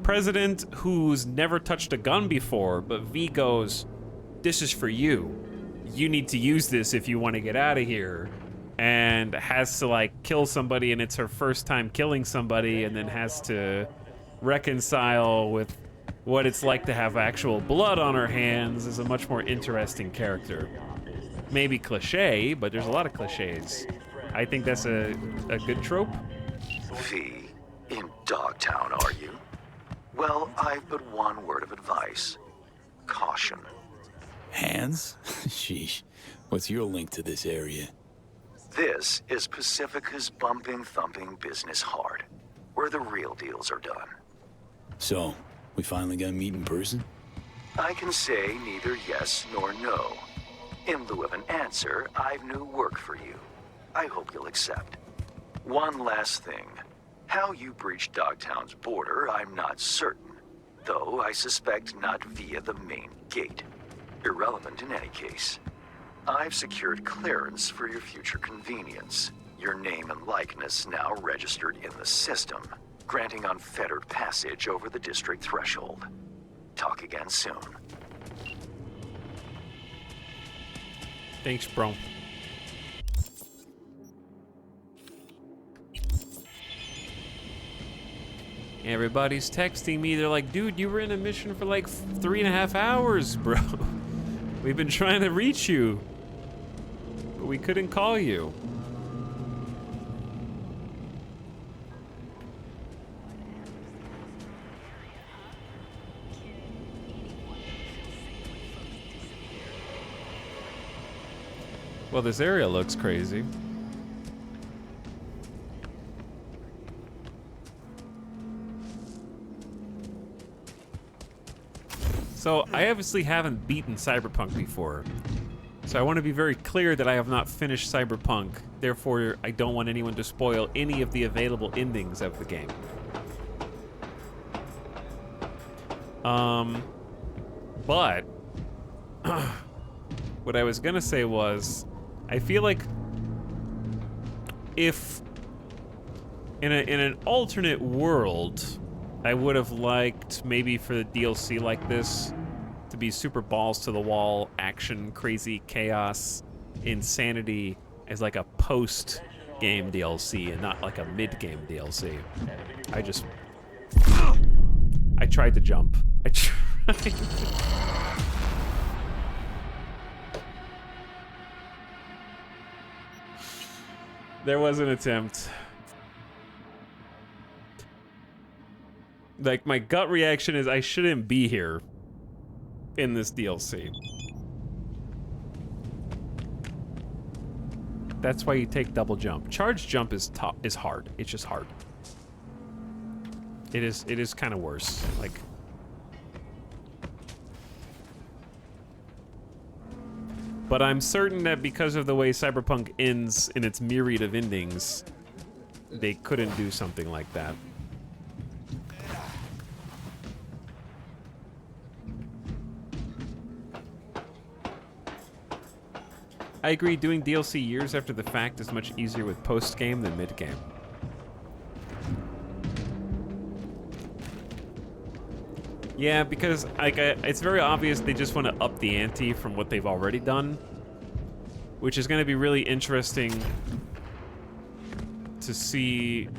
President who's never touched a gun before, but V goes, "This is for you. You need to use this if you want to get out of here," and has to like kill somebody, and it's her first time killing somebody, and then has to reconcile with what it's like to have actual blood on her hands, is a much more interesting character. Maybe cliche, but there's a lot of cliches. I think that's a good trope. V, in Dogtown, are you? Well, I've but one word of advice. Caution. Hands? Sheesh. What's your link to this area? This is Pacifica's bumping, thumping business hard, where the real deals are done. So, we finally gonna meet in person? I can say neither yes nor no. In lieu of an answer, I've new work for you. I hope you'll accept. One last thing. How you breached Dogtown's border, I'm not certain. Though I suspect not via the main gate. Irrelevant in any case. I've secured clearance for your future convenience. Your name and likeness now registered in the system, granting unfettered passage over the district threshold. Talk again soon. Thanks, bro. Everybody's texting me. They're like, dude, you were in a mission for like 3.5 hours, bro. We've been trying to reach you, but we couldn't call you. Well, this area looks crazy. So, I obviously haven't beaten Cyberpunk before. So I want to be very clear that I have not finished Cyberpunk. Therefore, I don't want anyone to spoil any of the available endings of the game. But what I was gonna say was, I feel like if in an alternate world, I would have liked maybe for the DLC like this to be super balls to the wall, action, crazy chaos, insanity as like a post-game DLC and not like a mid-game DLC. I tried to jump. I tried. There was an attempt. Like, my gut reaction is I shouldn't be here in this DLC. That's why you take double jump. Charge jump is hard. It's just hard. It is kind of worse. Like, but I'm certain that because of the way Cyberpunk ends in its myriad of endings, they couldn't do something like that. I agree, doing DLC years after the fact is much easier with post-game than mid-game. Yeah, because like it's very obvious they just want to up the ante from what they've already done, which is going to be really interesting to see.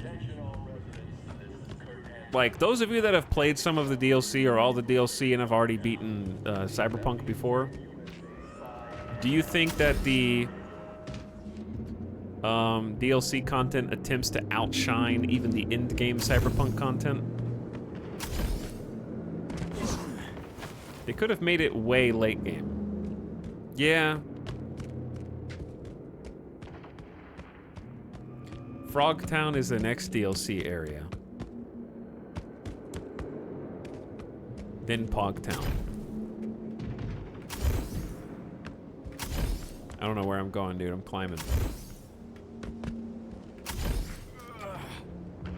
Like, those of you that have played some of the DLC or all the DLC and have already beaten Cyberpunk before, do you think that the DLC content attempts to outshine even the end-game Cyberpunk content? They could have made it way late game. Yeah. Frogtown is the next DLC area. Then Pogtown. I don't know where I'm going, dude. I'm climbing.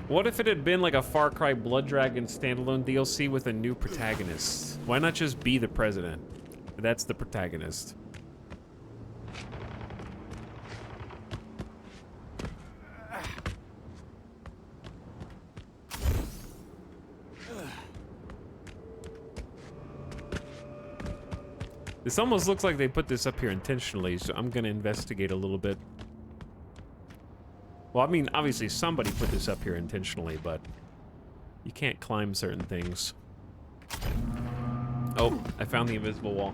What if it had been like a Far Cry Blood Dragon standalone DLC with a new protagonist? Why not just be the president? That's the protagonist. This almost looks like they put this up here intentionally, so I'm gonna investigate a little bit. Well, I mean, obviously somebody put this up here intentionally, but you can't climb certain things. Oh, I found the invisible wall.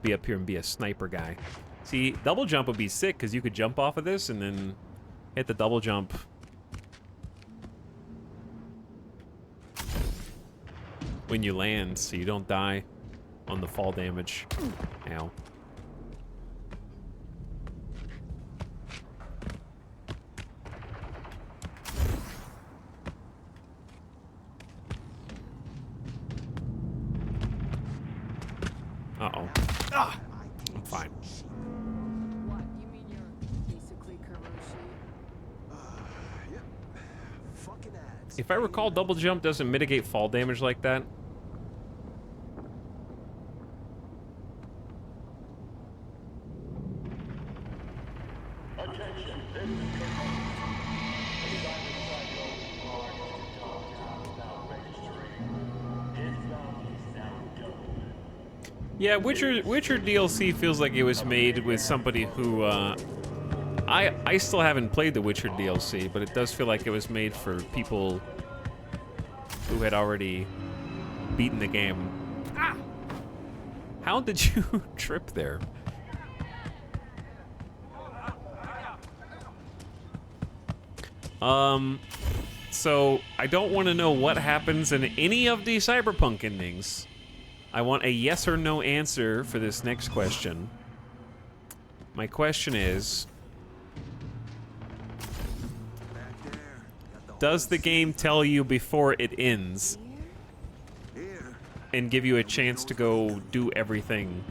Be up here and be a sniper guy. See, double jump would be sick because you could jump off of this and then Hit the double jump. When you land, so you don't die on the fall damage. Ow. Uh-oh. I'm fine. What? You mean you're basically Kuroshi? Yep. Fucking ads. If I recall, double jump doesn't mitigate fall damage like that. Yeah, Witcher DLC feels like it was made with somebody who, I still haven't played the Witcher DLC, but it does feel like it was made for people who had already beaten the game. Ah! How did you trip there? So I don't want to know what happens in any of the Cyberpunk endings. I want a yes or no answer for this next question. My question is, does the game tell you before it ends and give you a chance to go do everything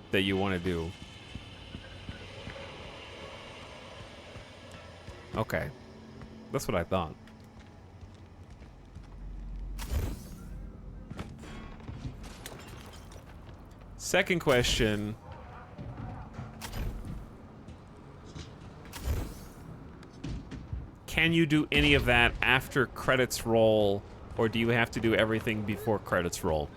that you want to do? Okay. That's what I thought. Second question. Can you do any of that after credits roll, or do you have to do everything before credits roll?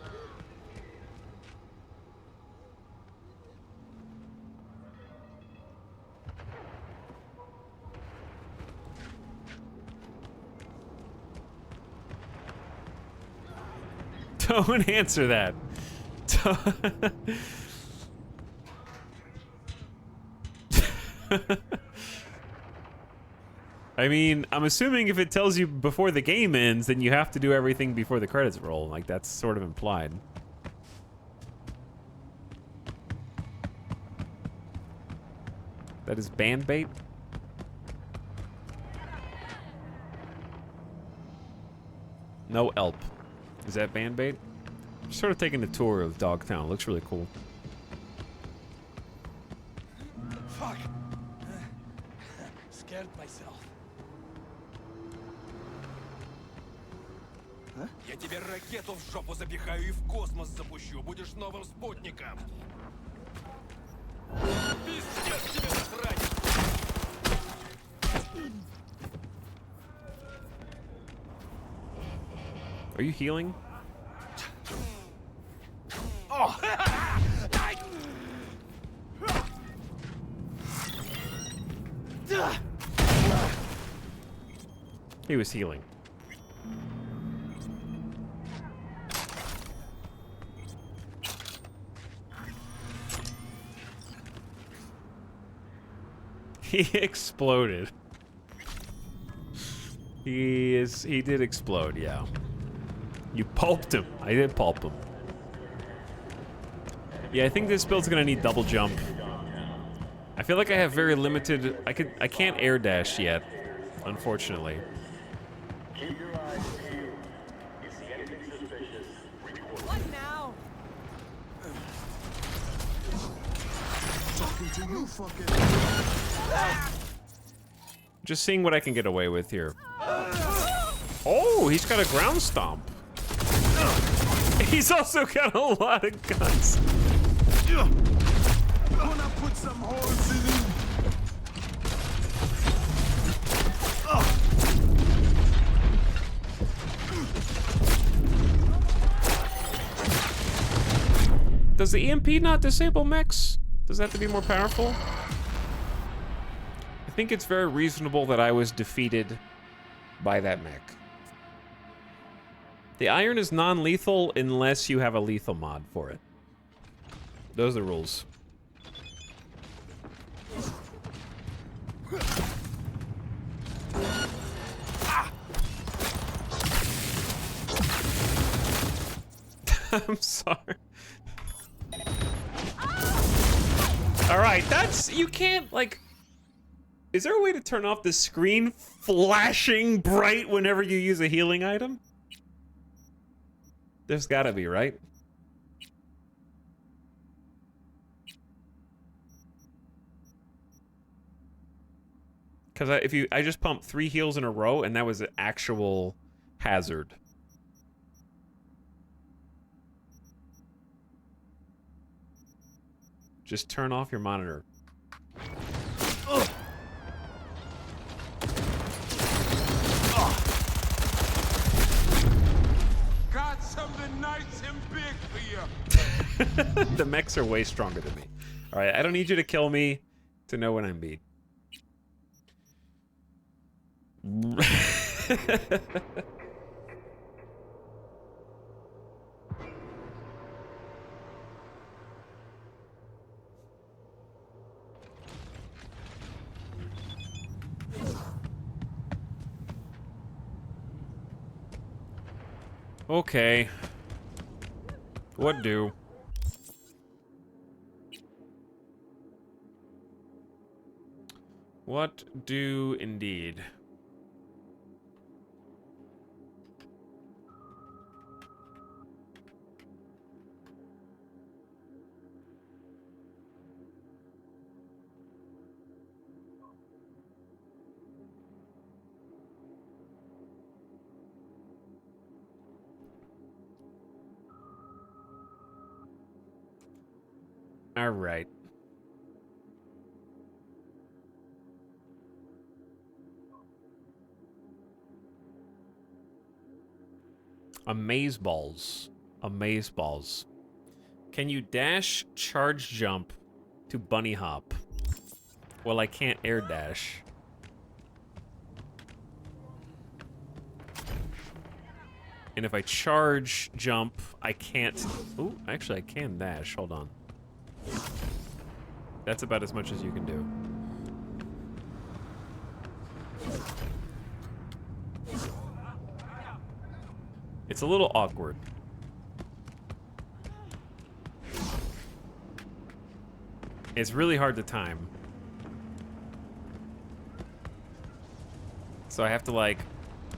Don't answer that. I mean, I'm assuming if it tells you before the game ends, then you have to do everything before the credits roll. Like, that's sort of implied. That is band bait? No elp. Is that band bait? I'm sort of taking a tour of Dogtown. It looks really cool. Fuck. Scared myself. Я тебе ракету в жопу запихаю и в космос запущу. Будешь новым спутником. Пиздец тебе насрать. Are you healing? Oh. He was healing. He exploded. He did explode, yeah. You pulped him. I did pulp him. Yeah, I think this build's gonna need double jump. I feel like I have very limited. I can't air dash yet, unfortunately. Keep your eyes peeled. You see anything suspicious? What now? Talking to you, fucking. Just seeing what I can get away with here. Oh, he's got a ground stomp. He's also got a lot of guns. Gonna put some holes in him. Does the EMP not disable mechs? Does that have to be more powerful? I think it's very reasonable that I was defeated by that mech. The iron is non-lethal unless you have a lethal mod for it. Those are the rules. I'm sorry. All right, that's, you can't, like, is there a way to turn off the screen flashing bright whenever you use a healing item? There's gotta be, right? Because I just pumped 3 heals in a row, and that was an actual hazard. Just turn off your monitor. Ugh. Got something nice and big for you. The mechs are way stronger than me. All right, I don't need you to kill me to know when I'm beat. Okay. What do? What do indeed? All right. Amaze balls. Amaze balls. Can you dash, charge jump to bunny hop? Well, I can't air dash. And if I charge jump, I can't... Ooh, actually I can dash. Hold on. That's about as much as you can do. It's a little awkward. It's really hard to time. So I have to like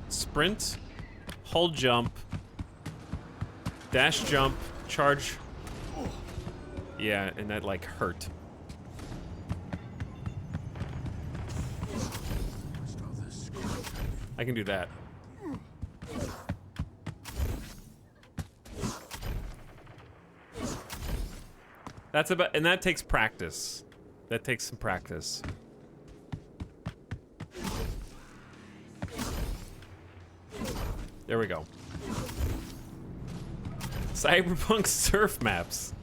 sprint, hold jump, dash jump, charge. Yeah, and that like hurt. I can do that. That's about, and that takes practice. That takes some practice. There we go. Cyberpunk surf maps.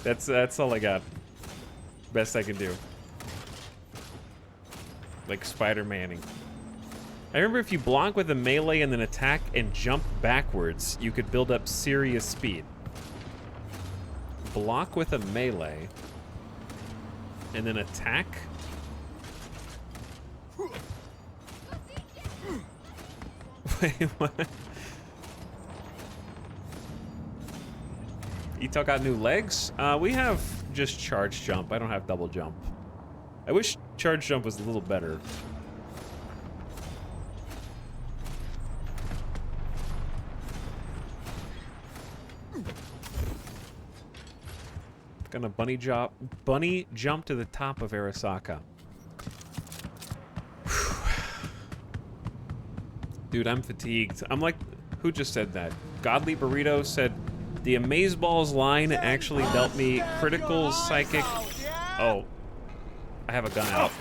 That's all I got. Best I can do. Like Spider-Manning. I remember if you block with a melee and then attack and jump backwards, you could build up serious speed. Block with a melee and then attack. Wait, what? Ito got new legs? We have just charge jump. I don't have double jump. I wish charge jump was a little better. Gonna bunny jump to the top of Arasaka. Dude, I'm fatigued. I'm like, who just said that? Godly Burrito said, the Amazeballs line actually dealt me critical psychic... Oh, I have a gun out.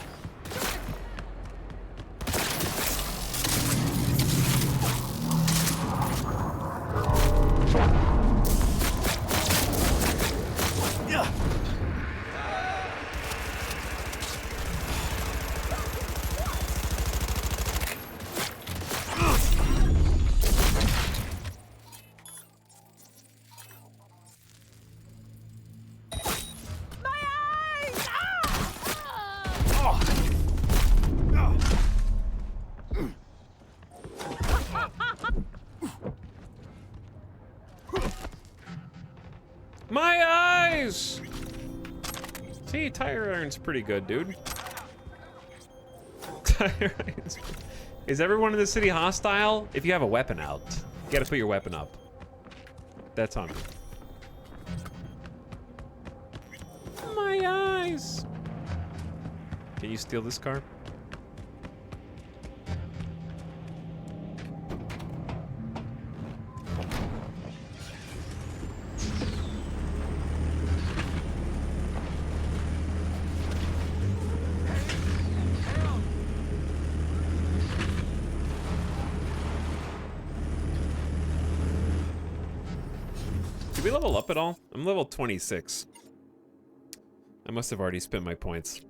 My eyes! See, tire iron's pretty good, dude. Tire iron's... Is everyone in the city hostile? If you have a weapon out, you gotta put your weapon up. That's on me. My eyes! Can you steal this car? Did we level up at all? I'm level 26. I must have already spent my points.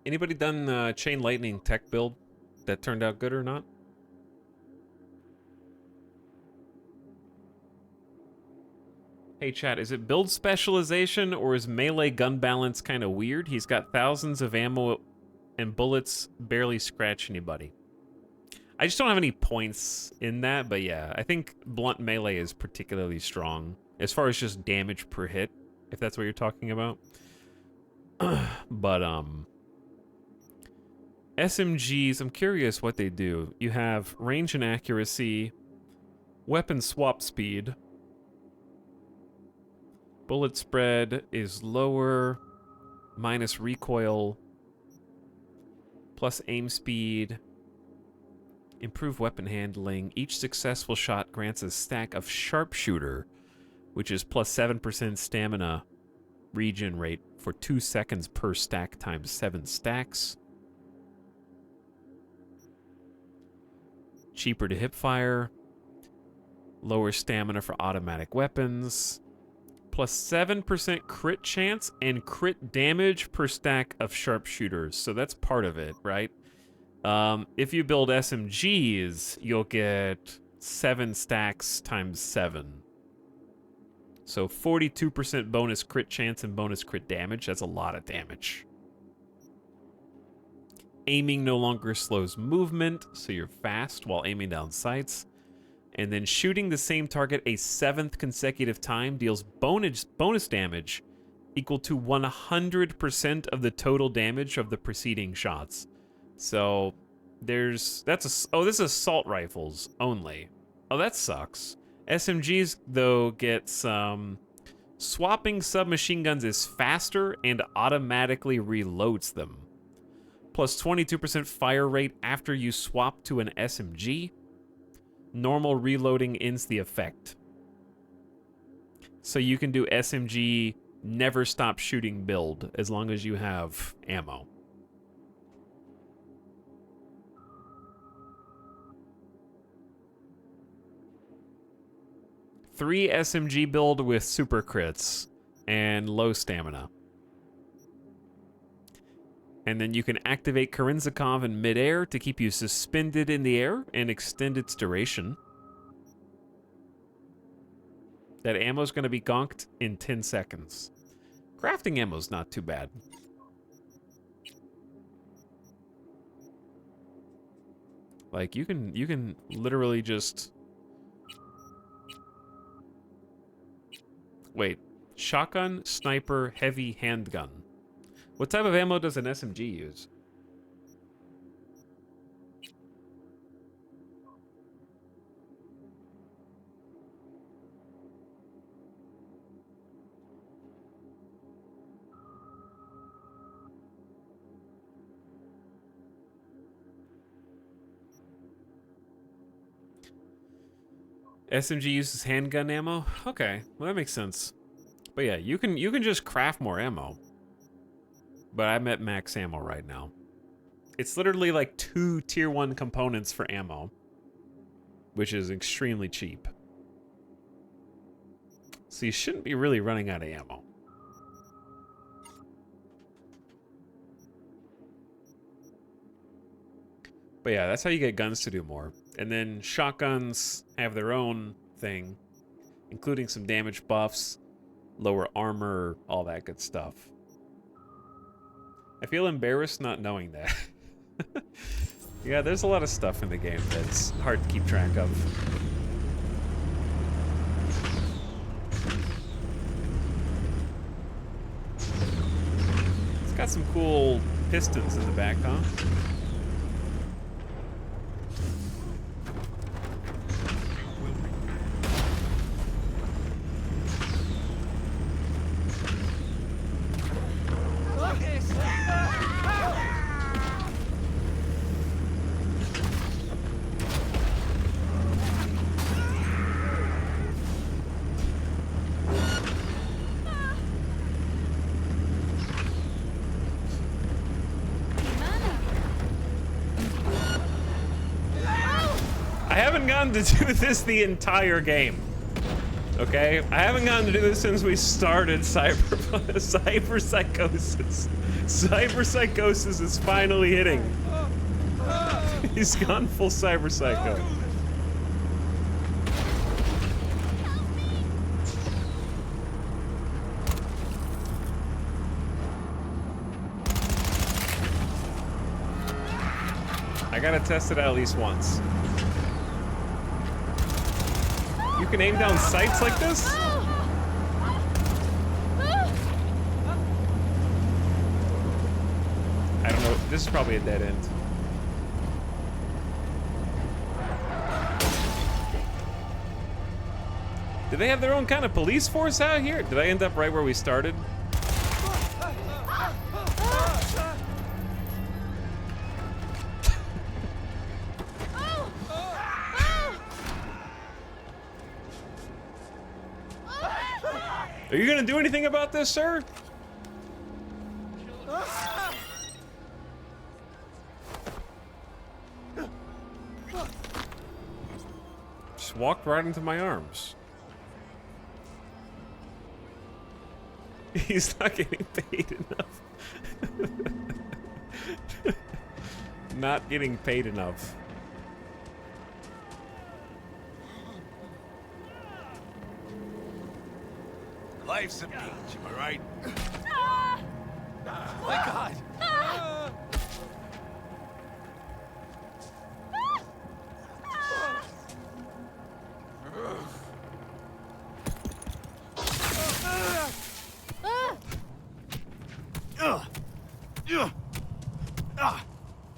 Anybody done Chain Lightning tech build that turned out good or not? Hey chat, is it build specialization or is melee gun balance kind of weird? He's got thousands of ammo and bullets barely scratch anybody. I just don't have any points in that, but yeah, I think blunt melee is particularly strong as far as just damage per hit, if that's what you're talking about. But SMGs, I'm curious what they do. You have range and accuracy, weapon swap speed, bullet spread is lower, minus recoil, plus aim speed, improve weapon handling. Each successful shot grants a stack of sharpshooter, which is plus 7% stamina regen rate for 2 seconds per stack times 7 stacks. Cheaper to hipfire. Lower stamina for automatic weapons. Plus 7% crit chance and crit damage per stack of sharpshooters. So that's part of it, right? If you build SMGs, you'll get 7 stacks times 7. So 42% bonus crit chance and bonus crit damage. That's a lot of damage. Aiming no longer slows movement, so you're fast while aiming down sights. And then shooting the same target a 7th consecutive time deals bonus damage equal to 100% of the total damage of the preceding shots. So this is assault rifles only. Oh, that sucks. SMGs though get some. Swapping submachine guns is faster and automatically reloads them. Plus 22% fire rate after you swap to an SMG. Normal reloading ends the effect. So you can do SMG never stop shooting build as long as you have ammo. Three SMG build with super crits and low stamina. And then you can activate Karinsakov in midair to keep you suspended in the air and extend its duration. That ammo's going to be gonked in 10 seconds. Crafting ammo's not too bad. Like, you can literally just... Wait. Shotgun, sniper, heavy handgun. What type of ammo does an SMG use? SMG uses handgun ammo? Okay, well that makes sense. But yeah, you can just craft more ammo. But I'm at max ammo right now. It's literally like 2 tier 1 components for ammo, which is extremely cheap. So you shouldn't be really running out of ammo. But yeah, that's how you get guns to do more. And then shotguns have their own thing, including some damage buffs, lower armor, all that good stuff. I feel embarrassed not knowing that. Yeah, there's a lot of stuff in the game that's hard to keep track of. It's got some cool pistons in the back, huh? I haven't gotten to do this the entire game. Okay? I haven't gotten to do this since we started cyberpsychosis. Cyberpsychosis is finally hitting. He's gone full cyberpsycho. I gotta test it out at least once. You can aim down sights like this? I don't know. This is probably a dead end. Do they have their own kind of police force out here? Did I end up right where we started? Are you gonna do anything about this, sir? Just walked right into my arms. He's not getting paid enough. Not getting paid enough. Life's a beach, am I right? My God!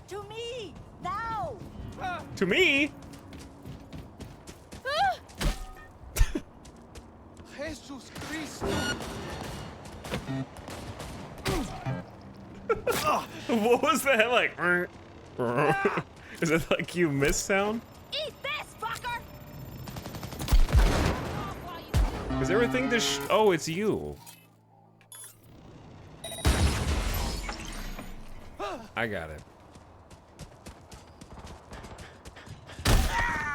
To me! Now! To me? Jesus Christ! What was that like? Is it like you missed sound? Eat this, fucker! Is everything just? Oh, it's you. I got it.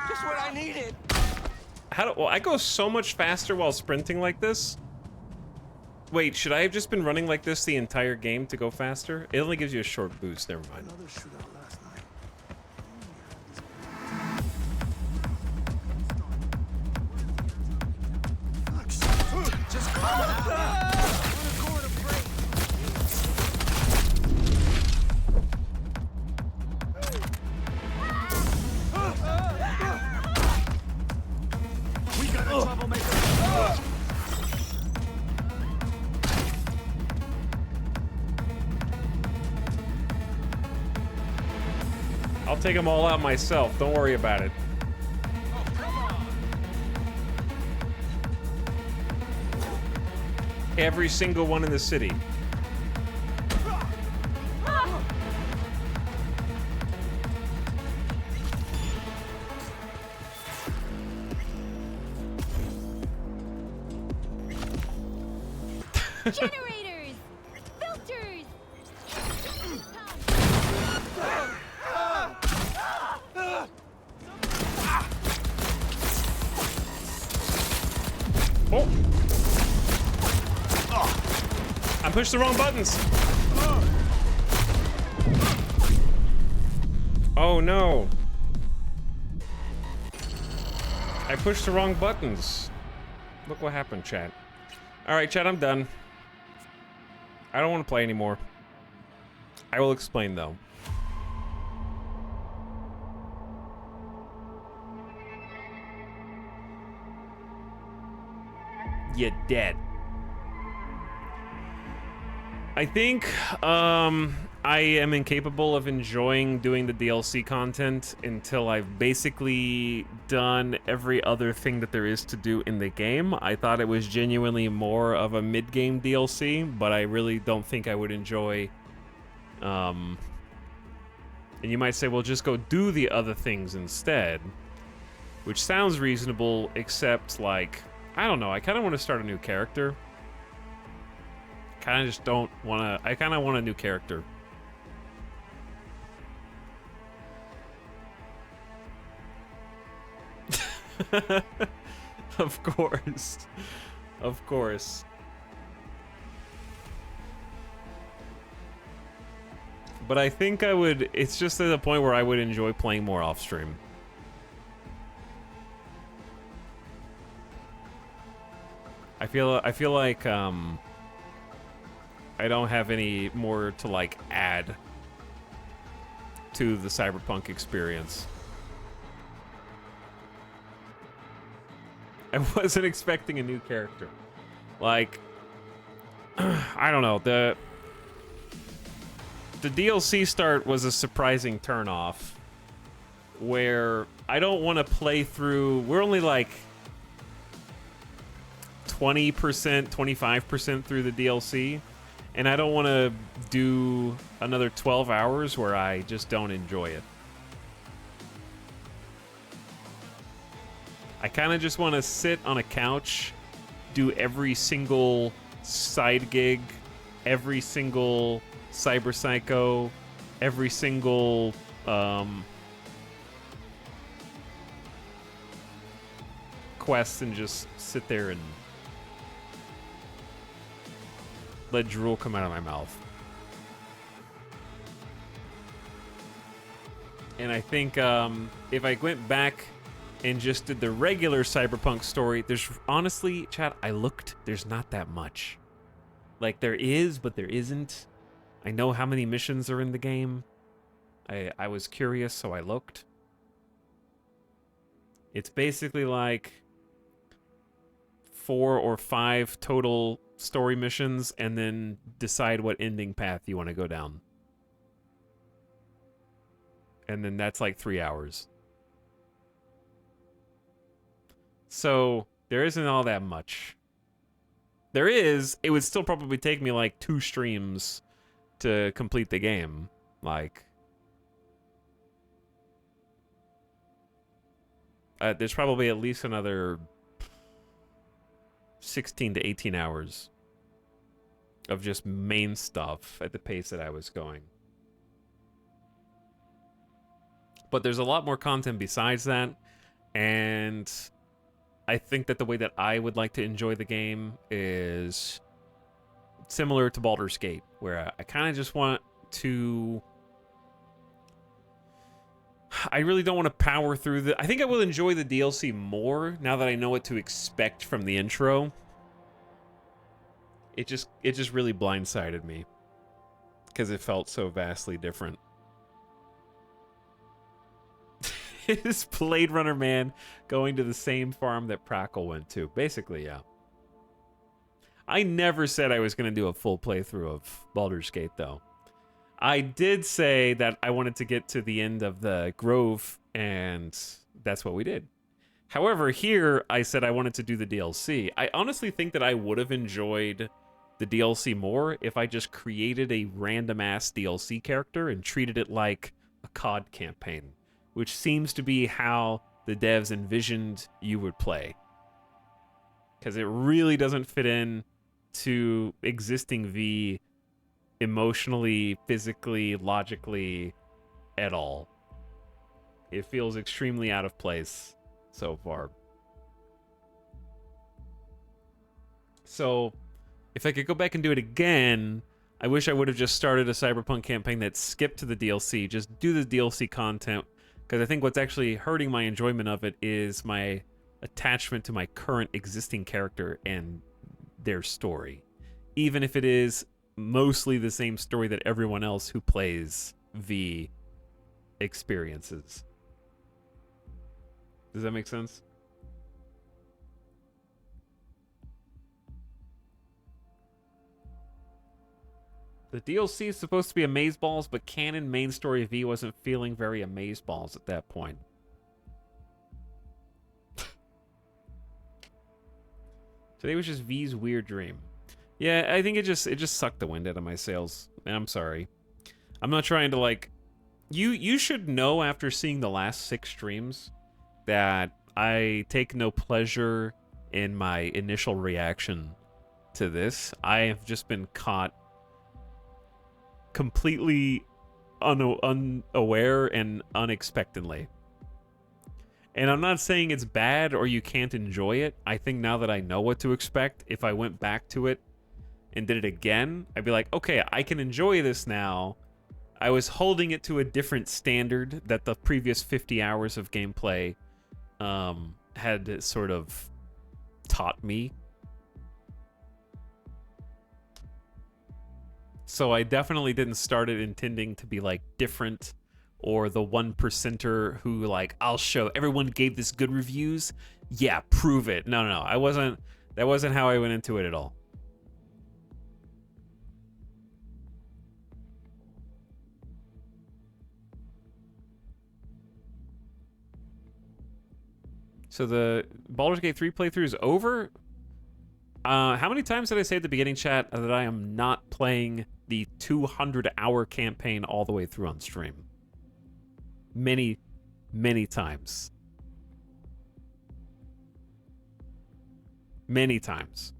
Just what I needed! How do? Well, I go so much faster while sprinting like this. Wait, should I have just been running like this the entire game to go faster? It only gives you a short boost. Never mind. Just calm down. We got a troublemaker. I'll take them all out myself. Don't worry about it. Every single one in the city. Generators! Filters! Oh! I pushed the wrong buttons. Oh no. I pushed the wrong buttons. Look what happened, chat. Alright, chat, I'm done. I don't want to play anymore. I will explain, though. you're dead. I think I am incapable of enjoying doing the DLC content until I've basically done every other thing that there is to do in the game. I thought it was genuinely more of a mid-game DLC, but I really don't think I would enjoy... And you might say, well, just go do the other things instead. Which sounds reasonable, except, like, I don't know, I kind of want to start a new character. Kind of just don't want to... I kind of want a new character. Of course. Of course. But I think I would... It's just at the point where I would enjoy playing more off-stream. I feel like, I don't have any more to, like, add to the Cyberpunk experience. I wasn't expecting a new character. Like, I don't know, the DLC start was a surprising turnoff, where I don't want to play through... We're only, like, 20%, 25% through the DLC. And I don't want to do another 12 hours where I just don't enjoy it. I kind of just want to sit on a couch, do every single side gig, every single Cyber Psycho, every single quest, and just sit there and let drool come out of my mouth. And I think if I went back and just did the regular Cyberpunk story, there's honestly, chat, I looked, there's not that much. Like, there is, but there isn't. I know how many missions are in the game. I was curious, so I looked. It's basically like 4 or 5 total story missions, and then decide what ending path you want to go down. And then that's like 3 hours. So there isn't all that much. There is, it would still probably take me like 2 streams to complete the game. Like, there's probably at least another 16 to 18 hours of just main stuff at the pace that I was going. But there's a lot more content besides that, and I think that the way that I would like to enjoy the game is similar to Baldur's Gate, where I kind of just want to... I really don't want to power through the... I think I will enjoy the DLC more now that I know what to expect from the intro. It just really blindsided me because it felt so vastly different. Is Blade Runner Man going to the same farm that Prackle went to? Basically, yeah. I never said I was going to do a full playthrough of Baldur's Gate, though. I did say that I wanted to get to the end of the Grove, and that's what we did. However, here, I said I wanted to do the DLC. I honestly think that I would have enjoyed the DLC more if I just created a random-ass DLC character and treated it like a COD campaign, which seems to be how the devs envisioned you would play. Because it really doesn't fit in to existing V emotionally, physically, logically, at all. It feels extremely out of place so far. So, if I could go back and do it again, I wish I would have just started a Cyberpunk campaign that skipped to the DLC. Just do the DLC content, because I think what's actually hurting my enjoyment of it is my attachment to my current existing character and their story. Even if it is mostly the same story that everyone else who plays V experiences. Does that make sense? The DLC is supposed to be amazeballs, but canon main story V wasn't feeling very amazeballs at that point. Today was just V's weird dream. Yeah, I think it just sucked the wind out of my sails. I'm sorry. I'm not trying to like you should know after seeing the last 6 streams that I take no pleasure in my initial reaction to this. I have just been caught completely unaware and unexpectedly. And I'm not saying it's bad or you can't enjoy it. I think now that I know what to expect, if I went back to it and did it again, I'd be like, okay, I can enjoy this now. I was holding it to a different standard that the previous 50 hours of gameplay had sort of taught me. So I definitely didn't start it intending to be like different or the 1%er who like, I'll show everyone gave this good reviews. Yeah, prove it. No, I wasn't. That wasn't how I went into it at all. So the Baldur's Gate 3 playthrough is over? How many times did I say at the beginning, chat, that I am not playing the 200-hour campaign all the way through on stream? Many, many times. Many times.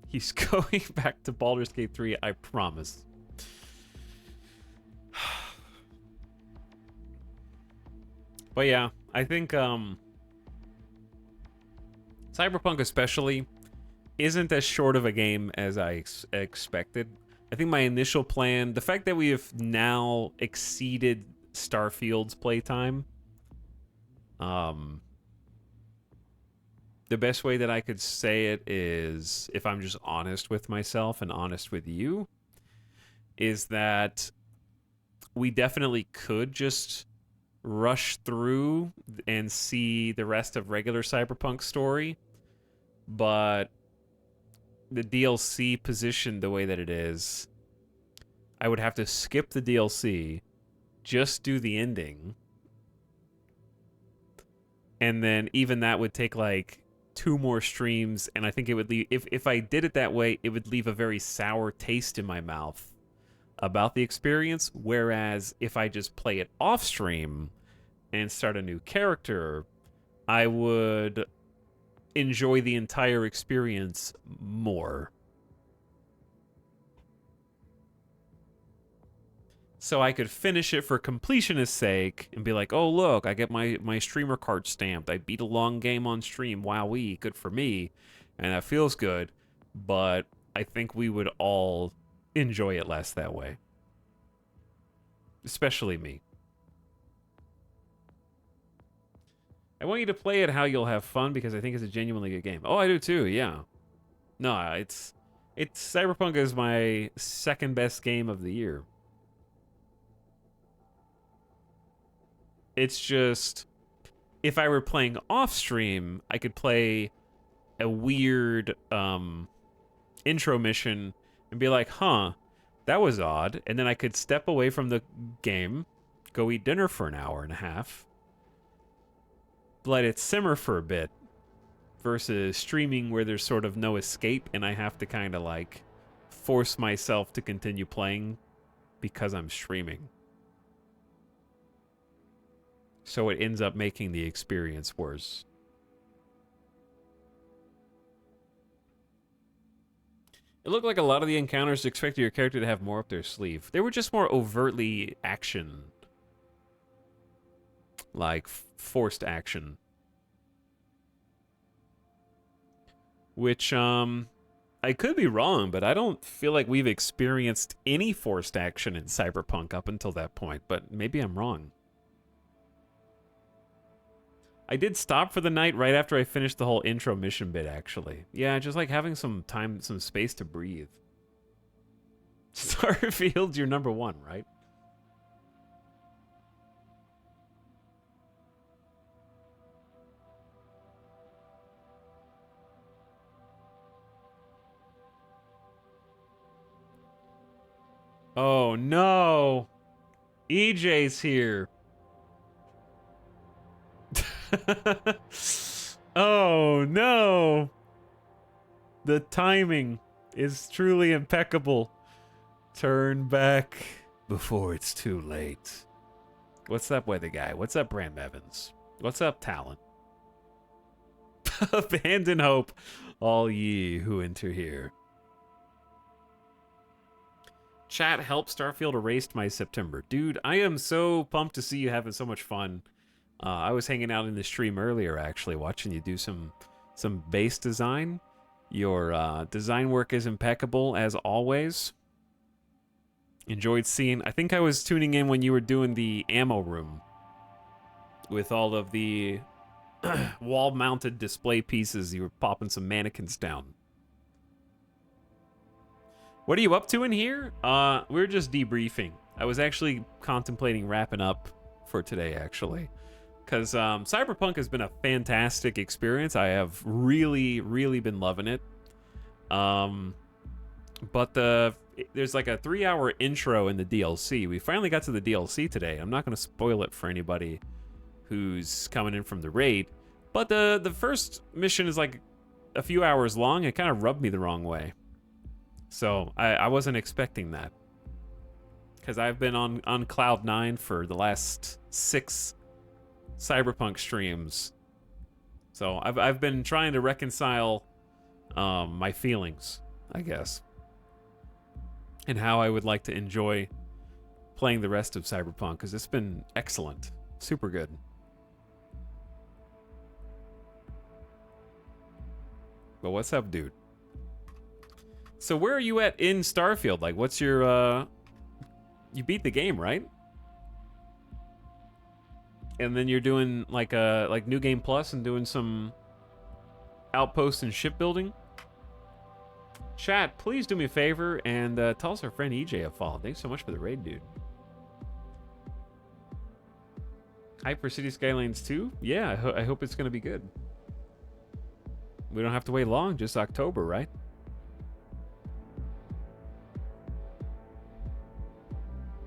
He's going back to Baldur's Gate 3, I promise. But yeah, I think Cyberpunk especially isn't as short of a game as I expected. I think my initial plan, the fact that we have now exceeded Starfield's playtime, the best way that I could say it is, if I'm just honest with myself and honest with you, is that we definitely could just rush through and see the rest of regular Cyberpunk story, but the DLC positioned the way that it is, I would have to skip the DLC, just do the ending, and then even that would take like 2 more streams, and I think it would leave, if I did it that way, it would leave a very sour taste in my mouth about the experience, whereas if I just play it off stream and start a new character, I would enjoy the entire experience more. So I could finish it for completionist's sake and be like, oh look, I get my streamer card stamped. I beat a long game on stream. Wowee, good for me. And that feels good. But I think we would all enjoy it less that way. Especially me. I want you to play it how you'll have fun because I think it's a genuinely good game. Oh, I do too, yeah. No, it's Cyberpunk is my second best game of the year. It's just, if I were playing off stream, I could play a weird intro mission and be like, huh, that was odd. And then I could step away from the game, go eat dinner for an hour and a half, let it simmer for a bit, versus streaming where there's sort of no escape and I have to kind of like force myself to continue playing because I'm streaming. So it ends up making the experience worse. It looked like a lot of the encounters expected your character to have more up their sleeve. They were just more overtly action. Like, forced action. Which, I could be wrong, but I don't feel like we've experienced any forced action in Cyberpunk up until that point, but maybe I'm wrong. I did stop for the night right after I finished the whole intro mission bit, actually. Yeah, just like having some time, some space to breathe. Starfield's your number 1, right? Oh no. EJ's here. Oh no. The timing is truly impeccable. Turn back before it's too late. What's up, weather guy? What's up, Bram Evans? What's up, Talon? Abandon hope, all ye who enter here. Chat, help Starfield erased my September. Dude, I am so pumped to see you having so much fun. I was hanging out in the stream earlier, actually, watching you do some base design. Your design work is impeccable, as always. Enjoyed seeing... I think I was tuning in when you were doing the ammo room with all of the wall-mounted display pieces. You were popping some mannequins down. What are you up to in here? We're just debriefing. I was actually contemplating wrapping up for today, actually. Because Cyberpunk has been a fantastic experience. I have really, really been loving it. But there's like a 3-hour intro in the DLC. We finally got to the DLC today. I'm not going to spoil it for anybody who's coming in from the raid. But the first mission is like a few hours long. It kind of rubbed me the wrong way. So I wasn't expecting that. Because I've been on Cloud 9 for the last 6 Cyberpunk streams. So I've been trying to reconcile my feelings, I guess. And how I would like to enjoy playing the rest of Cyberpunk, because it's been excellent. Super good. But what's up, dude? So where are you at in Starfield? Like, what's your, you beat the game, right? And then you're doing like New Game Plus and doing some outposts and shipbuilding. Chat, please do me a favor and tell us our friend EJ a follow. Thanks so much for the raid, dude. Hyper City Skylines 2? Yeah, I hope it's going to be good. We don't have to wait long, just October, right?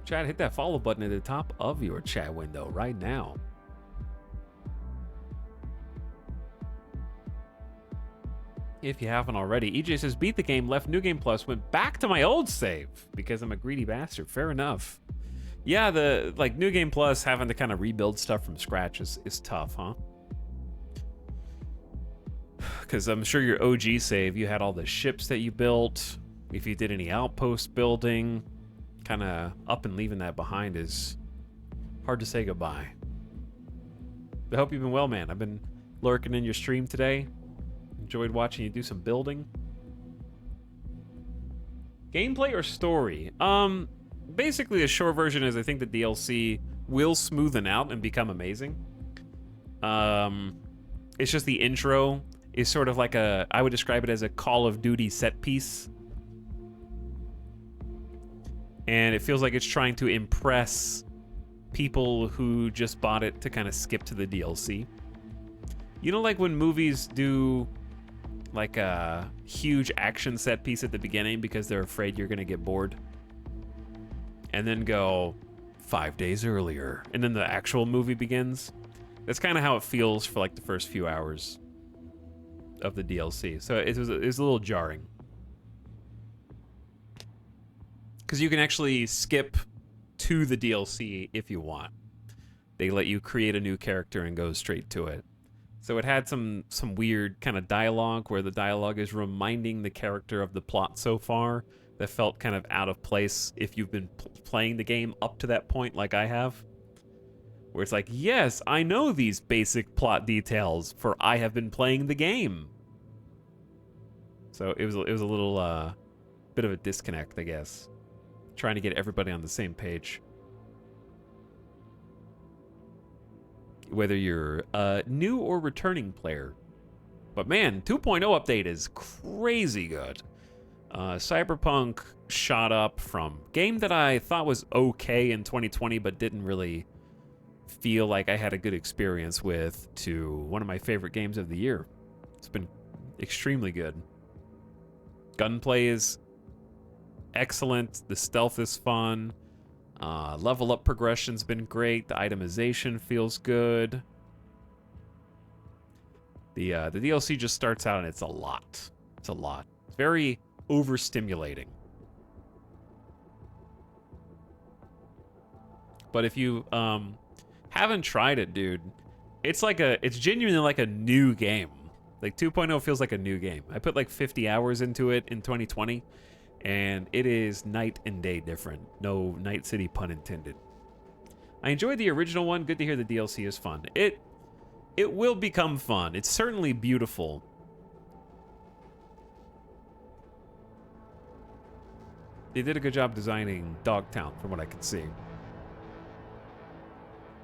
Chat, hit that follow button at the top of your chat window right now. If you haven't already. EJ says, beat the game, left New Game Plus, went back to my old save because I'm a greedy bastard. Fair enough. Yeah, the New Game Plus having to kind of rebuild stuff from scratch is tough, huh? Because I'm sure your OG save, you had all the ships that you built. If you did any outpost building, kind of up and leaving that behind is hard to say goodbye. I hope you've been well, man. I've been lurking in your stream today. Enjoyed watching you do some building. Gameplay or story? Basically, a short version is I think the DLC will smoothen out and become amazing. It's just the intro is sort of like I would describe it as a Call of Duty set piece. And it feels like it's trying to impress people who just bought it to kind of skip to the DLC. You know, like when movies do like a huge action set piece at the beginning because they're afraid you're going to get bored, and then go 5 days earlier, and then the actual movie begins. That's kind of how it feels for like the first few hours of the DLC. So it was a little jarring. Because you can actually skip to the DLC if you want. They let you create a new character and go straight to it. So it had some weird kind of dialogue where the dialogue is reminding the character of the plot so far that felt kind of out of place if you've been playing the game up to that point like I have. Where it's like, yes, I know these basic plot details for I have been playing the game. So it was a little bit of a disconnect, I guess. Trying to get everybody on the same page. Whether you're a new or returning player. But man, 2.0 update is crazy good. Cyberpunk shot up from game that I thought was okay in 2020 but didn't really feel like I had a good experience with to one of my favorite games of the year. It's been extremely good. Gunplay is excellent. The stealth is fun. Level up progression's been great. The itemization feels good. The DLC just starts out and it's a lot. It's a lot. It's very overstimulating. But if you haven't tried it, dude, it's genuinely like a new game. Like 2.0 feels like a new game. I put like 50 hours into it in 2020, and it is night and day different. No Night City pun intended. I enjoyed the original one. Good to hear the DLC is fun. It will become fun. It's certainly beautiful. They did a good job designing Dogtown, from what I could see.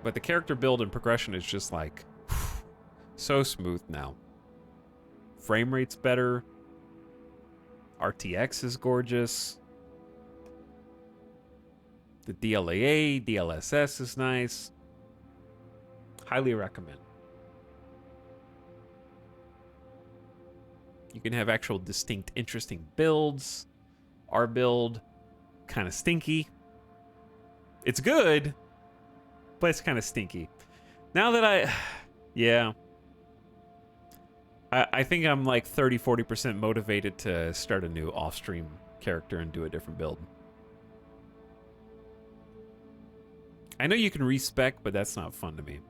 But the character build and progression is just like so smooth now. Frame rate's better. RTX is gorgeous. The DLAA, DLSS is nice. Highly recommend. You can have actual distinct, interesting builds. Our build, kind of stinky. It's good, but it's kind of stinky. Now that yeah. I think I'm like 30-40% motivated to start a new off-stream character and do a different build. I know you can respec, but that's not fun to me.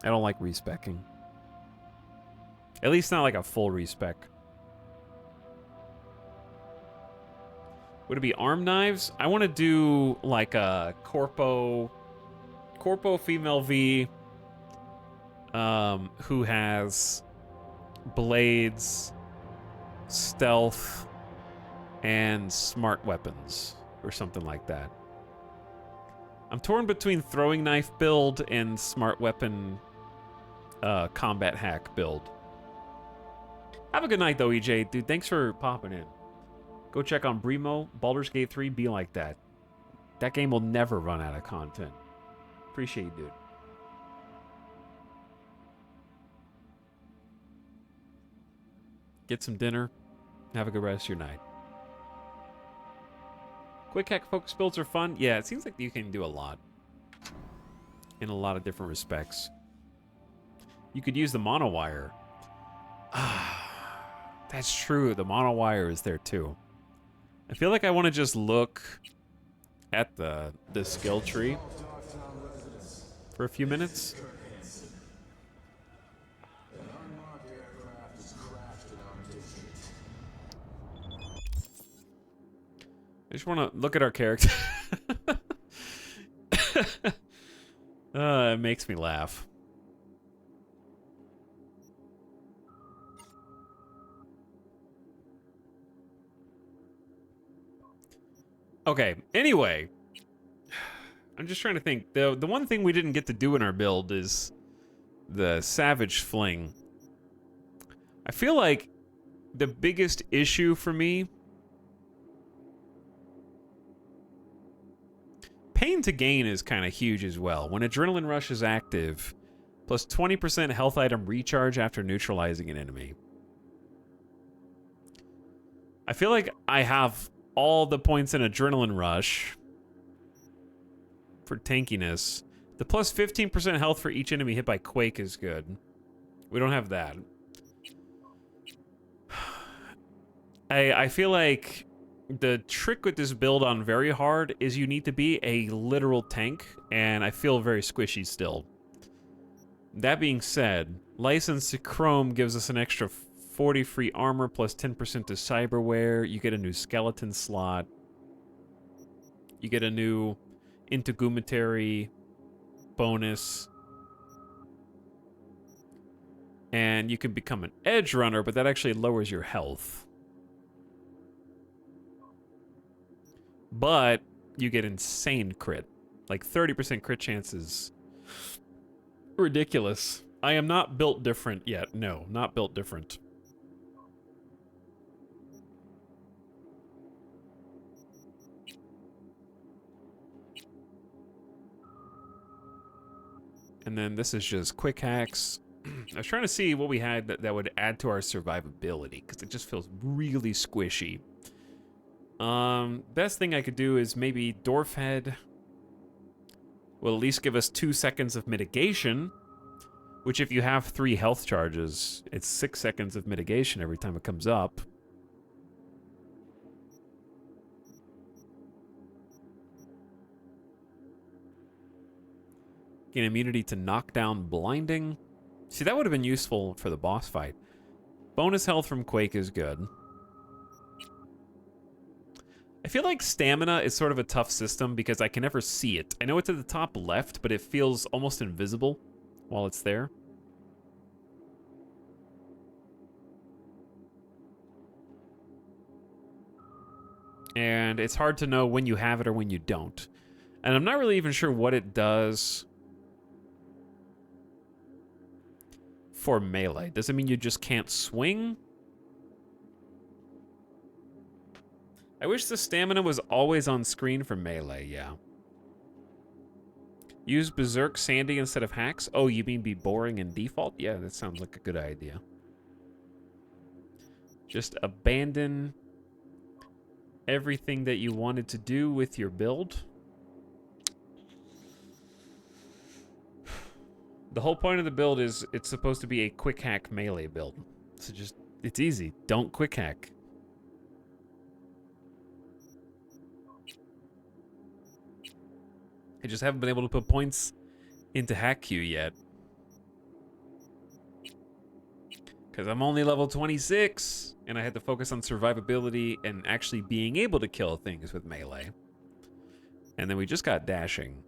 I don't like respecking. At least not like a full respec. Would it be arm knives? I want to do like a Corpo female V who has blades, stealth, and smart weapons or something like that. I'm torn between throwing knife build and smart weapon combat hack build. Have a good night though, EJ. Dude, thanks for popping in. Go check on Bremo. Baldur's Gate 3 be like that. That game will never run out of content. Appreciate you, dude. Get some dinner. Have a good rest of your night. Quick hack focus builds are fun. Yeah, it seems like you can do a lot. In a lot of different respects. You could use the monowire. That's true. The monowire is there too. I feel like I want to just look at the skill tree for a few minutes. I just want to look at our character. It makes me laugh. Okay, anyway. I'm just trying to think. The one thing we didn't get to do in our build is the Savage Fling. I feel like the biggest issue for me... Pain to gain is kind of huge as well. When Adrenaline Rush is active, plus 20% health item recharge after neutralizing an enemy. I feel like I have all the points in Adrenaline Rush for tankiness. The plus 15% health for each enemy hit by Quake is good. We don't have that. I feel like the trick with this build on very hard is you need to be a literal tank, and I feel very squishy still. That being said, License to Chrome gives us an extra 40 free armor plus 10% to cyberware. You get a new skeleton slot. You get a new integumentary bonus. And you can become an edge runner, but that actually lowers your health. But you get insane crit. Like 30% crit chances. Ridiculous. I am not built different yet. No, not built different. And then this is just quick hacks. I was trying to see what we had that would add to our survivability, because it just feels really squishy. Best thing I could do is maybe Dwarf Head will at least give us 2 seconds of mitigation, which if you have 3 health charges, it's 6 seconds of mitigation every time it comes up. Gain immunity to knockdown blinding. See, that would have been useful for the boss fight. Bonus health from Quake is good. I feel like stamina is sort of a tough system because I can never see it. I know it's at the top left, but it feels almost invisible while it's there. And it's hard to know when you have it or when you don't. And I'm not really even sure what it does for melee. Does it mean you just can't swing? I wish the stamina was always on screen for melee, yeah. Use Berserk Sandy instead of hacks? Oh, you mean be boring in default? Yeah, that sounds like a good idea. Just abandon everything that you wanted to do with your build. The whole point of the build is it's supposed to be a quick hack melee build. So just, it's easy. Don't quick hack. I just haven't been able to put points into hack queue yet. Because I'm only level 26, and I had to focus on survivability and actually being able to kill things with melee. And then we just got dashing.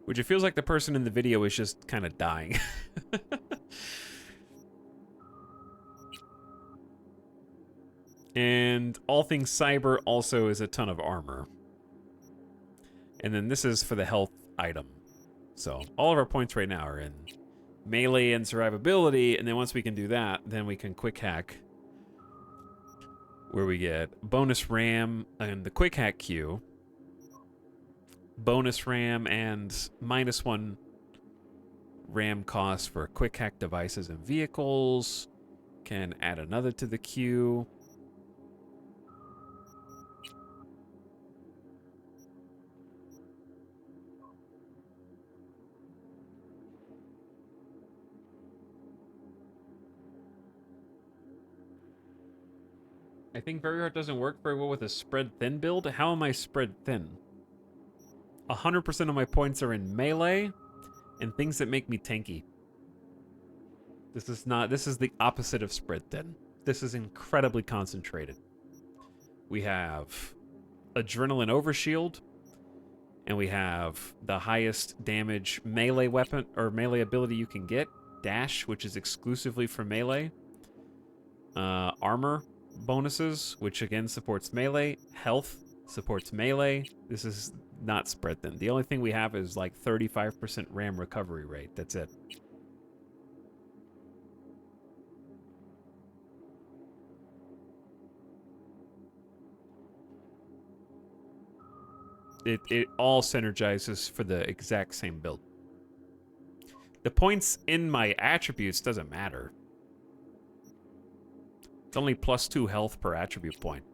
Which it feels like the person in the video is just kind of dying. And all things cyber also is a ton of armor. And then this is for the health item. So all of our points right now are in melee and survivability, and then once we can do that, then we can quick hack, where we get bonus RAM and the quick hack queue, bonus RAM and -1 RAM cost for quick hack devices and vehicles. Can add another to the queue. I think Very Hard doesn't work very well with a spread thin build. How am I spread thin? 100% of my points are in melee and things that make me tanky. This is the opposite of spread thin. This is incredibly concentrated. We have Adrenaline Overshield, and we have the highest damage melee weapon or melee ability you can get, Dash, which is exclusively for melee. Armor bonuses, which again supports melee. Health supports melee. This is not spread thin. The only thing we have is like 35% RAM recovery rate. That's it. It all synergizes for the exact same build. The points in my attributes doesn't matter. It's only +2 health per attribute point.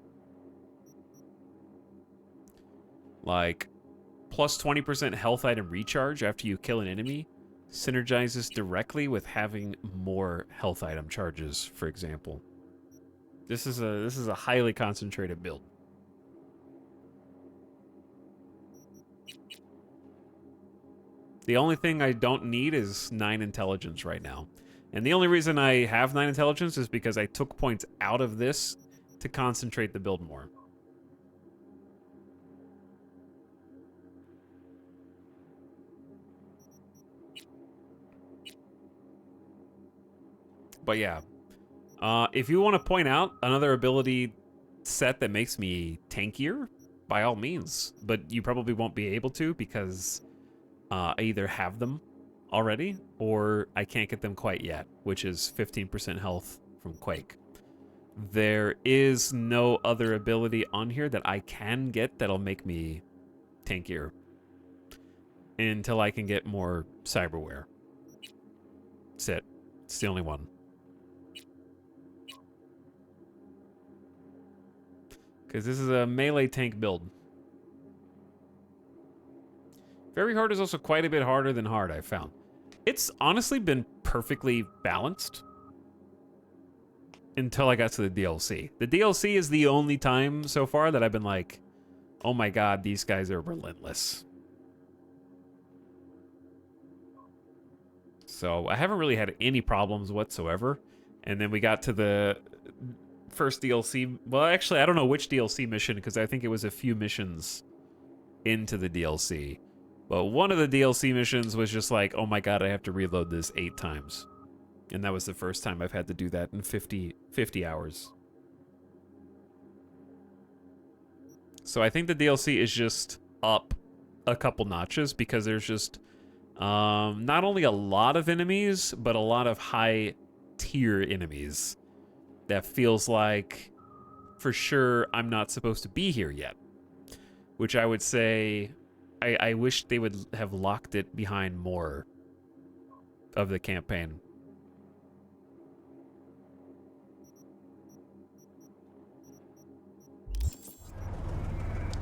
Like, +20% health item recharge after you kill an enemy synergizes directly with having more health item charges, for example. This is a highly concentrated build. The only thing I don't need is 9 intelligence right now. And the only reason I have 9 intelligence is because I took points out of this to concentrate the build more. But yeah, if you want to point out another ability set that makes me tankier, by all means. But you probably won't be able to because I either have them already or I can't get them quite yet, which is 15% health from Quake. There is no other ability on here that I can get that'll make me tankier until I can get more cyberware. That's it. It's the only one. Because this is a melee tank build. Very hard is also quite a bit harder than hard, I've found. It's honestly been perfectly balanced until I got to the DLC. The DLC is the only time so far that I've been like, oh my god, these guys are relentless. So I haven't really had any problems whatsoever. And then we got to the first DLC. Well, actually, I don't know which DLC mission because I think it was a few missions into the DLC. But one of the DLC missions was just like, oh my god, I have to reload this 8 times. And that was the first time I've had to do that in 50 hours. So I think the DLC is just up a couple notches because there's just not only a lot of enemies, but a lot of high tier enemies that feels like for sure I'm not supposed to be here yet. Which I would say I wish they would have locked it behind more of the campaign.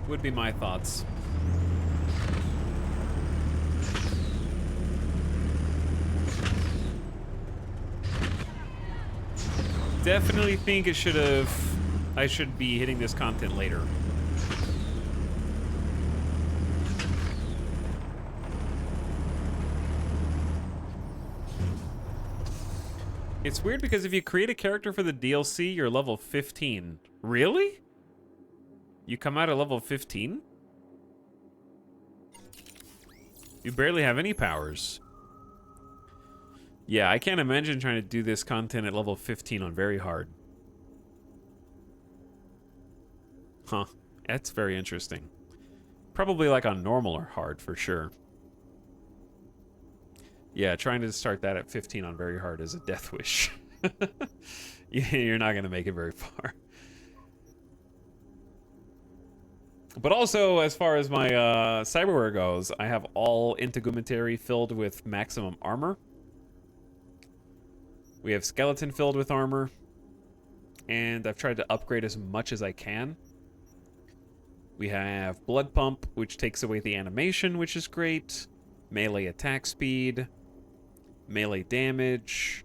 Would be my thoughts. Definitely think it should have... I should be hitting this content later. It's weird because if you create a character for the DLC, you're level 15. Really? You come out at level 15? You barely have any powers. Yeah, I can't imagine trying to do this content at level 15 on very hard. Huh. That's very interesting. Probably like on normal or hard for sure. Yeah, trying to start that at 15 on very hard is a death wish. You're not going to make it very far. But also, as far as my cyberware goes, I have all integumentary filled with maximum armor. We have skeleton filled with armor. And I've tried to upgrade as much as I can. We have blood pump, which takes away the animation, which is great. Melee attack speed. Melee damage.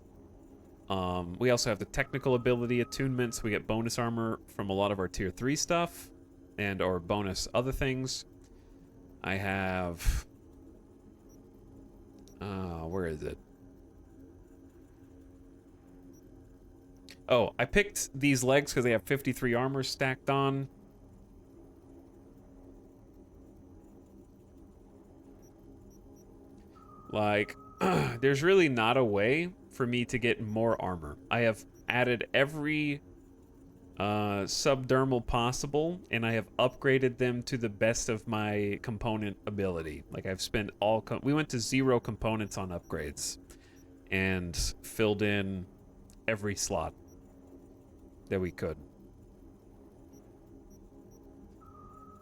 We also have the technical ability attunements. We get bonus armor from a lot of our tier 3 stuff. And or bonus other things. I have... where is it? Oh, I picked these legs because they have 53 armor stacked on. Like, there's really not a way for me to get more armor. I have added every subdermal possible, and I have upgraded them to the best of my component ability. Like, I've spent all... we went to 0 components on upgrades and filled in every slot that we could.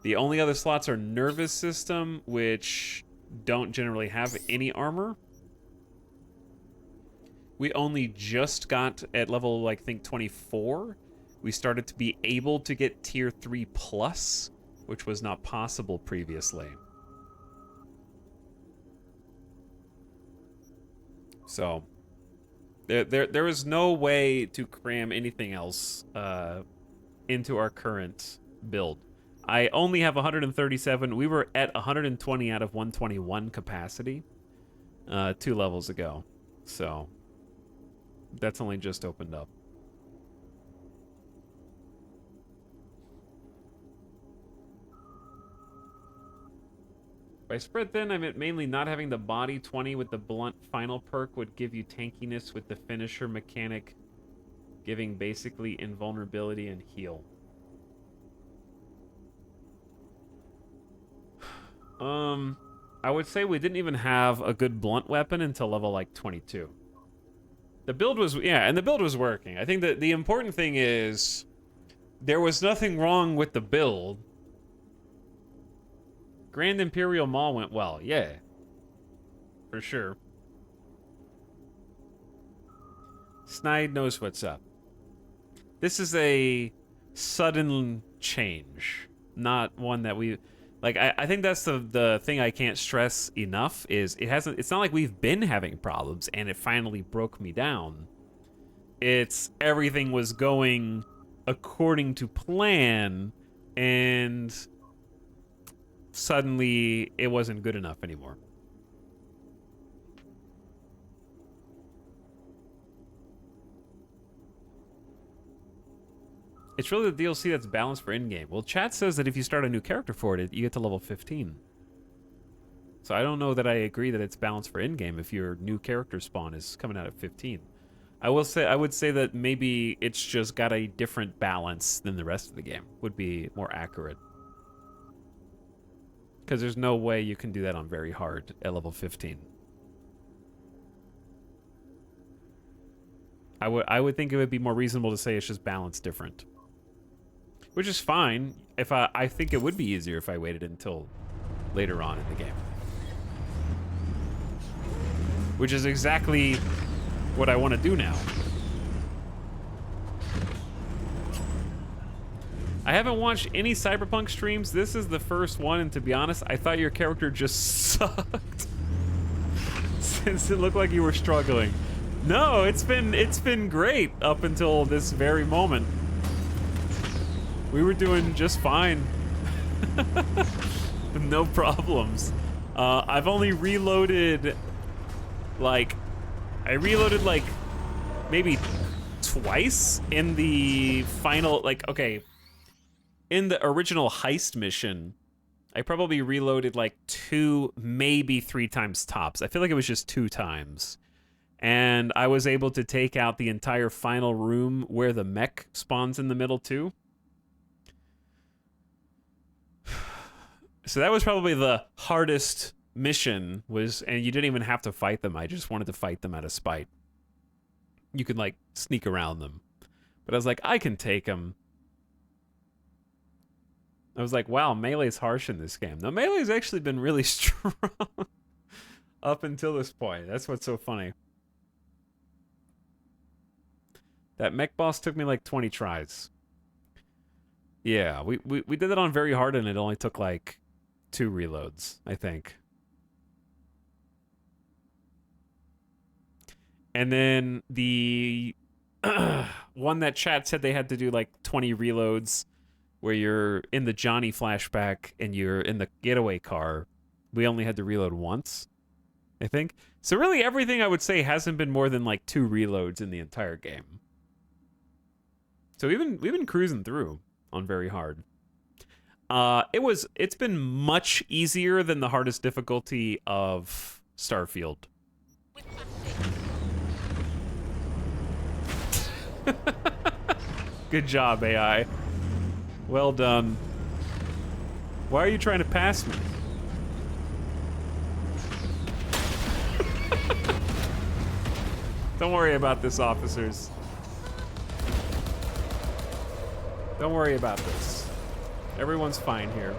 The only other slots are nervous system, which don't generally have any armor. We only just got at level, like, I think 24. We started to be able to get tier 3 plus, which was not possible previously. So there was no way to cram anything else into our current build. I only have 137. We were at 120 out of 121 capacity 2 levels ago. So that's only just opened up. By spread thin, I meant mainly not having the body 20 with the blunt final perk would give you tankiness with the finisher mechanic giving basically invulnerability and heal. I would say we didn't even have a good blunt weapon until level like 22. The build was, yeah, and the build was working. I think that the important thing is there was nothing wrong with the build. Grand Imperial Mall went well, yeah. For sure. Snide knows what's up. This is a sudden change, not one that we like. I think that's the thing I can't stress enough is it's not like we've been having problems and it finally broke me down. It's everything was going according to plan and suddenly it wasn't good enough anymore. It's really the DLC that's balanced for in-game. Well, chat says that if you start a new character for it, you get to level 15. So I don't know that I agree that it's balanced for in-game if your new character spawn is coming out at 15. I would say that maybe it's just got a different balance than the rest of the game. Would be more accurate. Because there's no way you can do that on very hard at level 15. I would think it would be more reasonable to say it's just balanced different. Which is fine. If I think it would be easier if I waited until later on in the game. Which is exactly what I want to do now. I haven't watched any Cyberpunk streams. This is the first one, and to be honest, I thought your character just sucked. Since it looked like you were struggling. No, it's been great up until this very moment. We were doing just fine. No problems. I've only reloaded like maybe twice in the final, like, okay, in the original heist mission, I probably reloaded like 2, maybe 3 times tops. I feel like it was just 2 times. And I was able to take out the entire final room where the mech spawns in the middle too. So that was probably the hardest mission, and you didn't even have to fight them. I just wanted to fight them out of spite. You could like sneak around them. But I was like, I can take them. I was like, wow, melee's harsh in this game. Now, melee's actually been really strong up until this point. That's what's so funny. That mech boss took me like 20 tries. Yeah, we did that on very hard, and it only took like 2 reloads, I think. And then the one that chat said they had to do like 20 reloads where you're in the Johnny flashback and you're in the getaway car. We only had to reload once, I think. So really everything I would say hasn't been more than like 2 reloads in the entire game. So we've been cruising through on very hard. It's been much easier than the hardest difficulty of Starfield. Good job, AI. Well done. Why are you trying to pass me? Don't worry about this, officers. Don't worry about this. Everyone's fine here.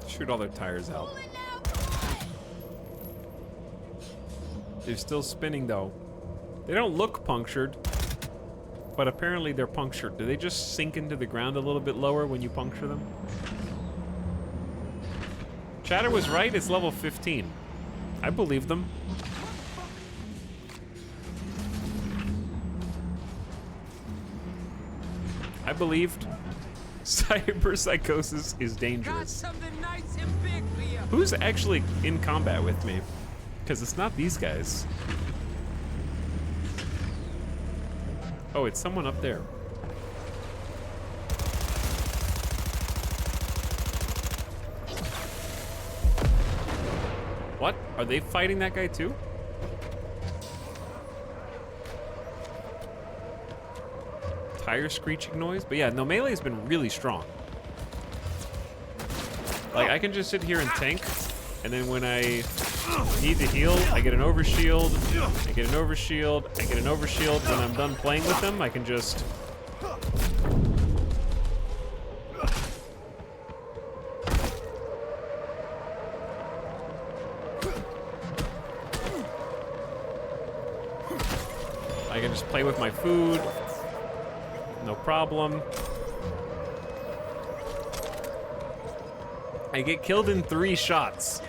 Shoot all their tires out. They're still spinning though. They don't look punctured, but apparently they're punctured. Do they just sink into the ground a little bit lower when you puncture them? Chatter was right, it's level 15. I believe them. I believed. Cyberpsychosis is dangerous. Nice and big for you. Who's actually in combat with me? Because it's not these guys. Oh, it's someone up there. What? Are they fighting that guy too? Tire screeching noise? But yeah, no, melee's been really strong. Like, I can just sit here and tank, and then when I Need to heal. I get an overshield. I get an overshield. I get an overshield. When I'm done playing with them, I can just... I can just play with my food. No problem. I get killed in 3 shots.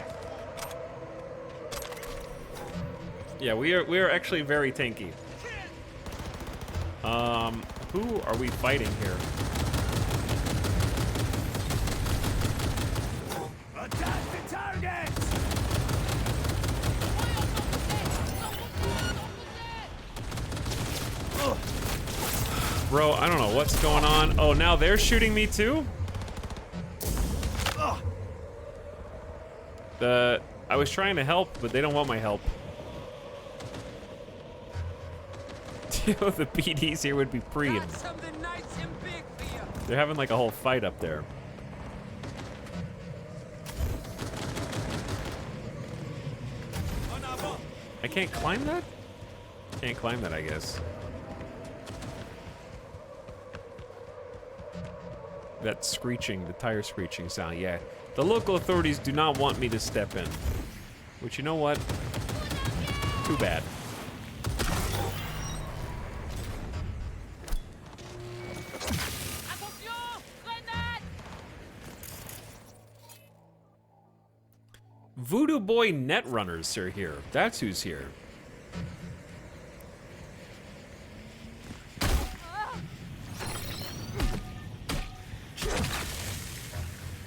Yeah, we are actually very tanky. Who are we fighting here? Attack the target! Bro, I don't know what's going on. Oh, now they're shooting me too? I was trying to help, but they don't want my help. The PDs here would be preem. They're having like a whole fight up there. I can't climb that? Can't climb that, I guess. That screeching, the tire screeching sound, yeah. The local authorities do not want me to step in. Which, you know what? Too bad. Voodoo Boy Netrunners are here. That's who's here.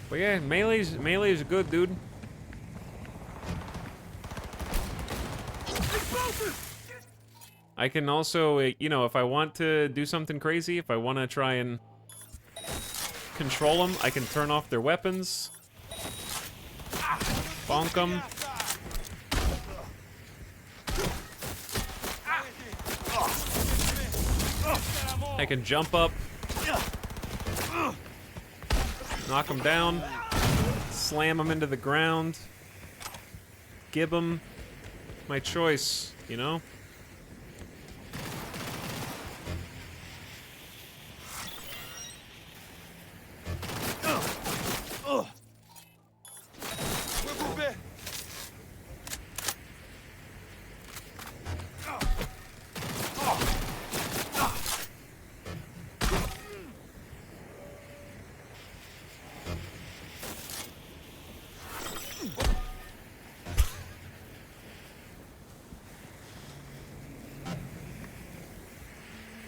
But yeah, melee's good, dude. I can also, you know, if I want to do something crazy, if I want to try and control them, I can turn off their weapons. Bonk them. I can jump up. Knock them down. Slam them into the ground. Gib them. My choice, you know?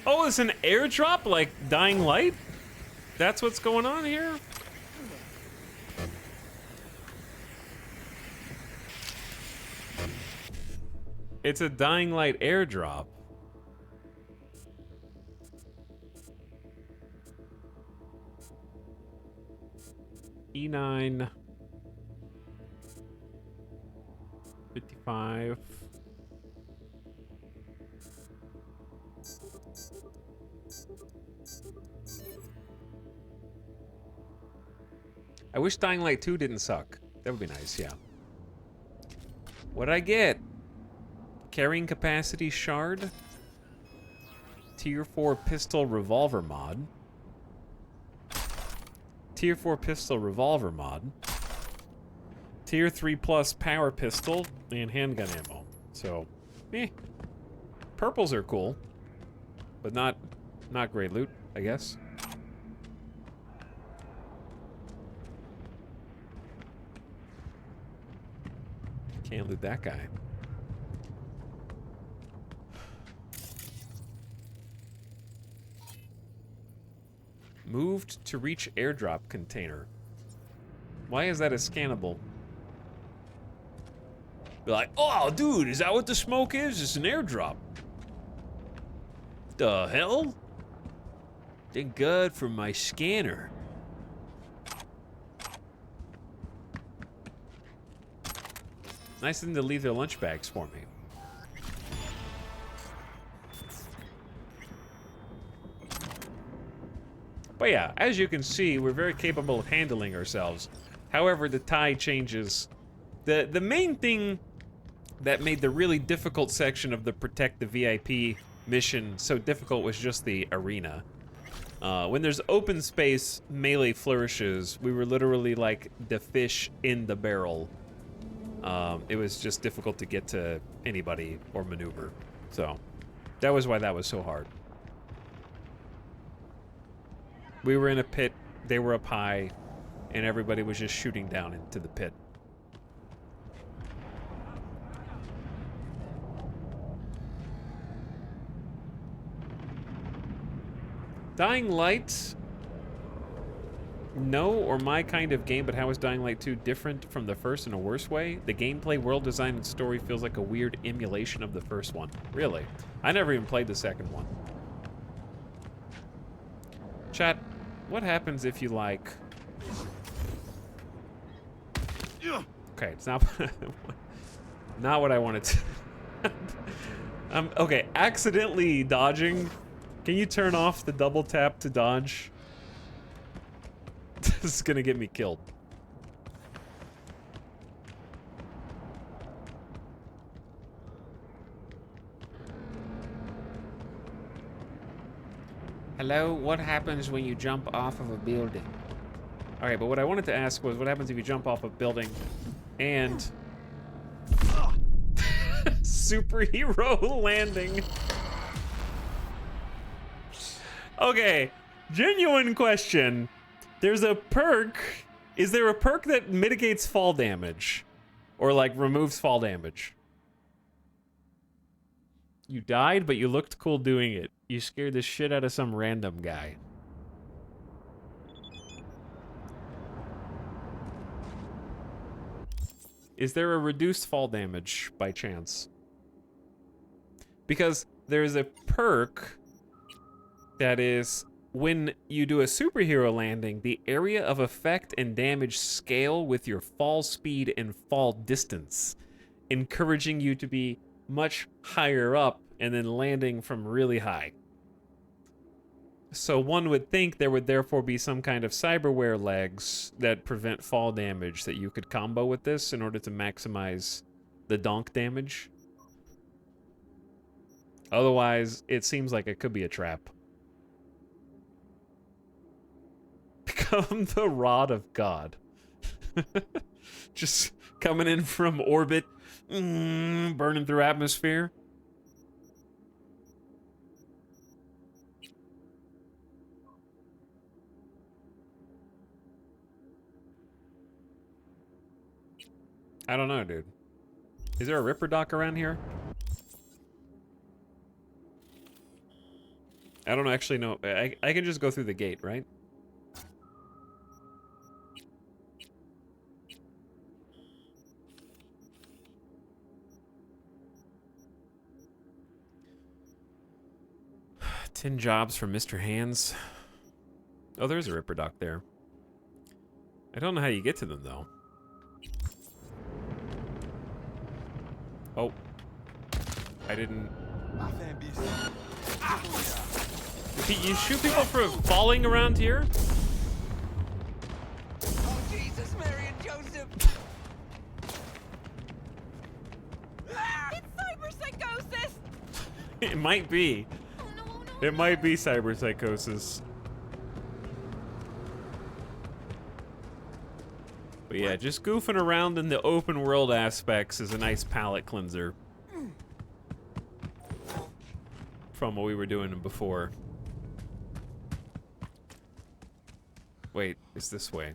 Oh, it's an airdrop like Dying Light? That's what's going on here? It's a Dying Light airdrop. E9 55. I wish Dying Light 2 didn't suck. That would be nice, yeah. What did I get? Carrying capacity shard. Tier 4 pistol revolver mod. Tier 4 pistol revolver mod. Tier 3 plus power pistol and handgun ammo. So, purples are cool, but not great loot, I guess. Can't loot that guy. Moved to reach airdrop container. Why is that a scannable? Be like, oh, dude, is that what the smoke is? It's an airdrop. The hell? Thank God for my scanner. Nice of them to leave their lunch bags for me. But yeah, as you can see, we're very capable of handling ourselves. However, the tide changes. The main thing that made the really difficult section of the Protect the VIP mission so difficult was just the arena. When there's open space, melee flourishes. We were literally like the fish in the barrel. It was just difficult to get to anybody or maneuver. So that was why that was so hard. We were in a pit, they were up high, and everybody was just shooting down into the pit. Dying Light? No, or my kind of game, but how is Dying Light 2 different from the first in a worse way? The gameplay, world design, and story feels like a weird emulation of the first one. Really? I never even played the second one. Chat, what happens if you like... Okay, it's not... not what I wanted to... okay, accidentally dodging. Can you turn off the double tap to dodge? This is gonna get me killed. Hello, what happens when you jump off of a building? Alright, but what I wanted to ask was, what happens if you jump off a building and... superhero landing. Okay, genuine question. There's a perk. Is there a perk that mitigates fall damage? Or like removes fall damage? You died, but you looked cool doing it. You scared the shit out of some random guy. Is there a reduced fall damage by chance? Because there's a perk that is, when you do a superhero landing, the area of effect and damage scale with your fall speed and fall distance, encouraging you to be much higher up and then landing from really high. So one would think there would therefore be some kind of cyberware legs that prevent fall damage that you could combo with this in order to maximize the donk damage. Otherwise, it seems like it could be a trap. Become the Rod of God. Just coming in from orbit, burning through atmosphere. I don't know, dude. Is there a Ripper dock around here? I don't actually know. I can just go through the gate, right? $10 jobs for Mr. Hands. Oh, there's a Ripper dock there. I don't know how you get to them, though. Oh. I didn't... You shoot people for falling around here? Oh, Jesus, Mary and Joseph! It's cyberpsychosis! It might be. It might be cyberpsychosis. But yeah, just goofing around in the open world aspects is a nice palate cleanser. From what we were doing before. Wait, it's this way.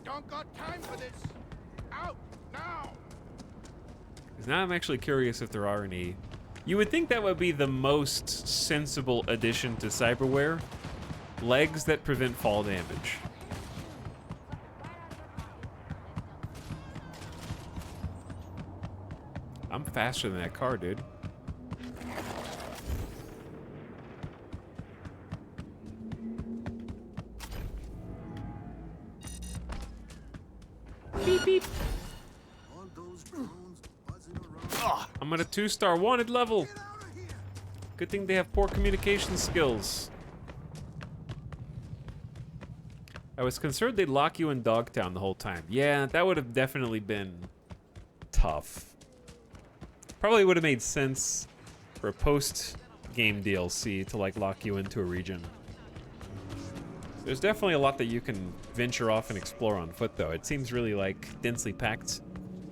Don't got time for this. Out now. Because now I'm actually curious if there are any. You would think that would be the most sensible addition to cyberware. Legs that prevent fall damage. I'm faster than that car, dude. Beep, beep. I'm at a 2-star wanted level. Good thing they have poor communication skills. I was concerned they'd lock you in Dogtown the whole time. Yeah, that would have definitely been tough. Probably would have made sense for a post-game DLC to like lock you into a region. There's definitely a lot that you can venture off and explore on foot, though. It seems really like densely packed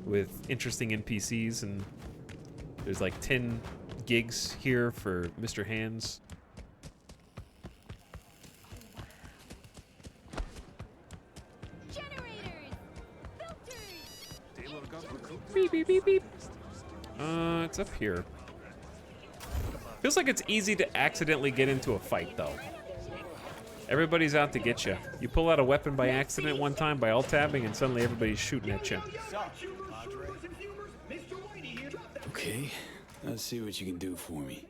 with interesting NPCs, and there's like 10 gigs here for Mr. Hands. Beep, beep, beep, beep. It's up here. Feels like it's easy to accidentally get into a fight, though. Everybody's out to get you. You pull out a weapon by accident one time by alt-tabbing, and suddenly everybody's shooting at you. Okay, let's see what you can do for me.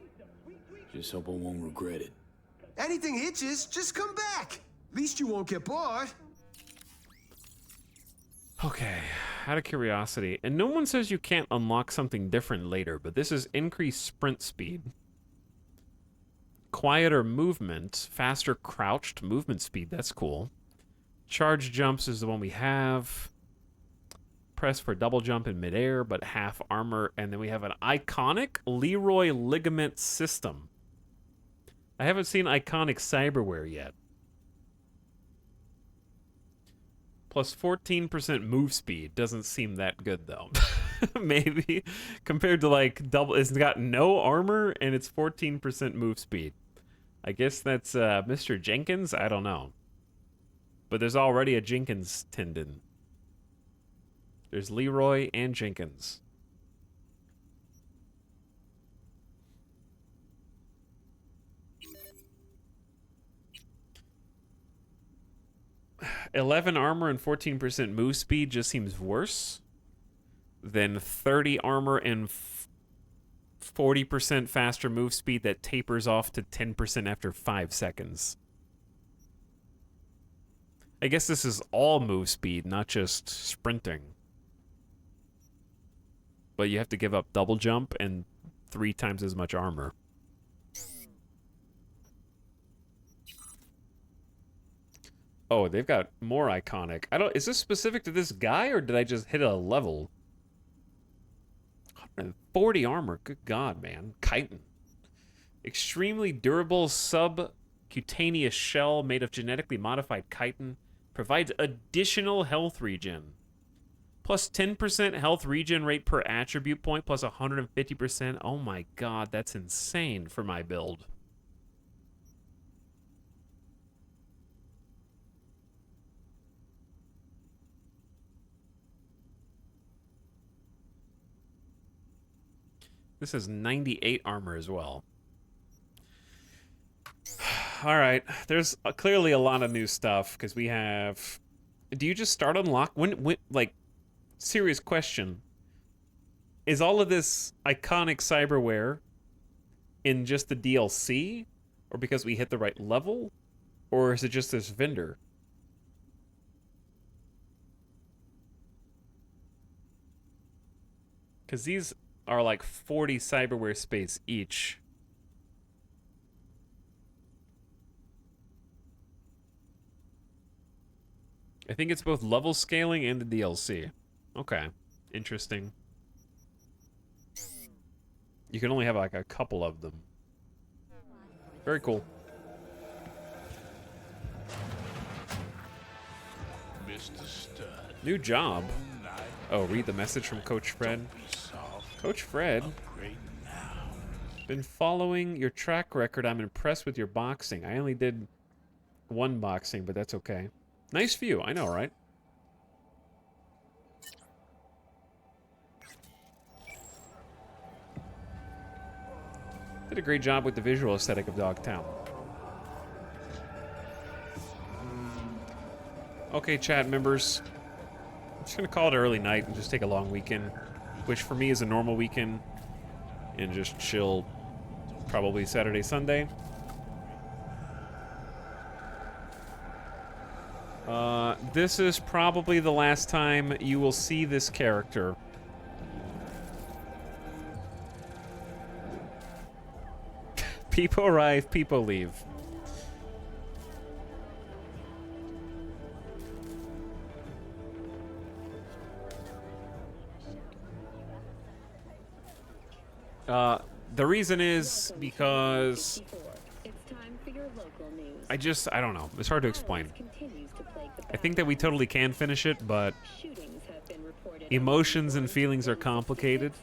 Just hope I won't regret it. Anything hitches, just come back. At least you won't get bored. Okay, out of curiosity, and no one says you can't unlock something different later, but this is increased sprint speed. Quieter movement, faster crouched movement speed, that's cool. Charge jumps is the one we have. Press for double jump in midair, but half armor, and then we have an iconic Leroy ligament system. I haven't seen iconic cyberware yet. Plus 14% move speed. Doesn't seem that good, though. Maybe. Compared to, like, double... It's got no armor, and it's 14% move speed. I guess that's Mr. Jenkins? I don't know. But there's already a Jenkins tendon. There's Leroy and Jenkins. $11 armor and 14% move speed just seems worse than 30 armor and 40% faster move speed that tapers off to 10% after 5 seconds. I guess this is all move speed, not just sprinting. But you have to give up double jump and 3 times as much armor. Oh, they've got more iconic. Is this specific to this guy, or did I just hit a level? 140 armor. Good God, man. Chitin. Extremely durable subcutaneous shell made of genetically modified chitin. Provides additional health regen. Plus 10% health regen rate per attribute point, plus 150%. Oh my God, that's insane for my build. This is 98 armor as well. All right, there's clearly a lot of new stuff because we have. Do you just start unlock when like? Serious question. Is all of this iconic cyberware in just the DLC, or because we hit the right level, or is it just this vendor? Because these are like 40 cyberware space each. I think it's both level scaling and the DLC. Okay, interesting. You can only have like a couple of them. Very cool. Mr. Stud. New job. Oh, read the message from Coach Fred. Coach Fred. Been following your track record. I'm impressed with your boxing. I only did one boxing, but that's okay. Nice view. I know, right? Did a great job with the visual aesthetic of Dogtown. Okay, chat members. I'm just gonna call it early night and just take a long weekend, which for me is a normal weekend, and just chill probably Saturday, Sunday. This is probably the last time you will see this character. People arrive, people leave. The reason is because I don't know. It's hard to explain. I think that we totally can finish it, but emotions and feelings are complicated.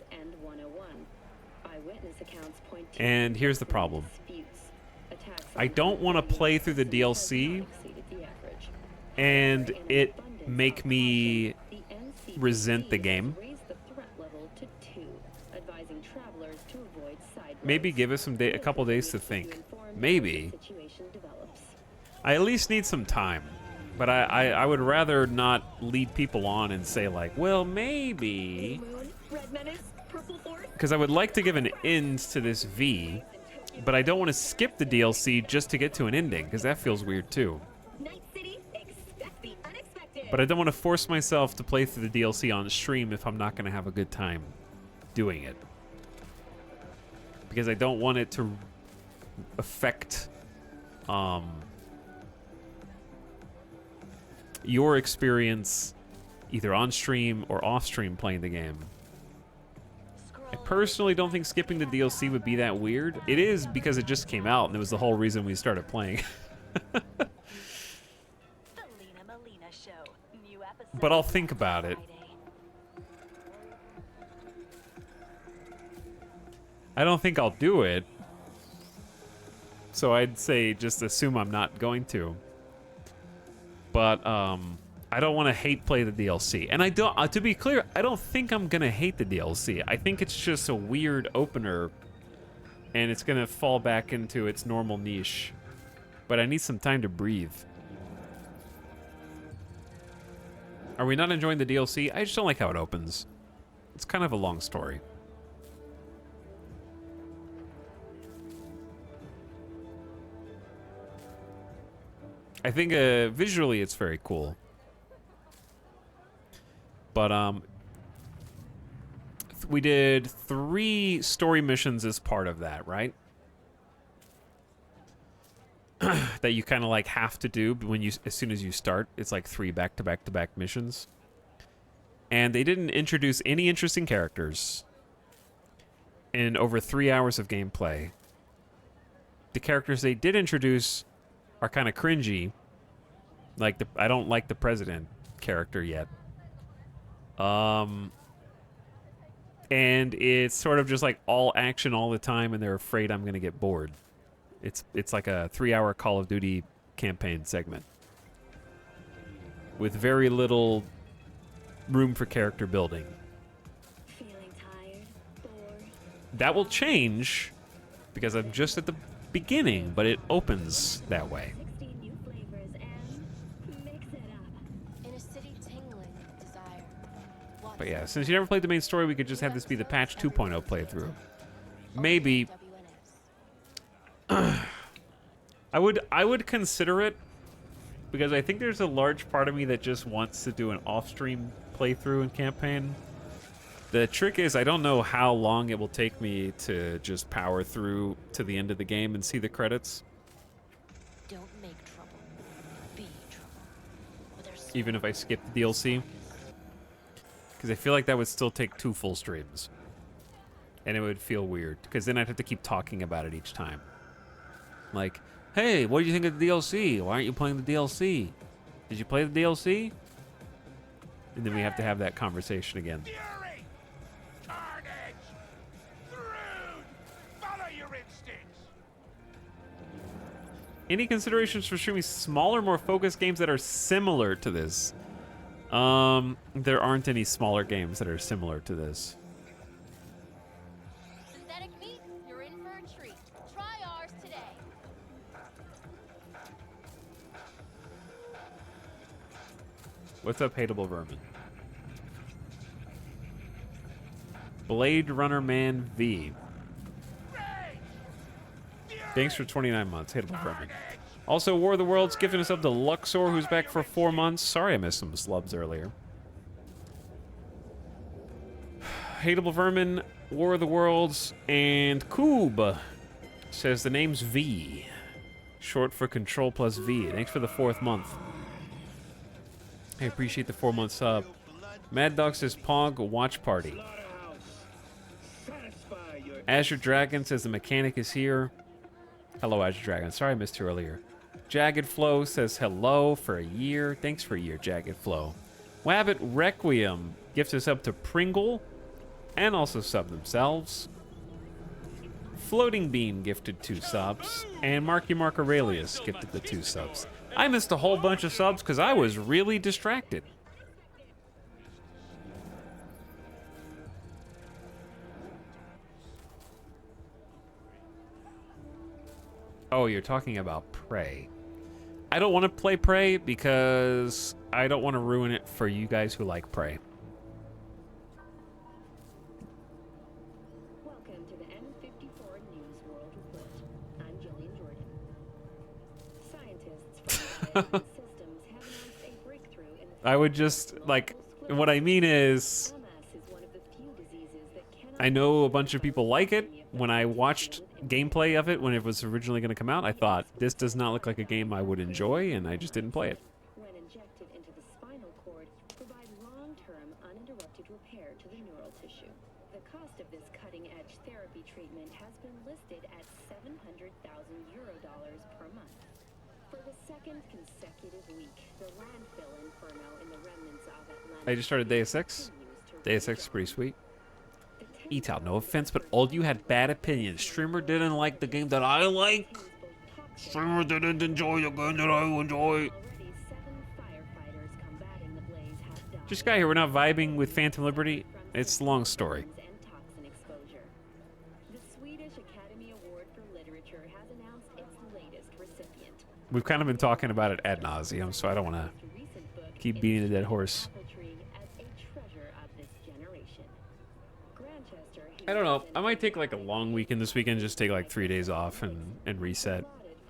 And here's the problem. I don't want to play through the DLC and it make me resent the game. Maybe give us a couple days to think. Maybe. I at least need some time. But I would rather not lead people on and say like, well, maybe. Because I would like to give an end to this V, but I don't want to skip the DLC just to get to an ending, because that feels weird too. But I don't want to force myself to play through the DLC on stream if I'm not going to have a good time doing it. Because I don't want it to affect your experience either on stream or off stream playing the game. I personally don't think skipping the DLC would be that weird. It is because it just came out and it was the whole reason we started playing. But I'll think about it. I don't think I'll do it. So I'd say just assume I'm not going to. But I don't want to hate play the DLC. And I don't, to be clear, I don't think I'm going to hate the DLC. I think it's just a weird opener and it's going to fall back into its normal niche. But I need some time to breathe. Are we not enjoying the DLC? I just don't like how it opens. It's kind of a long story. I think visually it's very cool. But we did 3 story missions as part of that, right? That you kind of like have to do when you, as soon as you start. It's like 3 back-to-back-to-back missions. And they didn't introduce any interesting characters in over 3 hours of gameplay. The characters they did introduce are kind of cringy. Like I don't like the president character yet. And it's sort of just like all action all the time, and they're afraid I'm gonna get bored. It's like a 3-hour Call of Duty campaign segment with very little room for character building. That will change because I'm just at the beginning, but it opens that way. But yeah, since you never played the main story, we could just have this be the patch 2.0 playthrough. Maybe. I would consider it because I think there's a large part of me that just wants to do an off-stream playthrough and campaign. The trick is I don't know how long it will take me to just power through to the end of the game and see the credits. Don't make trouble. Be trouble. Even if I skip the DLC. Because I feel like that would still take 2 full streams. And it would feel weird. Because then I'd have to keep talking about it each time. Like, hey, what do you think of the DLC? Why aren't you playing the DLC? Did you play the DLC? And then we have to have that conversation again. Fury! Carnage! Through! Follow your instincts! Any considerations for streaming smaller, more focused games that are similar to this? There aren't any smaller games that are similar to this. Synthetic meat, you're in for a treat. Try ours today. What's up, Hateable Vermin? Blade Runner Man V. Thanks for 29 months, Hateable Vermin. Also, War of the Worlds gifting us up to Luxor, who's back for 4 months. Sorry I missed some slubs earlier. Hateable Vermin, War of the Worlds, and Koob says the name's V. Short for Control plus V. Thanks for the 4th month. I appreciate the 4-month sub. Mad Dog says Pog Watch Party. Azure Dragon says the mechanic is here. Hello, Azure Dragon. Sorry I missed you earlier. Jagged Flow says hello for a year. Thanks for a year, Jagged Flow. Wabbit Requiem gifts us up to Pringle and also sub themselves. Floating Bean gifted 2 subs. And Marky Mark Aurelius gifted the 2 subs. I missed a whole bunch of subs because I was really distracted. Oh, you're talking about Prey. I don't want to play Prey because I don't want to ruin it for you guys who like Prey. Welcome to the M54 News World Report. I'm Jillian Jordan. Scientists from the systems have announced a breakthrough in the I would just, like, what I mean is, I know a bunch of people like it. When I watched gameplay of it when it was originally going to come out, I thought, this does not look like a game I would enjoy, and I just didn't play it. when injected into the spinal cord, provide long-term uninterrupted repair to the neural tissue. The cost of this cutting-edge therapy treatment has been listed at €700,000 per month. For the second consecutive week, the landfill inferno in the remnants of Atlanta. I just started Deus Ex. Deus Ex is pretty sweet. E-Tal, no offense, but all you had bad opinions. Streamer didn't like the game that I like. Streamer didn't enjoy the game that I enjoy. Just got here. We're not vibing with Phantom Liberty. It's a long story. The Swedish Academy Award for Literature has announced its latest recipient. We've kind of been talking about it ad nauseum, so I don't want to keep beating the dead horse. I don't know. I might take like a long weekend this weekend, just take like 3 days off and reset.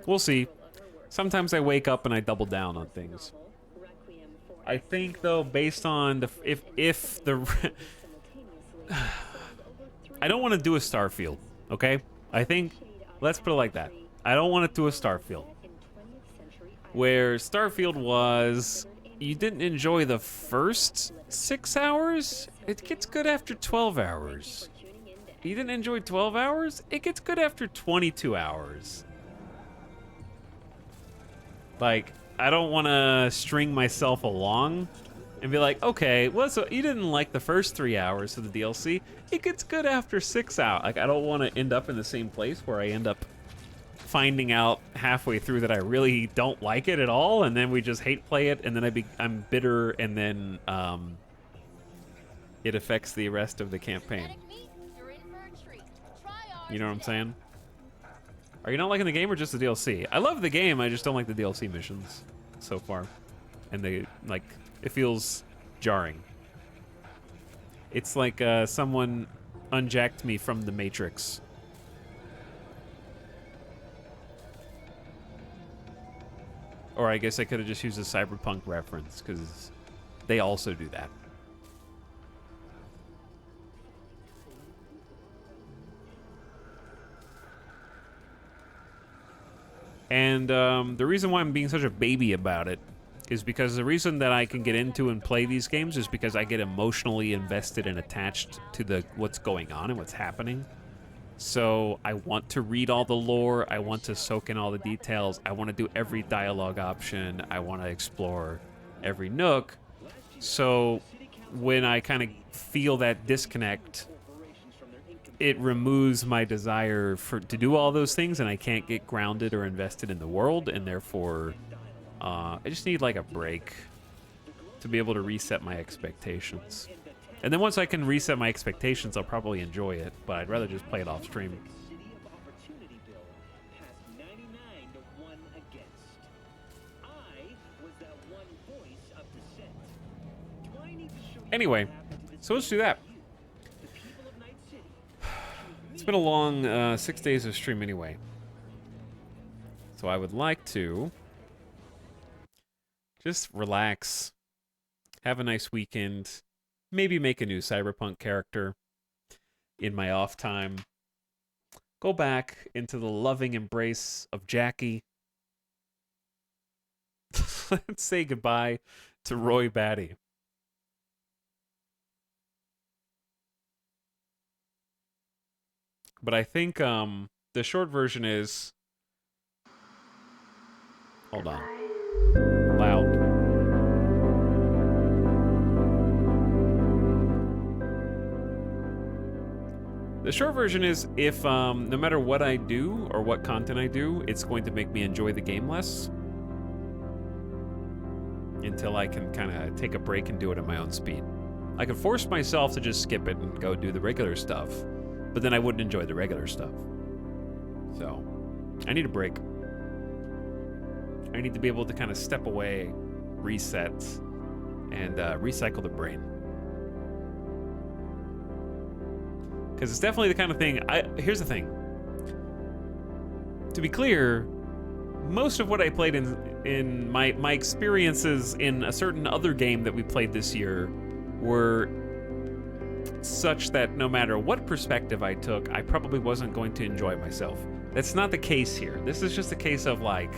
We'll see. Sometimes I wake up and I double down on things. I think though, based on the if the I don't want to do a Starfield, okay? I think let's put it like that. I don't want to do a Starfield. Where Starfield was, you didn't enjoy the first 6 hours, it gets good after 12 hours. You didn't enjoy 12 hours, it gets good after 22 hours. Like, I don't want to string myself along and be like, okay, well, so you didn't like the first 3 hours of the DLC, it gets good after 6 hours. Like, I don't want to end up in the same place where I end up finding out halfway through that I really don't like it at all, and then we just hate play it, and then I'm bitter, and then it affects the rest of the campaign. You know what I'm saying? Are you not liking the game or just the DLC? I love the game, I just don't like the DLC missions so far. And they, like, it feels jarring. It's like someone unjacked me from the Matrix. Or I guess I could have just used a Cyberpunk reference, because they also do that. And the reason why I'm being such a baby about it is because the reason that I can get into and play these games is because I get emotionally invested and attached to what's going on and what's happening. So I want to read all the lore, I want to soak in all the details, I want to do every dialogue option, I want to explore every nook. So when I kind of feel that disconnect, it removes my desire to do all those things, and I can't get grounded or invested in the world, and therefore I just need like a break to be able to reset my expectations. And then once I can reset my expectations, I'll probably enjoy it, but I'd rather just play it off stream. Anyway, so let's do that. It's been a long 6 days of stream anyway. So I would like to just relax, have a nice weekend, maybe make a new Cyberpunk character in my off time, go back into the loving embrace of Jackie. Let's say goodbye to Roy Batty. but I think the short version is. Hold on. Loud. The short version is if no matter what I do or what content I do, it's going to make me enjoy the game less. Until I can kind of take a break and do it at my own speed. I could force myself to just skip it and go do the regular stuff, but then I wouldn't enjoy the regular stuff. So, I need a break. I need to be able to kind of step away, reset, and recycle the brain. Because it's definitely the kind of thing, here's the thing. To be clear, most of what I played in my experiences in a certain other game that we played this year were such that no matter what perspective I took, I probably wasn't going to enjoy myself. That's not the case here. This is just a case of like,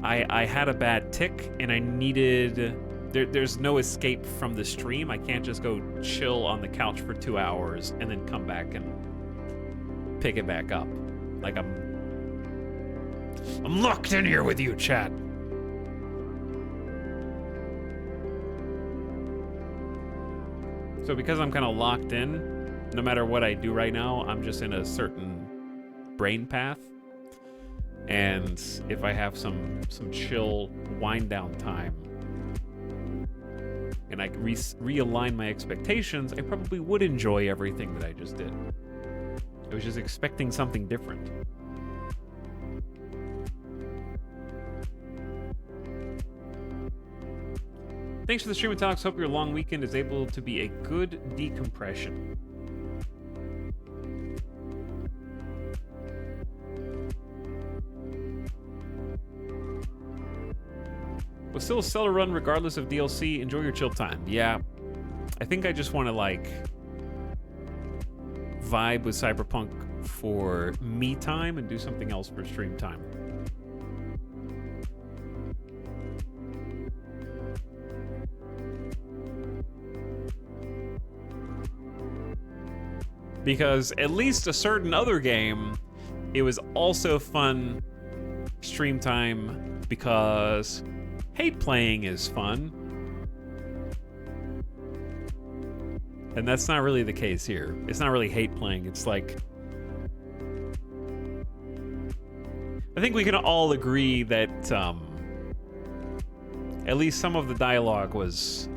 I had a bad tick and I needed, there's no escape from the stream. I can't just go chill on the couch for 2 hours and then come back and pick it back up. Like I'm locked in here with you, chat. So because I'm kind of locked in, no matter what I do right now, I'm just in a certain brain path. And if I have some chill wind down time and I realign my expectations, I probably would enjoy everything that I just did. I was just expecting something different. Thanks for the stream and talks. Hope your long weekend is able to be a good decompression. But still a stellar run regardless of DLC. Enjoy your chill time. Yeah. I think I just want to like vibe with Cyberpunk for me time and do something else for stream time. Because at least a certain other game, it was also fun stream time because hate playing is fun. And that's not really the case here. It's not really hate playing. It's like, I think we can all agree that at least some of the dialogue was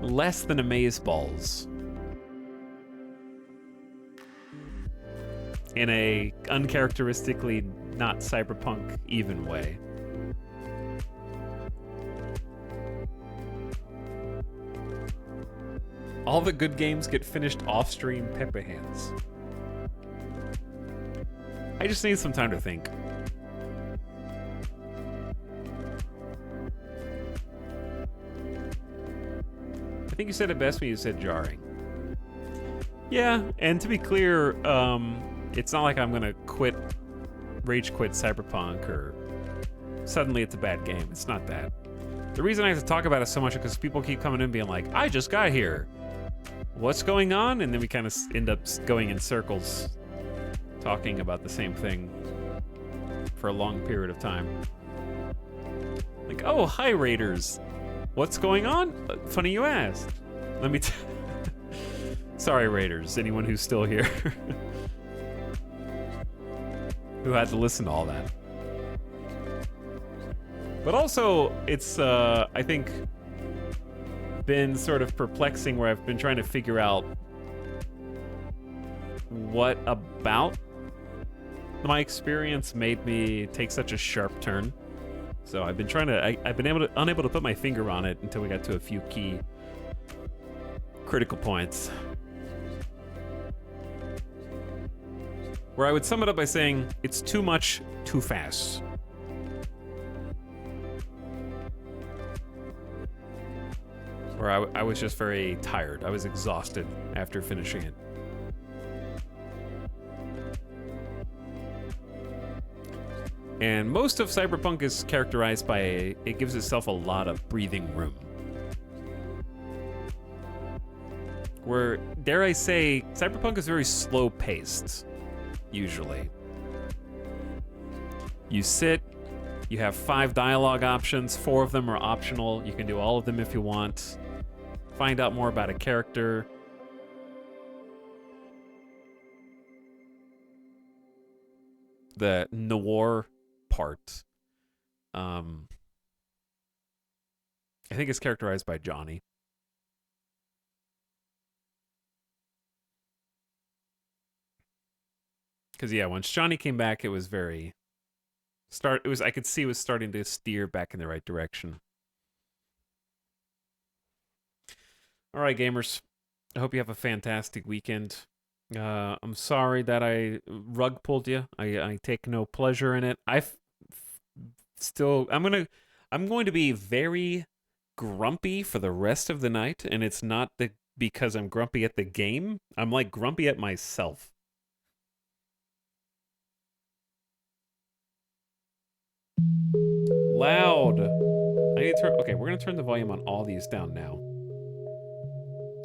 less than amazeballs. In a uncharacteristically not cyberpunk even way. All the good games get finished off-stream, Peppa Hands. I just need some time to think. I think you said it best when you said jarring. Yeah, and to be clear, it's not like I'm gonna rage quit Cyberpunk or suddenly it's a bad game. It's not that. The reason I have to talk about it so much is because people keep coming in being like, I just got here. What's going on? And then we kind of end up going in circles talking about the same thing for a long period of time. Like, oh, hi Raiders. What's going on? Funny you asked. Let me Sorry Raiders, anyone who's still here. Who had to listen to all that. But also, it's, I think, been sort of perplexing where I've been trying to figure out what about my experience made me take such a sharp turn. So I've been trying to, I've been unable to put my finger on it until we got to a few key critical points. Where I would sum it up by saying, it's too much, too fast. Where I was just very tired. I was exhausted after finishing it. And most of Cyberpunk is characterized by it gives itself a lot of breathing room. Where, dare I say, Cyberpunk is very slow-paced, usually. You sit, you have 5 dialogue options, 4 of them are optional. You can do all of them if you want. Find out more about a character. The noir part, I think it's characterized by Johnny. Because yeah, once Johnny came back, it was very I could see it was starting to steer back in the right direction. All right, gamers. I hope you have a fantastic weekend. I'm sorry that I rug pulled you. I take no pleasure in it. I'm going to be very grumpy for the rest of the night, and it's not because I'm grumpy at the game. I'm like grumpy at myself. Loud. I need to turn. Okay, we're gonna turn the volume on all these down now,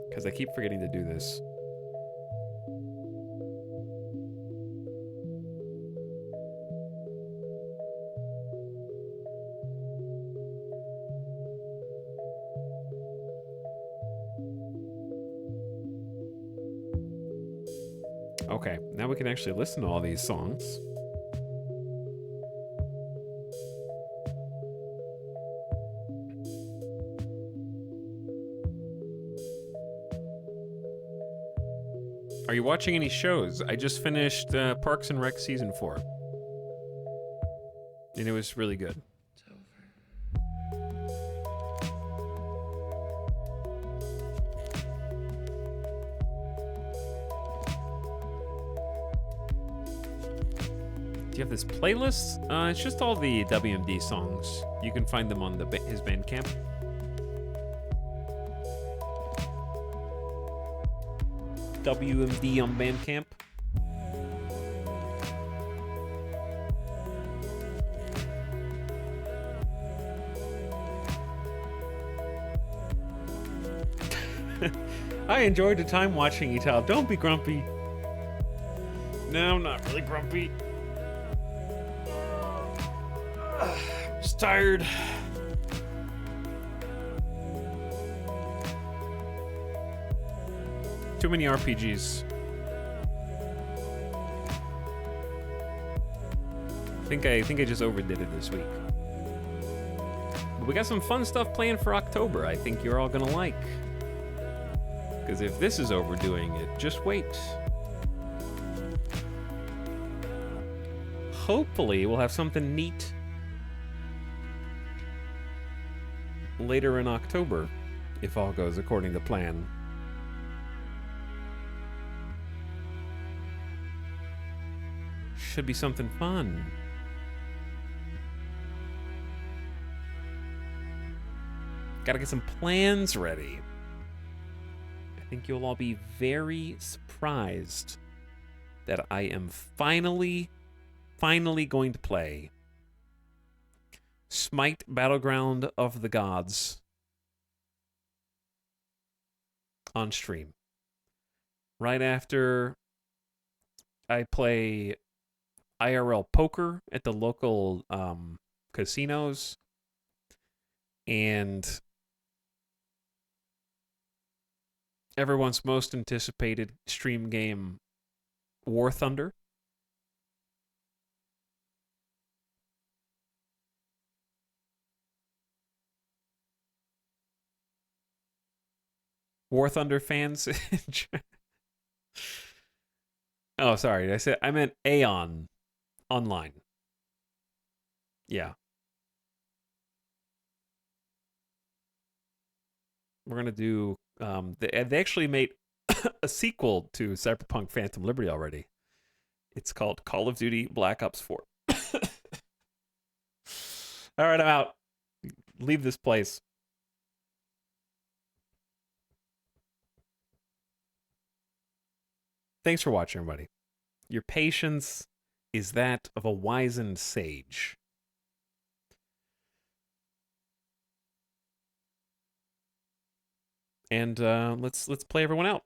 because I keep forgetting to do this. Okay, now we can actually listen to all these songs. Are you watching any shows? I just finished Parks and Rec Season 4. And it was really good. Do you have this playlist? It's just all the WMD songs. You can find them on his Bandcamp. WMD on Bandcamp. I enjoyed the time watching you, Tal. Don't be grumpy. No, I'm not really grumpy. I'm just tired. Too many RPGs. I think I just overdid it this week. But we got some fun stuff planned for October I think you're all gonna like. Because if this is overdoing it, just wait. Hopefully we'll have something neat later in October, if all goes according to plan. Should be something fun. Gotta get some plans ready. I think you'll all be very surprised that I am finally going to play Smite Battleground of the Gods on stream. Right after I play IRL poker at the local casinos, and everyone's most anticipated stream game, War Thunder. War Thunder fans? Oh, sorry. I meant Aeon Online. Yeah. We're going to do... they actually made a sequel to Cyberpunk Phantom Liberty already. It's called Call of Duty Black Ops 4. All right, I'm out. Leave this place. Thanks for watching, everybody. Your patience is that of a wizened sage. And let's play everyone out.